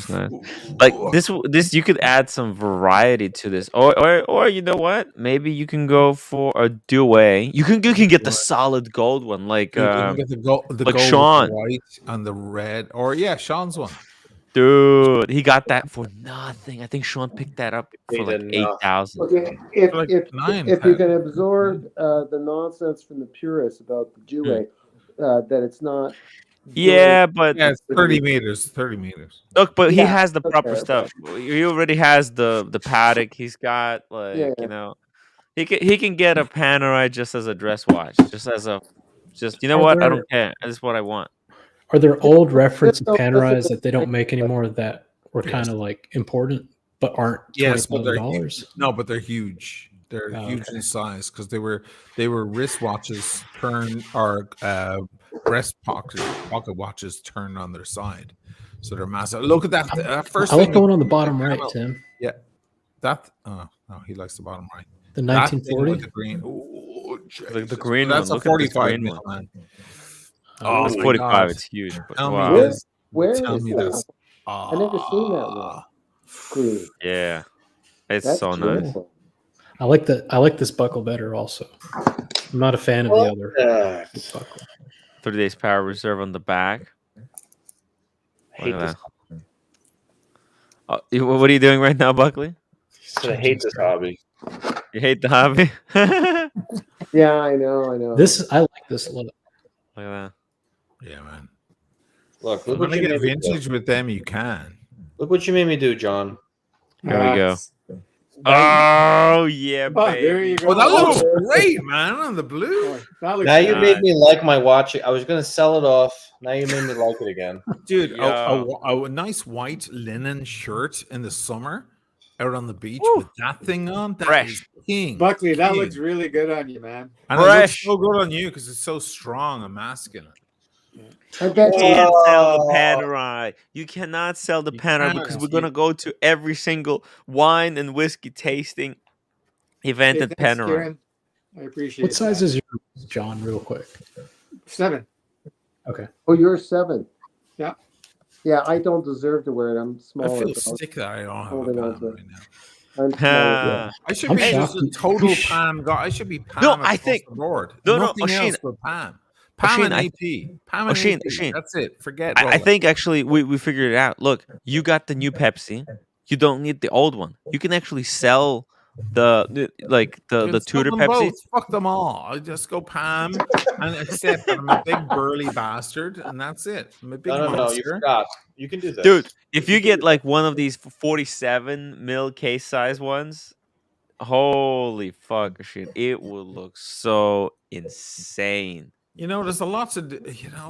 nice. Like this you could add some variety to this. Or you know what? Maybe you can go for a duet. You can get the solid gold one like you can get the gold Sean. with the white and the red. Or Sean's one. Dude, he got that for nothing. I think Sean picked that up for like 8,000. Okay, if you can absorb the nonsense from the purists about the duet, that it's not. Yeah, but it's 30 meters. 30 meters. Look, but he has the proper stuff. He already has the Patek. He's got he can get a Panerai just as a dress watch, you know what? I don't care. That's what I want. Are there old reference Panerais that they don't make anymore that were kind of like important but aren't $20,000? No, but they're huge. They're huge in size because they were wristwatches breast pocket watches turned on their side, so they're massive. Look at that first. I like the one on the bottom right, Tim. Yeah, that. Oh no, he likes the bottom right. The 1940. The green. Oh, the green. That's one. a 45 mil, man. Oh, it's 45. God. It's huge. But tell wow. me this. Where tell is me that? this. I never seen that one. Green. Yeah, it's That's so beautiful. nice. I like this buckle better. Also, I'm not a fan of the other buckle. 30 days power reserve on the back. Look at that. What are you doing right now, Buckley? I hate this hobby. You hate the hobby? Yeah, I know. I like this look. Look at that. Yeah, man. Look when what you you get made vintage with them, you can. Look what you made me do, John. Here we go. Oh yeah, baby. There you go. Oh, that looks great, man, on the blue. Now you made me like my watch. I was gonna sell it off. Now you made me like it again. Dude, a nice white linen shirt in the summer out on the beach with that thing on. That is king. Buckley, that looks really good on you, man. And it looks so good on you because it's so strong and masculine. You can't sell the Panerai. You cannot sell the Panerai because we're gonna go to every single wine and whiskey tasting event at Panerai. I appreciate. What size is yours, John? Real quick. 7. Okay. Oh, you're 7. Yeah. Yeah, I don't deserve to wear it. I'm smaller. I feel sick that I don't have a Palm right now. I'm smaller. I should be just a total Palm guy. I should be Palm across the board. Nothing else but Palm. Palm and AP. Palm and AP. That's it. Forget Rolex. I think actually we figured it out. Look, you got the new Pepsi. You don't need the old one. You can actually sell the Fuck Tudor them Pepsi. both. Fuck them all. I just go Pam and accept that I'm a big burly bastard, and that's it. I'm a big No, you monster. forgot. You can do this, Dude. If you get like one of these 47 mil case size ones, holy fuck shit, it will look so insane. You know, there's a lots of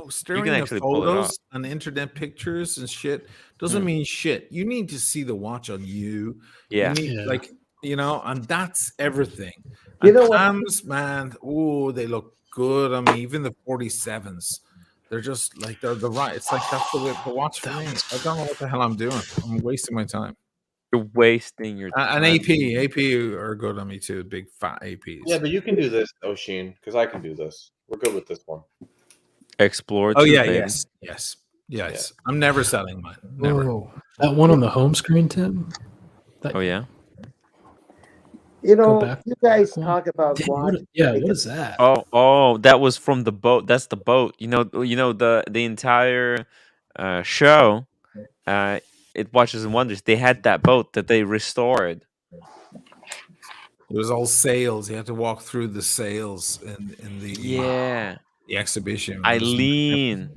staring at actually pull it off. photos and internet pictures and shit doesn't mean shit. You need to see the watch on you. Yeah. You need, and that's everything. You And know what? Pams, man, they look good. I mean, even the 47s, they're just like they're the right. It's like that's the watch for me. I don't know what the hell I'm doing. I'm wasting my time. You're wasting your time. And AP are good on me too. Big fat APs. Yeah, but you can do this, Oshin, because I can do this. We're good with this one. Explore. Oh too, yeah, baby. yes. I'm never selling mine. Never. Whoa. That one on the home screen, Tim. Oh yeah. You know, you guys talk about watch. What is that? Oh, that was from the boat. That's the boat. You know the entire show. It Watches and Wonders. They had that boat that they restored. It was all sails. You had to walk through the sails in the exhibition. Eileen.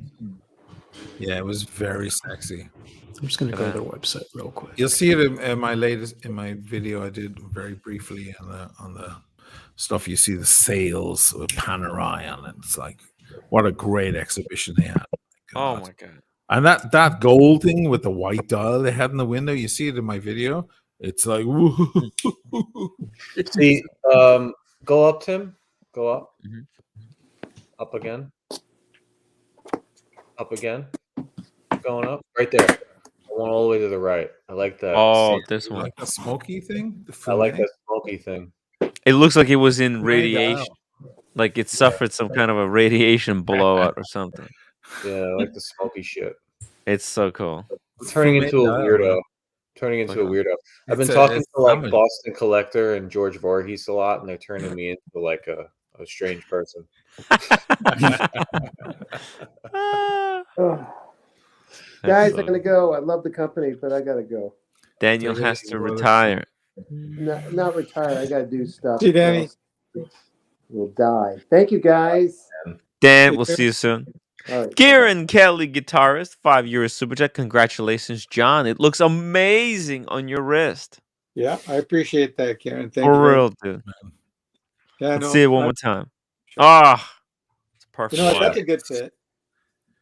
Yeah, it was very sexy. I'm just gonna go to their website real quick. You'll see it in my video I did very briefly on the stuff. You see the sails with Panerai on it. It's like what a great exhibition they had. Oh my god. And that gold thing with the white dial they had in the window, you see it in my video. It's like, see, go up, Tim. Go up. Up again. Up again. Keep going up. Right there. I want all the way to the right. I like that. Oh, this one. Like the smoky thing? I like that smoky thing. It looks like it was in radiation. Like it suffered some kind of a radiation blowout or something. Yeah, I like the smoky shit. It's so cool. I'm turning into a weirdo. I've been talking to like Boston Collector and George Voorhees a lot, and they're turning me into like a strange person. Guys, I gotta go. I love the company, but I gotta go. Daniel has to retire. Not retire. I gotta do stuff. See you, Danny. We'll die. Thank you, guys. Dan, we'll see you soon. All right. Kieran Kelly, guitarist, 5 years super chat. Congratulations, John. It looks amazing on your wrist. Yeah, I appreciate that, Kieran. Thank For you. real, dude. Yeah, Let's see it one more time. It's perfect. You know, that's a good fit.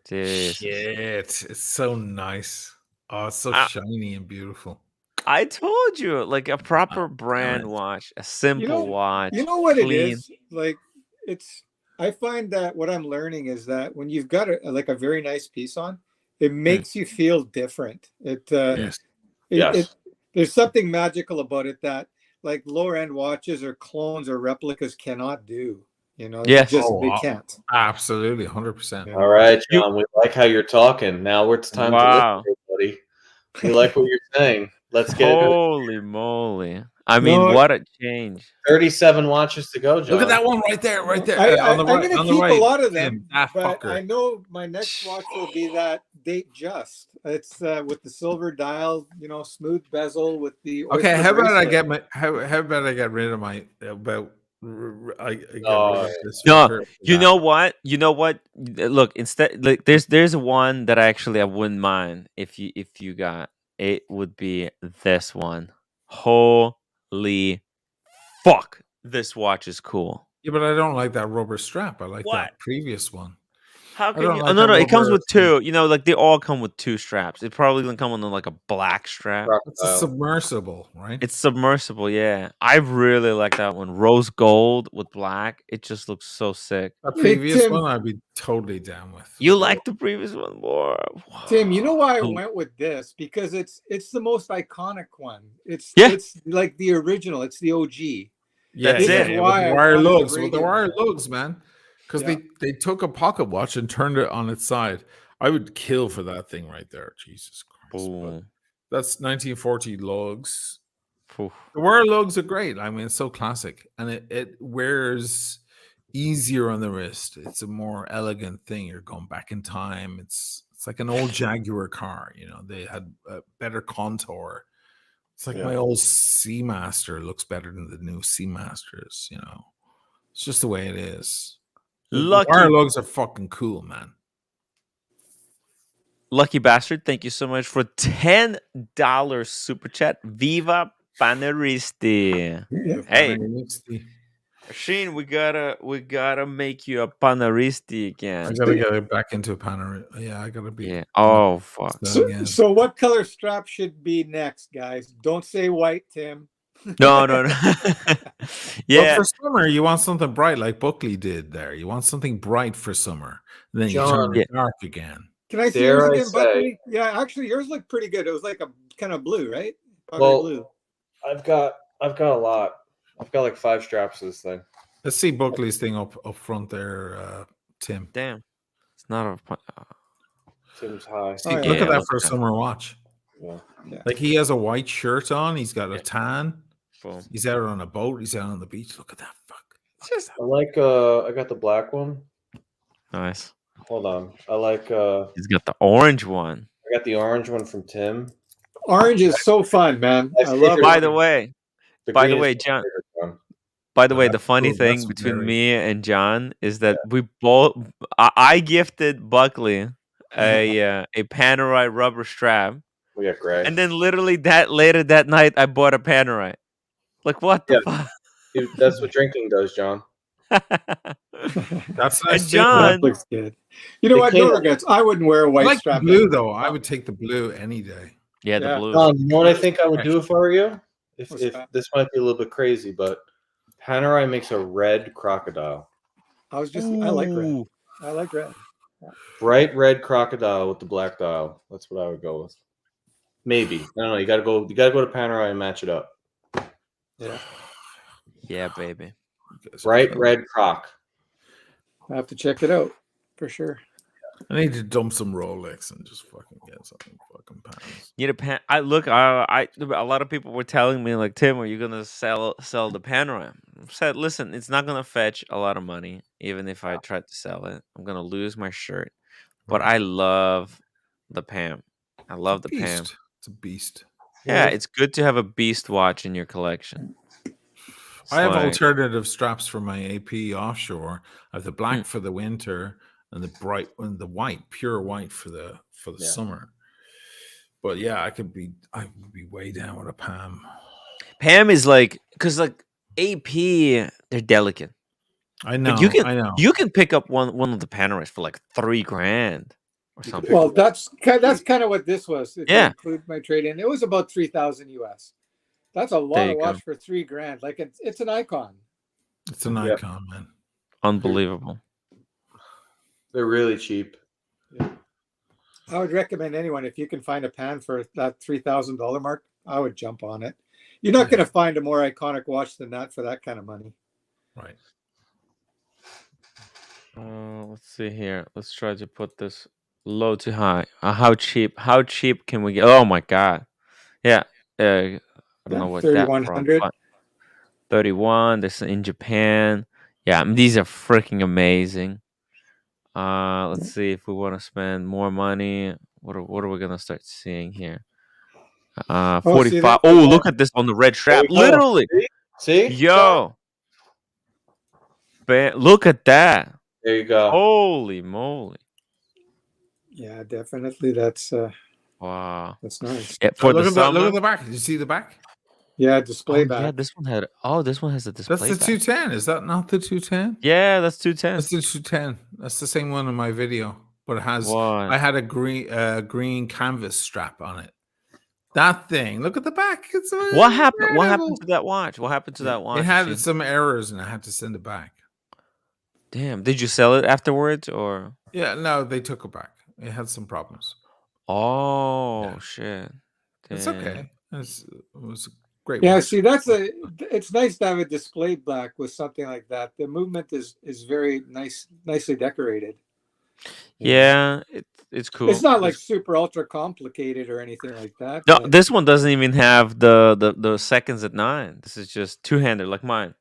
Jeez. It's so nice. Oh, it's so shiny and beautiful. I told you, like a proper brand watch, a simple watch. You know what clean. it is? Like I find that what I'm learning is that when you've got a very nice piece on, it makes you feel different. There's something magical about it that like lower end watches or clones or replicas cannot do. You know, they can't. Absolutely, 100%. All right, John, we like how you're talking. Now it's time to listen, buddy. We like what you're saying. Let's get it. Holy moly. I mean, what a change. 37 watches to go, John. Look at that one right there. I'm going to keep a lot of them, but I know my next watch will be that date just. It's with the silver dial, smooth bezel with the. Okay, how about I get rid of my you know what? Look, instead, like there's one that I wouldn't mind if you got. It would be this one. Holy fuck! This watch is cool. Yeah, but I don't like that rubber strap. I like that previous one. How can you? No. It comes with two. Like they all come with two straps. It probably gonna come with like a black strap. It's a submersible, right? It's submersible. Yeah, I really like that one. Rose gold with black. It just looks so sick. The previous one, I'd be totally down with. You like the previous one more, Tim? You know why I went with this? Because it's the most iconic one. It's like the original. It's the OG. Yeah, that's it. With the wire lugs. With the wire lugs, man. Because they took a pocket watch and turned it on its side. I would kill for that thing right there. Jesus Christ. That's 1940 lugs. The wire lugs are great. I mean, it's so classic. And it wears easier on the wrist. It's a more elegant thing. You're going back in time. It's like an old Jaguar car. They had a better contour. It's like my old Seamaster looks better than the new Seamasters. You know, it's just the way it is. The wire lugs are fucking cool, man. Lucky bastard, thank you so much for $10 super chat. Viva Paneristi. Hey, Sheen, we gotta make you a Paneristi again. I gotta get it back into a Paneristi. Yeah, I gotta be. Yeah. Oh fuck. So what color strap should be next, guys? Don't say white, Tim. No. Yeah. Well, for summer, you want something bright, like Buckley did there. You want something bright for summer. And then you turn it dark again. Can I see yours again, Buckley? Yeah, actually, yours looked pretty good. It was like a kind of blue, right? Powdery blue. I've got a lot. I've got like 5 straps of this thing. Let's see Buckley's thing up front there, Tim. Damn, it's not a. Tim's high. See, look at that for a summer watch. Yeah. Like he has a white shirt on. He's got a tan. Boom. He's out on a boat. He's out on the beach. Look at that. I like. I got the black one. Nice. Hold on. I like. He's got the orange one. I got the orange one from Tim. Orange is so fun, man. I love it. By the way, John. By the way, the funny thing between me and John is that we both. I gifted Buckley a Panerai rubber strap. We got gray. And then literally later that night, I bought a Panerai. Like what the fuck? Dude, that's what drinking does, John. That's nice. And John, that looks good. You know what? No regrets. I wouldn't wear a white strap. Blue though. I would take the blue any day. Yeah, the blue. You know what I think I would do for you? If this might be a little bit crazy, but Panerai makes a red crocodile. I like red. I like red. Bright red crocodile with the black dial. That's what I would go with. Maybe. I don't know. You gotta go to Panerai and match it up. Yeah. Yeah, baby. Bright red croc. I have to check it out for sure. I need to dump some Rolex and just fucking get something fucking pounds. Need a pan. A lot of people were telling me like, Tim, are you gonna sell the Panerai? I said, listen, it's not gonna fetch a lot of money, even if I tried to sell it. I'm gonna lose my shirt. But I love the Pam. I love the Pam. It's a beast. Yeah, it's good to have a beast watch in your collection. I have alternative straps for my AP offshore. I have the black for the winter and the white, pure white for the summer. But yeah, I would be way down with a Pam. Pam is like, because like AP, they're delicate. I know. Like you can pick up one of the Panerais for like $3,000 or something. Well, that's kind of what this was. If yeah. I include my trade in, it was about $3,000 US. That's a lot of watch for $3,000. Like it's an icon. It's an icon, man. Unbelievable. They're really cheap. Yeah. I would recommend anyone, if you can find a pan for that $3,000 mark, I would jump on it. You're not going to find a more iconic watch than that for that kind of money. Right. Let's see here. Let's try to put this low to high. How cheap can we get? Oh my god. Yeah. I don't know what 3100. 31. This is in Japan. Yeah, these are freaking amazing. Let's see if we want to spend more money. What are we gonna start seeing here? 45. Oh, look at this on the red strap. Literally. See? Yo. Look at that. There you go. Holy moly. Yeah, definitely. That's wow. That's nice. Yeah, look at the back. Did you see the back? Yeah, display back. Yeah, this one has a display. That's the 210. Is that not the 210? Yeah, that's 210. That's the 210. That's the same one in my video, but it has. I had a green canvas strap on it. That thing. Look at the back. It's what happened? What happened to that watch? What happened to that watch? It had some errors, and I had to send it back. Damn. Did you sell it afterwards, or? Yeah, no, they took it back. It had some problems. Oh shit! Damn. It's okay. It was great. Yeah, watch. see, it's nice to have a display black with something like that. The movement is very nicely decorated. Yeah, it's cool. It's not like super ultra complicated or anything like that. No, this one doesn't even have the seconds at 9. This is just two-handed like mine.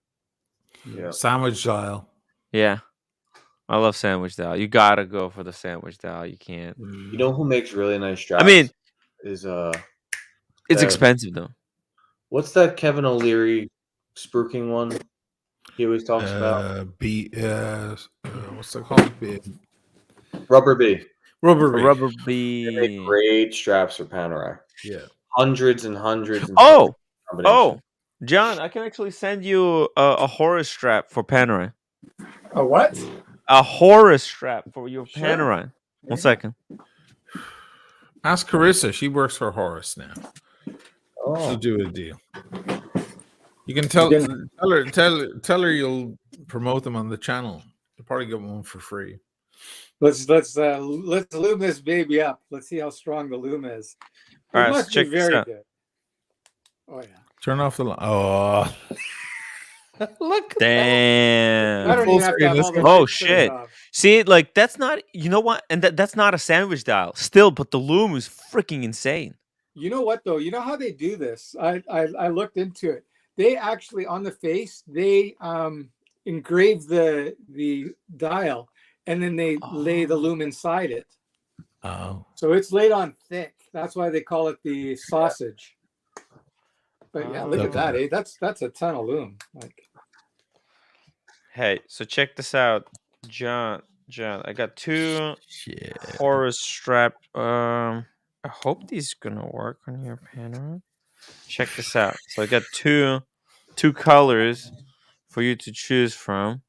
Yeah, sandwich dial. Yeah, I love sandwich dial. You gotta go for the sandwich dial. You can't. You know who makes really nice straps? I mean, is it's expensive though. What's that Kevin O'Leary spruiking one? He always talks about what's that called? Rubber B. Rubber B. They make great straps for Panerai. Yeah, hundreds and hundreds. And oh, John, I can actually send you a Horus strap for Panerai. A what? A Horus strap for your Panerai. 1 second. Ask Carissa. She works for Horus now. Oh. She'll do a deal. You can tell her you'll promote them on the channel. You'll probably get one for free. Let's loom this baby up. Let's see how strong the loom is. It All right, must check be very this good. Oh yeah. Turn off the. Oh, look! Damn! I don't even have to have all the oh lights shit! turned off. See, like that's not. You know what? And that's not a sandwich dial. Still, but the loom is freaking insane. You know what though? You know how they do this? I looked into it. They actually on the face they engrave the dial and then they lay the loom inside it. Oh. So it's laid on thick. That's why they call it the sausage. But yeah, look at that, eh? That's a ton of loom. Like, hey, so check this out, John. I got 2 Horus strap. I hope these gonna work on your Panerai. Check this out. So I got two colors for you to choose from.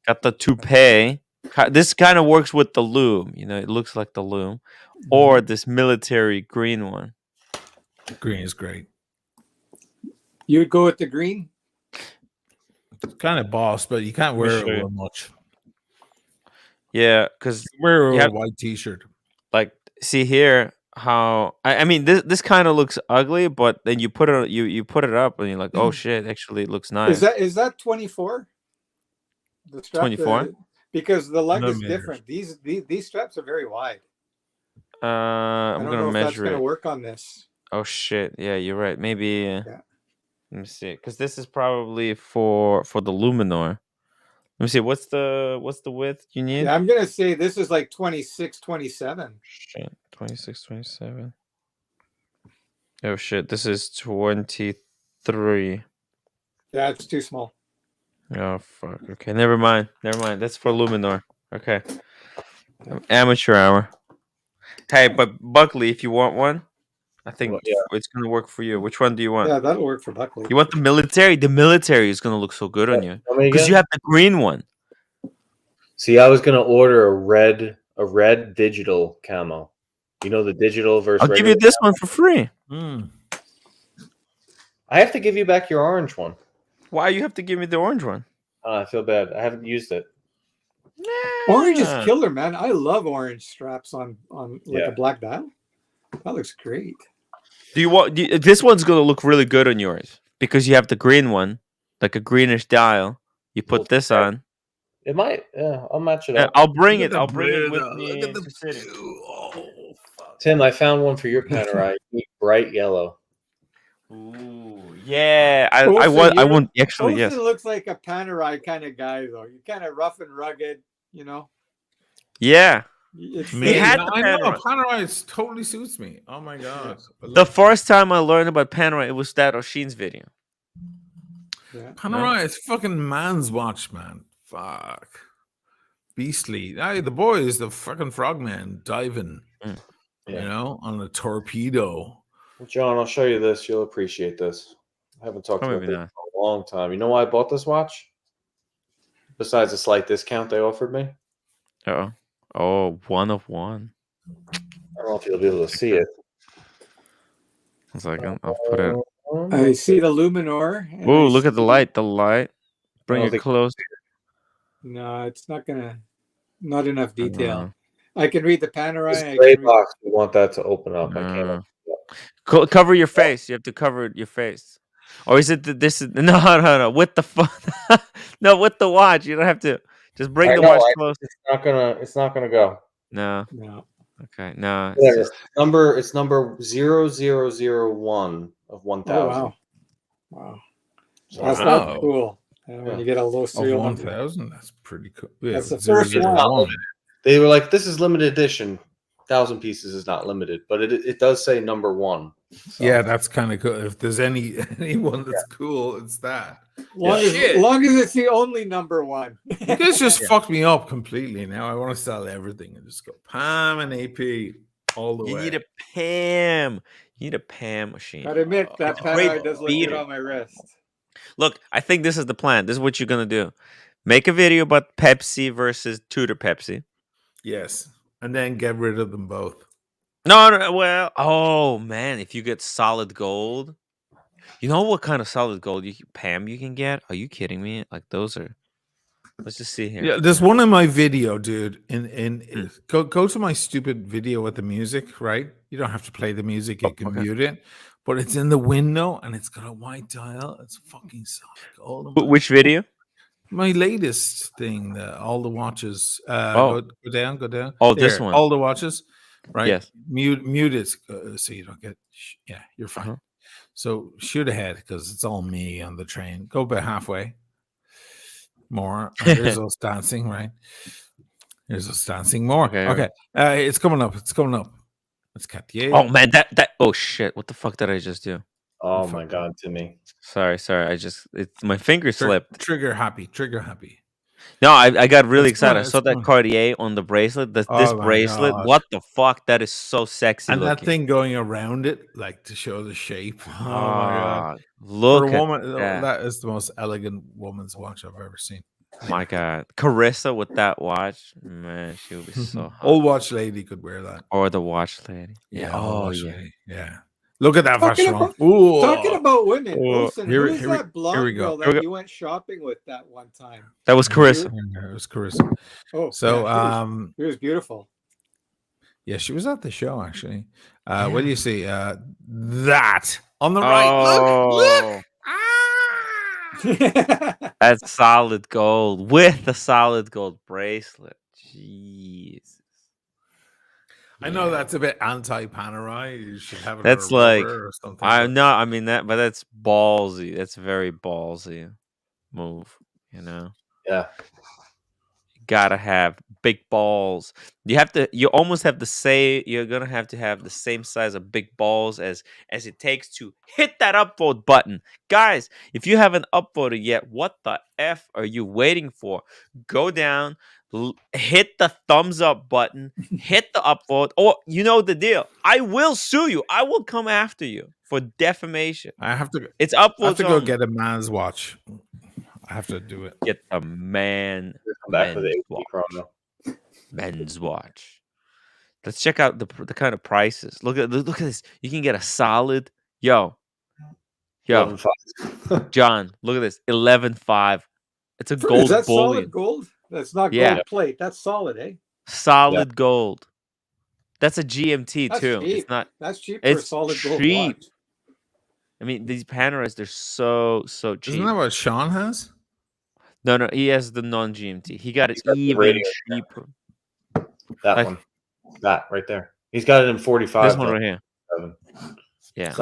Got the toupee. This kind of works with the loom. You know, it looks like the loom, or this military green one. Green is great. you would go with the green? It's kind of boss, but you can't wear it real much. Yeah, because wear a white t-shirt. Like, see here how I mean this kind of looks ugly, but then you put it you put it up and you're like, oh shit, actually it looks nice. Is that 24? The strap 24? Because the leg is different. These straps are very wide. I'm gonna measure that's gonna work on this. Oh shit, yeah, you're right. Maybe let me see, because this is probably for the Luminor. Let me see, what's the width you need? Yeah, I'm gonna say this is like 26, 27. Shit, 26, 27. Oh shit, this is 23. Yeah, it's too small. Oh fuck. Okay, never mind. That's for Luminor. Okay. Amateur hour. Hey, but Buckley, if you want one, I think it's gonna work for you. Which one do you want? Yeah, that'll work for Buckley. You want the military? The military is gonna look so good on you because you have the green one. See, I was gonna order a red digital camo. You know the digital versus. I'll give you this one for free. I have to give you back your orange one. Why you have to give me the orange one? I feel bad. I haven't used it. Orange is killer, man. I love orange straps on a black dial. That looks great. Do you want this one's gonna look really good on yours because you have the green one, like a greenish dial. You put this on. It might. Yeah, I'll match it up. I'll bring it. I'll bring it with me to the city. Tim, I found one for your Panerai. Bright yellow. Ooh, yeah. I want actually. Yes. Looks like a Panerai kind of guy though. You're kind of rough and rugged, you know. Yeah. Panerai totally suits me. Oh my god! The first time I learned about Panerai, it was that Oshin's video. Yeah. Panerai is fucking man's watch, man. Fuck, beastly. Hey, the boy is the fucking frogman diving, you know, on a torpedo. John, I'll show you this. You'll appreciate this. I haven't talked about this in a long time. You know why I bought this watch? Besides a slight discount they offered me. Oh, 1 of 1. I don't know if you'll be able to see it. 1 second, I'll put it. I see the Luminor. Oh, look at the light. The light. Bring it close. No, it's not enough detail. I can read the Panerai. This gray box, we want that to open up. I can't. Cover your face. You have to cover your face. Or is it this? No. With the no, with the watch. You don't have to. Just bring the watch close. It's not gonna go. No. Okay. No. It's number 0001 of 1000. Oh, wow. That's not cool. When you get a low serial 1000, that's pretty cool. Yeah, that's the first one. They were like, "This is limited edition. 1,000 pieces is not limited, but it does say number 1." So. Yeah, that's kind of cool. If there's anyone that's cool, it's that. Long as it's the only number one. You guys just fucked me up completely. Now I want to sell everything and just go Pam and AP all the way. You need a Pam. You need a Pam machine. I'd admit that Patek does look good on my wrist. Look, I think this is the plan. This is what you're gonna do. Make a video about Pepsi versus Tudor Pepsi. Yes, and then get rid of them both. No, well, oh man, if you get solid gold, you know what kind of solid gold Pam you can get? Are you kidding me? Like those are. Let's just see here. Yeah, there's one in my video, dude. Go to my stupid video with the music, right? You don't have to play the music; you can mute it. But it's in the window, and it's got a white dial. It's fucking solid gold. Which video? My latest thing. All the watches. Go down. Oh, there, this one. All the watches. Right. Yes. Mute it so you don't get. Yeah, you're fine. So shoot ahead because it's all me on the train. Go about halfway. More. There's us dancing, right? There's us dancing more. Okay. It's coming up. Let's cut the. Oh man, that. Oh shit! What the fuck did I just do? Oh my god, Timmy. Sorry. My finger slipped. Trigger happy. No, I got really excited. I saw that Cartier on the bracelet. This bracelet. God. What the fuck? That is so sexy. And looking. that thing going around it, like to show the shape. Oh my god! Look For a woman, at that is the most elegant woman's watch I've ever seen. My god, Carissa with that watch, man, she would be so hot. Old watch lady could wear that, or the watch lady. Yeah. Oh watch yeah. lady. Yeah. Look at that Talking about women, Wilson, who's that blonde girl that you went shopping with that one time? That was Carissa. It was Carissa. Oh, so she was beautiful. Yeah, she was at the show actually. What do you see? That on the right. Look. That's solid gold with a solid gold bracelet. Jesus. I know that's a bit anti-Panerai. You should have it. That's like or something. I mean but that's ballsy. That's very ballsy move. You know. Yeah. You gotta have big balls. You almost have to say you're gonna have to have the same size of big balls as it takes to hit that upvote button. Guys, if you haven't upvoted yet, what the F are you waiting for? Go down, hit the thumbs up button, hit the upvote, or you know the deal. I will sue you. I will come after you for defamation. I have to. It's upvotes. I have to go get a man's watch. I have to do it. Get a men's watch. Let's check out the kind of prices. Look at this. You can get a solid. Yo, 11.5. John, look at this. 11.5. It's a gold Is that bullion. Solid gold? That's not gold plate. That's solid, eh? Solid gold. That's a GMT That's too. cheap. It's not. That's cheap for a solid gold watch. I mean, these Panerais, they're so cheap. Isn't that what Sean has? No, he has the non-GMT. He got it even cheaper. That one. That right there. He's got it in 45. This one right here. 7. Yeah.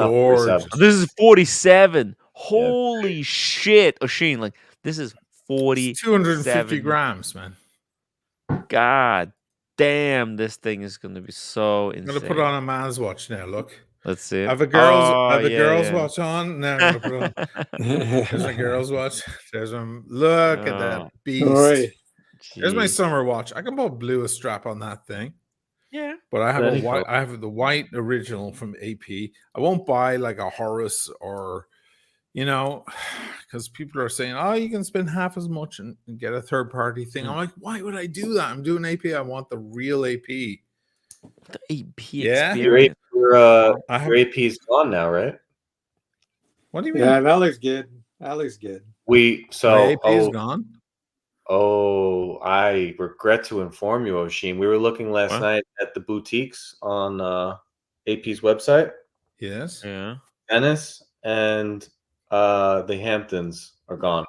This is 47. Holy shit, Oshin. Like, this is 40. 250 grams, man. God damn, this thing is going to be so insane. I'm going to put on a man's watch now, look. Let's see. I have a girl's watch on. Now I'm gonna put on. There's my girl's watch. There's one. Look at that beast. Right. There's my summer watch. I can put blue a strap on that thing. Yeah. But I have I have the white original from AP. I won't buy like a Horus or, because people are saying, oh, you can spend half as much and get a third party thing. I'm like, why would I do that? I'm doing AP. I want the real AP. The AP experience. Your AP's gone now, right? What do you mean? Yeah, that looks good. That looks good. My AP is gone. Oh, I regret to inform you, Oshin. We were looking last night at the boutiques on AP's website. Yes. Yeah. Venice and the Hamptons are gone.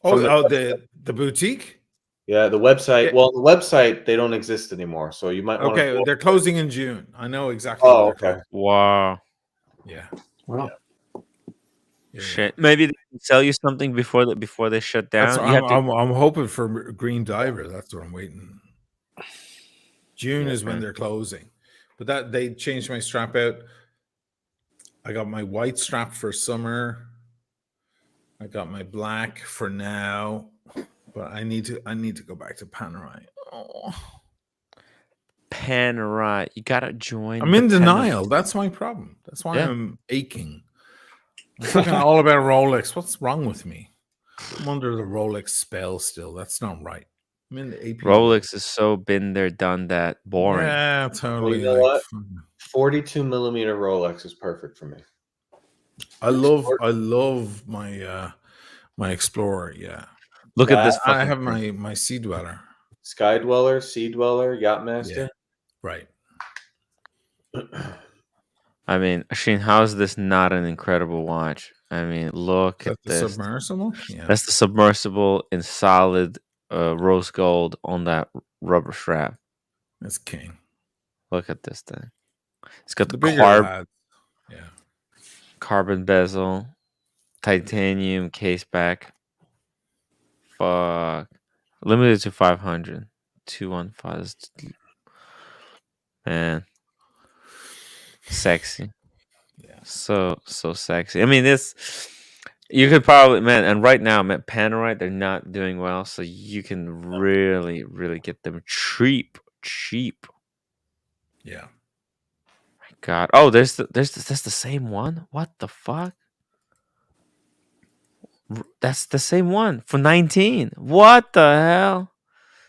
The boutique? Yeah, the website. Yeah. Well, the website, they don't exist anymore. So you might want to. Okay, they're closing in June. I know exactly. Oh, okay. Wow. Yeah. Wow. Yeah. Shit. Maybe they can sell you something before they shut down. I'm hoping for Green Diver. That's what I'm waiting. June is when they're closing. But that they changed my strap out. I got my white strap for summer. I got my black for now, but I need to go back to Panerai. Oh. Panerai, you gotta join. I'm in denial. That's my problem. That's why I'm aching. I'm fucking all about Rolex. What's wrong with me? I'm under the Rolex spell still. That's not right. I'm in the AP. Rolex is so been there, done that, boring. Yeah, totally. You know what? 42 millimeter Rolex is perfect for me. I love my my Explorer. Yeah. Look at this. I have my Sea Dweller. Sky Dweller, Sea Dweller, Yachtmaster. Yeah. Right. I mean, Shane, how is this not an incredible watch? I mean, look at this. Submersible? Yeah. That's the submersible in solid rose gold on that rubber strap. That's king. Look at this thing. It's got the carbon bezel, titanium case back. Fuck. Limited to 500. 215. Man. Sexy. Yeah. So sexy. I mean, you could probably, man, and right now, man, Panerai, they're not doing well, so you can really, really get them cheap. Yeah. My God. Oh, that's the same one? What the fuck? That's the same one for 19. What the hell?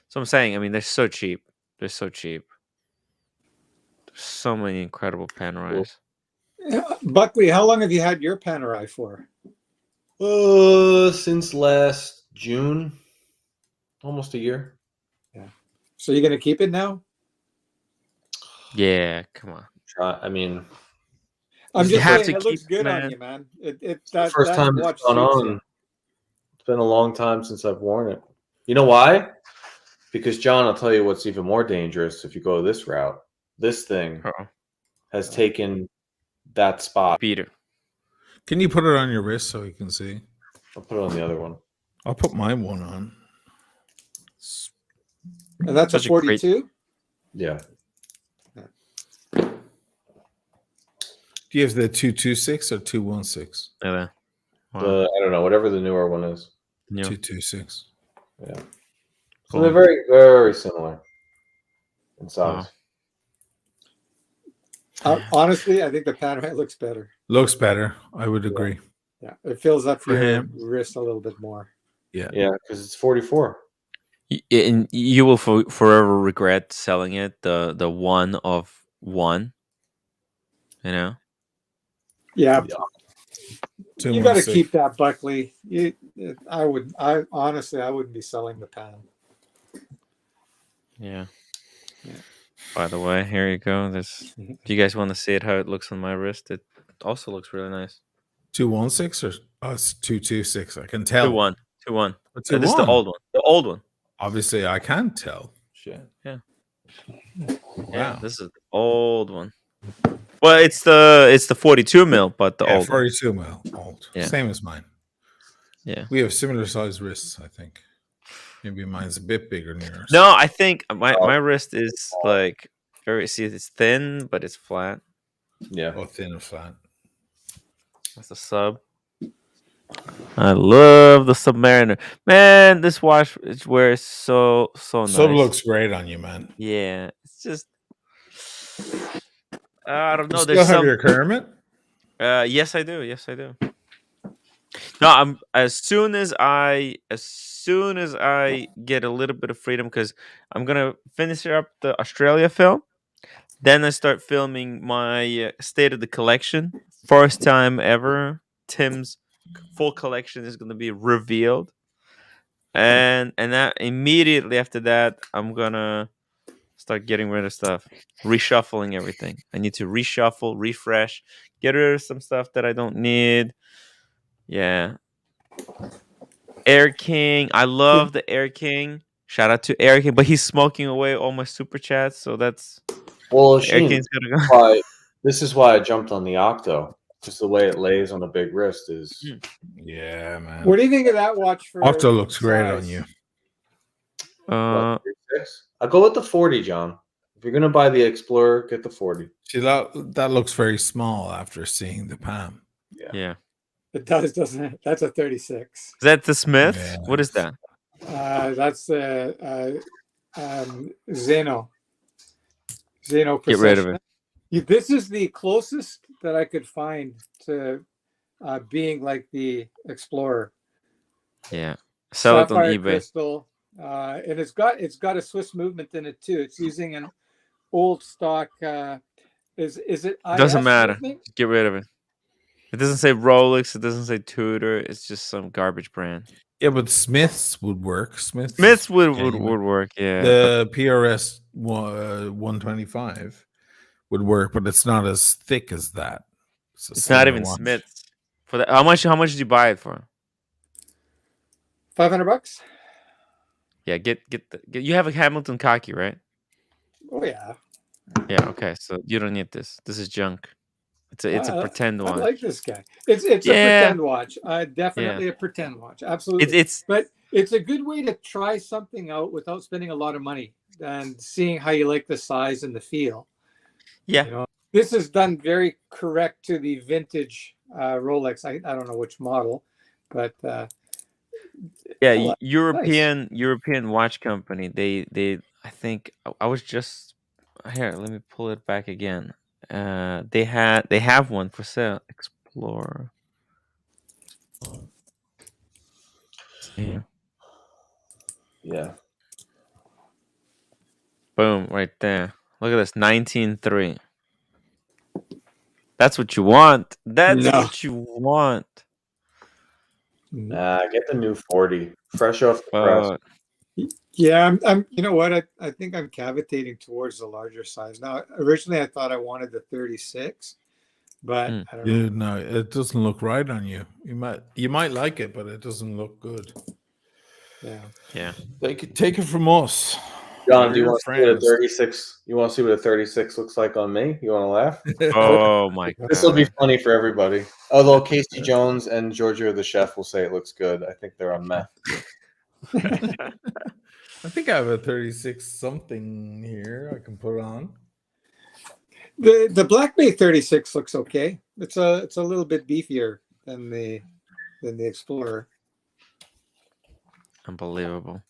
So I'm saying, I mean, they're so cheap. There's so many incredible Panerais. Buckley, how long have you had your Panerai for? Since last June, almost a year. Yeah. So you're gonna keep it now? Yeah, come on. I mean, I'm just saying it looks good on you, man. That first time it's gone on. It's been a long time since I've worn it. You know why? Because John, I'll tell you what's even more dangerous if you go this route. This thing has taken that spot. Peter. Can you put it on your wrist so you can see? I'll put it on the other one. I'll put my one on. And that's a 42? Yeah. Do you have the 226 or 216? Yeah. Wow. I don't know, whatever the newer one is. 226. Yeah. So they're very, very similar in size. Honestly, I think the Panerai looks better. Looks better. I would agree. Yeah, it fills up your wrist a little bit more. Yeah, because it's 44. And you will forever regret selling it. The one of one. You know. Yeah. You got to keep that, Buckley. I honestly wouldn't be selling the Pan. Yeah. By the way, here you go. Do you guys want to see it? How it looks on my wrist? It also looks really nice. 216 or it's 226. I can tell. 2-1. 2-1. This is the old one. The old one. Obviously, I can't tell. Shit. Yeah. Wow. Yeah, this is the old one. Well, it's the 42 mil, but the old 42 mil old. Yeah. Same as mine. Yeah. We have similar sized wrists, I think. Maybe mine's a bit bigger than yours. No, I think my wrist is like it's thin, but it's flat. Yeah. Oh, thin and flat. That's a sub. I love the Submariner. Man, this watch wears so nice. Sub looks great on you, man. Yeah. It's just I don't know. You There's still have your Kermit? Yes, I do. Yes, I do. No, as soon as I get a little bit of freedom, because I'm gonna finish up the Australia film, then I start filming my state of the collection. First time ever, Tim's full collection is gonna be revealed, and that immediately after that, I'm gonna start getting rid of stuff, reshuffling everything. I need to reshuffle, refresh, get rid of some stuff that I don't need. Yeah. Air King. I love the Air King. Shout out to Air King, but he's smoking away all my super chats, so that's Air King's gonna go. This is why I jumped on the Octo. Just the way it lays on a big wrist is yeah, man. What do you think of that watch for Octo looks great on you. I'll go with the 40, John. If you're gonna buy the Explorer, get the 40. See, that looks very small after seeing the Palm. Yeah. It does, doesn't it? That's a 36. Is that the Smith? Yeah. What is that? That's Zeno. Zeno Get rid of it. This is the closest that I could find to being like the Explorer. Yeah. Sell it on Sapphire eBay. crystal, and it's got a Swiss movement in it too. It's using an old stock. Is it? Doesn't IS matter. movement? Get rid of it. It doesn't say Rolex. It doesn't say Tudor. It's just some garbage brand. Yeah, but Smiths would work. Smiths would work. Yeah. The PRS 125 would work, but it's not as thick as that. It's not even Smiths. For that, how much did you buy it for? $500. Yeah, get you have a Hamilton Khaki, right? Oh yeah. Yeah. Okay. So you don't need this. This is junk. It's a pretend watch. I like this guy. It's a pretend watch. Definitely a pretend watch. Absolutely. But it's a good way to try something out without spending a lot of money and seeing how you like the size and the feel. Yeah. You know, this is done very correct to the vintage Rolex. I don't know which model, but yeah, European watch company. They I think I was just here. Let me pull it back again. They have one for sale. Explorer. Yeah. Boom! Right there. Look at this. 19.3. That's what you want. That's what you want. Get the new 40, fresh off the press. Yeah, I'm. You know what? I think I'm cavitating towards the larger size now. Originally, I thought I wanted the 36, but I don't know. No, it doesn't look right on you. You might like it, but it doesn't look good. Yeah. Take it from us. John, do you want to see what a 36? You want to see what a 36 looks like on me? You want to laugh? Oh my god! This will be funny for everybody. Although Casey Jones and Giorgio the chef will say it looks good. I think they're on meth. I think I have a 36 something here I can put on. The Black Bay 36 looks okay. It's a little bit beefier than the Explorer. Unbelievable.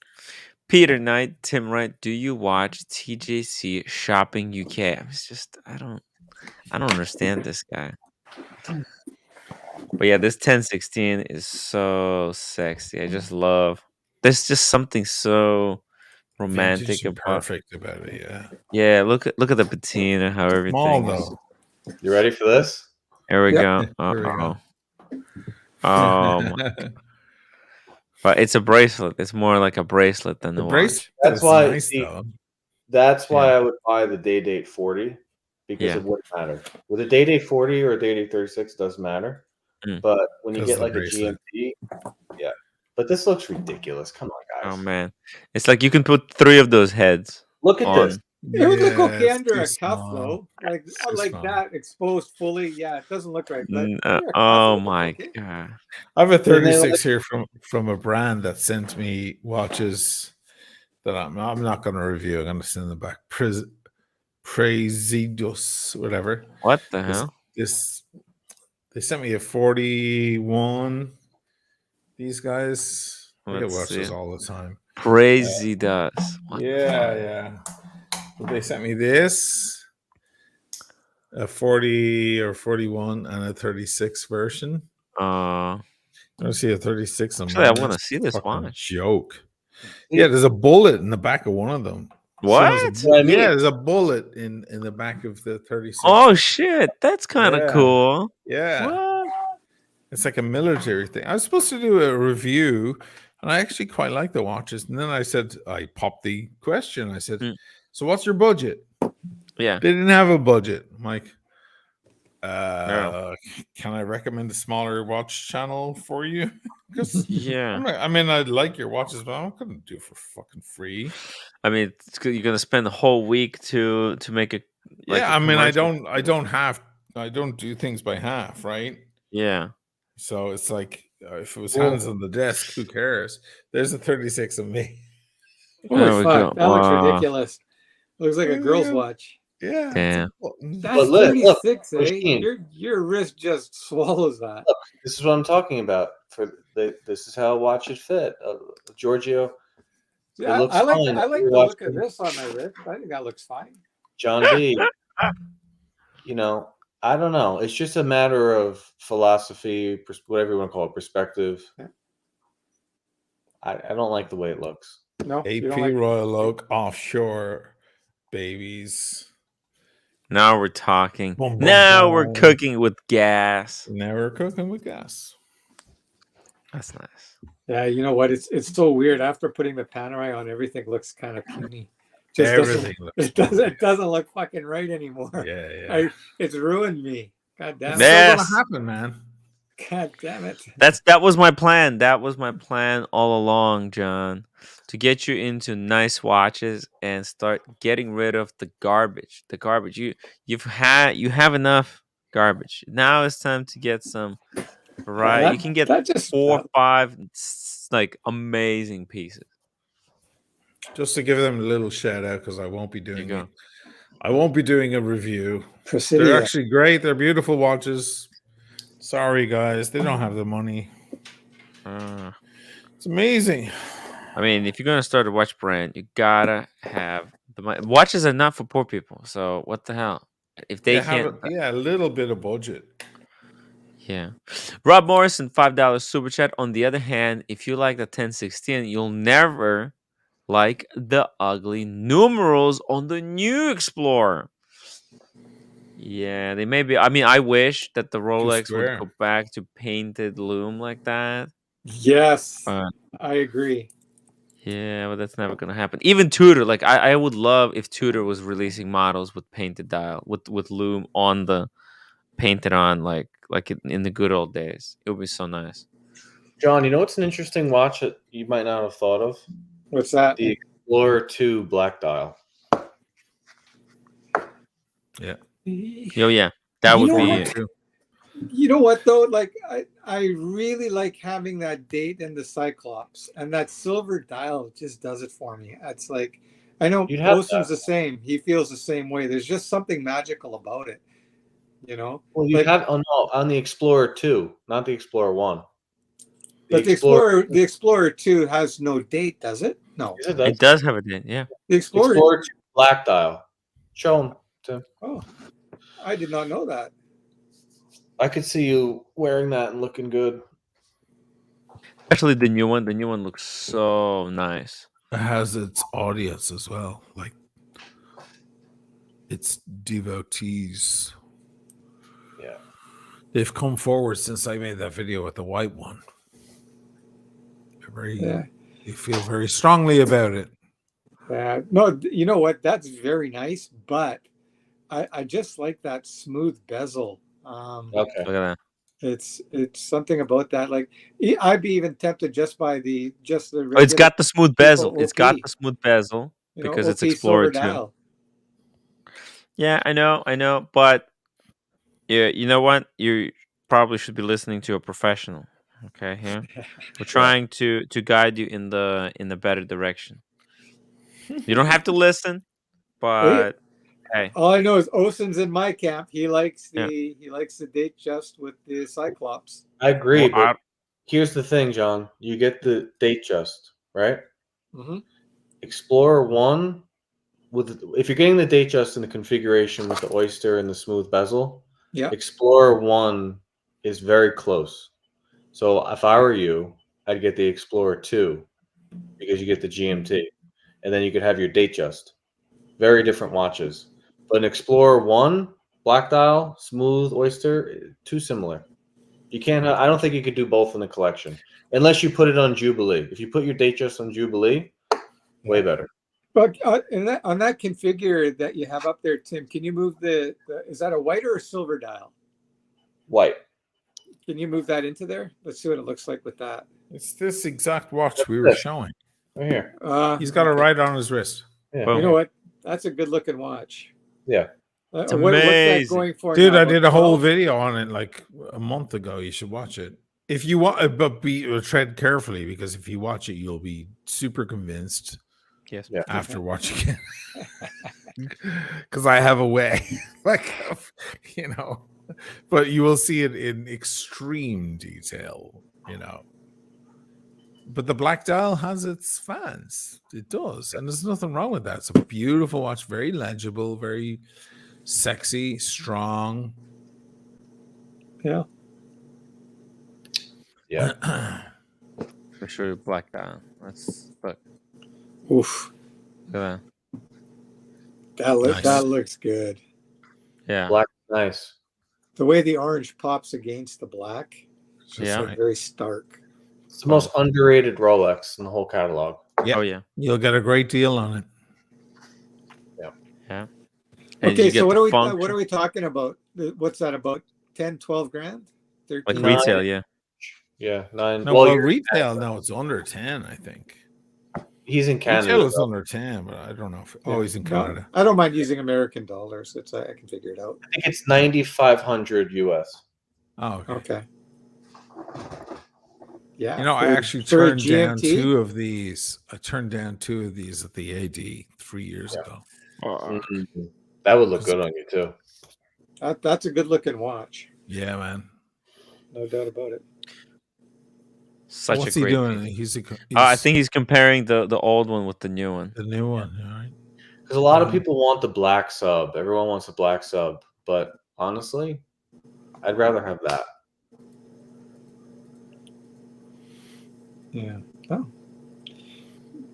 Peter Knight, Tim Wright, do you watch TJC Shopping UK? I don't understand this guy. But yeah, this 1016 is so sexy. I just love. There's just something so romantic about. Perfect about it. Yeah. Yeah. Look at the patina. How everything. Small though. You ready for this? Here we go. Oh my. But it's a bracelet. It's more like a bracelet than the watch. That's why. Nice, that's why I would buy the Day Date 40 because it wouldn't matter. With a Day Date 40 or a Day Date 36, it doesn't matter. But when you get like a GMT, But this looks ridiculous. Come on, guys. Oh man, it's like you can put 3 of those heads. Look at this. It would look okay under a cuff though, like that exposed fully. Yeah, it doesn't look right. But oh my god! I have a 36 here from a brand that sent me watches that I'm not going to review. I'm going to send them back. Presidios, whatever. What the hell? They sent me a 41. These guys, I get watches all the time. Presidios. Yeah. But they sent me this, a 40 or 41 and a 36 version. I want to see a 36. Actually, I want to see this watch. Joke. Yeah, there's a bullet in the back of one of them. What? Yeah, there's a bullet in the back of the 36. Oh shit, that's kind of cool. Yeah. What? It's like a military thing. I was supposed to do a review, and I actually quite like the watches. And then I popped the question. I said, so what's your budget? Yeah. They didn't have a budget. I'm like, can I recommend a smaller watch channel for you? I mean, I'd like your watches, but I couldn't do it for fucking free. I mean, you're gonna spend the whole week to make it. I mean, I don't do things by half, right? Yeah. So it's like if it was hands on the desk, who cares? There's a 36 of me. Holy fuck, that looks ridiculous. Looks like a girl's watch. Yeah. Damn. That's But 36, eh? Machine. Your wrist just swallows that. Look, this is what I'm talking about. This is how a watch should fit. Giorgio. Yeah, It looks I like fine. the look of this on my wrist. I think that looks fine. John B. You know, I don't know. It's just a matter of philosophy, whatever you want to call it, perspective. Yeah. I don't like the way it looks. No, AP Royal Oak offshore babies. Now we're talking. Boom, boom, Now boom. we're cooking with gas. Now we're cooking with gas. That's nice. Yeah, you know what? It's so weird. After putting the Panerai on, everything looks kind of puny. Everything it doesn't look fucking right anymore. Yeah. It's ruined me. God damn it. It's still gonna happen, man. God damn it. That was my plan. That was my plan all along, John, to get you into nice watches and start getting rid of the garbage. The garbage. You have enough garbage. Now it's time to get some variety. You can get 4 or 5 like amazing pieces. Just to give them a little shout out, because I won't be doing it. I won't be doing a review. Presidio. They're actually great. They're beautiful watches. Sorry, guys, they don't have the money. It's amazing. I mean, if you're gonna start a watch brand, you gotta have the money. Watches are not for poor people. So what the hell? If they can't, a little bit of budget. Yeah. Rob Morrison, $5 super chat. On the other hand, if you like the 1016, you'll never like the ugly numerals on the new Explorer. Yeah, they may be. I mean, I wish that the Rolex would go back to painted lume like that. Yes, I agree. Yeah, but that's never gonna happen. Even Tudor, like I would love if Tudor was releasing models with painted dial, with lume on the painted on, like in the good old days. It would be so nice. John, you know what's an interesting watch that you might not have thought of? What's that? The Explorer 2 black dial. Yeah. Oh yeah, that would be it. You know what though? Like I really like having that date in the Cyclops, and that silver dial just does it for me. It's like, I know Ocean's the same. He feels the same way. There's just something magical about it. You know? Well, you have on the Explorer 2, not the Explorer 1. But the Explorer 2 has no date, does it? No. Yes, it does. It does have a date, yeah. The Explorer 2 black dial. Show them, Tim. Oh, I did not know that. I could see you wearing that and looking good. Especially the new one. The new one looks so nice. It has its audience as well. Like, its devotees. Yeah. They've come forward since I made that video with the white one. They feel very strongly about it. No, you know what? That's very nice, but I just like that smooth bezel. Okay. Look at that. It's something about that. Like, I'd be even tempted just by the Oh, it's got the smooth bezel. It's got the smooth bezel because it's Explorer 2. Yeah, I know, but yeah, you know what? You probably should be listening to a professional. Okay, here we're trying to guide you in the better direction. You don't have to listen, but hey. All I know is Osen's in my camp. He likes the date just with the Cyclops. I agree, but here's the thing, John. You get the date just, right? Mm-hmm. Explorer 1, if you're getting the date just in the configuration with the oyster and the smooth bezel, Explorer 1 is very close. So if I were you, I'd get the Explorer 2 because you get the GMT, and then you could have your date just. Very different watches. But an Explorer 1, black dial, smooth oyster, too similar. You can't. I don't think you could do both in the collection unless you put it on Jubilee. If you put your date just on Jubilee, way better. But on that configure that you have up there, Tim, can you move the is that a white or a silver dial? White. Can you move that into there? Let's see what it looks like with that. It's this exact watch we were showing. Right here. He's got it right on his wrist. Yeah. You know what? That's a good looking watch. Yeah. It's amazing. What's that going for? Dude, now? I did a whole video on it like a month ago. You should watch it. If you want, but tread carefully, because if you watch it, you'll be super convinced. Yes. After watching it. because I have a way, but you will see it in extreme detail, But the black dial has its fans. It does, and there's nothing wrong with that. It's a beautiful watch, very legible, very sexy, strong. Yeah. For sure, black dial. Let's look. Oof. Look at That looks good. Yeah. Black, nice. The way the orange pops against the black, yeah, like very stark. It's the most underrated Rolex in the whole catalog. Yeah. Oh yeah. You'll get a great deal on it. Yeah. Okay, so what are we talking about? What's that, about 10, 12 grand? 13? Like retail, yeah. Yeah, 9. No, well, retail now it's under 10, I think. He's in Canada. Retail is under 10, but I don't know if he's in Canada. I don't mind using American dollars. I can figure it out. I think it's 9,500 US. Oh, okay. Yeah. I actually turned down two of these. I turned down 2 of these at the AD 3 years ago. Mm-hmm. That would look good on you too. That's a good looking watch. Yeah, man. No doubt about it. What's he doing? He's I think he's comparing the old one with the new one. The new one, all right. Because a lot of people want the black sub. Everyone wants a black sub, but honestly, I'd rather have that. Yeah. Oh.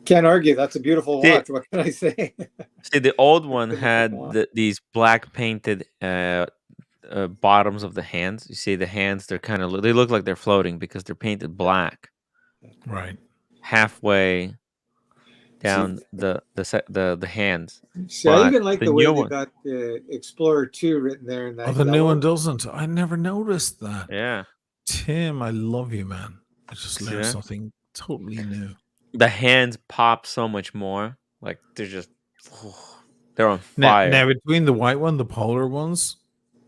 Can't argue. That's a beautiful watch. What can I say? See, the old one had these black painted bottoms of the hands. You see the hands, they look like they're floating because they're painted black. Right. Halfway down the hands. See, I even like the way they got the Explorer 2 written there in that. Oh, the new one doesn't. I never noticed that. Yeah. Tim, I love you, man. I just learned something totally new. The hands pop so much more. Like they're on fire. Now between the white one, the polar ones,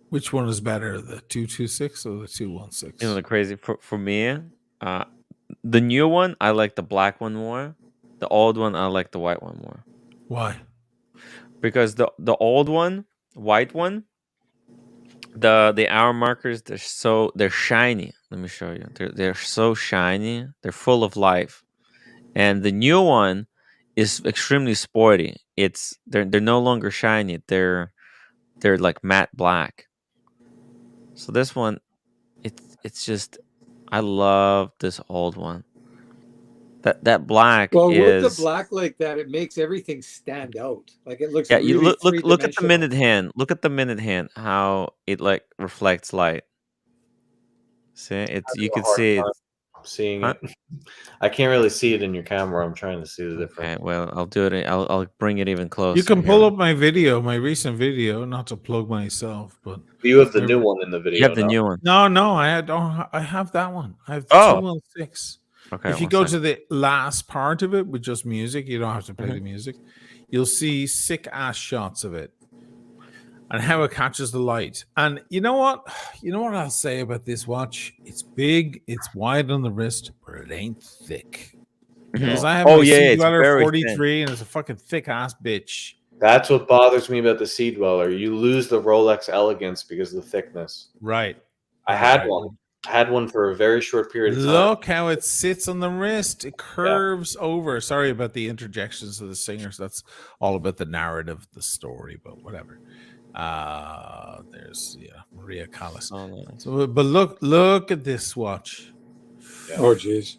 which one is better, the 226 or the 216? You know, the crazy for me, the new one I like the black one more. The old one I like the white one more. Why? Because the old one, white one, the hour markers, they're shiny. Let me show you. They're so shiny. They're full of life. And the new one is extremely sporty. They're no longer shiny. They're like matte black. So this one, it's just, I love this old one. That black is with the black like that, it makes everything stand out. Like it looks. Yeah, you look at the minute hand. Look at the minute hand. How it like reflects light. See, you can see it. Seeing it. I can't really see it in your camera. I'm trying to see the difference. Okay, well, I'll do it. I'll bring it even closer. You can pull up my recent video, not to plug myself, but you have the new one in the video. You have the new one. No, I have that one. I have the 216. Okay. If you go to the last part of it with just music, you don't have to play the music. You'll see sick ass shots of it and how it catches the light. And you know what? I'll say about this watch? It's big, it's wide on the wrist, but it ain't thick. Because I have my Sea Dweller 43 thin. And it's a fucking thick ass bitch. That's what bothers me about the Sea Dweller. You lose the Rolex elegance because of the thickness. Right. I had one. I had one for a very short period of time. Look how it sits on the wrist. It curves over. Sorry about the interjections of the singers. That's all about the narrative, the story, but whatever. There's Maria Callas. Oh, nice. So, but look at this watch. Yeah. Oh jeez.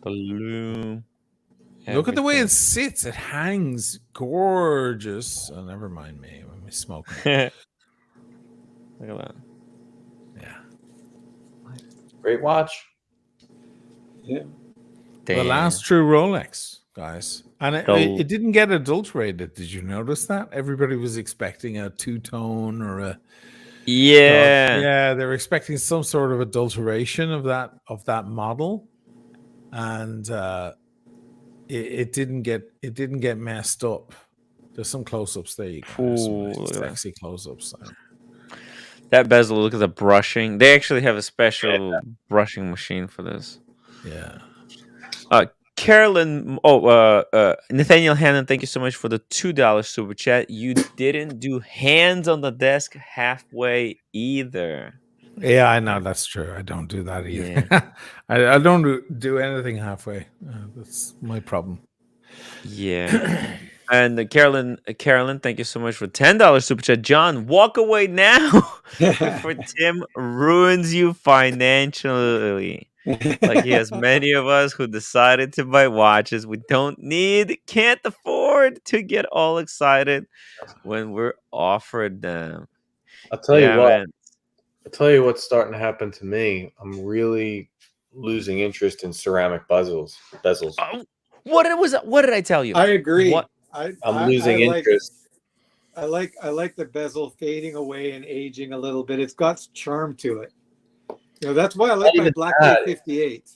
Look at the way it sits. It hangs gorgeous. Oh, never mind me. I'm smoking. Look at that. Yeah. Great watch. Yeah. The last true Rolex, guys. And it didn't get adulterated. Did you notice that? Everybody was expecting a two-tone or a yeah. They were expecting some sort of adulteration of that model, and it didn't get messed up. There's some close-ups there. You guys. Some sexy close-ups there. That bezel, look at the brushing. They actually have a special brushing machine for this. Yeah. Carolyn, Nathaniel Hannon, thank you so much for the $2 super chat. You didn't do hands on the desk halfway either. Yeah, I know that's true. I don't do that either. Yeah. I don't do anything halfway. That's my problem. Yeah. And Carolyn, thank you so much for $10 super chat. John, walk away now before Tim ruins you financially. Like he has many of us who decided to buy watches we can't afford to get all excited when we're offered them. I'll tell you what. Man. I'll tell you what's starting to happen to me. I'm really losing interest in ceramic bezels. Oh, what did I tell you? I agree. I'm losing interest. I like the bezel fading away and aging a little bit. It's got charm to it. You know, that's why I like my Black Bay 58.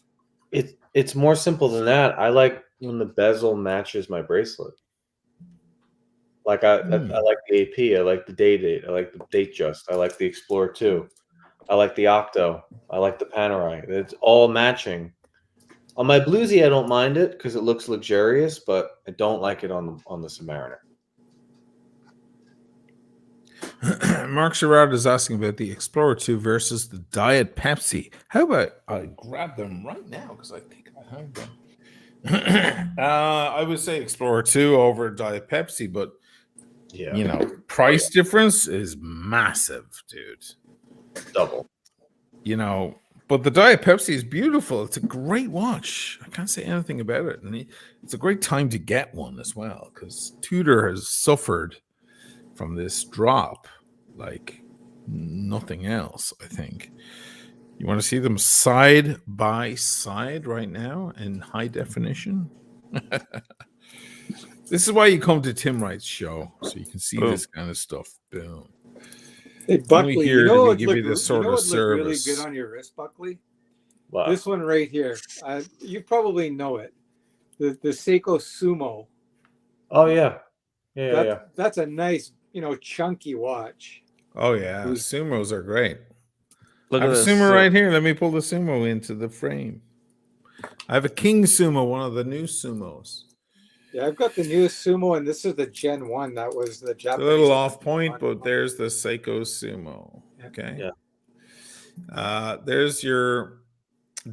It's more simple than that. I like when the bezel matches my bracelet. Like I like the AP. I like the date. I like the date just. I like the Explorer 2. I like the Octo. I like the Panerai. It's all matching. On my Bluesy, I don't mind it because it looks luxurious, but I don't like it on the Submariner. Mark Sherrod is asking about the Explorer 2 versus the Diet Pepsi. How about I grab them right now because I think I have them. I would say Explorer 2 over Diet Pepsi, but yeah, you know, price difference is massive, dude. Double. You know, but the Diet Pepsi is beautiful. It's a great watch. I can't say anything about it. And it's a great time to get one as well because Tudor has suffered from this drop like nothing else, I think. You want to see them side by side right now in high definition? This is why you come to Tim Wright's show, so you can see this kind of stuff. Boom. Hey, Buckley, you know what give look, you this sort you know of what service. really good on your wrist, Buckley? Wow. This one right here. You probably know it. The Seiko Sumo. Oh yeah. Yeah. That's a nice, chunky watch. Oh yeah, Sumos are great. Look I have at a this. Sumo right here. Let me pull the Sumo into the frame. I have a King Sumo, one of the new Sumos. Yeah, I've got the newest Sumo, and this is the Gen 1. That was the Japanese. It's a little off point, but there's the Seiko Sumo. Okay. Yeah. There's your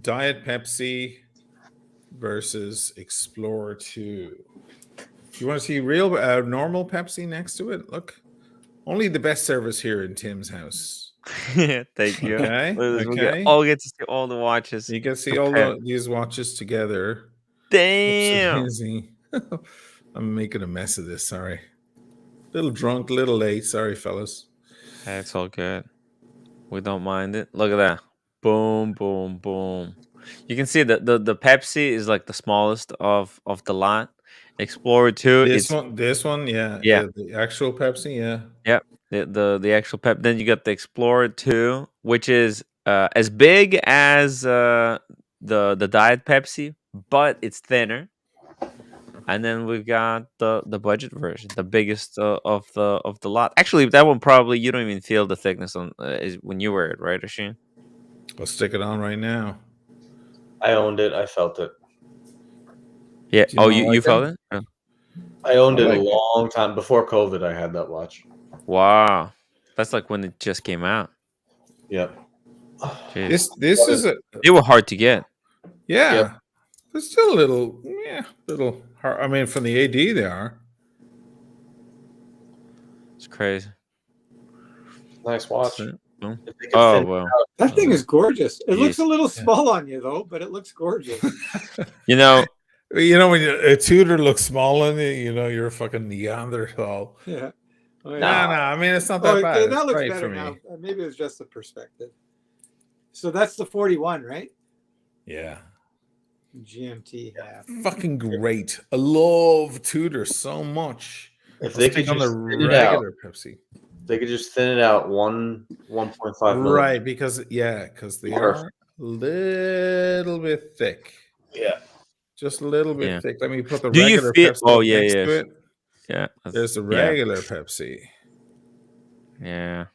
Diet Pepsi versus Explorer 2. If you want to see real normal Pepsi next to it, look. Only the best service here in Tim's house. Thank you. Okay. We all get to see all the watches. You can see all these watches together. Damn. I'm making a mess of this. Sorry. Little drunk, little late. Sorry, fellas. That's all good. We don't mind it. Look at that. Boom, boom, boom. You can see that the Pepsi is like the smallest of the lot. Explorer 2. This one, yeah. The actual Pepsi, yeah. Yeah. The actual Pep. Then you got the Explorer 2, which is as big as the Diet Pepsi, but it's thinner. And then we've got the budget version, the biggest of the lot. Actually, that one probably you don't even feel the thickness on when you wear it, right, Ashin? I'll stick it on right now. I owned it. I felt it. Yeah. You felt it? Oh. I owned it a long time before COVID. I had that watch. Wow, that's like when it just came out. Yep. This is they were hard to get. Yeah. Yep. It's still a little hard. I mean, from the AD they are. It's crazy. Nice watch. Oh well, that thing is gorgeous. It looks a little small on you though, but it looks gorgeous. You know when a Tudor looks small on you, you're a fucking Neanderthal. Yeah. Oh, yeah. No. I mean, it's not that bad. That looks better for now. Maybe it's just the perspective. So that's the 41, right? Yeah. GMT half. Fucking great. I love Tudor so much. If they could on the regular Pepsi. They could just thin it out 1.5 right, because they are a little bit thick. Yeah. Just a little bit thick. Let me put the Do regular you feel, Pepsi next to it. Yeah. There's the regular Pepsi. Yeah.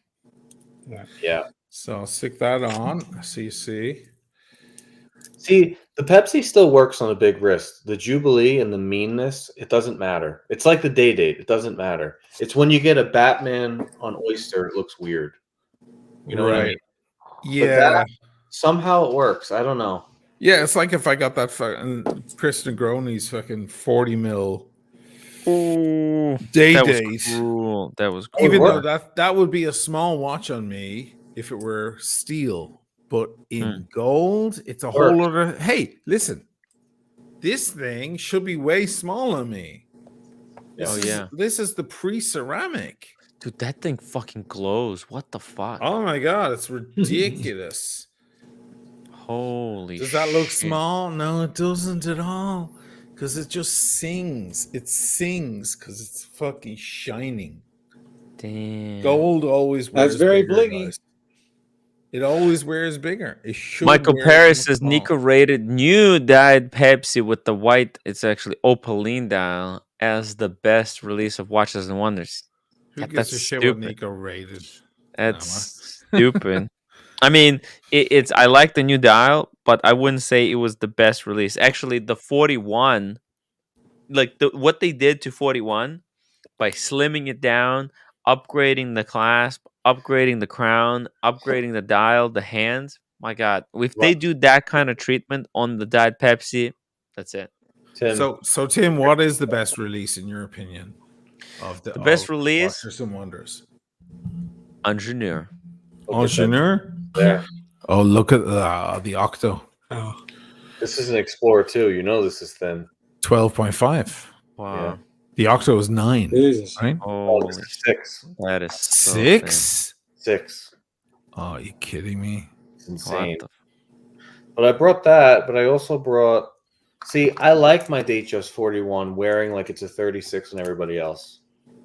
Yeah. So I'll stick that on. So you see. See, the Pepsi still works on a big wrist. The Jubilee and the meanness, it doesn't matter. It's like the day date. It doesn't matter. It's when you get a Batman on Oyster, it looks weird. You know what I mean? Yeah. But that, somehow it works. I don't know. Yeah, it's like if I got that fucking Chris Negroni's fucking 40 mil day that was date. cool. That was cool. Even though that would be a small watch on me if it were steel, but in gold, it's a whole other. Hey, listen, this thing should be way smaller on me. This is the pre-ceramic. Dude, that thing fucking glows. What the fuck? Oh my god, it's ridiculous. Holy Does that look small? No, it doesn't at all. Because it just sings. It sings because it's fucking shining. Damn. Gold always wears That's very bigger, blingy. guys. It always wears bigger. It should. Michael wear Paris small. says Nico rated new dyed Pepsi with the white, it's actually opaline dial, as the best release of Watches and Wonders. Who gives a shit what Nico rated? That's stupid. I mean, it's I like the new dial, but I wouldn't say it was the best release. Actually, the 41, like what they did to 41 by slimming it down, upgrading the clasp, upgrading the crown, upgrading the dial, the hands. My God, if they do that kind of treatment on the dyed Pepsi, that's it. So Tim, what is the best release in your opinion of the best release? Watches and Wonders. Ingenieur. Ingenieur? Yeah. Oh, look at the Octo. Oh. This is an Explorer 2. You know this is thin. 12.5. Wow. Yeah. The Octo is 9. Jesus. Right? Oh, this is 6. That is so 6? 6. Oh, are you kidding me? It's insane. But I brought that, but I also brought... See, I like my Datejust 41 wearing like it's a 36 on everybody else.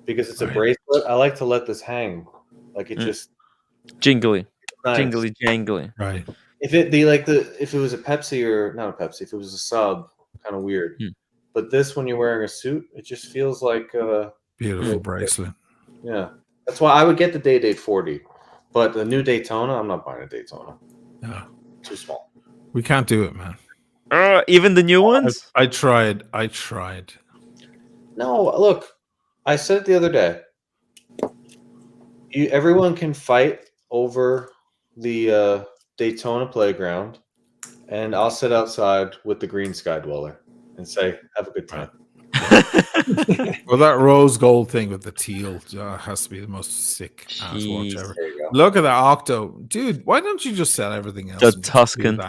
Because it's a bracelet, I like to let this hang. Like it just... Jingly. Nice. Jingly jangly. Right. If it was a Pepsi or not a Pepsi, if it was a sub, kind of weird. But this, when you're wearing a suit, it just feels like a beautiful bracelet. Yeah, that's why I would get the Day 40. But the new Daytona, I'm not buying a Daytona. No, too small. We can't do it, man. Even the new ones? I tried. No, look, I said it the other day. Everyone can fight over the Daytona playground, and I'll sit outside with the green Sky Dweller and say, "Have a good time." Well, that rose gold thing with the teal has to be the most sick ass watch ever. Look at that Octo, dude. Why don't you just sell everything else? The Tuscan.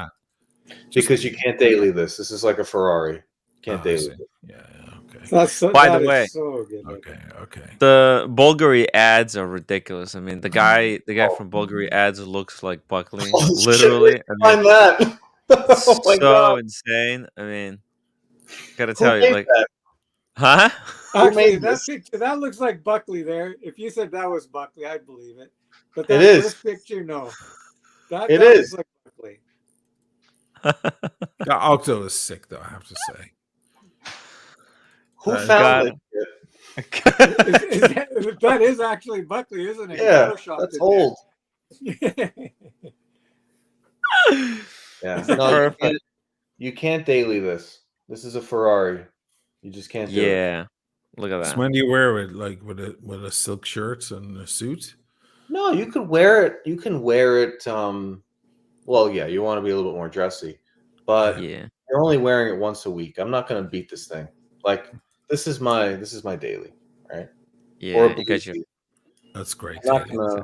Because you can't daily this. This is like a Ferrari. You can't daily it. Yeah, okay. By the way, so good. Okay. The Bulgari ads are ridiculous. I mean, the guy from Bulgari ads looks like Buckley, literally. I mean, that. Oh my so God. insane. I mean, gotta Who tell you, made like, that? huh? Actually, that picture that looks like Buckley there. If you said that was Buckley, I'd believe it. But that first picture, no. That is. looks like Buckley. The Octo is sick, though. I have to say. Who found it? That is actually Buckley, isn't it? Yeah, that's old. Yeah, no, you can't daily this. This is a Ferrari. You just can't do it. Yeah, look at that. So when do you wear it? Like with a silk shirt and a suit? No, you could wear it. You can wear it. Well, yeah, you want to be a little bit more dressy, but yeah, you're only wearing it once a week. I'm not going to beat this thing. Like this is my daily, right? Yeah, Or you got your... That's great. I'm Maybe not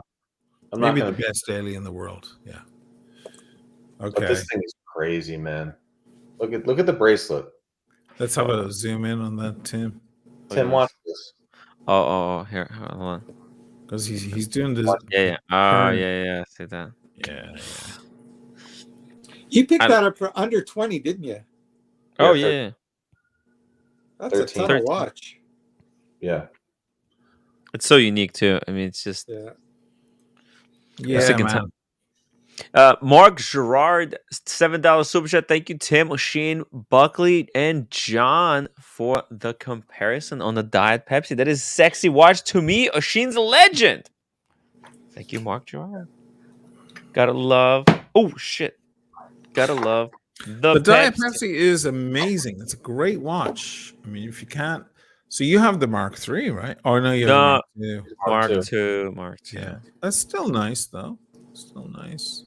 gonna the best daily in the world. Yeah. Okay. But this thing is crazy, man. Look at the bracelet. Let's have a zoom in on that, Tim. Tim, watch this. Oh, here, hold on. Because he's doing this. Yeah. Oh, yeah. See that? Yeah. You picked that up for under 20, didn't you? Oh, yeah. That's 13. A ton of watch. Yeah. It's so unique too. I mean, it's just man. Mark Gerard, $7 super chat. Thank you, Tim, Shane, Buckley, and John for the comparison on the Diet Pepsi. That is sexy watch to me. Oshin's a legend. Thank you, Mark Gerard. Gotta love. Oh shit. Gotta love The Diet Pepsi is amazing. It's a great watch. I mean, if you can't, so you have the Mark III, right? Or no, you have the Mark II. Mark II. Yeah, that's still nice though. Still nice.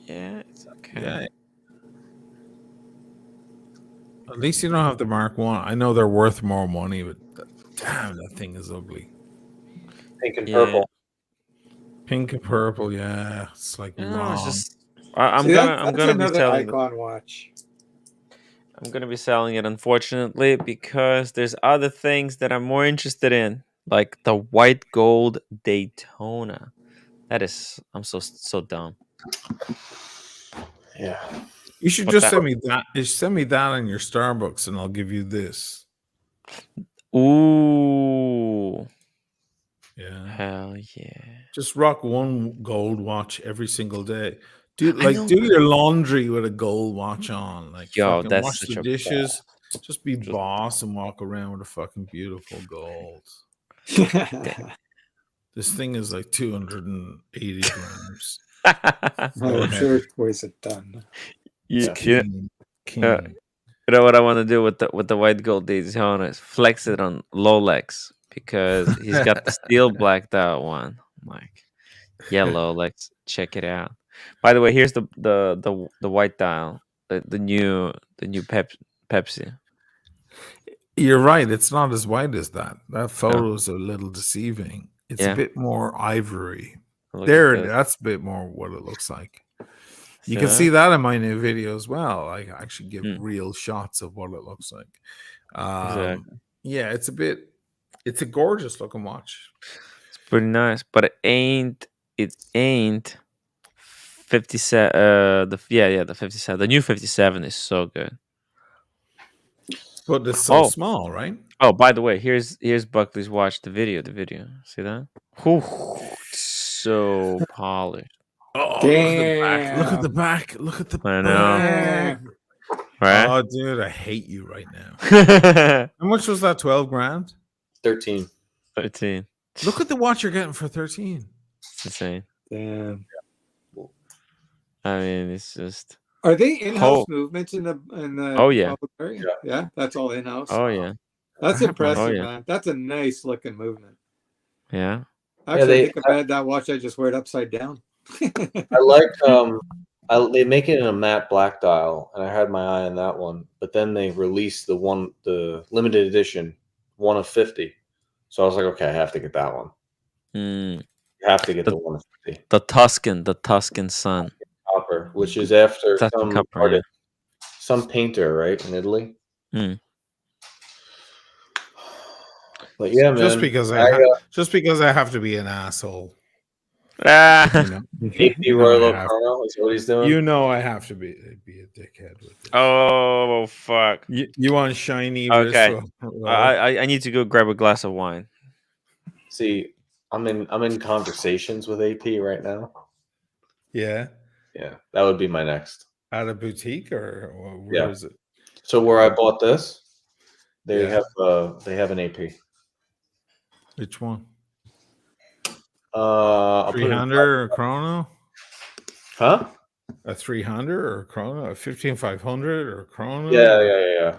Yeah, it's okay. Yeah. At least you don't have the Mark I. I know they're worth more money, but damn, that thing is ugly. Pink and purple. Pink and purple, yeah. It's like wrong. It's just, I'm gonna be selling icon watch. I'm gonna be selling it, unfortunately, because there's other things that I'm more interested in, like the white gold Daytona. I'm so dumb. Yeah. You should just send me that. Just send me that in your Starbucks, and I'll give you this. Ooh. Yeah. Hell yeah. Just rock one gold watch every single day. Do your laundry with a gold watch on. Like, yo, fucking that's wash such the a dishes. Just be boss and walk around with a fucking beautiful gold. This thing is like 280 grams. I'm sure it weighs a ton. King. You know what I want to do with the white gold Daytona is flex it on Lolex, because he's got the steel blacked out one. I'm like, yeah, Lolex, check it out. By the way, here's the white dial, the new Pepsi. You're right. It's not as white as that. That photo is a little deceiving. It's a bit more ivory. That's a bit more what it looks like. You can see that in my new video as well. I actually give real shots of what it looks like. Exactly. Yeah, it's a gorgeous looking watch. It's pretty nice, but it ain't 57. The 57. The new 57 is so good. But it's so small, right? Oh, by the way, here's Buckley's watch. The video. See that? Whew, so polished. Oh, look at the back. Look at the back. I know. Right? Oh, dude, I hate you right now. How much was that? 12 grand? 13. 13. Look at the watch you're getting for 13. It's insane. Damn. I mean, it's just. Are they in-house movements in the? Oh yeah. Yeah, that's all in-house. Oh yeah. That's impressive, man. That's a nice looking movement. Yeah. Actually, I think if I had that watch, I'd just wear it upside down. I like they make it in a matte black dial, and I had my eye on that one. But then they released the limited edition 1 of 50. So I was like, okay, I have to get that one. You have to get the 1 of 50. The Tuscan Sun. Copper, which is after Copper, some painter, right, in Italy. But yeah, man. Just because I have to be an asshole. AP Royal Chrono is what he's doing. You know I have to be a dickhead with it. Oh fuck! You want shiny? Okay, I need to go grab a glass of wine. See, I'm in conversations with AP right now. Yeah, that would be my next. At a boutique or where is it? So where I bought this, they have an AP. Which one? 300 or a chrono? Huh? A 300 or a chrono? A 15500 or a chrono? Yeah.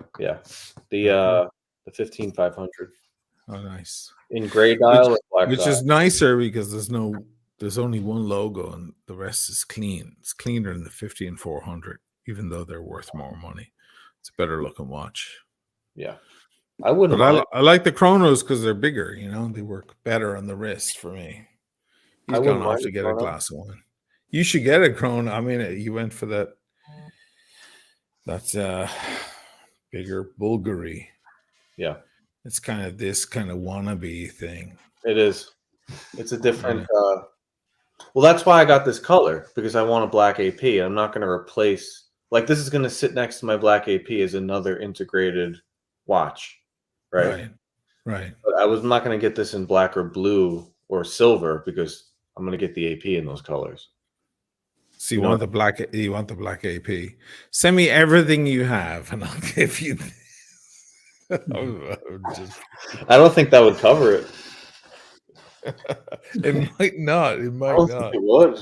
The 15500. Oh, nice. In gray dial or black which dial. is nicer because there's only one logo and the rest is clean. It's cleaner than the 50 and 400, even though they're worth more money. It's a better looking watch. Yeah. I wouldn't. But I like the chronos because they're bigger. They work better on the wrist for me. He's gone off to get a glass of wine. You should get a chrono. I mean, you went for that. That's bigger Bulgari. Yeah, it's kind of this kind of wannabe thing. It is. It's a different. Well, that's why I got this color, because I want a black AP. I'm not going to replace. Like, this is going to sit next to my black AP as another integrated watch, right? Right. But I was not going to get this in black or blue or silver because I'm going to get the AP in those colors. So you want the black AP. Send me everything you have and I'll give you I don't think that would cover it. It might not. It might not. It would.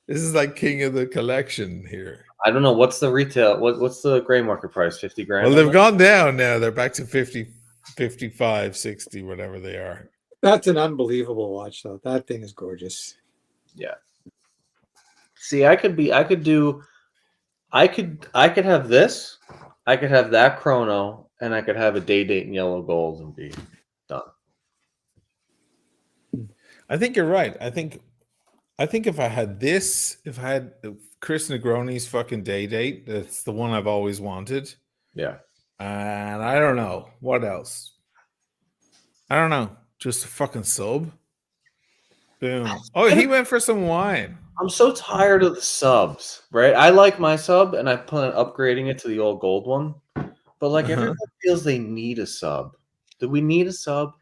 This is like king of the collection here. I don't know what's the retail. What's the gray market price? 50 grand. Well, they've gone down now. They're back to 50, 55, 60, whatever they are. That's an unbelievable watch, though. That thing is gorgeous. Yeah. See, I could have this. I could have that chrono, and I could have a day date in yellow gold and be done. I think you're right. I think if I had this, if I had Chris Negroni's fucking day date, that's the one I've always wanted. Yeah. And I don't know what else. I don't know. Just a fucking sub. Boom. Oh, he went for some wine. I'm so tired of the subs, right? I like my sub, and I plan on upgrading it to the old gold one. But like everyone feels they need a sub. Do we need a sub?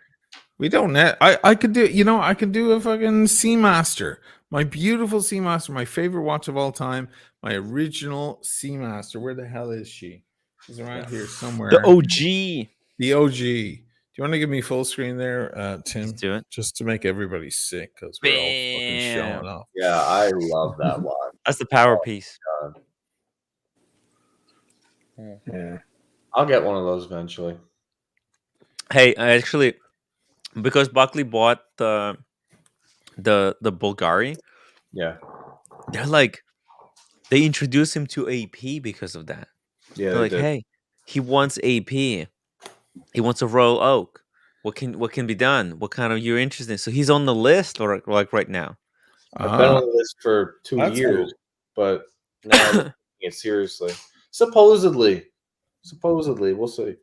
We don't. I could do. You know, I can do a fucking Seamaster. My beautiful Seamaster, my favorite watch of all time. My original Seamaster. Where the hell is she? She's around here somewhere. The OG. The OG. Do you want to give me full screen there, Tim? Let's do it. Just to make everybody sick because we're all fucking showing off. Yeah, I love that watch. That's the power piece. Yeah. I'll get one of those eventually. Hey, I actually, because Buckley bought the Bulgari. Yeah. They're like, they introduced him to AP because of that. Yeah. They're like, hey, he wants AP. He wants a Royal Oak. What can be done? What kind of you're interested in? So he's on the list, or like right now. I've been on the list for 2 years, but now I'm taking it seriously. Supposedly, we'll see.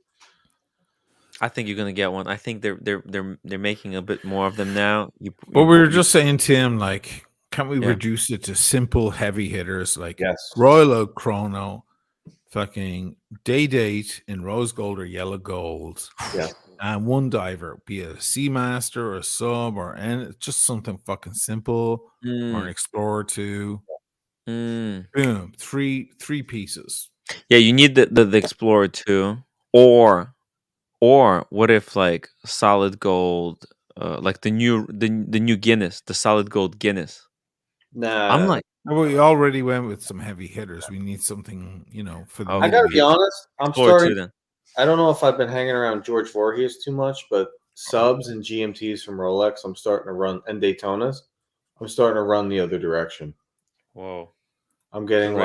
I think you're gonna get one. I think they're making a bit more of them now. But we were just saying, Tim, like, can't we reduce it to simple heavy hitters like Royal Oak Chrono, fucking day date in rose gold or yellow gold, and one diver, be it a Seamaster or a sub or just something fucking simple, or an Explorer 2. Boom, three pieces. Yeah, you need the Explorer 2, or what if like solid gold, like the new Guinness, the solid gold Guinness. Nah, I'm like, we already went with some heavy hitters. We need something, for the. I gotta be honest. I'm starting. I don't know if I've been hanging around George Voorhees too much, but subs and GMTs from Rolex, I'm starting to run, and Daytonas, I'm starting to run the other direction. Whoa. I'm getting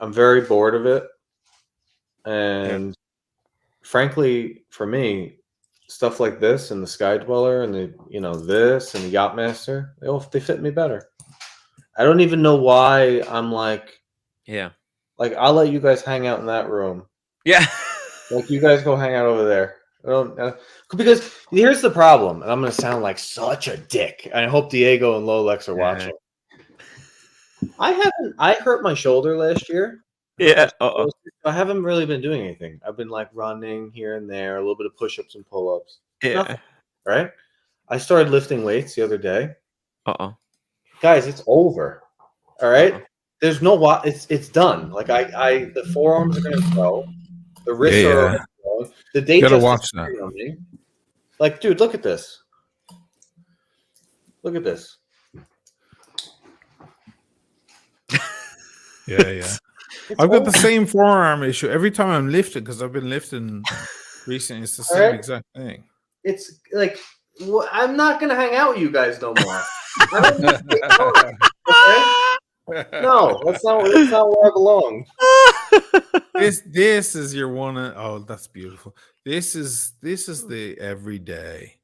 I'm very bored of it. And frankly, for me, stuff like this and the Sky Dweller and this and the Yachtmaster, they fit me better. I don't even know why I'm like, like I'll let you guys hang out in that room. Yeah. Like you guys go hang out over there. Because here's the problem, and I'm going to sound like such a dick. I hope Diego and Lolex are watching. I hurt my shoulder last year. Yeah. I haven't really been doing anything. I've been like running here and there, a little bit of push-ups and pull-ups. Yeah. Nothing, right? I started lifting weights the other day. Guys, it's over. All right? There's no it's done. Like the forearms are going to grow. The wrists are growing. The day gotta watch that. Like, dude, look at this. Look at this. Yeah. I've got the same forearm issue every time I'm lifting because I've been lifting recently. It's the same exact thing. It's like I'm not gonna hang out with you guys no more. No, that's not where I belong. This is your one. Oh, that's beautiful. This is the everyday.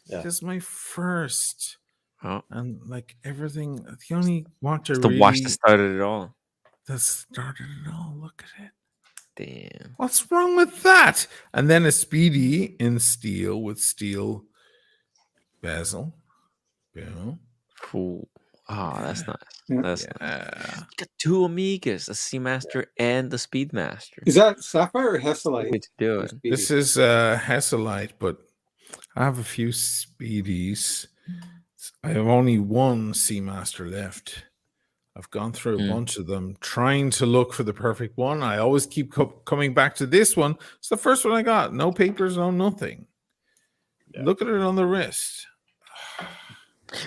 Yeah. This is my first. And like everything, the only watch it's the watch that started it all. That started it all. Look at it. Damn. What's wrong with that? And then a Speedy in steel with steel bezel. Boom. Cool. Oh, that's nice. That's nice. You got two Omegas, a Seamaster and the Speedmaster. Is that Sapphire or Hesselite? Way to do it. This is Hesselite, but I have a few Speedies. I have only one Seamaster left. I've gone through a bunch of them, trying to look for the perfect one. I always keep coming back to this one. It's the first one I got. No papers, no nothing. Yeah. Look at it on the wrist.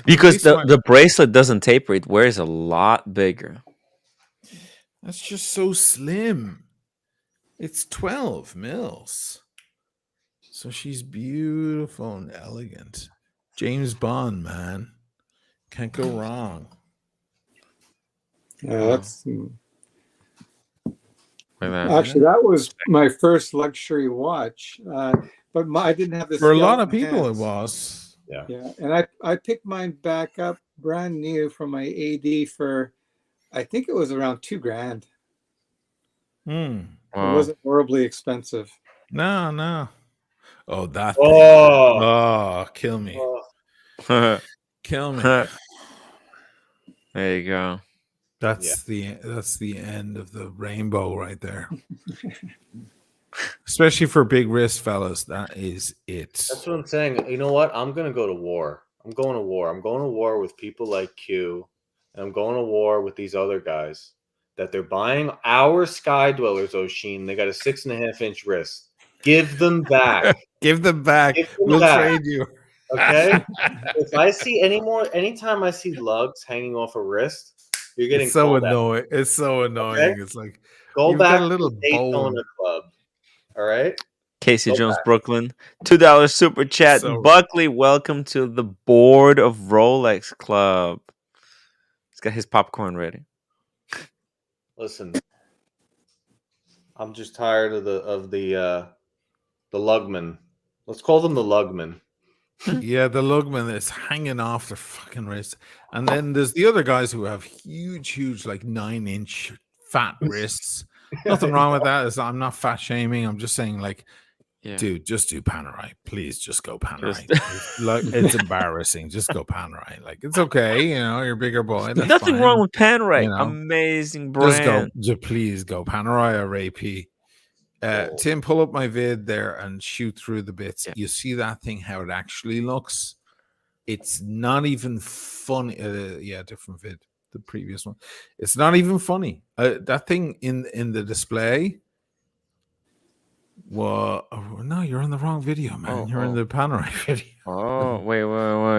Because the bracelet doesn't taper. It wears a lot bigger. That's just so slim. It's 12 mils. So she's beautiful and elegant. James Bond, man. Can't go wrong. Yeah, that's Actually, that was my first luxury watch, but I didn't have this for a lot of people. It was, yeah, and I picked mine back up brand new from my AD for, I think it was around $2,000. Wow. It wasn't horribly expensive. No. Oh, that thing. Oh, kill me. Kill me. There you go. That's the end of the rainbow right there. Especially for big wrist fellas, that is it. That's what I'm saying. You know what? I'm gonna go to war. I'm going to war. I'm going to war with people like Q, and I'm going to war with these other guys that they're buying our Sky Dwellers, Oshin. They got a 6.5-inch wrist. Give them back. Give them back. We'll trade you. Okay. If I see anytime I see lugs hanging off a wrist, you're getting it's so called annoying. Out. It's so annoying. Okay? It's like go you've back got a little to the Daytona Club. All right. Casey Jones, Brooklyn, $2 super chat. So Buckley, welcome to the board of Rolex Club. He's got his popcorn ready. Listen, I'm just tired of the lugmen. Let's call them the lugmen. Yeah, the lugman is hanging off their fucking wrist, and then there's the other guys who have huge, like 9-inch fat wrists. Nothing wrong with that. I'm not fat shaming. I'm just saying, like, dude, just do Panerai. Please, just go Panerai. Like, it's embarrassing. Just go Panerai. Like, it's okay. You know, you're a bigger boy. That's nothing fine. wrong with Panerai. You know? Amazing brand. Please go Panerai or AP. Tim, pull up my vid there and shoot through the bits. You see that thing, how it actually looks? It's not even funny. Different vid, the previous one. It's not even funny. That thing in the display. Well, no, you're in the wrong video, man. You're in the Panerai video. Oh, wait.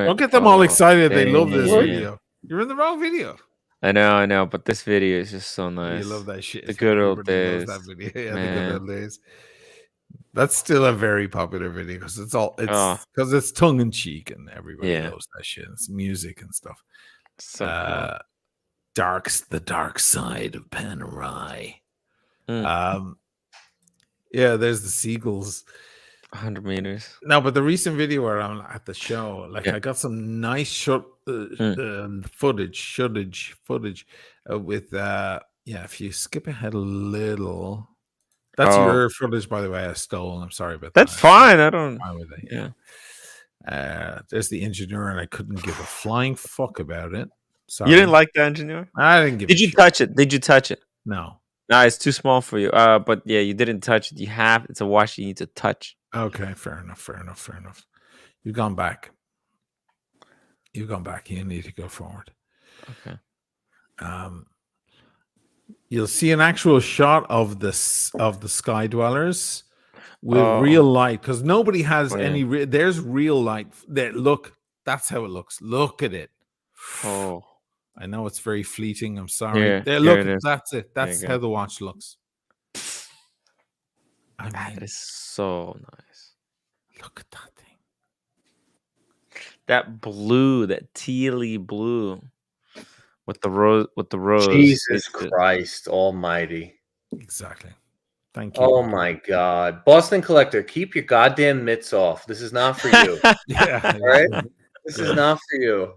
Don't get them all excited. They love this video. You're in the wrong video. I know, but this video is just so nice. You love that shit. The good old days. That video. Yeah, the good old days. That's still a very popular video because it's tongue in cheek and everybody knows that shit. It's music and stuff. So cool. The dark side of Panerai. There's the seagulls. 100 meters. No, but the recent video where I'm at the show, like I got some nice footage with if you skip ahead a little, that's your footage, by the way. I stole. I'm sorry about that. That's fine. I don't. Fine with it. There's the engineer, and I couldn't give a flying fuck about it. Sorry. You didn't like the engineer? I didn't give. Did you touch it? Did you touch it? No. No, it's too small for you. But yeah, you didn't touch it. It's a watch you need to touch. Okay, fair enough. You've gone back. You need to go forward. Okay. You'll see an actual shot of the Sky Dwellers with real light, because nobody has any. There's real light. There, look, that's how it looks. Look at it. Oh. I know it's very fleeting. I'm sorry. Yeah, there, look, that's it. That's how the watch looks. That is so nice. Look at that thing. That blue, that tealy blue, with the rose. Jesus Christ Almighty! Exactly. Thank you. Oh my God, Boston Collector, keep your goddamn mitts off. This is not for you. Yeah. All right. This is not for you.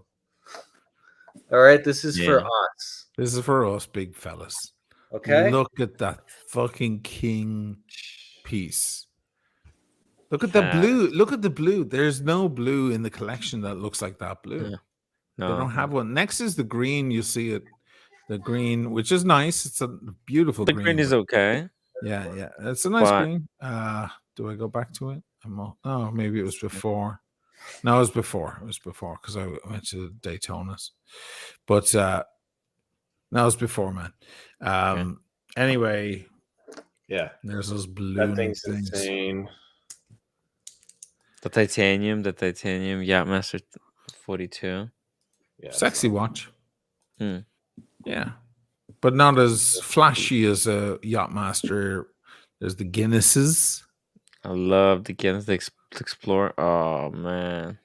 All right, this is for us. This is for us, big fellas. Okay. Look at that fucking king piece. Look at the blue. Look at the blue. There's no blue in the collection that looks like that blue. Yeah. No, they don't have one. Next is the green. You see it, the green, which is nice. It's a beautiful green. The green is okay. Yeah. It's a nice green. Do I go back to it? Oh, maybe it was before. No, it was before. It was before because I went to Daytona's. But no, it was before, man. Anyway, there's those blue that thing's things. Insane. The titanium, Yachtmaster 42. Yeah, sexy watch. Hmm. Yeah. but not as flashy as a Yachtmaster. There's the Guinnesses. I love the Guinness Explorer. Oh man,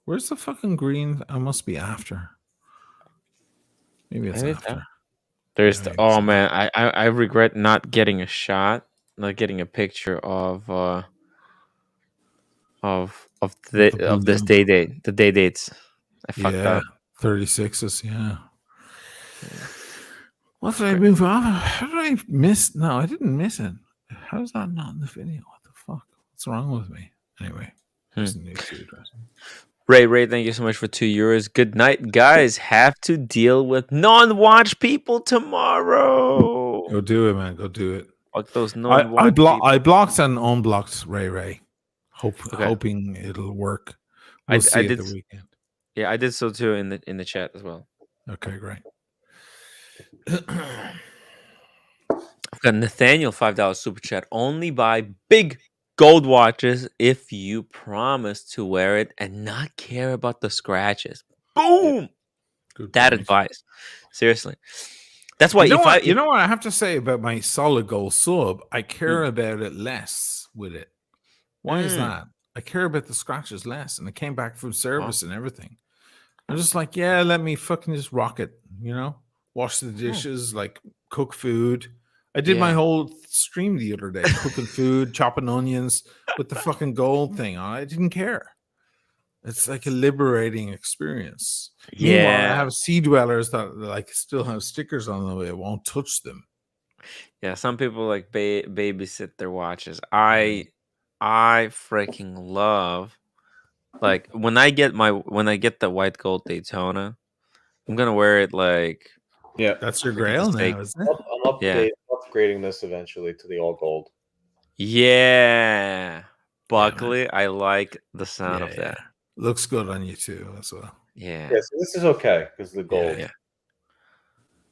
where's the fucking green? I must be after. Maybe it's after. There's the man. I regret not getting a shot, not getting a picture of this day date, the day dates. I fucked up. 36s, yeah. What did I move on? How did I miss? No, I didn't miss it. How is that not in the video? What the fuck? What's wrong with me? Anyway, there's a new address. Ray, thank you so much for €2. Good night, guys. Have to deal with non-watch people tomorrow. Go do it, man. Go do it. Fuck those non-watch I blocked and unblocked Ray. Hoping it'll work. We'll see at the weekend. Yeah, I did so too in the chat as well. Okay, great. I've got Nathaniel $5 super chat. Only buy big gold watches if you promise to wear it and not care about the scratches. Boom. Good that point. Advice. Seriously. That's why you know what I have to say about my solid gold sub? I care about it less with it. Why is that? I care about the scratches less, and it came back from service and everything. I'm just like, yeah, let me fucking just rock it, wash the dishes, like cook food. I did my whole stream the other day, cooking food, chopping onions with the fucking gold thing on. I didn't care. It's like a liberating experience. Yeah. Meanwhile, I have sea dwellers that like still have stickers on them. I won't touch them. Yeah, some people like babysit their watches. I freaking love, like when I get the white gold Daytona, I'm gonna wear it like that's your grail now, isn't it? I'm upgrading this eventually to the all gold. Yeah, Buckley, I like the sound of that. Looks good on you too as well. Yeah. Yes, this is okay because the gold. Yeah.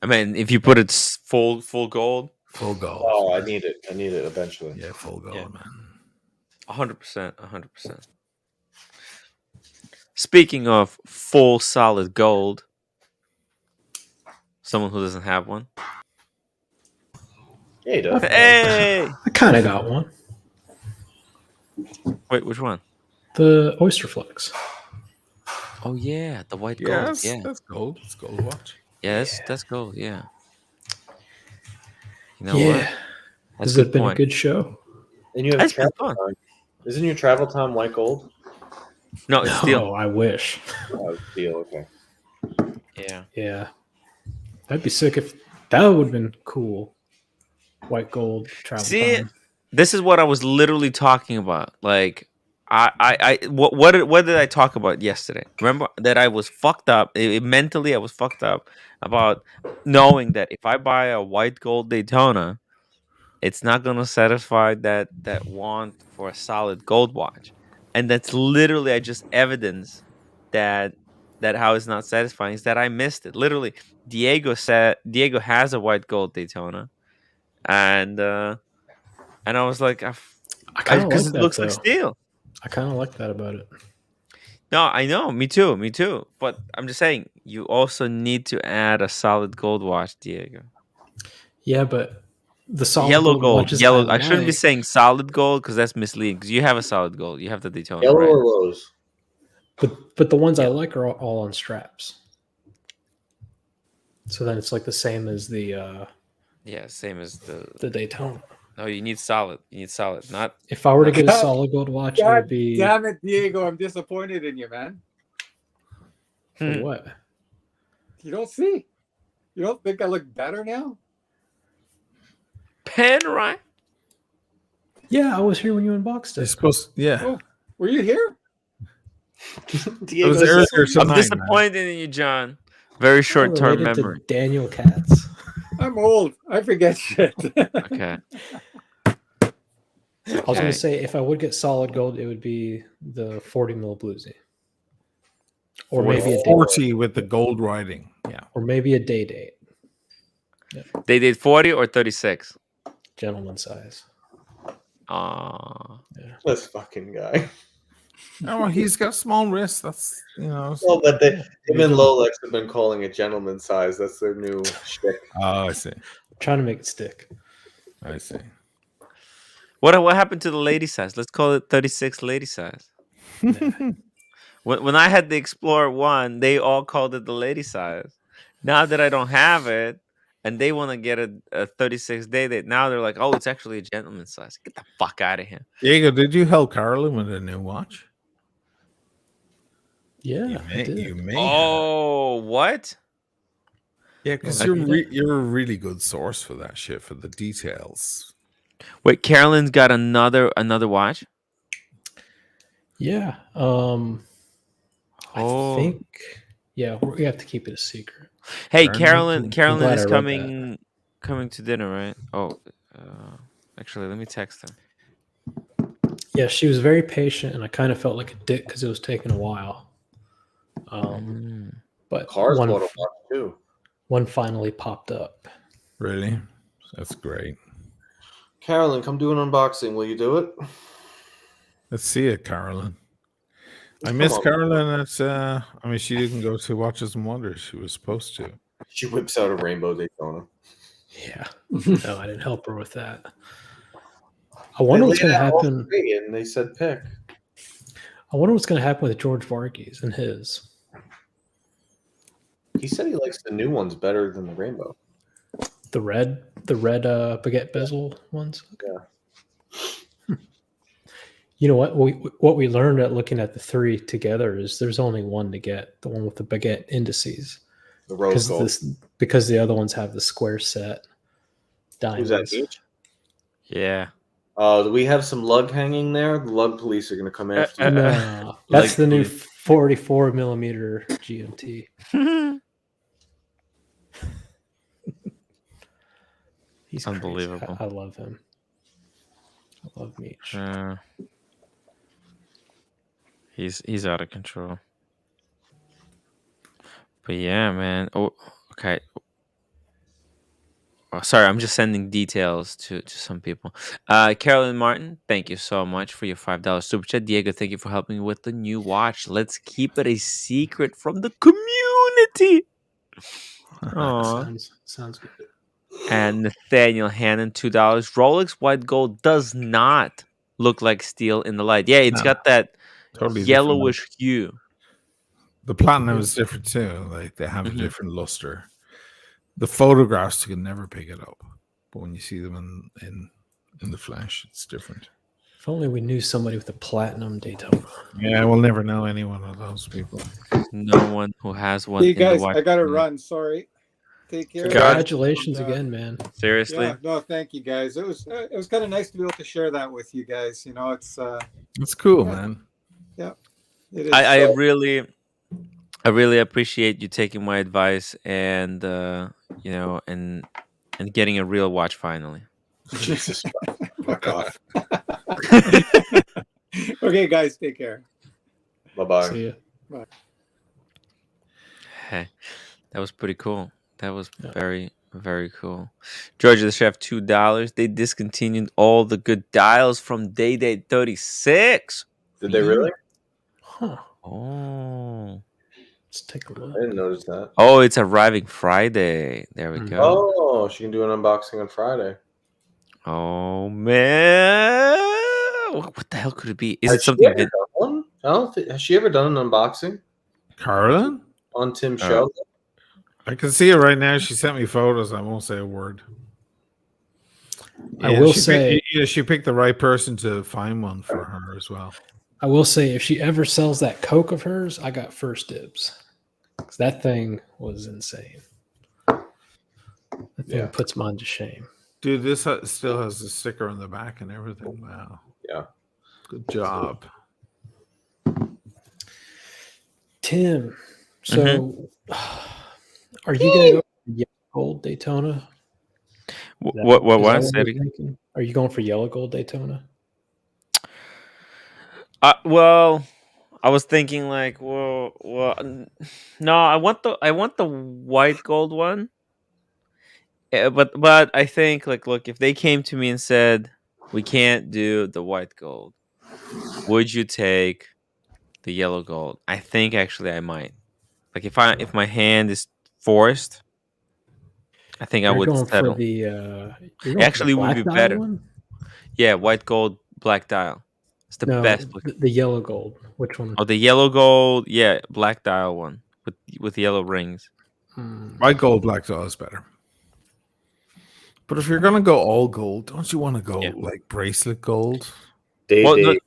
I mean, if you put it full gold. Full gold. Oh, I need it eventually. Yeah, full gold, man. 100%. Speaking of full solid gold, someone who doesn't have one. Yeah, he does. Hey, I kind of got one. Wait, which one? The Oyster Flex. Oh yeah, the white gold. Yeah, that's gold. It's gold watch. Yeah, that's gold. Yeah. You know what? Has it been a good show? And you have travel time. Isn't your travel time white gold? No, it's steel. Oh, I wish. Oh, steel. Okay. Yeah. That'd be sick if that would have been cool. White gold travel time. This is what I was literally talking about. Like, what did I talk about yesterday? Remember that I was fucked up. Mentally, I was fucked up about knowing that if I buy a white gold Daytona, it's not gonna satisfy that want for a solid gold watch, and that's literally I just evidence that how it's not satisfying is that I missed it. Literally, Diego has a white gold Daytona, and I was like, because it looks like steel. I kind of like that about it. No, I know. Me too. But I'm just saying, you also need to add a solid gold watch, Diego. Yeah, but the solid yellow gold. Yellow. I shouldn't be saying solid gold because that's misleading. Because you have a solid gold. You have the Daytona. Yellow right? or rose? But the ones I like are all on straps. So then it's like the same as the. Same as the Daytona. No, you need solid. Not if I were to get a solid gold watch, it would be. Damn it, Diego! I'm disappointed in you, man. For what? You don't see? You don't think I look better now? Pen right? Yeah, I was here when you unboxed it. Oh, were you here? I'm disappointed in you, John. Very short-term memory. Daniel Katz. I'm old. I forget shit. Okay. I was going to say, if I would get solid gold, it would be the 40 mil bluesy. Or maybe a 40 with the gold writing. Yeah. Or maybe a day date. Yeah. Day date 40 or 36? Gentleman size. Yeah. This fucking guy. Oh, he's got small wrists. That's Well, but him and Lolex have been calling it gentleman size. That's their new shtick. Oh, I see. Trying to make it stick. I see. What happened to the lady size? Let's call it 36 lady size. When I had the Explorer 1, they all called it the lady size. Now that I don't have it, and they want to get a 36 day date, now they're like, oh, it's actually a gentleman size. Get the fuck out of here. Diego, did you help Carolyn with a new watch? Yeah, I did. You may. Oh, what? Yeah, because you're a really good source for that shit, for the details. Wait, Carolyn's got another watch? Yeah. I think. Yeah, we have to keep it a secret. Hey, Carolyn is coming to dinner, right? Oh, actually, let me text her. Yeah, she was very patient, and I kind of felt like a dick because it was taking a while. But Cars bought a watch too. One finally popped up. Really? That's great. Carolyn, come do an unboxing. Will you do it? Let's see it, Carolyn. I miss Carolyn. She didn't go to Watches and Wonders. She was supposed to. She whips out a rainbow Daytona. Yeah. No, I didn't help her with that. I wonder what's going to happen. And they said pick. I wonder what's going to happen with George Varghese and his. He said he likes the new ones better than the rainbow. The red baguette bezel ones. Yeah. You know what we learned at looking at the three together is there's only one to get, the one with the baguette indices. The rose gold. Because the other ones have the square set diamonds. Who's that each? Yeah. Do we have some lug hanging there? The lug police are going to come after you. No, that's the new 44 millimeter GMT. He's unbelievable. I love him. I love Meech. He's out of control. But yeah, man. Oh, okay. Oh, sorry, I'm just sending details to some people. Carolyn Martin, thank you so much for your $5 super chat. Diego, thank you for helping me with the new watch. Let's keep it a secret from the community. Sounds good. And Nathaniel Hannon, $2. Rolex white gold does not look like steel in the light. Yeah, it's got that totally yellowish hue. The platinum is different too. Like they have a different luster. The photographs you can never pick it up, but when you see them in the flesh, it's different. If only we knew somebody with a platinum Daytona. Yeah, we'll never know any one of those people. No one who has one. Hey guys, I gotta run. Sorry. Take care. Congratulations again, man. Seriously. Yeah, no, thank you guys. It was kind of nice to be able to share that with you guys. You know, it's cool, man. Yeah. It is. I really appreciate you taking my advice and and getting a real watch finally. Jesus, fuck off. Okay, guys, take care. Bye-bye. See ya. Bye. Hey, that was pretty cool. That was very, very cool. Georgia the Chef, $2. They discontinued all the good dials from Day 36. Did they really? Huh. Oh. Let's take a look. I didn't notice that. Oh, it's arriving Friday. There we go. Oh, she can do an unboxing on Friday. Oh man, what the hell could it be? Is it something? Has she ever done an unboxing? Carolyn? On Tim's show? I can see it right now. She sent me photos. I won't say a word. I will say she picked the right person to find one for her as well. I will say if she ever sells that Coke of hers, I got first dibs. 'Cause that thing was insane. That thing puts mine to shame. Dude, this still has the sticker on the back and everything. Wow. Yeah. Good job. Tim, so are you going to go for yellow gold Daytona? What? Say it again. Are you going for yellow gold Daytona? Well, I was thinking like, well, no, I want the white gold one. But I think like, look, if they came to me and said we can't do the white gold, would you take the yellow gold. I think actually I might. Like if my hand is forced, I think I You're would going for settle. the you're going Actually, for the would be black dial better. one? Yeah, white gold, black dial. It's the No, best. the yellow gold. Which one? Oh, the yellow gold. Yeah, black dial one with yellow rings. White gold, black dial is better. But if you're gonna go all gold, don't you want to go like bracelet gold? Day,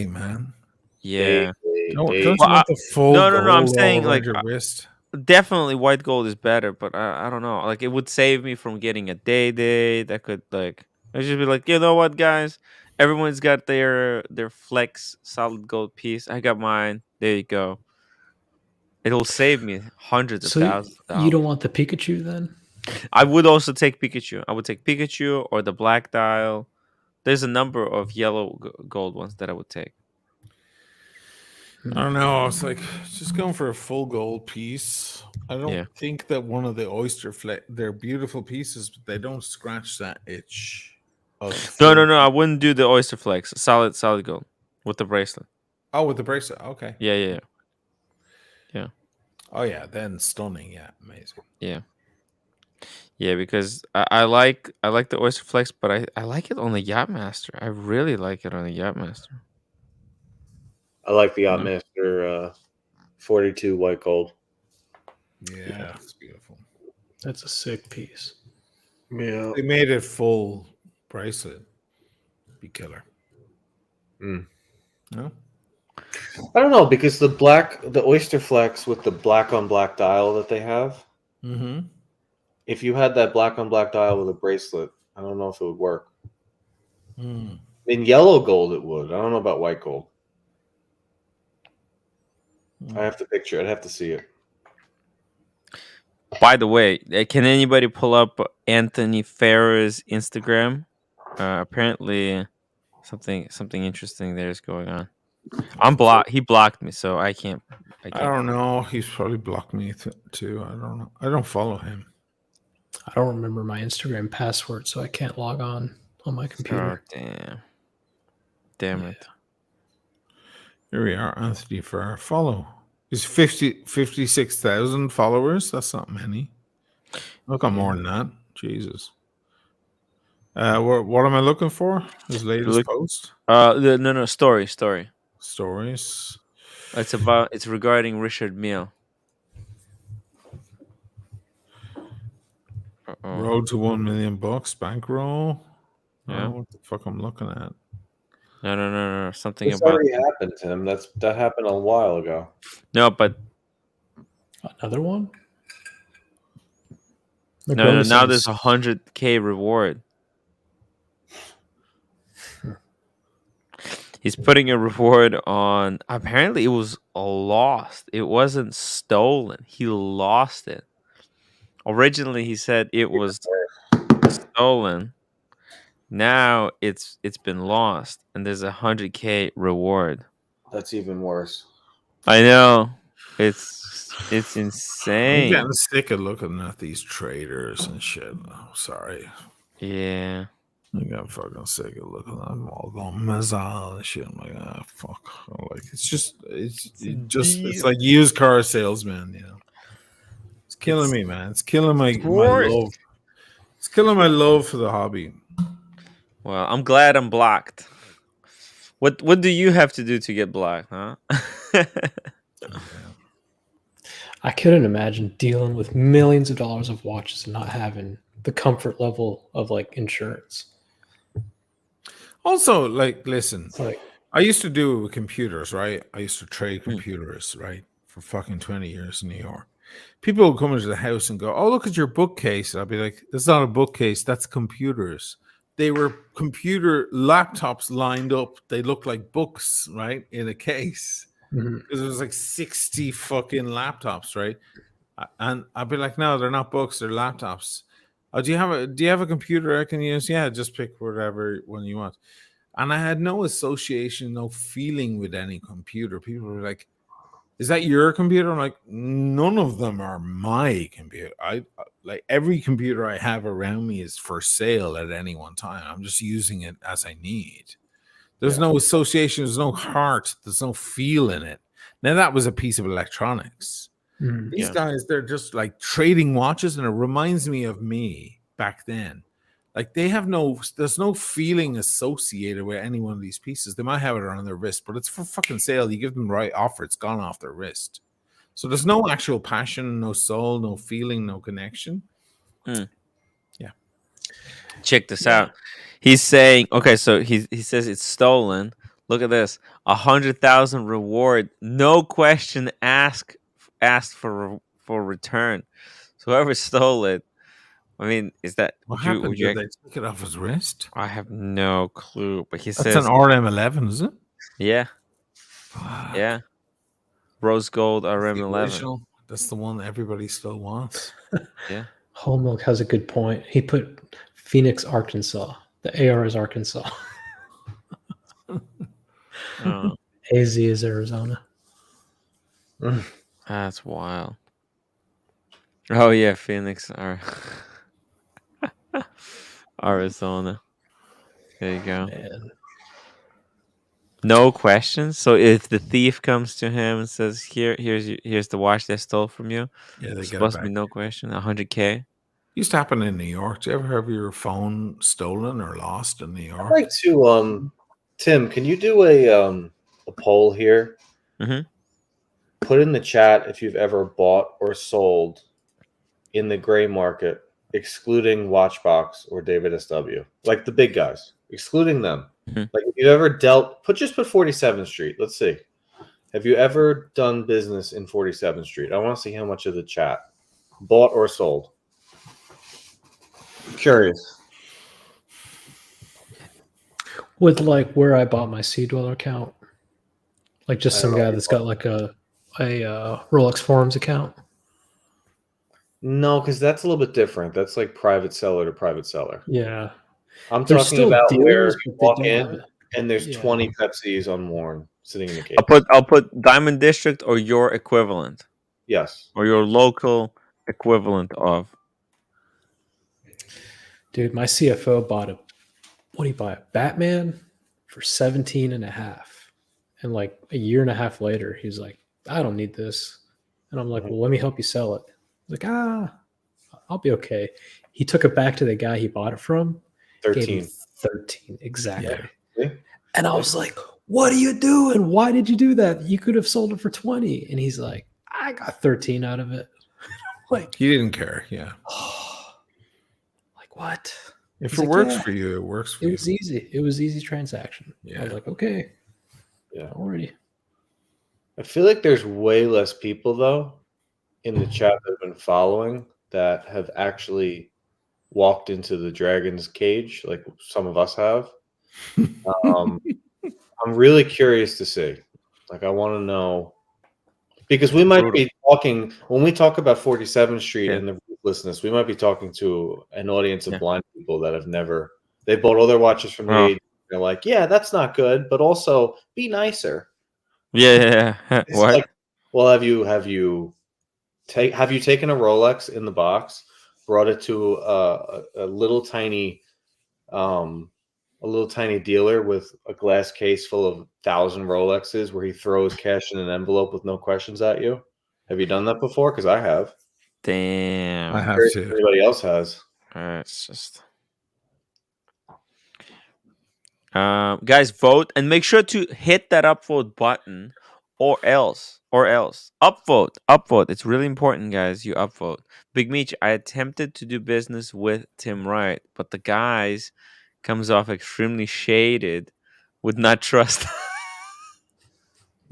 man. Yeah. Don't you want the full no. gold I'm saying all around like your wrist? definitely white gold is better, but I don't know. Like it would save me from getting a day. That could like I just be like, you know what, guys? Everyone's got their flex solid gold piece. I got mine. There you go. It'll save me hundreds of So thousands of you don't dollars. want the Pikachu then? I would also take Pikachu. I would take Pikachu or the black dial. There's a number of yellow gold ones that I would take. I don't know. I was like, just going for a full gold piece. I don't think that one of the oyster flex, they're beautiful pieces, but they don't scratch that itch. No. I wouldn't do the oyster flex. Solid gold with the bracelet. Oh, with the bracelet. Okay. Yeah. Oh yeah, then stunning. Yeah, amazing. Yeah, because I like the oyster flex, but I like it on the Yachtmaster. I really like it on the Yachtmaster. I like the Yachtmaster 42 white gold. Yeah, it's beautiful. That's a sick piece. Yeah, they made it full bracelet. Be killer. No, I don't know because the oyster flex with the black on black dial that they have. Mm-hmm. If you had that black on black dial with a bracelet, I don't know if it would work. In yellow gold, it would. I don't know about white gold. I have to picture it. I'd have to see it. By the way, can anybody pull up Anthony Farrer's Instagram? Apparently, something interesting there is going on. I'm blocked. He blocked me, so I can't. I don't know. He's probably blocked me too. I don't know. I don't follow him. I don't remember my Instagram password, so I can't log on my computer. Oh, damn it. Here we are, Anthony Farrer. Follow. He's 56,000 followers. That's not many. Look, I'm more than that. Jesus. What am I looking for? His latest post? No, story. Stories. It's regarding Richard Mille. Road to $1 million bankroll. Yeah. What the fuck I'm looking at? No. Something This about already happened to him. That happened a while ago. No, but another one. No. Now there's 100K reward. He's putting a reward on. Apparently, it was lost. It wasn't stolen. He lost it. Originally, he said it was stolen. Now it's been lost, and there's 100K reward. That's even worse. I know. It's insane. I'm getting sick of looking at these traders and shit. Oh, sorry. Yeah. I got fucking sick of looking at them all going Mazal and shit. I'm like, fuck. Like it's like used car salesman, you know. It's killing me, man. It's killing my love. It's killing my love for the hobby. Well, I'm glad I'm blocked. What do you have to do to get blocked, huh? I couldn't imagine dealing with millions of dollars of watches and not having the comfort level of like insurance. Also, like, listen, I used to do it with computers, right? I used to trade computers, right? For fucking 20 years in New York. People would come into the house and go, "Oh, look at your bookcase." I'd be like, "That's not a bookcase. That's computers." They were computer laptops lined up. They looked like books, right? In a case. Because it was like 60 fucking laptops, right? And I'd be like, "No, they're not books. They're laptops." Oh, do you have a computer I can use? Yeah, just pick whatever one you want. And I had no association, no feeling with any computer. People were like, "Is that your computer?" I'm like, "None of them are my computer. I like every computer I have around me is for sale at any one time. I'm just using it as I need. There's no association. There's no heart. There's no feel in it. Now that was a piece of electronics. These guys, they're just like trading watches, and it reminds me of me back then. Like there's no feeling associated with any one of these pieces. They might have it on their wrist, but it's for fucking sale. You give them the right offer, it's gone off their wrist. So there's no actual passion, no soul, no feeling, no connection. Yeah. Check this out. He's saying, okay, so he says it's stolen. Look at this, 100,000 reward, no question asked for return. So whoever stole it, I mean, is that what happened? Did they take it off his wrist? I have no clue, but he That's says an RM11, is it? Yeah, yeah, rose gold RM11. That's the one that everybody still wants. Yeah. Whole Milk has a good point. He put Phoenix, Arkansas. The AR is Arkansas. AZ is Arizona. That's wild. Oh yeah, Phoenix, Arizona. There you go. Man. No questions. So if the thief comes to him and says, "Here's the watch they stole from you," there's supposed to be no question. 100K. Used to happen in New York. Do you ever have your phone stolen or lost in New York? I'd like to, Tim, can you do a poll here? Put in the chat if you've ever bought or sold in the gray market, excluding Watchbox or David SW, like the big guys, excluding them. Like if you've ever put 47th Street. Let's see. Have you ever done business in 47th Street? I want to see how much of the chat bought or sold. Curious. With like where I bought my Sea Dweller account, like just some guy that's got like a Rolex Forums account. No, because that's a little bit different. That's like private seller to private seller. Yeah. I'm talking about where you walk in and there's 20 Pepsis unworn sitting in the case. I'll put Diamond District or your equivalent. Yes. Or your local equivalent of. Dude, my CFO bought a Batman for 17.5. And like a year and a half later, he's like, I don't need this. And I'm like, well, let me help you sell it. He's like, I'll be okay. He took it back to the guy he bought it from. 13. 13, exactly. Yeah. And I was like, what are you doing? Why did you do that? You could have sold it for 20. And he's like, I got 13 out of it. Like, he didn't care. Yeah. Like, what? If it works for you, it works for you. It was easy. It was easy transaction. Yeah. I was like, okay. Yeah. Already. I feel like there's way less people, though, in the chat that have been following that have actually walked into the dragon's cage like some of us have. I'm really curious to see. Like, I want to know, because we might be talking, when we talk about 47th Street and the ruthlessness, we might be talking to an audience of blind people that have never, they bought all their watches from the 80s. They're like, yeah, that's not good, but also be nicer. Yeah. What? Like, well, have you taken a Rolex in the box, brought it to a little tiny dealer with a glass case full of 1,000 Rolexes where he throws cash in an envelope with no questions at you? Have you done that before? Because I have. Damn. I have too. Everybody else has. It's just guys, vote and make sure to hit that upvote button or else upvote. It's really important, guys. You upvote. Big Meech, I attempted to do business with Tim Wright, but the guys comes off extremely shaded, would not trust.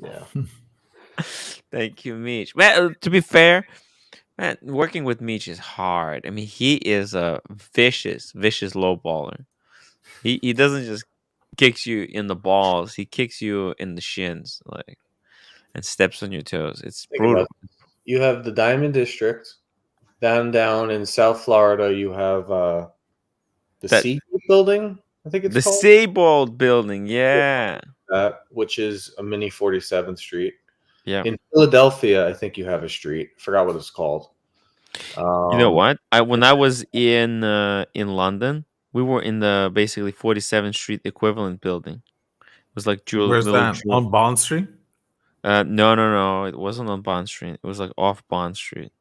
Yeah. Thank you, Meech. Man, to be fair, man, working with Meech is hard. I mean, he is a vicious low baller. He doesn't just kicks you in the balls, he kicks you in the shins, like, and steps on your toes. It's brutal. You have the Diamond District. Down in South Florida, you have the Seabold building, I think it's the called. Seabold building, yeah. Which is a mini 47th Street. Yeah. In Philadelphia, I think you have a street. I forgot what it's called. You know what? When I was in London, we were in the basically 47th Street equivalent building. was like Where's little that? On Bond Street? No. It wasn't on Bond Street. It was like off Bond Street.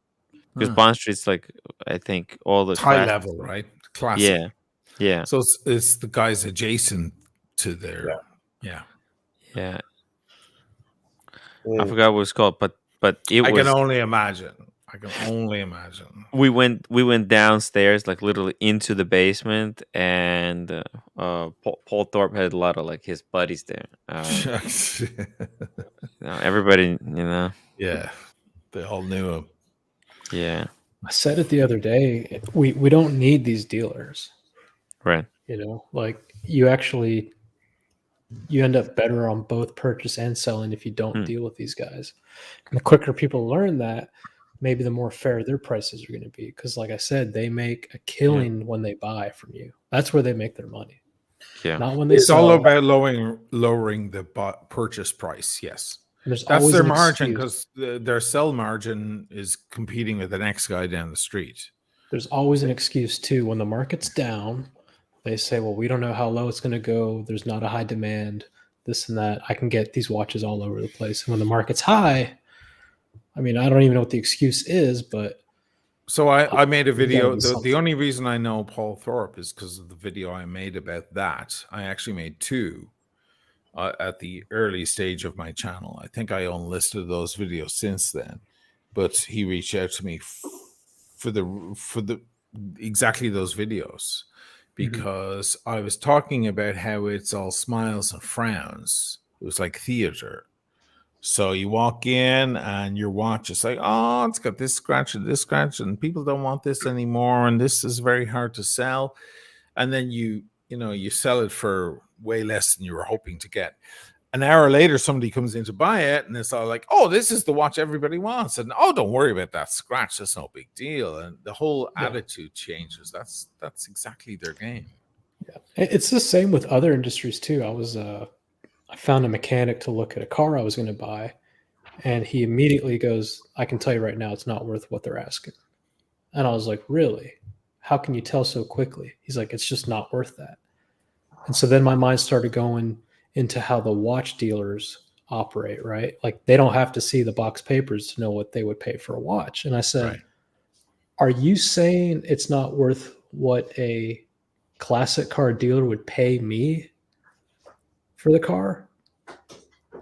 Because Bond Street's like, I think all the it's high level, right? Classic. Yeah. So it's the guys adjacent to their. Yeah. I forgot what it's called, but it was. I can only imagine. We went downstairs, like literally into the basement, and Paul Thorpe had a lot of like his buddies there. Everybody, Yeah, they all knew him. Yeah. I said it the other day. We don't need these dealers. Right. Like you end up better on both purchase and selling if you don't deal with these guys. And the quicker people learn that, maybe the more fair their prices are going to be. Because like I said, they make a killing when they buy from you. That's where they make their money. Yeah. Not when they It's sell. all about lowering the purchase price. Yes. That's their margin, because their sell margin is competing with the next guy down the street. There's always an excuse too. When the market's down, they say, well, we don't know how low it's going to go. There's not a high demand, this and that. I can get these watches all over the place. And when the market's high, I mean, I don't even know what the excuse is, but. So I made a video. The only reason I know Paul Thorpe is because of the video I made about that. I actually made two at the early stage of my channel. I think I unlisted those videos since then, but he reached out to me for the exactly those videos. Because I was talking about how it's all smiles and frowns. It was like theater. So you walk in and your watch is like, oh, it's got this scratch and people don't want this anymore, and this is very hard to sell. And then you sell it for way less than you were hoping to get. An hour later, somebody comes in to buy it, and it's all like, oh, this is the watch everybody wants. And oh, don't worry about that scratch. That's no big deal. And the whole attitude changes. That's exactly their game. Yeah. It's the same with other industries too. I found a mechanic to look at a car I was going to buy, and he immediately goes, I can tell you right now, it's not worth what they're asking. And I was like, really? How can you tell so quickly? He's like, it's just not worth that. And so then my mind started going into how the watch dealers operate, right? Like they don't have to see the box papers to know what they would pay for a watch. And I said, Are you saying it's not worth what a classic car dealer would pay me for the car?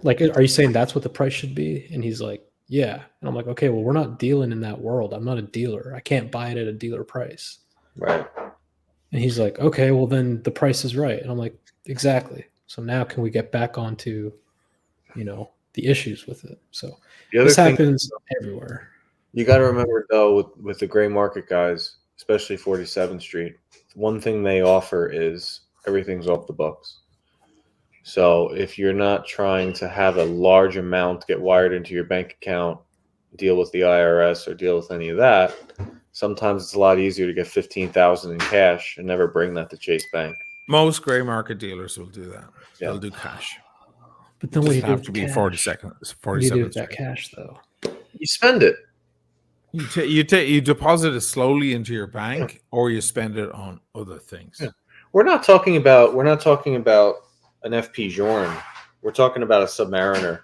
Like, are you saying that's what the price should be? And he's like, yeah. And I'm like, okay, well, we're not dealing in that world. I'm not a dealer. I can't buy it at a dealer price. Right. And he's like, okay, well then the price is right. And I'm like, exactly. So now can we get back onto, the issues with it? So this happens everywhere. You got to remember though, with the gray market guys, especially 47th Street, one thing they offer is everything's off the books. So if you're not trying to have a large amount get wired into your bank account, deal with the IRS or deal with any of that, sometimes it's a lot easier to get $15,000 in cash and never bring that to Chase Bank. Most gray market dealers will do that. Yeah. They'll do cash. But then what do you do have with to the be cash? 47. What do you do with that cash though? You spend it. You deposit it slowly into your bank, or you spend it on other things. Yeah. We're not talking about an FP Journe. We're talking about a Submariner.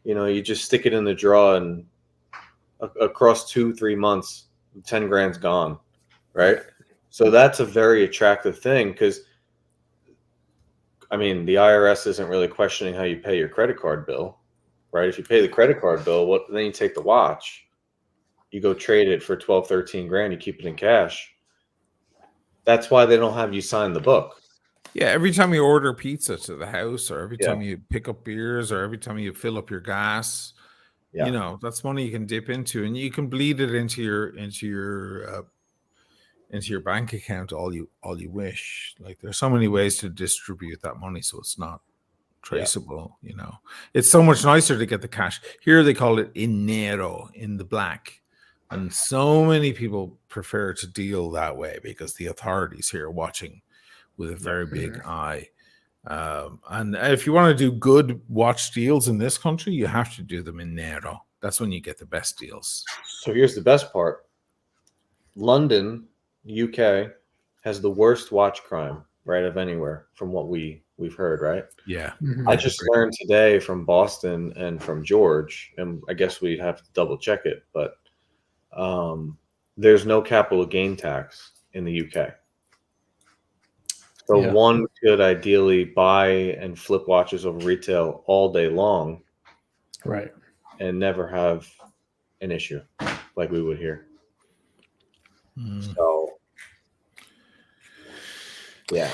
You just stick it in the drawer, and across 2-3 months, 10 grand's gone, right? So that's a very attractive thing because, I mean, the IRS isn't really questioning how you pay your credit card bill, right? If you pay the credit card bill, then you take the watch, you go trade it for 12-13 grand, you keep it in cash. That's why they don't have you sign the book. Yeah, every time you order pizza to the house, or every time you pick up beers, or every time you fill up your gas, that's money you can dip into, and you can bleed it into your bank account all you wish. Like there's so many ways to distribute that money, so it's not traceable. It's so much nicer to get the cash. Here they call it dinero, in the black, and so many people prefer to deal that way because the authorities here are watching with a very big eye. And if you want to do good watch deals in this country, you have to do them in Nero. That's when you get the best deals. So here's the best part. London, UK, has the worst watch crime, right, of anywhere from what we we've heard, right? Yeah. I just learned today from Boston and from George, and I guess we'd have to double check it, but there's no capital gain tax in the UK. So one could ideally buy and flip watches over retail all day long, right, and never have an issue like we would here. So, yeah.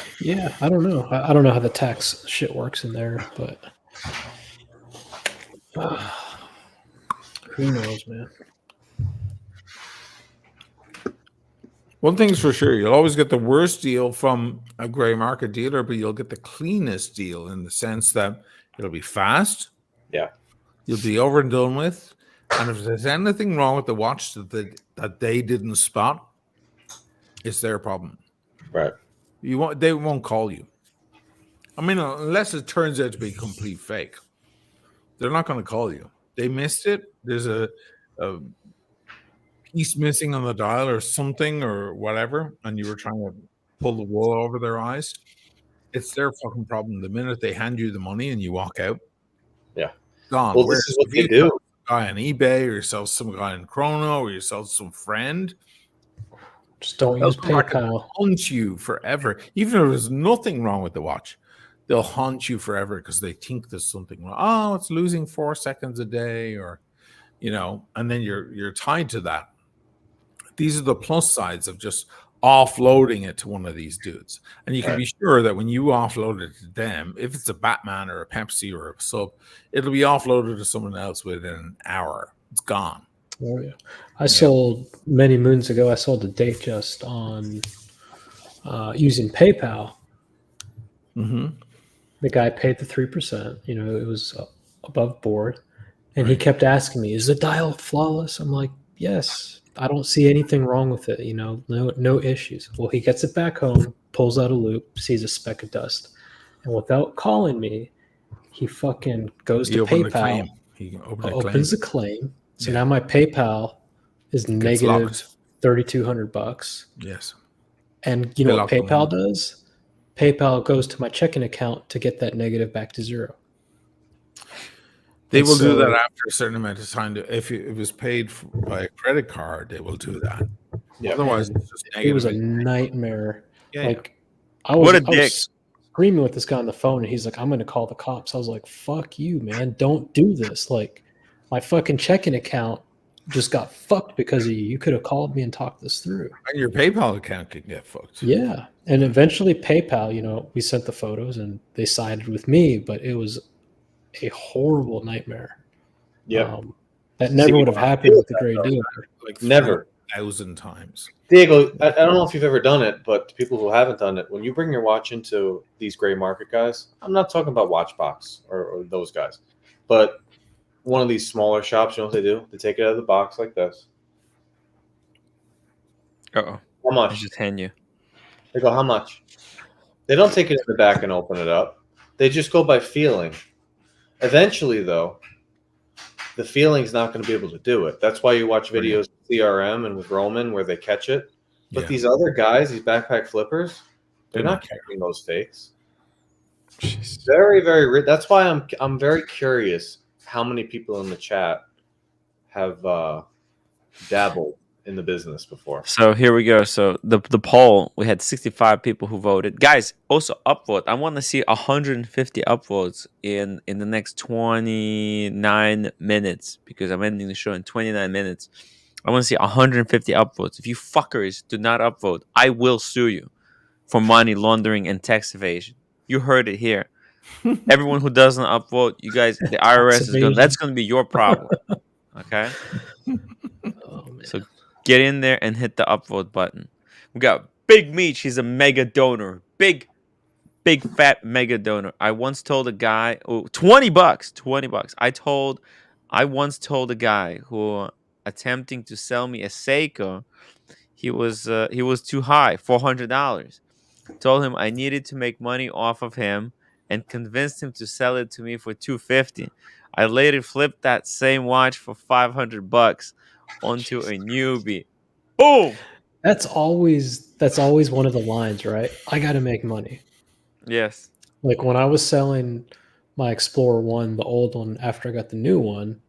I don't know. I don't know how the tax shit works in there, but who knows, man. One thing's for sure, you'll always get the worst deal from a gray market dealer, but you'll get the cleanest deal in the sense that it'll be fast. Yeah. You'll be over and done with. And if there's anything wrong with the watch that they didn't spot, it's their problem. Right. They won't call you. I mean, unless it turns out to be complete fake. They're not going to call you. They missed it. There's a piece missing on the dial or something or whatever, and you were trying to pull the wool over their eyes. It's their fucking problem. The minute they hand you the money and you walk out, gone. Well, this is what they do. Guy on eBay, or you sell some guy in Chrono, or you sell some friend. Just don't use PayPal. Haunt you forever. Even if there's nothing wrong with the watch, they'll haunt you forever because they think there's something wrong. Oh, it's losing 4 seconds a day, or and then you're tied to that. These are the plus sides of just offloading it to one of these dudes. And you can be sure that when you offload it to them, if it's a Batman or a Pepsi or a sub, it'll be offloaded to someone else within an hour. It's gone. Oh, yeah. I sold many moons ago, I sold a Datejust on using PayPal. Mm-hmm. The guy paid the 3%. It was above board. And he kept asking me, is the dial flawless? I'm like, yes. I don't see anything wrong with it, no issues. Well, he gets it back home, pulls out a loop, sees a speck of dust. And without calling me, he fucking goes to PayPal, opens the claim. So now my PayPal is negative $3,200. Yes. And you know what PayPal does? PayPal goes to my checking account to get that negative back to zero. They will do that after a certain amount of time. If it was paid by a credit card, they will do that. Yeah. Otherwise, it's just negative. It was a nightmare. Yeah, I was screaming with this guy on the phone, and he's like, "I'm going to call the cops." I was like, "Fuck you, man! Don't do this." Like, my fucking checking account just got fucked because of you. You could have called me and talked this through. And your PayPal account could get fucked. Yeah, and eventually PayPal, we sent the photos, and they sided with me, but it was a horrible nightmare. Yeah, that never would have happened with the gray dealer. Like never. 1,000 times. Diego, I don't know if you've ever done it, but people who haven't done it, when you bring your watch into these gray market guys, I'm not talking about Watchbox or those guys, but one of these smaller shops, you know what they do? They take it out of the box like this. Uh-oh. How much? I just hand you. They go, how much? They don't take it in the back and open it up. They just go by feeling. Eventually, though, the feeling's not going to be able to do it. That's why you watch videos with CRM and with Roman where they catch it. But these other guys, these backpack flippers, they're not catching those fakes. Jeez. Very, very. That's why I'm very curious how many people in the chat have dabbled in the business before. So here we go. So the poll, we had 65 people who voted. Guys, also upvote. I want to see 150 upvotes in the next 29 minutes because I'm ending the show in 29 minutes. I want to see 150 upvotes. If you fuckers do not upvote, I will sue you for money laundering and tax evasion. You heard it here. Everyone who doesn't upvote, you guys, the IRS that's going to be your problem. Okay? So get in there and hit the upvote button. We got Big Meech. He's a mega donor. Big fat mega donor. I once told a guy, $20. I once told a guy who attempting to sell me a Seiko, he was too high, $400. Told him I needed to make money off of him and convinced him to sell it to me for $250. I later flipped that same watch for $500 onto a newbie. Boom. That's always one of the lines, right? I got to make money. Yes. Like when I was selling my Explorer 1, the old one, after I got the new one,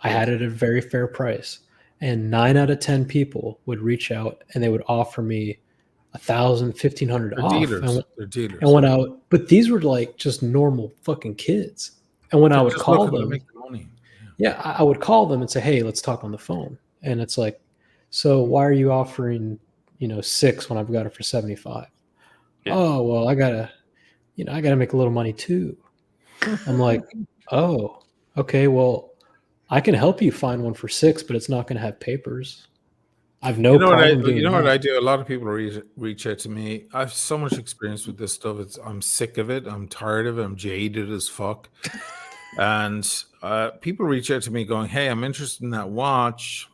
I had it at a very fair price. And 9 out of 10 people would reach out and they would offer me $1,000, $1,500 They're off. dealers. They're dealers. And when I would, but these were like just normal fucking kids. And when I would just call looking to them, make the money. yeah, I would call them and say, "Hey, let's talk on the phone." And it's like, so why are you offering, 6 when I've got it for 75? Yeah. Oh, well, I gotta make a little money too. I'm like, oh, okay, well, I can help you find one for 6, but it's not going to have papers. I've no problem doing You know that. what I do? A lot of people reach out to me. I have so much experience with this stuff. I'm sick of it. I'm tired of it. I'm jaded as fuck. And people reach out to me going, "Hey, I'm interested in that watch.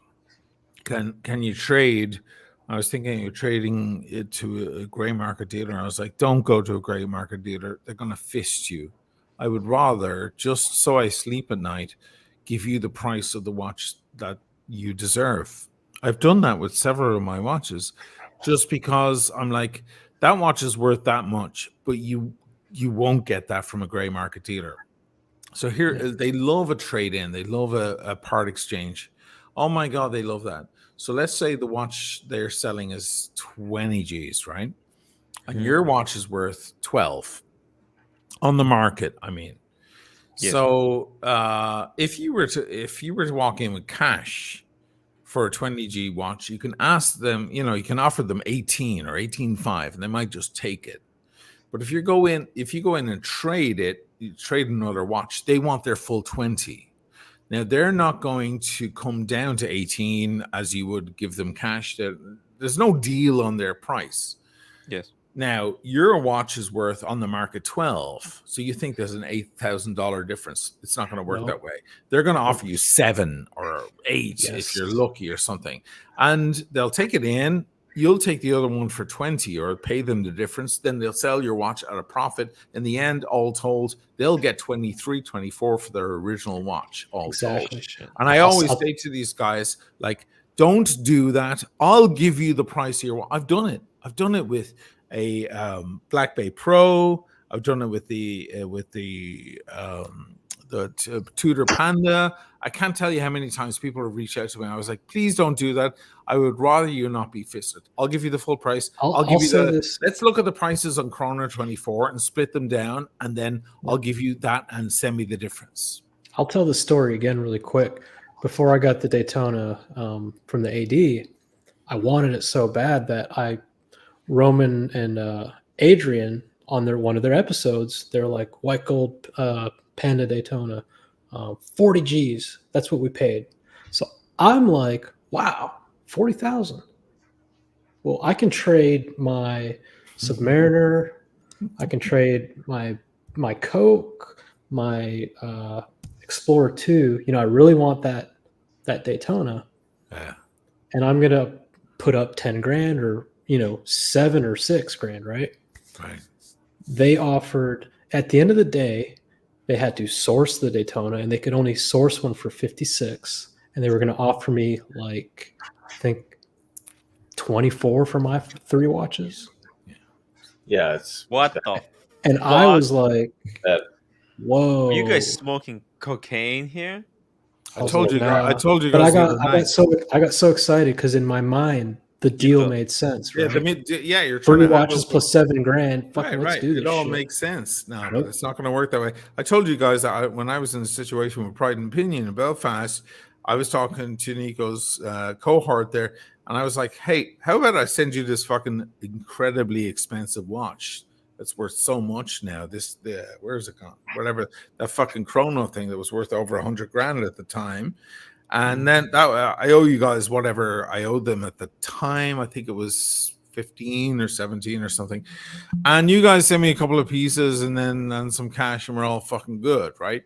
Can you trade?" I was thinking of trading it to a gray market dealer. I was like, "Don't go to a gray market dealer. They're going to fist you. I would rather, just so I sleep at night, give you the price of the watch that you deserve." I've done that with several of my watches, just because I'm like, that watch is worth that much, but you won't get that from a gray market dealer. So here, they love a trade-in. They love a part exchange. Oh my God, they love that. So let's say the watch they're selling is 20 G's, right? And your watch is worth 12 on the market, I mean. Yes. So if you were to walk in with cash for a 20G watch, you can ask them, you can offer them 18 or 18.5, and they might just take it. But if you go in and trade it, you trade another watch, they want their full 20. Now, they're not going to come down to 18 as you would give them cash. There's no deal on their price. Yes. Now, your watch is worth on the market 12. So you think there's an $8,000 difference. It's not going to work that way. They're going to offer you 7 or 8 if you're lucky or something. And they'll take it in. You'll take the other one for 20 or pay them the difference. Then they'll sell your watch at a profit. In the end, all told, they'll get 23, 24 for their original watch, all told. And I always say to these guys, like, don't do that. I'll give you the price of your watch. I've done it. I've done it with a Black Bay Pro. I've done it with the Tudor Panda. I can't tell you how many times people have reached out to me. I was like, please don't do that. I would rather you not be fisted. I'll give you the full price. I'll give you this. Let's look at the prices on Chrono 24 and split them down, and then I'll give you that and send me the difference. I'll tell the story again really quick. Before I got the Daytona from the AD, I wanted it so bad that Roman and Adrian on one of their episodes, they're like, white gold Panda Daytona, 40 G's. That's what we paid. So I'm like, wow, 40,000. Well, I can trade my Submariner. I can trade my Coke, my Explorer 2. I really want that Daytona. Yeah. And I'm going to put up 10 grand or 7 or 6 grand, right? Right. They offered, at the end of the day, they had to source the Daytona, and they could only source one for 56, and they were going to offer me like, I think, 24 for my 3 watches. Yeah, it's what the. And I was like, whoa! Are you guys smoking cocaine here? I told you guys. But I got so excited because in my mind the deal made sense. Right? You're trying 3 watches plus 7 grand. Fucking let's do this. It all shit. makes sense. No, but it's not going to work that way. I told you guys that when I was in a situation with Pride and Opinion in Belfast, I was talking to Nico's cohort there, and I was like, "Hey, how about I send you this fucking incredibly expensive watch that's worth so much now? Where is it gone? Whatever, that fucking Chrono thing that was worth over 100 grand at the time." And then I owe you guys whatever I owed them at the time. I think it was 15 or 17 or something. And you guys sent me a couple of pieces and some cash, and we're all fucking good, right?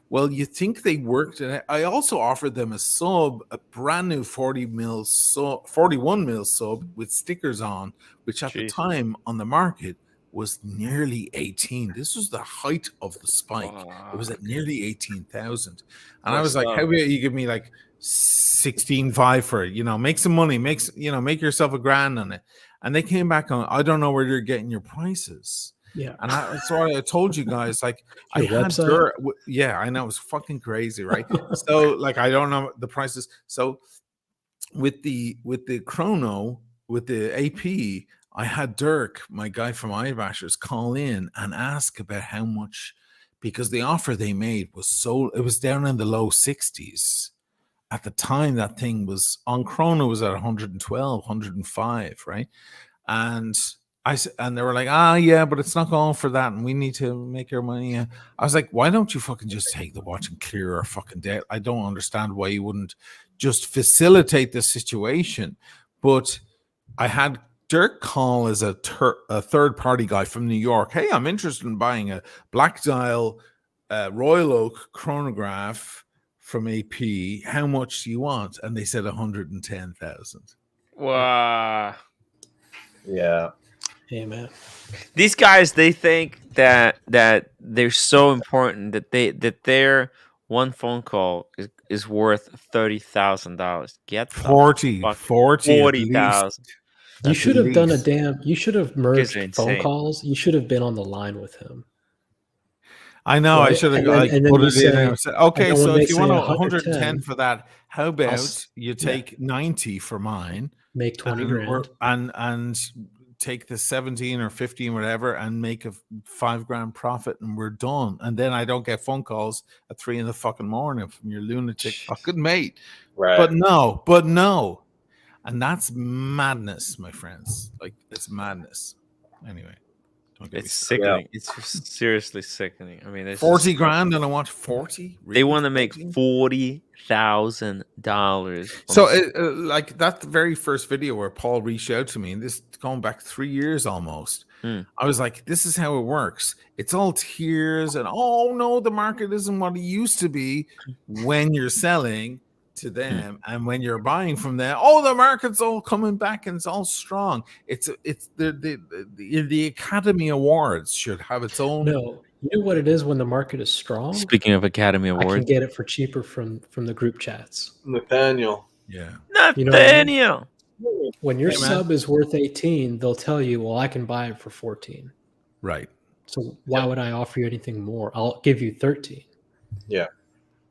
Well, you think they worked it. I also offered them a brand new 41 mil sub with stickers on, which at the time on the market was nearly 18. This was the height of the spike. It was at nearly 18,000. And I was like, how about you give me like 16.5 for it? Make some money, make yourself $1,000 on it. And they came back on, I don't know where you're getting your prices. Yeah. And that's why I told you guys, like, I Your had website? dirt. Yeah, I know, it was fucking crazy, right? So, like, I don't know the prices. So, with the chrono, with the AP, I had Dirk, my guy from Eyebashers, call in and ask about how much, because the offer they made was it was down in the low 60s. At the time, that thing was on chrono was at 112, 105, right? And and they were like, yeah, but it's not going for that, and we need to make our money. I was like, why don't you fucking just take the watch and clear our fucking debt? I don't understand why you wouldn't just facilitate the situation. But I had Dirk call as a third party guy from New York. Hey, I'm interested in buying a black dial Royal Oak chronograph from AP. How much do you want? And they said 110,000. Wow. Yeah. Hey, man. These guys, they think that they're so important that their one phone call is worth $30,000. Get 40,000. You should have done you should have merged phone insane. calls. You should have been on the line with him. I know, right? I should have and then put you it say, in and said, okay, so if you want 110 for that, how about you take 90 for mine, make 20 grand, and take the 17 or 15, whatever, and make a $5,000 profit, and we're done. And then I don't get phone calls at 3 a.m. from your lunatic fucking mate. Right. But no. And that's madness, my friends. Like, it's madness. Anyway. It's sickening. Yeah. It's seriously sickening. I mean, it's 40 grand and I want 40. Really? They want to make $40,000. So, like that very first video where Paul reached out to me, and this going back 3 years almost. I was like, this is how it works. It's all tears and oh no, the market isn't what it used to be when you're selling to them, and when you're buying from them, oh, the market's all coming back and it's all strong. It's the Academy Awards should have its own. No, you know what it is when the market is strong. Speaking of Academy Awards, I can get it for cheaper from the group chats. Nathaniel, yeah, Nathaniel. You know what I mean? When your sub is worth 18, they'll tell you, well, I can buy it for 14. Right. So why would I offer you anything more? I'll give you 13. Yeah.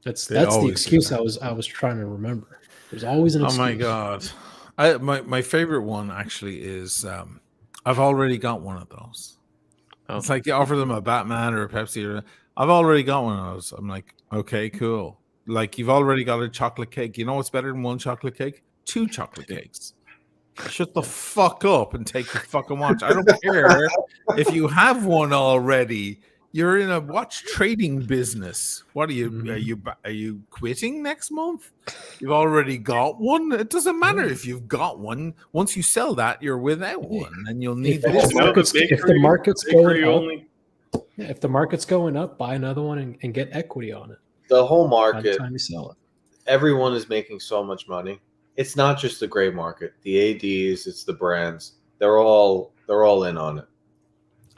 That's the excuse I was trying to remember. There's always an excuse. Oh my god, my favorite one actually is I've already got one of those. Oh. It's like you offer them a Batman or a Pepsi. I've already got one of those. I'm like, okay, cool. Like you've already got a chocolate cake. You know what's better than one chocolate cake? 2 chocolate cakes. Shut the fuck up and take the fucking watch. I don't care if you have one already. You're in a watch trading business. What are you? Are you quitting next month? You've already got one. It doesn't matter if you've got one. Once you sell that, you're without one, and you'll need. If the market's going up, buy another one and get equity on it. The whole market. By the time you sell it, everyone is making so much money. It's not just the gray market. The ADs, it's the brands. They're all in on it.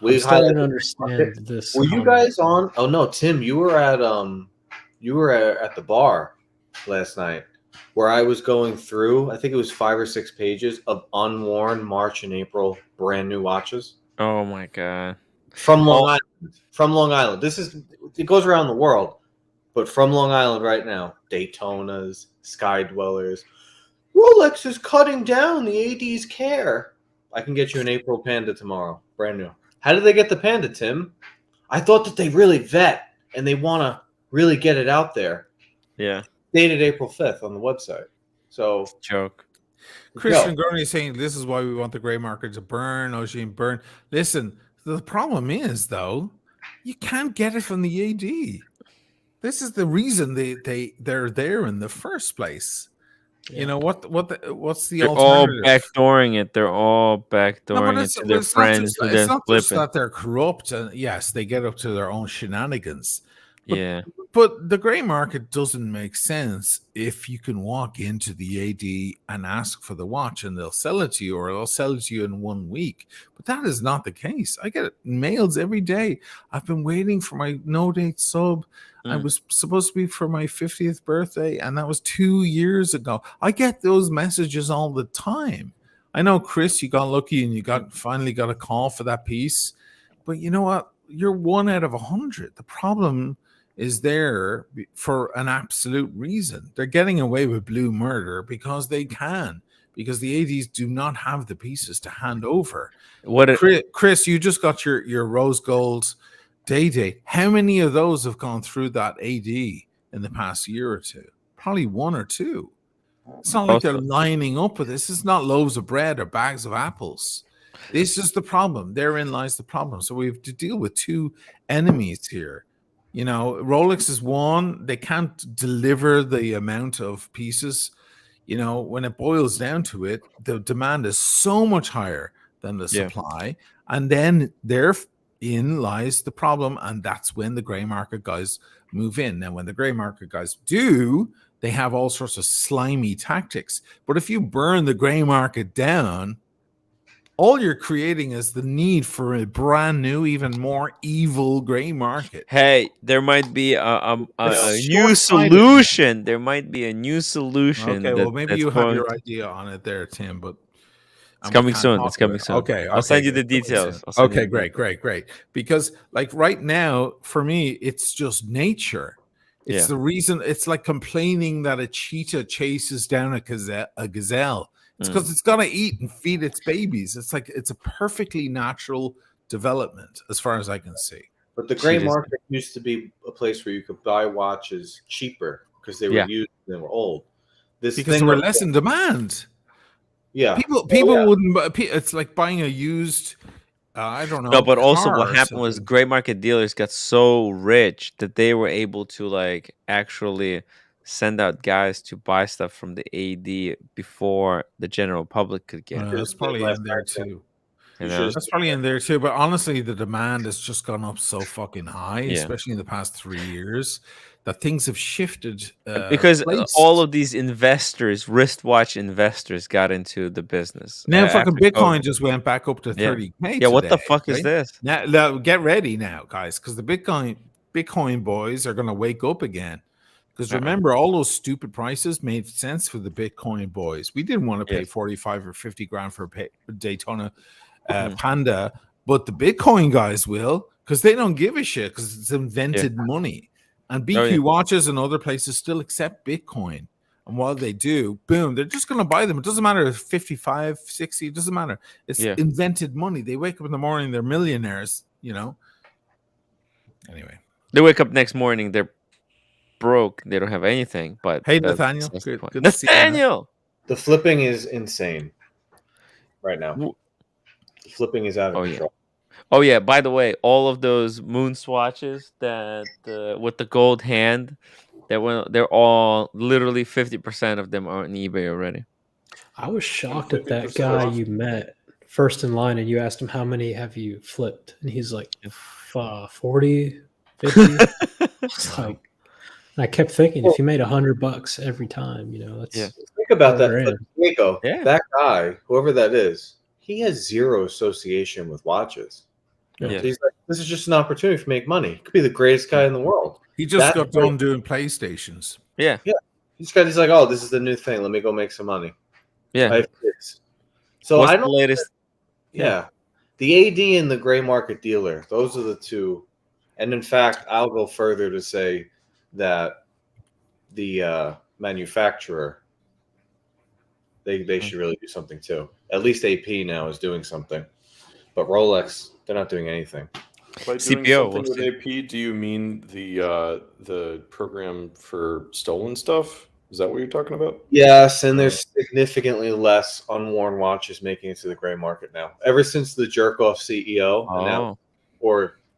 I'm starting to understand this. Were you guys on? Oh no, Tim, you were at the bar last night where I was going through. I think it was 5 or 6 pages of unworn March and April brand new watches. Oh my god! From Long Island. From Long Island. It goes around the world, but from Long Island right now. Daytonas, Sky Dwellers. Rolex is cutting down the AD's care. I can get you an April Panda tomorrow, brand new. How did they get the Panda, Tim? I thought that they really vet and they want to really get it out there. Yeah. Dated April 5th on the website. So joke. Christian Gurney is saying this is why we want the gray market to burn, Ocean burn. Listen, the problem is though, you can't get it from the AD. This is the reason they're there in the first place. Yeah. You know what's the they're alternative? All backdooring it. They're all backdooring it to their friends who then flip it. It's not just that they're corrupt, and yes, they get up to their own shenanigans. But the gray market doesn't make sense if you can walk into the AD and ask for the watch and they'll sell it to you, or they'll sell it to you in 1 week. But that is not the case. I get mails every day. I've been waiting for my no-date sub. I was supposed to be for my 50th birthday, and that was 2 years ago. I get those messages all the time. I know, Chris, you got lucky and you finally got a call for that piece. But you know what? You're 1 out of 100. The problem is there for an absolute reason. They're getting away with blue murder because they can, because the ADs do not have the pieces to hand over. Chris, you just got your rose gold day. How many of those have gone through that AD in the past year or two? Probably 1 or 2. It's not like they're lining up with this. It's not loaves of bread or bags of apples. This is the problem. Therein lies the problem. So we have to deal with 2 enemies here. You know, Rolex is one. They can't deliver the amount of pieces. You know, when it boils down to it, the demand is so much higher than the supply. And then therein lies the problem. And that's when the gray market guys move in. Now, when the gray market guys do, they have all sorts of slimy tactics. But if you burn the gray market down, all you're creating is the need for a brand new, even more evil gray market. Hey, there might be a new solution. There might be a new solution. Okay, well, maybe you have your idea on it there, Tim, but it's coming soon. It's coming soon. Okay, I'll send you the details. Okay, great. Because like right now, for me, it's just nature. It's the reason. It's like complaining that a cheetah chases down a gazelle. It's because it's gonna eat and feed its babies. It's like it's a perfectly natural development, as far as I can see. But the gray market used to be a place where you could buy watches cheaper because they were used and they were old. Because they were less in demand. Yeah, people wouldn't. It's like buying a used. I don't know. No, but also what happened was gray market dealers got so rich that they were able to like actually send out guys to buy stuff from the AD before the general public could get it. That's probably in there too. That's probably in there too. But honestly, the demand has just gone up so fucking high, especially in the past 3 years, that things have shifted. Because all of these investors, wristwatch investors, got into the business. Now, fucking Bitcoin just went back up to 30K. Yeah, today, what the fuck is this? Now, get ready now, guys, because the Bitcoin boys are going to wake up again. Because remember, all those stupid prices made sense for the Bitcoin boys. We didn't want to pay 45 or 50 grand for a Daytona Panda, but the Bitcoin guys will, because they don't give a shit, because it's invented money. And BQ watches and other places still accept Bitcoin. And while they do, boom, they're just going to buy them. It doesn't matter if 55, 60, it doesn't matter. It's invented money. They wake up in the morning, they're millionaires, you know. Anyway. They wake up next morning, they're broke. They don't have anything. But hey, Nathaniel. Good Nathaniel! The flipping is insane right now. The flipping is out of control. Oh yeah! By the way, all of those moon swatches that with the gold hand, they're all literally 50% of them are on eBay already. I was shocked at that guy you met first in line, and you asked him how many have you flipped, and he's like 40, 50. It's like, and I kept thinking, if you made $100 every time, you know, that's think about that. Diego, that guy, whoever that is, he has zero association with watches. He's like, this is just an opportunity to make money. He could be the greatest guy in the world. He just got done doing PlayStations. Yeah. He's like, oh, this is the new thing. Let me go make some money. Yeah. I have kids. So what's I don't. The latest? Yeah. The AD and the gray market dealer. Those are the two. And in fact, I'll go further to say that the manufacturer, they should really do something too. At least AP now is doing something. But Rolex, they're not doing anything. By doing something with AP, do you mean the program for stolen stuff? Is that what you're talking about? Yes, and there's significantly less unworn watches making it to the gray market now. Ever since the jerk-off CEO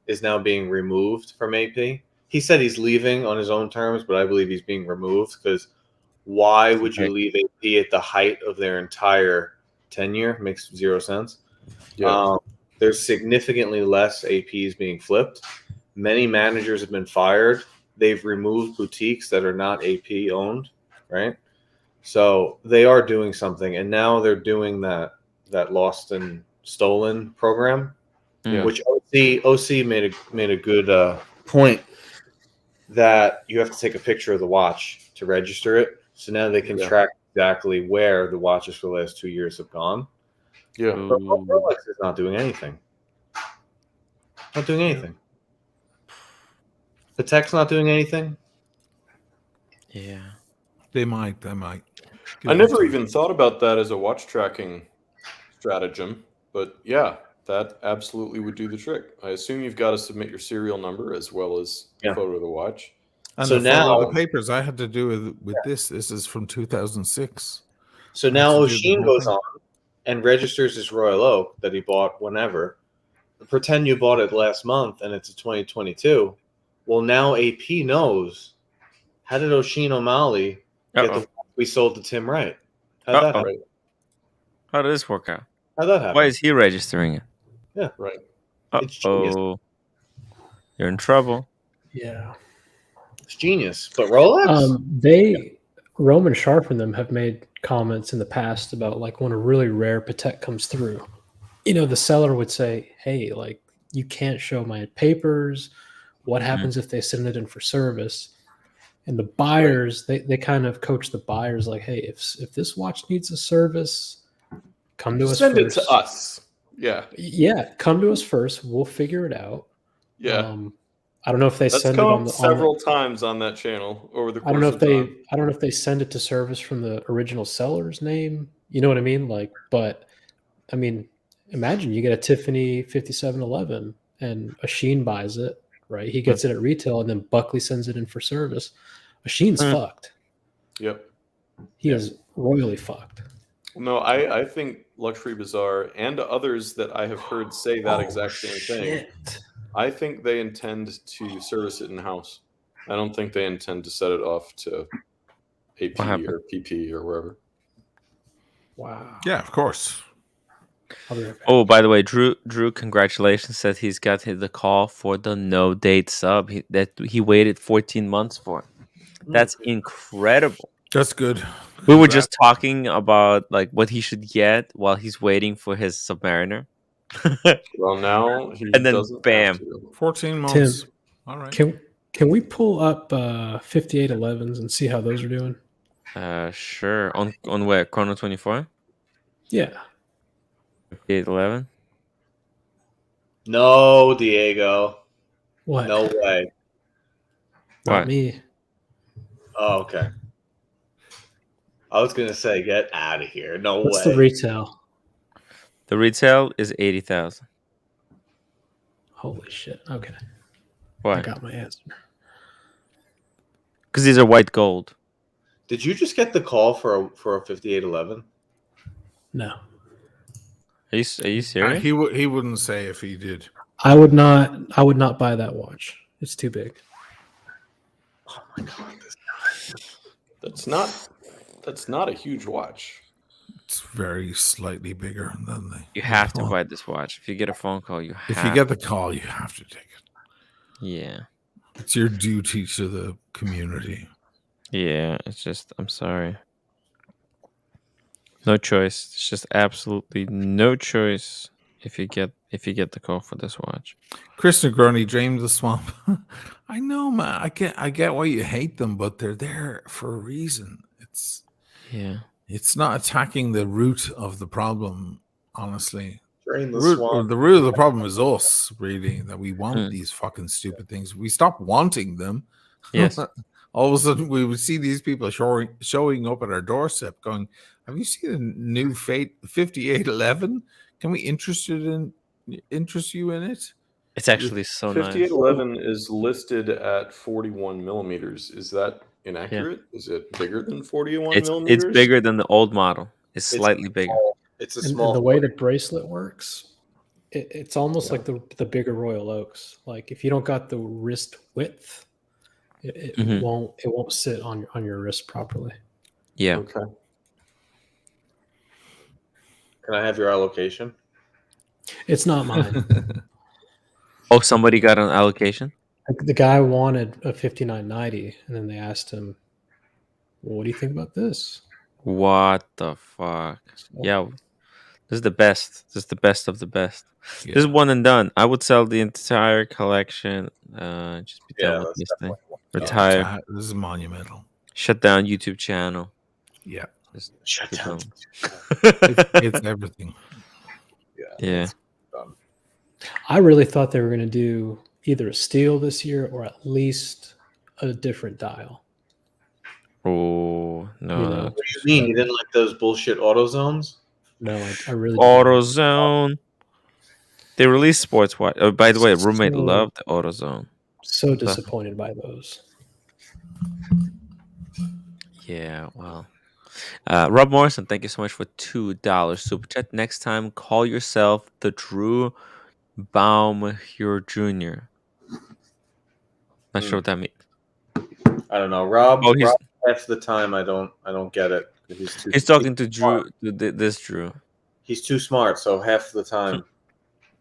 is now being removed from AP. He said he's leaving on his own terms, but I believe he's being removed because why would you leave AP at the height of their entire tenure? Makes zero sense. Yeah. There's significantly less APs being flipped. Many managers have been fired. They've removed boutiques that are not AP owned, right? So they are doing something, and now they're doing that lost and stolen program, which OC made a good point that you have to take a picture of the watch to register it. So now they can track exactly where the watches for the last 2 years have gone. Yeah, but Rolex is not doing anything. Not doing anything. Patek's not doing anything. Yeah, they might. I never even thought about that as a watch tracking stratagem, but yeah, that absolutely would do the trick. I assume you've got to submit your serial number as well as the photo of the watch. And so the photo now of the papers I had to do with this. This is from 2006. So now O'Sheen goes on and registers his Royal Oak that he bought whenever. Pretend you bought it last month and it's a 2022. Well, now AP knows. How did O'Sheen O'Malley get the watch we sold to Tim Wright? How'd that happen? How did this work out? How'd that happen? Why is he registering it? Yeah, right. It's genius. You're in trouble. Yeah, it's genius. But Rolex, Roman Sharp and them have made comments in the past about like when a really rare Patek comes through, the seller would say, "Hey, like you can't show my papers. What happens if they send it in for service?" And the buyers, they kind of coach the buyers like, "Hey, if this watch needs a service, come to us Send first. it to us." Yeah, come to us first. We'll figure it out. Yeah. I don't know if they That's send it come on up the several times on that channel over the course I don't know of if they time. I don't know if they send it to service from the original seller's name. You know what I mean? Like, but I mean, imagine you get a Tiffany 5711 and O'Sheen buys it, right? He gets it at retail and then Buckley sends it in for service. O'Sheen's fucked. Yep. He is royally fucked. No, I think Luxury Bazaar and others that I have heard say that exact same thing. I think they intend to service it in-house. I don't think they intend to set it off to AP or PP or wherever. Wow. Yeah, of course. Oh, by the way, Drew, congratulations! Said he's got the call for the no date sub that he waited 14 months for. That's incredible. That's good. We were just talking about like what he should get while he's waiting for his Submariner. Well, now he and then doesn't bam, have to. 14 months. Tim, all right. Can we pull up 5811s and see how those are doing? Sure. On where? Chrono 24? Yeah. 5811? No, Diego. What? No way. Not me. Oh, okay. I was gonna say, get out of here. No way. What's the retail? The retail is 80,000. Holy shit. Okay. Why? I got my answer. Because these are white gold. Did you just get the call for a 5811? No. Are you serious? He wouldn't say if he did. I would not buy that watch. It's too big. Oh my god. That's not a huge watch. It's very slightly bigger than the. You have to buy this watch. If you get a phone call, you have If you get the call, you have to take it. Yeah. It's your duty to the community. Yeah, it's just I'm sorry. No choice. It's just absolutely no choice if you get the call for this watch. Chris Negroni, James the Swamp. I know, man. I get why you hate them, but they're there for a reason. It's not attacking the root of the problem, honestly. Drain the The root of the problem is us, really, that we want these fucking stupid things. We stop wanting them. Yes. All of a sudden, we would see these people showing up at our doorstep going, have you seen a new 5811? Can we interest you in it? It's actually so nice. 5811 is listed at 41 millimeters. Is that inaccurate? Yeah. Is it bigger than 41 millimeters? It's bigger than the old model. It's slightly bigger. It's a small. And the way the bracelet works, it's almost like the bigger Royal Oaks. Like if you don't got the wrist width, it won't sit on your wrist properly. Yeah. Okay. Can I have your allocation? It's not mine. Oh, somebody got an allocation? The guy wanted a 5990, and then they asked him, well, what do you think about this? What the fuck? Yeah. This is the best. This is the best of the best. Yeah. This is one and done. I would sell the entire collection. Just be done with this thing. Retire. This is monumental. Shut down YouTube channel. Yeah. Just shut down. It's everything. Yeah. I really thought they were going to do either a steel this year or at least a different dial. Oh no! You know, what do you mean? You didn't like those bullshit auto zones? No, I really didn't. AutoZone. They released sports watch. Oh, by the way, roommate loved the AutoZone. So disappointed by those. Yeah, well. Rob Morrison, thank you so much for $2 super chat. Next time, call yourself the Drew Baumhur Jr. Not sure what that means. I don't know, Rob. Oh, Rob, half the time I don't get it. He's talking to Drew. This Drew. He's too smart, so half the time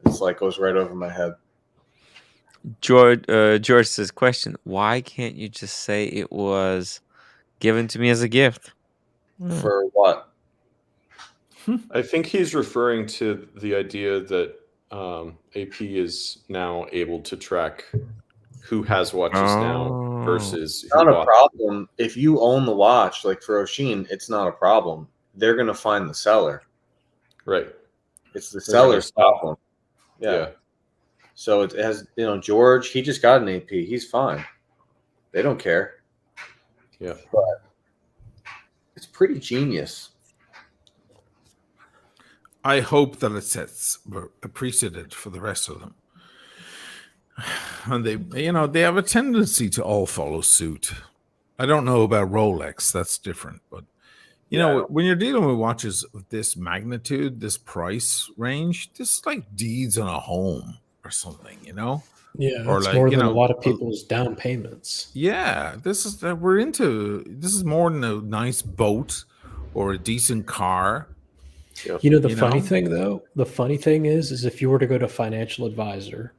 it's like goes right over my head. George says, question: why can't you just say it was given to me as a gift? For what? I think he's referring to the idea that AP is now able to track who has watches now versus It's not a problem. If you own the watch, like for Oshin, it's not a problem. They're going to find the seller. Right. It's the seller's problem. Yeah. So it has, George, he just got an AP. He's fine. They don't care. Yeah. But it's pretty genius. I hope that it sets a precedent for the rest of them. And they have a tendency to all follow suit. I don't know about Rolex. That's different. But, when you're dealing with watches of this magnitude, this price range, this is like deeds on a home or something, Yeah, or it's like, more than a lot of people's down payments. Yeah, this is more than a nice boat or a decent car. The funny thing though, the funny thing is if you were to go to a financial advisor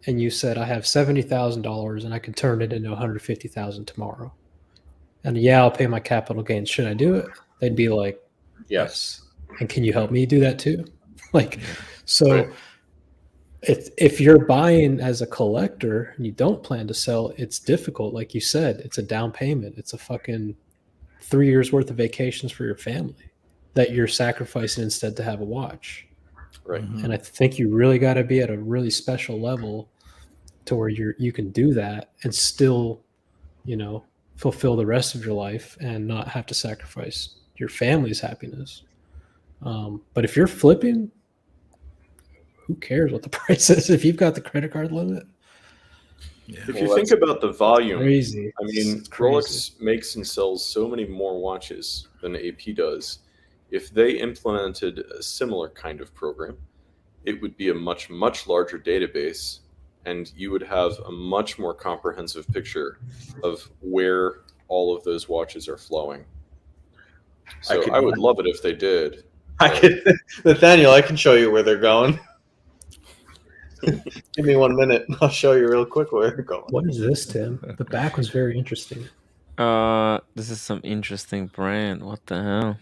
and you said, I have $70,000 and I can turn it into $150,000 tomorrow. And I'll pay my capital gains. Should I do it? They'd be like, yes. And can you help me do that too? If you're buying as a collector and you don't plan to sell, it's difficult. Like you said, it's a down payment. It's a fucking 3 years worth of vacations for your family that you're sacrificing instead to have a watch. Right. And I think you really got to be at a really special level to where you can do that and still, fulfill the rest of your life and not have to sacrifice your family's happiness. But if you're flipping, who cares what the price is if you've got the credit card limit? Yeah. If you think about the volume, crazy. I mean, Rolex makes and sells so many more watches than AP does. If they implemented a similar kind of program, it would be a much, much larger database, and you would have a much more comprehensive picture of where all of those watches are flowing. So I would love it if they did. Nathaniel, I can show you where they're going. Give me 1 minute. I'll show you real quick where they're going. What is this, Tim? The back was very interesting. This is some interesting brand. What the hell?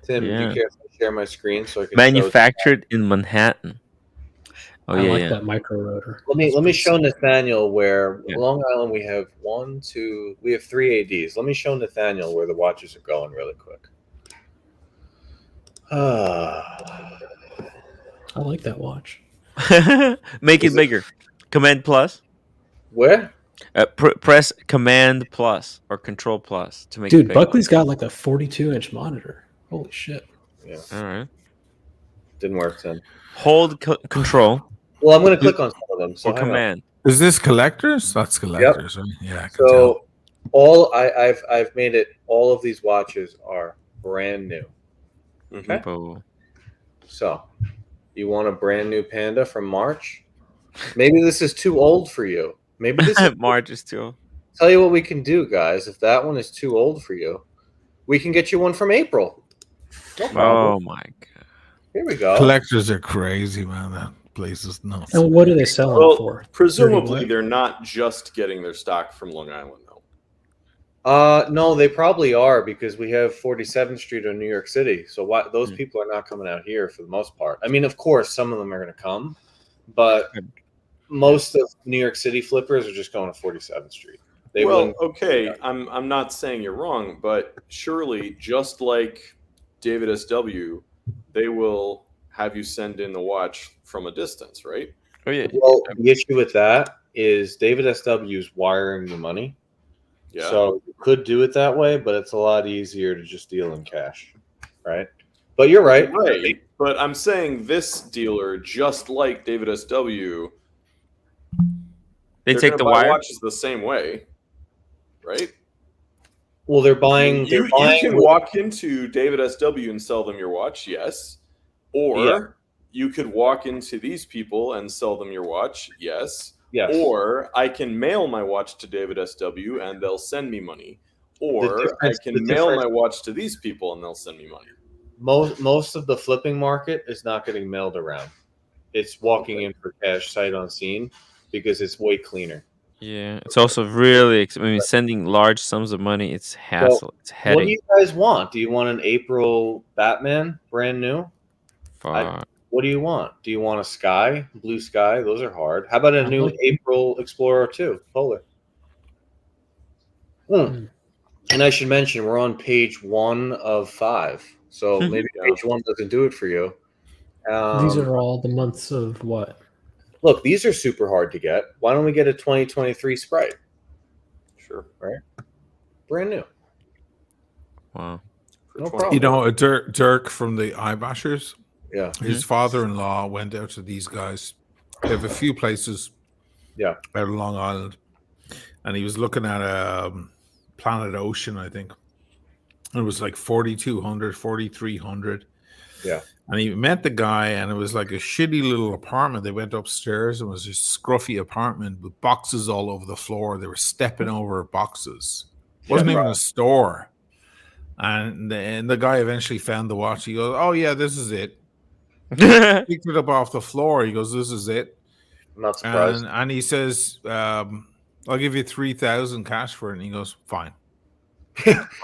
Tim, do you care if I share my screen so I can manufactured in Manhattan. Oh, I like that micro rotor. Let me show Nathaniel where Long Island we have 3 ADs. Let me show Nathaniel where the watches are going really quick. I like that watch. Make it bigger. Command plus. Where? Press Command plus or Control plus to make it bigger. Buckley's got like a 42-inch monitor. Holy shit. Yeah. All right. Didn't work, Tim. Hold Control. Well, I'm going to click on some of them. So or Command. Is this collectors? That's collectors, right? Yeah. So I've made it. All of these watches are brand new. Okay. So, you want a brand new Panda from March? Maybe this is too old for you. Maybe this is March is too old. Tell you what we can do, guys. If that one is too old for you, we can get you one from April. No problem. Oh my god! Here we go. Collectors are crazy, man. That place is nuts. And what are they selling for? Presumably, they're not just getting their stock from Long Island, though. No, they probably are because we have 47th Street in New York City. So those people are not coming out here for the most part. I mean, of course, some of them are going to come, but most of New York City flippers are just going to 47th Street. Okay, I'm not saying you're wrong, but surely, just like David SW, they will have you send in the watch from a distance, right? Oh yeah. Well, the issue with that is David SW is wiring the money. Yeah. So you could do it that way, but it's a lot easier to just deal in cash, right? But you're right. Right. But I'm saying this dealer, just like David SW, They they're take gonna the buy wire. watches the same way, right? Well, they're buying. You can walk into David SW and sell them your watch, yes. Or you could walk into these people and sell them your watch, yes. Yes. Or I can mail my watch to David SW and they'll send me money. Or I can mail my watch to these people and they'll send me money. Most of the flipping market is not getting mailed around. It's walking in for cash sight unseen because it's way cleaner. Yeah, it's also really. I mean, sending large sums of money, it's hassle. So, it's headache. what do you guys want? Do you want an April Batman, brand new? What do you want? Do you want a sky, blue sky? Those are hard. How about a new April Explorer 2 Polar? And I should mention we're on page 1 of 5, so maybe page 1 doesn't do it for you. These are all the months of what? Look, these are super hard to get. Why don't we get a 2023 Sprite? Sure. Right? Brand new. Wow. No problem. You know, Dirk from the Eyebashers. Yeah. His father-in-law went out to these guys. They have a few places. Yeah. Out of Long Island, and he was looking at Planet Ocean, I think. It was like 4,200, 4,300. Yeah. And he met the guy, and it was like a shitty little apartment. They went upstairs, and it was a scruffy apartment with boxes all over the floor. They were stepping over boxes. It wasn't even a store. And the guy eventually found the watch. He goes, "Oh yeah, this is it." Picked it up off the floor. He goes, "This is it." I'm not surprised. And he says, "I'll give you 3,000 cash for it." And he goes, "Fine."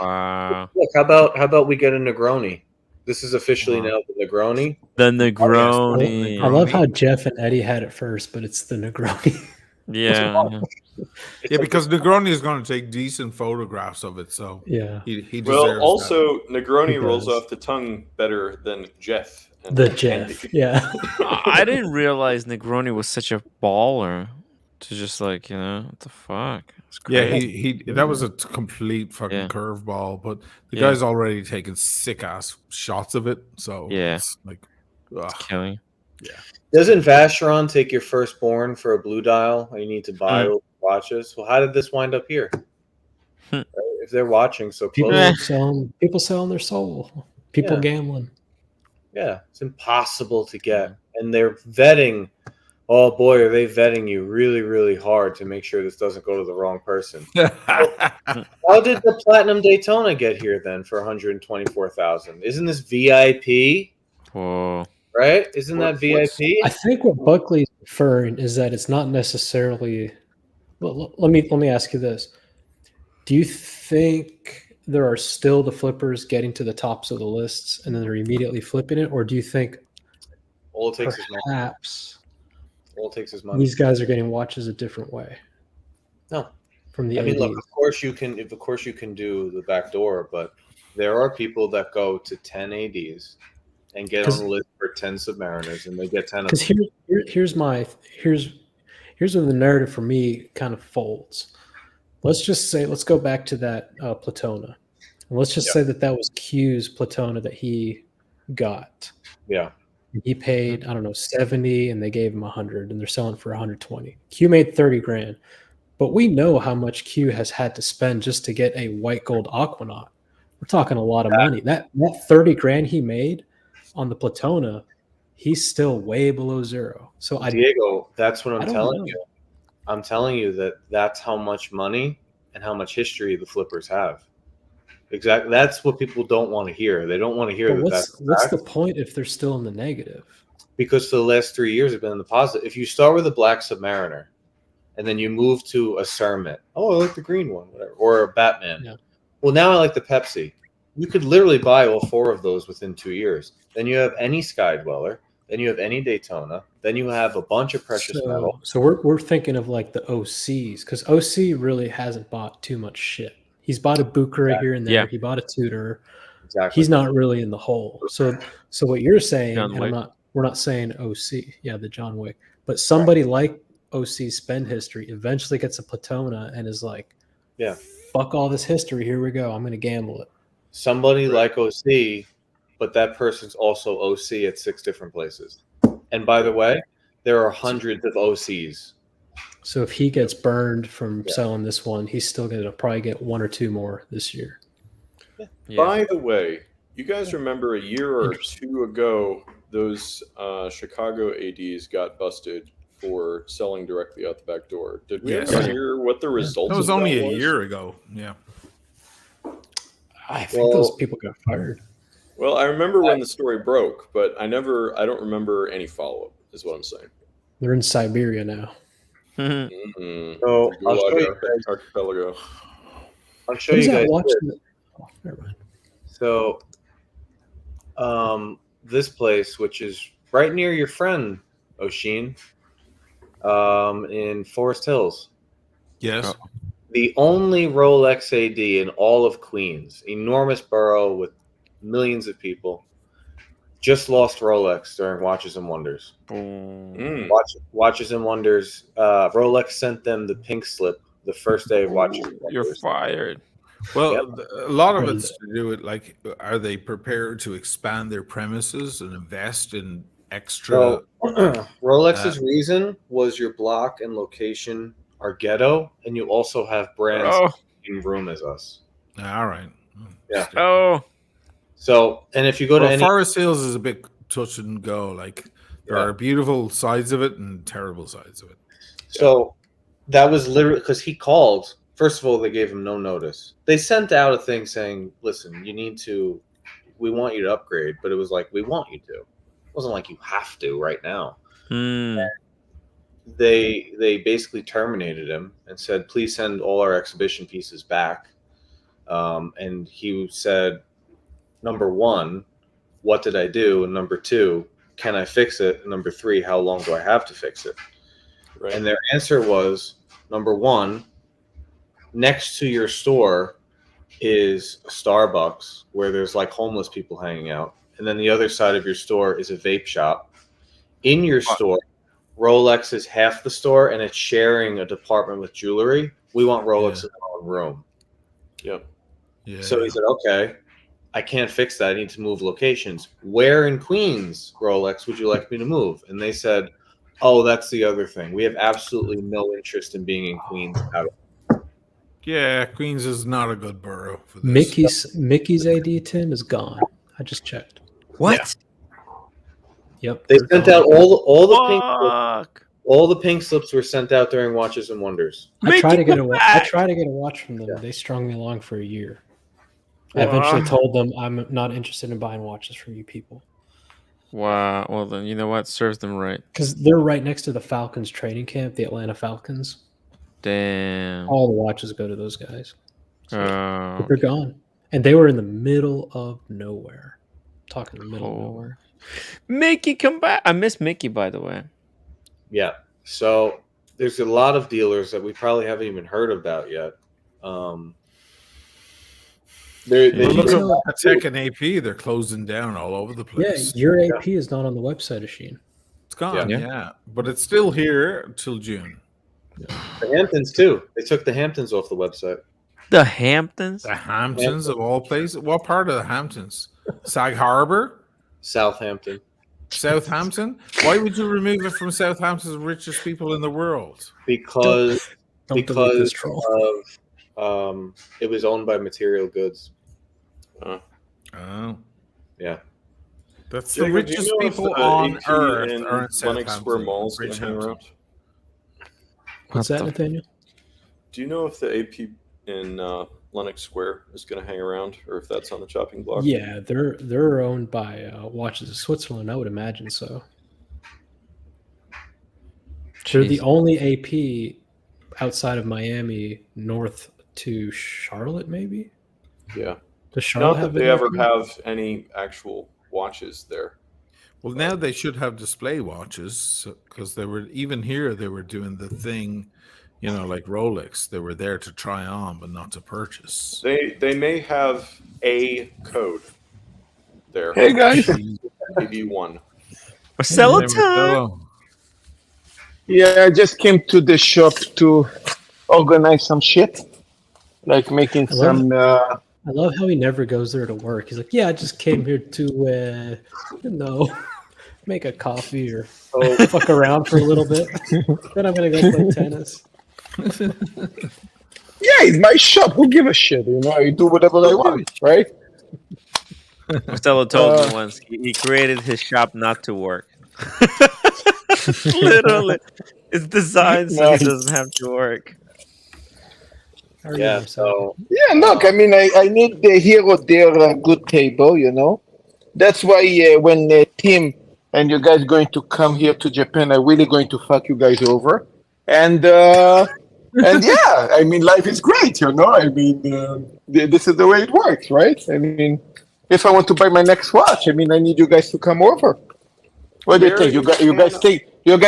Wow. Look, how about we get a Negroni? This is officially now the Negroni. The Negroni. I love how Jeff and Eddie had it first, but it's the Negroni. Yeah. Yeah, because Negroni is going to take decent photographs of it, so yeah, he deserves well, also that. Negroni rolls off the tongue better than Jeff. The Jeff, yeah. I didn't realize Negroni was such a baller. To just like, what the fuck? Yeah, he that was a complete fucking curveball, but the guy's already taken sick ass shots of it, so it's like it's killing. Yeah. Doesn't Vacheron take your firstborn for a blue dial and you need to buy watches? Well, how did this wind up here? If they're watching so close. People selling their soul. People gambling. Yeah, it's impossible to get. And they're vetting. Oh boy, are they vetting you really, really hard to make sure this doesn't go to the wrong person. How did the Platinum Daytona get here then for $124,000? Isn't this VIP? Whoa. Right? Isn't that VIP? I think what Buckley's referring is that it's not necessarily. Well, let me ask you this: do you think there are still the flippers getting to the tops of the lists and then they're immediately flipping it, or do you think all it takes is money? Perhaps all it takes is money. These guys are getting watches a different way? No, from the. I mean, look. Of course you can. Of course you can do the back door, but there are people that go to 10 ADs. And get on the list for 10 Submariners, and they get 10 of them. Because here's where the narrative for me kind of folds. Let's go back to that Platona. And let's just say that was Q's Platona that he got. Yeah. He paid, I don't know, 70 and they gave him 100 and they're selling for 120. Q made 30 grand. But we know how much Q has had to spend just to get a white gold Aquanaut. We're talking a lot of money. That 30 grand he made on the Platona, he's still way below zero. So Diego, that's what I'm telling you. I'm telling you that's how much money and how much history the flippers have. Exactly. That's what people don't want to hear. They don't want to hear what's the point if they're still in the negative? Because for the last 3 years have been in the positive. If you start with a black Submariner and then you move to a Cermet, I like the green one, whatever, or a Batman. Yeah. Well, now I like the Pepsi. You could literally buy all 4 of those within 2 years. Then you have any Sky Dweller. Then you have any Daytona. Then you have a bunch of precious metal. So we're thinking of like the OCs, because OC really hasn't bought too much shit. He's bought a Bucra here and there. Yeah. He bought a Tudor. Exactly. He's not really in the hole. So what you're saying, and We're not saying OC, the John Wick, but somebody like OC's spend history eventually gets a Platona and is like, fuck all this history. Here we go. I'm going to gamble it. Somebody like OC, but that person's also OC at 6 different places. And by the way, there are hundreds of OCs. So if he gets burned from selling this one, he's still going to probably get 1 or 2 more this year. By the way, you guys remember a year or 2 ago, those Chicago ADs got busted for selling directly out the back door. Did we ever hear what the result? That was only a year ago. Yeah. I think those people got fired. Well, I remember when the story broke, but I don't remember any follow-up, is what I'm saying. They're in Siberia now. So I'll show you guys. Archipelago. I'll show you guys. Never mind. So, this place, which is right near your friend Oshin, in Forest Hills. Yes. The only Rolex AD in all of Queens, enormous borough with millions of people, just lost Rolex during Watches and Wonders. Watches and Wonders. Rolex sent them the pink slip the first day of Watches and Wonders. You're fired. Well, a lot of it's to do with, like, are they prepared to expand their premises and invest in extra? Rolex's reason was your block and location are ghetto, and you also have brands in room as us. All right. Yeah. So, and if you go to any Forest Hills is a bit touch and go. Like, there are beautiful sides of it and terrible sides of it. So that was literally because he called. First of all, they gave him no notice. They sent out a thing saying, listen, we want you to upgrade, but it was like, we want you to. It wasn't like you have to right now. They basically terminated him and said, please send all our exhibition pieces back. And he said, number 1, what did I do? And number 2, can I fix it? And number 3, how long do I have to fix it? Right. And their answer was, number 1, next to your store is a Starbucks where there's like homeless people hanging out. And then the other side of your store is a vape shop. In your store, Rolex is half the store and it's sharing a department with jewelry. We want Rolex in our own room. Yep. Yeah. So he said, okay, I can't fix that. I need to move locations. Where in Queens, Rolex, would you like me to move? And they said, oh, that's the other thing. We have absolutely no interest in being in Queens at all. Yeah, Queens is not a good borough for this. Mickey's AD, Tim, is gone. I just checked. What? Yep. They sent out all the pink slips. All the pink slips were sent out during Watches and Wonders. I try to get a watch from them. They strung me along for a year. I eventually told them I'm not interested in buying watches from you people. Wow. Well, then you know what? Serves them right. Because they're right next to the Falcons training camp, the Atlanta Falcons. Damn. All the watches go to those guys. But they're gone. And they were in the middle of nowhere. Talking the middle of nowhere. Mickey, come back. I miss Mickey, by the way. Yeah. So there's a lot of dealers that we probably haven't even heard about yet. Look at Patek and AP. They're closing down all over the place. Yeah, your AP is not on the website, Asheen. It's gone, yeah. But it's still here until June. The Hamptons, too. They took the Hamptons off the website. The Hamptons? The Hamptons of all places? What part of the Hamptons? Sag Harbor? Southampton. Southampton? Why would you remove it from Southampton's richest people in the world? Because it was owned by Material Goods. Oh. Yeah. That's the richest people on earth are in Lenox Square Mall is going to hang around? What's that, Nathaniel? Do you know if the AP in Lenox Square is going to hang around, or if that's on the chopping block? Yeah, they're owned by Watches of Switzerland. I would imagine so. They're the only AP outside of Miami north to Charlotte, maybe. Yeah. Does Charlotte Not that they ever have any actual watches there. Well, now they should have display watches because they were even here. They were doing the thing, like Rolex. They were there to try on, but not to purchase. They may have a code there. Hey guys, maybe one. Marcelo Hey, time. Marcelo. Yeah, I just came to the shop to organize some shit, like making some. I love how he never goes there to work. He's like, yeah, I just came here to, make a coffee or fuck around for a little bit. Then I'm gonna go play tennis. Yeah, it's my shop. Who give a shit? You know, I do whatever I want, right? Marcelo told me once he created his shop not to work. Literally, it's designed so he doesn't have to work. Yeah, so yeah, look, I mean, I need here or there a good table, you know. That's why when Tim and you guys going to come here to Japan, I'm really going to fuck you guys over. And yeah, I mean, life is great, you know. I mean, this is the way it works, right? I mean, if I want to buy my next watch, I mean, I need you guys to come over. What do you think? You guys think you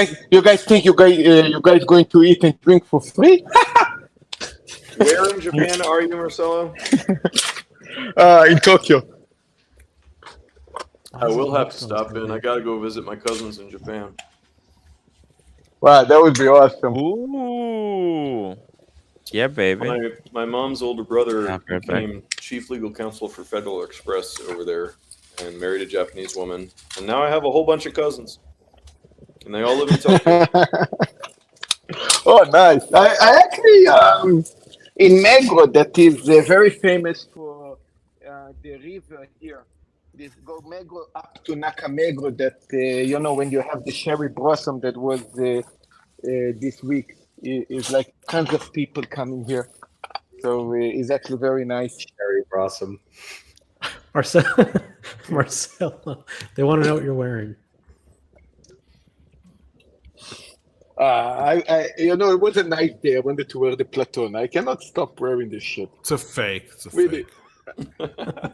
guys going to eat and drink for free? Where in Japan are you, Marcelo? In Tokyo. I will have to stop in. I gotta go visit my cousins in Japan. Wow, that would be awesome. Ooh. Yeah, baby. My mom's older brother became chief legal counsel for Federal Express over there and married a Japanese woman. And now I have a whole bunch of cousins. And they all live in Tokyo. Oh, nice. I actually, in Meguro, that is very famous for the river here. This go Meguro up to Nakameguro that, you know, when you have the cherry blossom that was this week, is like tons of people coming here. So it's actually very nice. Cherry blossom. Marcelo, they want to know what you're wearing. You know, it was a nice day. I wanted to wear the Platon. I cannot stop wearing this shit. It's a fake. It's a fake.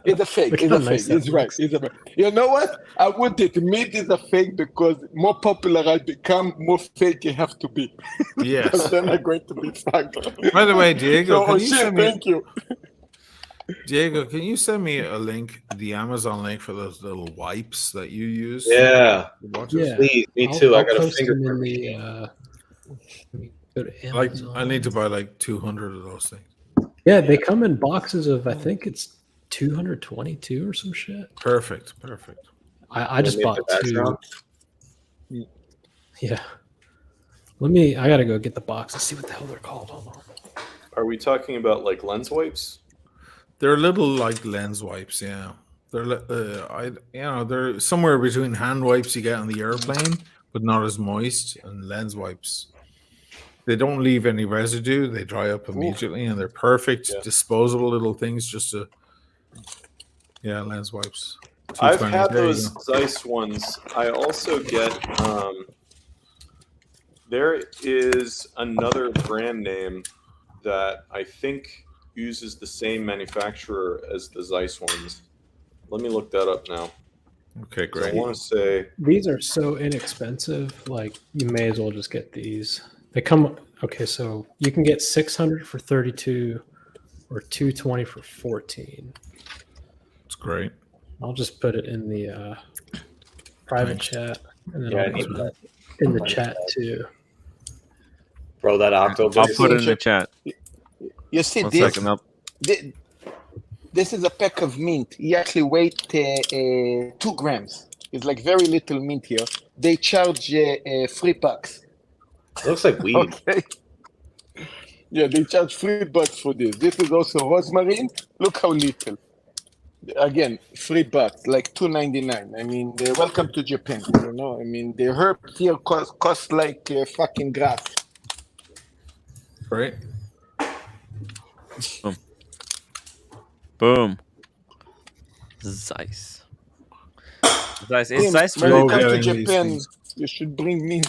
It's a fake. It's a fake. It's right. It's a fake. You know what? I would admit it's a fake because more popular I become, more fake you have to be. Yes. Because then I'm going to be fucked. By the way, Diego, thank you. Diego, can you send me a link, the Amazon link for those little wipes that you use? Yeah. Yeah. Please, me too. I got a post them in fingerprint. go to Amazon. I need to buy like 200 of those things. Yeah, they come in boxes of, I think it's 222 or some shit. Perfect. I just bought 2. Yeah. I gotta go get the box and see what the hell they're called. Hold on. Are we talking about like lens wipes? They're little like lens wipes, yeah. They're they're somewhere between hand wipes you get on the airplane, but not as moist, and lens wipes. They don't leave any residue. They dry up immediately, and they're perfect, disposable little things. Lens wipes. I've had those Zeiss ones. I also get. There is another brand name that I think uses the same manufacturer as the Zeiss ones. Let me look that up now. Okay, great. I want to say these are so inexpensive. Like you may as well just get these. They come. Okay, so you can get 600 for 32, or 220 for 14. It's great. I'll just put it in the private chat, and then I'll put that in the chat too. Bro, that octo. I'll put it in the chat. You see, this is a pack of mint. He actually weighs 2 grams. It's like very little mint here. They charge $3. It looks like weed. Okay. Yeah, they charge $3 for this. This is also rosmarine. Look how little. Again, $3, like $2.99. I mean, welcome to Japan. You know, I mean, the herbs here cost like fucking grass. Right. Boom. Zeiss. Zeiss. Is Zeiss when you come to Japan, you should bring me.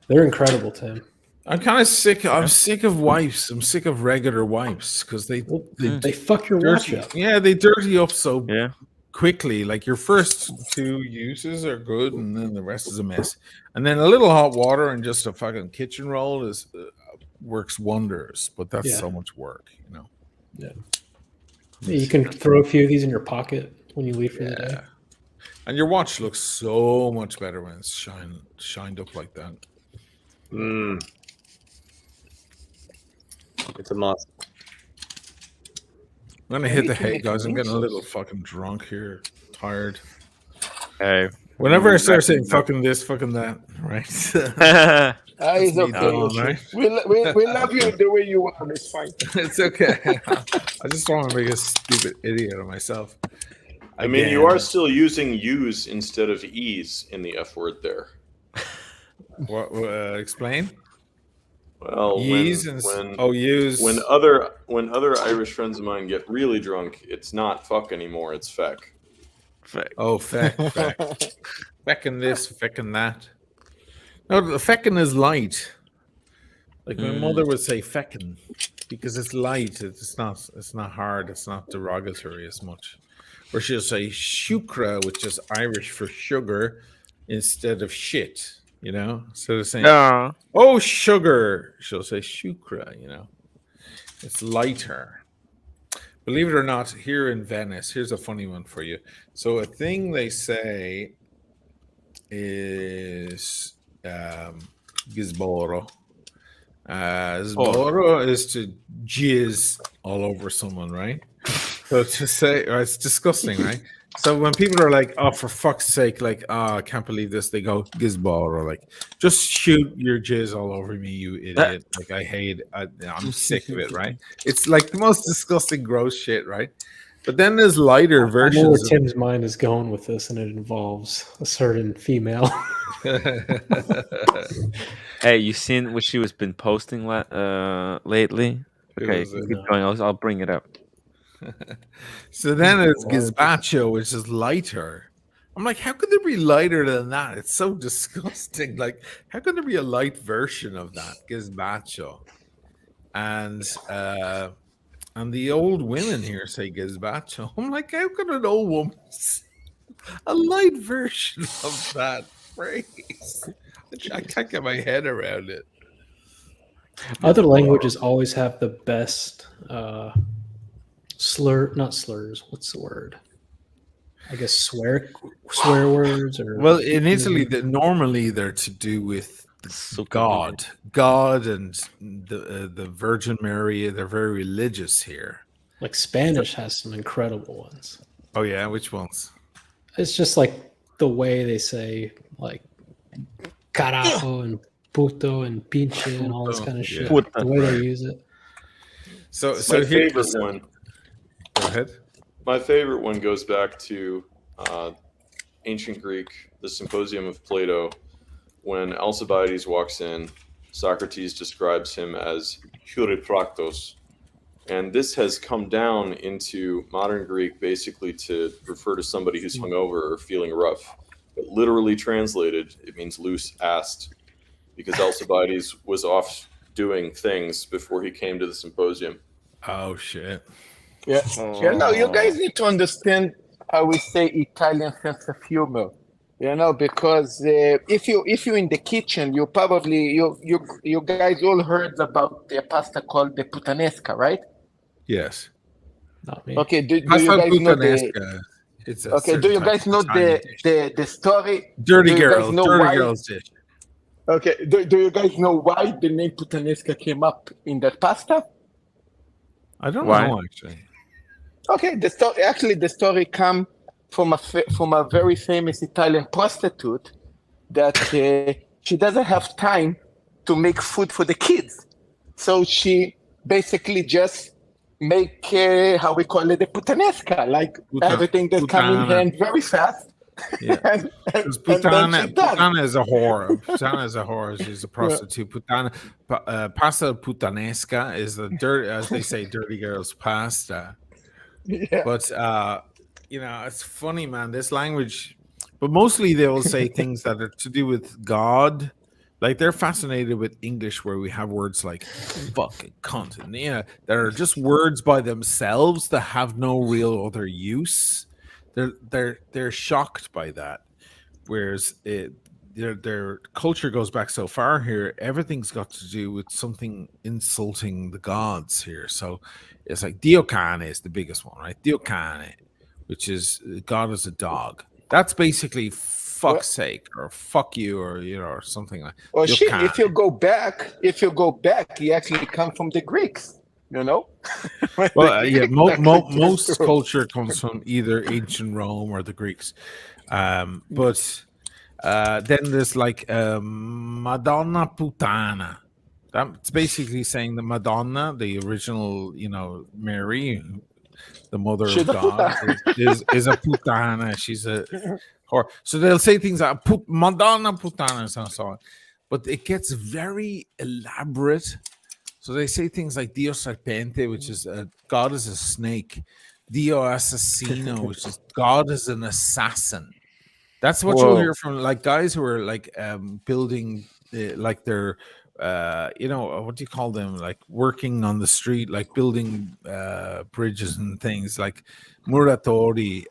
They're incredible, Tim. I'm kind of sick. I'm sick of wipes. I'm sick of regular wipes because they fuck your watch up. Yeah, they dirty up so quickly. Like your first 2 uses are good, and then the rest is a mess. And then a little hot water and just a fucking kitchen roll is works wonders. But that's so much work, you know. Yeah. You can throw a few of these in your pocket when you leave for the day. And your watch looks so much better when it's shined up like that. It's a must. I'm gonna hit the hay, guys. I'm getting a little fucking drunk here, tired. Hey, whenever I start saying fucking this, fucking that, right? It's okay. Right? We love you the way you are. It's fine. It's okay. I just don't want to make a stupid idiot of myself. I mean, you are still using U's instead of E's in the F word there. What? Explain. Well, Use. When other Irish friends of mine get really drunk, it's not fuck anymore. It's feck. Feck. Oh, feck. Feckin' this, feckin' that. No, the feckin' is light. Like my mother would say feckin' because it's light. It's not hard. It's not derogatory as much. Or she'll say shukra, which is Irish for sugar, instead of shit. You know, instead of saying "oh sugar," she'll say shukra. You know, it's lighter. Believe it or not, here in Venice, here's a funny one for you. So a thing they say is gizboro. Gizboro is to jizz all over someone, right? So to say, it's disgusting, right? So when people are like, "Oh, for fuck's sake!" Like, "Oh, I can't believe this," they go gizboro, like, "Just shoot your jizz all over me, you idiot!" Like, I hate it. I'm sick of it, right? It's like the most disgusting, gross shit, right? But then there's lighter versions. I know where Tim's mind is going with this, and it involves a certain female. Hey, you seen what she was been posting lately? Okay, keep going. I'll bring it up. So then it's gazpacho, which is lighter. I'm like, how could there be lighter than that? It's so disgusting. Like, how could there be a light version of that gazpacho? And the old women here say gazpacho. I'm like, how could an old woman say a light version of that phrase? I can't get my head around it. Other languages always have the best not slurs. What's the word? I guess swear words. Or well, in Italy, normally they're to do with God and the Virgin Mary. They're very religious here. Like Spanish has some incredible ones. Oh yeah, which ones? It's just like the way they say like carajo and puto and pinche and all this kind of shit. The way they use it. So my favorite one. Go ahead. My favorite one goes back to ancient Greek, the Symposium of Plato. When Alcibiades walks in, Socrates describes him as Eurypraktos. And this has come down into modern Greek basically to refer to somebody who's hungover or feeling rough. But literally translated, it means loose-assed, because Alcibiades was off doing things before he came to the symposium. Oh, shit. Yeah. No, you guys need to understand how we say Italian sense of humor. You know, because if you're in the kitchen, you probably you guys all heard about the pasta called the puttanesca, right? Yes. Not me. Okay. Do you guys know the? It's okay. Do you guys know the story? Dirty girls dish. Okay. Do you guys know why the name puttanesca came up in that pasta? I don't know actually. Okay, the story comes from a very famous Italian prostitute that she doesn't have time to make food for the kids, so she basically just make how we call it the puttanesca, like everything that comes in hand very fast. Yeah, Putana is a whore. Putana is a whore. She's a prostitute. Putana, pasta puttanesca is the dirty, as they say, dirty girls' pasta. Yeah. But it's funny, man. This language, but mostly they will say things that are to do with God. Like they're fascinated with English, where we have words like "fuck" and "cunt," and that are just words by themselves that have no real other use. They're shocked by that, whereas their culture goes back so far here. Everything's got to do with something insulting the gods here. So it's like Dio cane is the biggest one, right? Dio cane, which is God is a dog. That's basically fuck's sake or fuck you or or something like. Well, shit. If you go back, he actually comes from the Greeks. Well, most culture comes from either ancient Rome or the Greeks, but then there's like Madonna Putana. That's basically saying the Madonna, the original, Mary, the mother of God, is a putana. She's a whore. So they'll say things like Madonna Putana and so on, but it gets very elaborate. So they say things like Dio Serpente, which is God is a snake. Dio Assassino, which is God is an assassin. That's what you'll hear from like guys who are like building like they're what do you call them, like working on the street, like building bridges and things like muratori,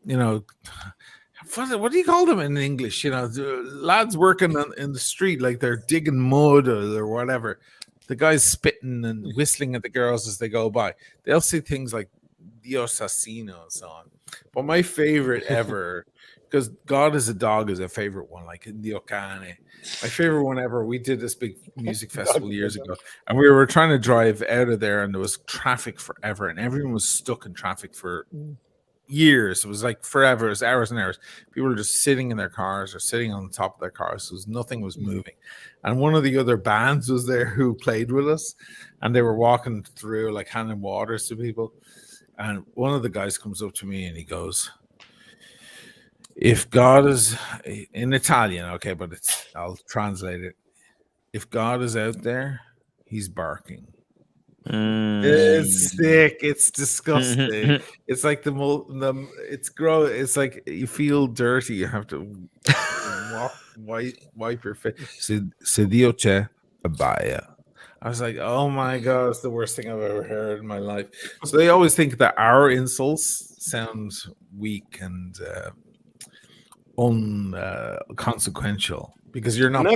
what do you call them in English? Lads working in the street, like they're digging mud or whatever. The guys spitting and whistling at the girls as they go by. They'll say things like Dios Assassino and so on. But my favorite ever, because God is a dog is a favorite one, like Dio Cane. My favorite one ever, we did this big music festival years ago, and we were trying to drive out of there, and there was traffic forever, and everyone was stuck in traffic for years. It was like forever. It was hours and hours. People were just sitting in their cars or sitting on the top of their cars. Nothing was moving. And one of the other bands was there who played with us, and they were walking through, like handing waters to people. And one of the guys comes up to me and he goes, if God is in Italian, okay, but I'll translate it. If God is out there, he's barking. It's sick. It's disgusting. It's like it's gross. It's like you feel dirty. You have to wipe your face. Se Dio c'è, abbaia. I was like, oh my god, it's the worst thing I've ever heard in my life. So they always think that our insults sound weak and unconsequential because you're not that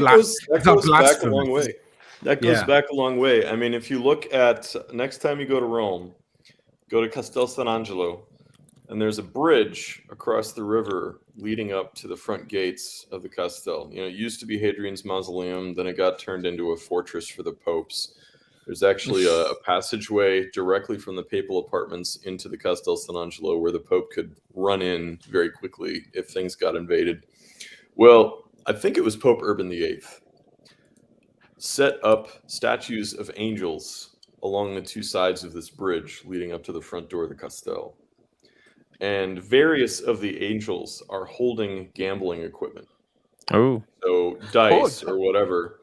goes back a long way. That goes back a long way. I mean, if you look at next time you go to Rome, go to Castel San Angelo, and there's a bridge across the river leading up to the front gates of the Castel. It used to be Hadrian's mausoleum, then it got turned into a fortress for the popes. There's actually a passageway directly from the papal apartments into the Castel San Angelo where the Pope could run in very quickly if things got invaded. Well, I think it was Pope Urban VIII set up statues of angels along the two sides of this bridge leading up to the front door of the Castel. And various of the angels are holding gambling equipment. Oh. So dice or whatever.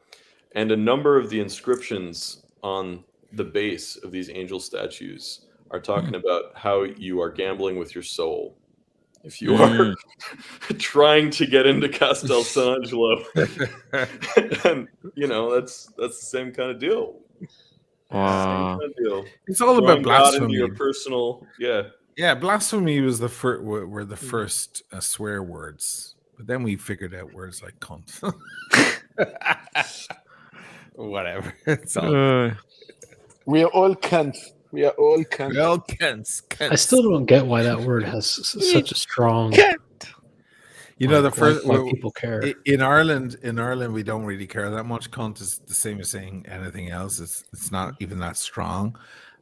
And a number of the inscriptions on the base of these angel statues are talking about how you are gambling with your soul. If you are trying to get into Castel San Angelo, and that's the same kind of deal. Wow. It's all about blasphemy. Into your personal, yeah. Blasphemy was were the first swear words, but then we figured out words like cunt. Whatever. It's all. We are all cunts. We are all cunts. We're all cunts. I still don't get why that word has such a strong. The first why people care in Ireland. In Ireland, we don't really care that much. Cunt is the same as saying anything else. It's not even that strong.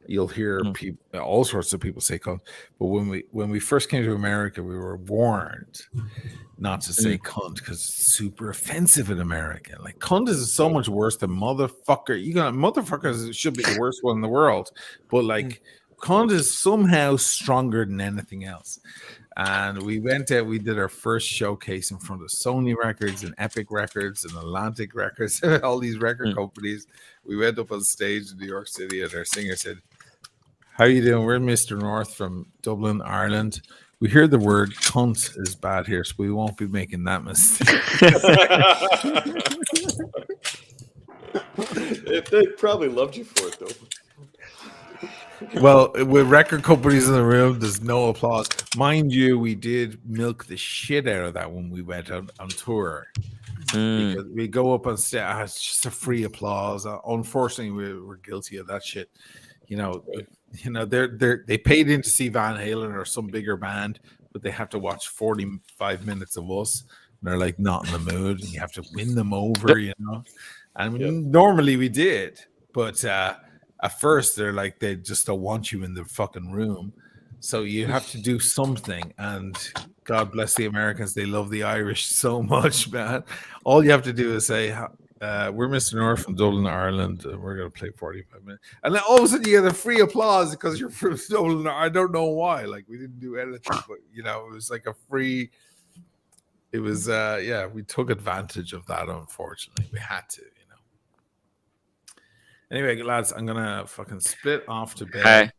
You'll hear people, all sorts of people say cunt. But when we first came to America, we were warned not to say cunt because it's super offensive in America. Like cunt is so much worse than motherfucker. Motherfuckers should be the worst one in the world, but like cunt is somehow stronger than anything else. And we went out, we did our first showcase in front of Sony Records and Epic Records and Atlantic Records, all these record companies. We went up on stage in New York City and our singer said, how you doing? We're Mr. North from Dublin, Ireland. We hear the word cunt is bad here, so we won't be making that mistake. They probably loved you for it, though. Well, with record companies in the room, there's no applause. Mind you, we did milk the shit out of that when we went on tour. Because we go up on stage, it's just a free applause. Unfortunately, we're guilty of that shit. They paid in to see Van Halen or some bigger band, but they have to watch 45 minutes of us. And they're like not in the mood, and you have to win them over, you know. And normally we did, but at first they're like they just don't want you in the fucking room, so you have to do something. And God bless the Americans, they love the Irish so much, man. All you have to do is say, we're Mr. North from Dublin, Ireland, and we're going to play 45 minutes. And then all of a sudden you get a free applause because you're from Dublin. I don't know why. Like, we didn't do anything, but, you know, it was like a free... It was, we took advantage of that, unfortunately. We had to, you know. Anyway, lads, I'm going to fucking split off to bed. Hey.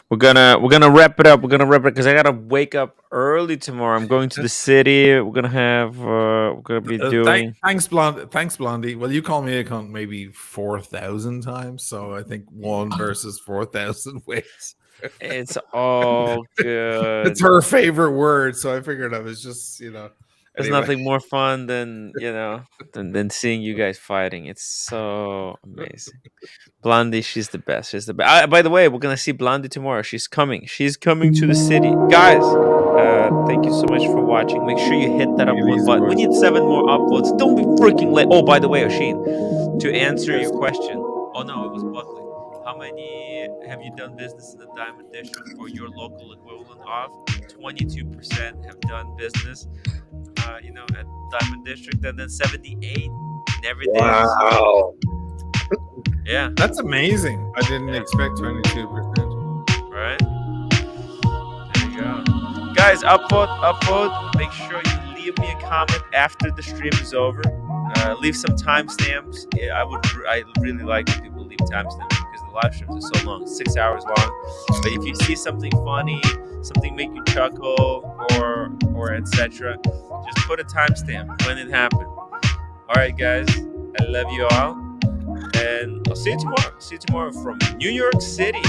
We're gonna wrap it up. We're gonna wrap it because I gotta wake up early tomorrow. I'm going to the city. We're gonna be doing. Thanks, Blondie. Well, you call me a cunt maybe 4,000 times, so I think 1 versus 4,000 ways. It's all good. It's her favorite word, so I figured I was just, you know. There's nothing more fun than, you know, than seeing you guys fighting. It's so amazing. Blondie, she's the best. She's the best. By the way, we're gonna see Blondie tomorrow. She's coming. She's coming to the city, guys. Thank you so much for watching. Make sure you hit that upload button. We need 7 more uploads. Don't be freaking late. Oh, by the way, Oshin, to answer your question. Oh no, it was Buckley. How many have you done business in the Diamond District or your local equivalent of? 22% have done business, you know, at Diamond District, and then 78 in every day. Wow. Yeah, that's amazing. I didn't expect 22%. Right? There you go. Guys, upvote. Make sure you leave me a comment after the stream is over. Leave some timestamps. Yeah, I really like when people leave timestamps because the live streams are so long, 6 hours long. But if you see something funny, something make you chuckle, or etc., just put a timestamp when it happened. All right, guys. I love you all. And I'll see you tomorrow. See you tomorrow from New York City.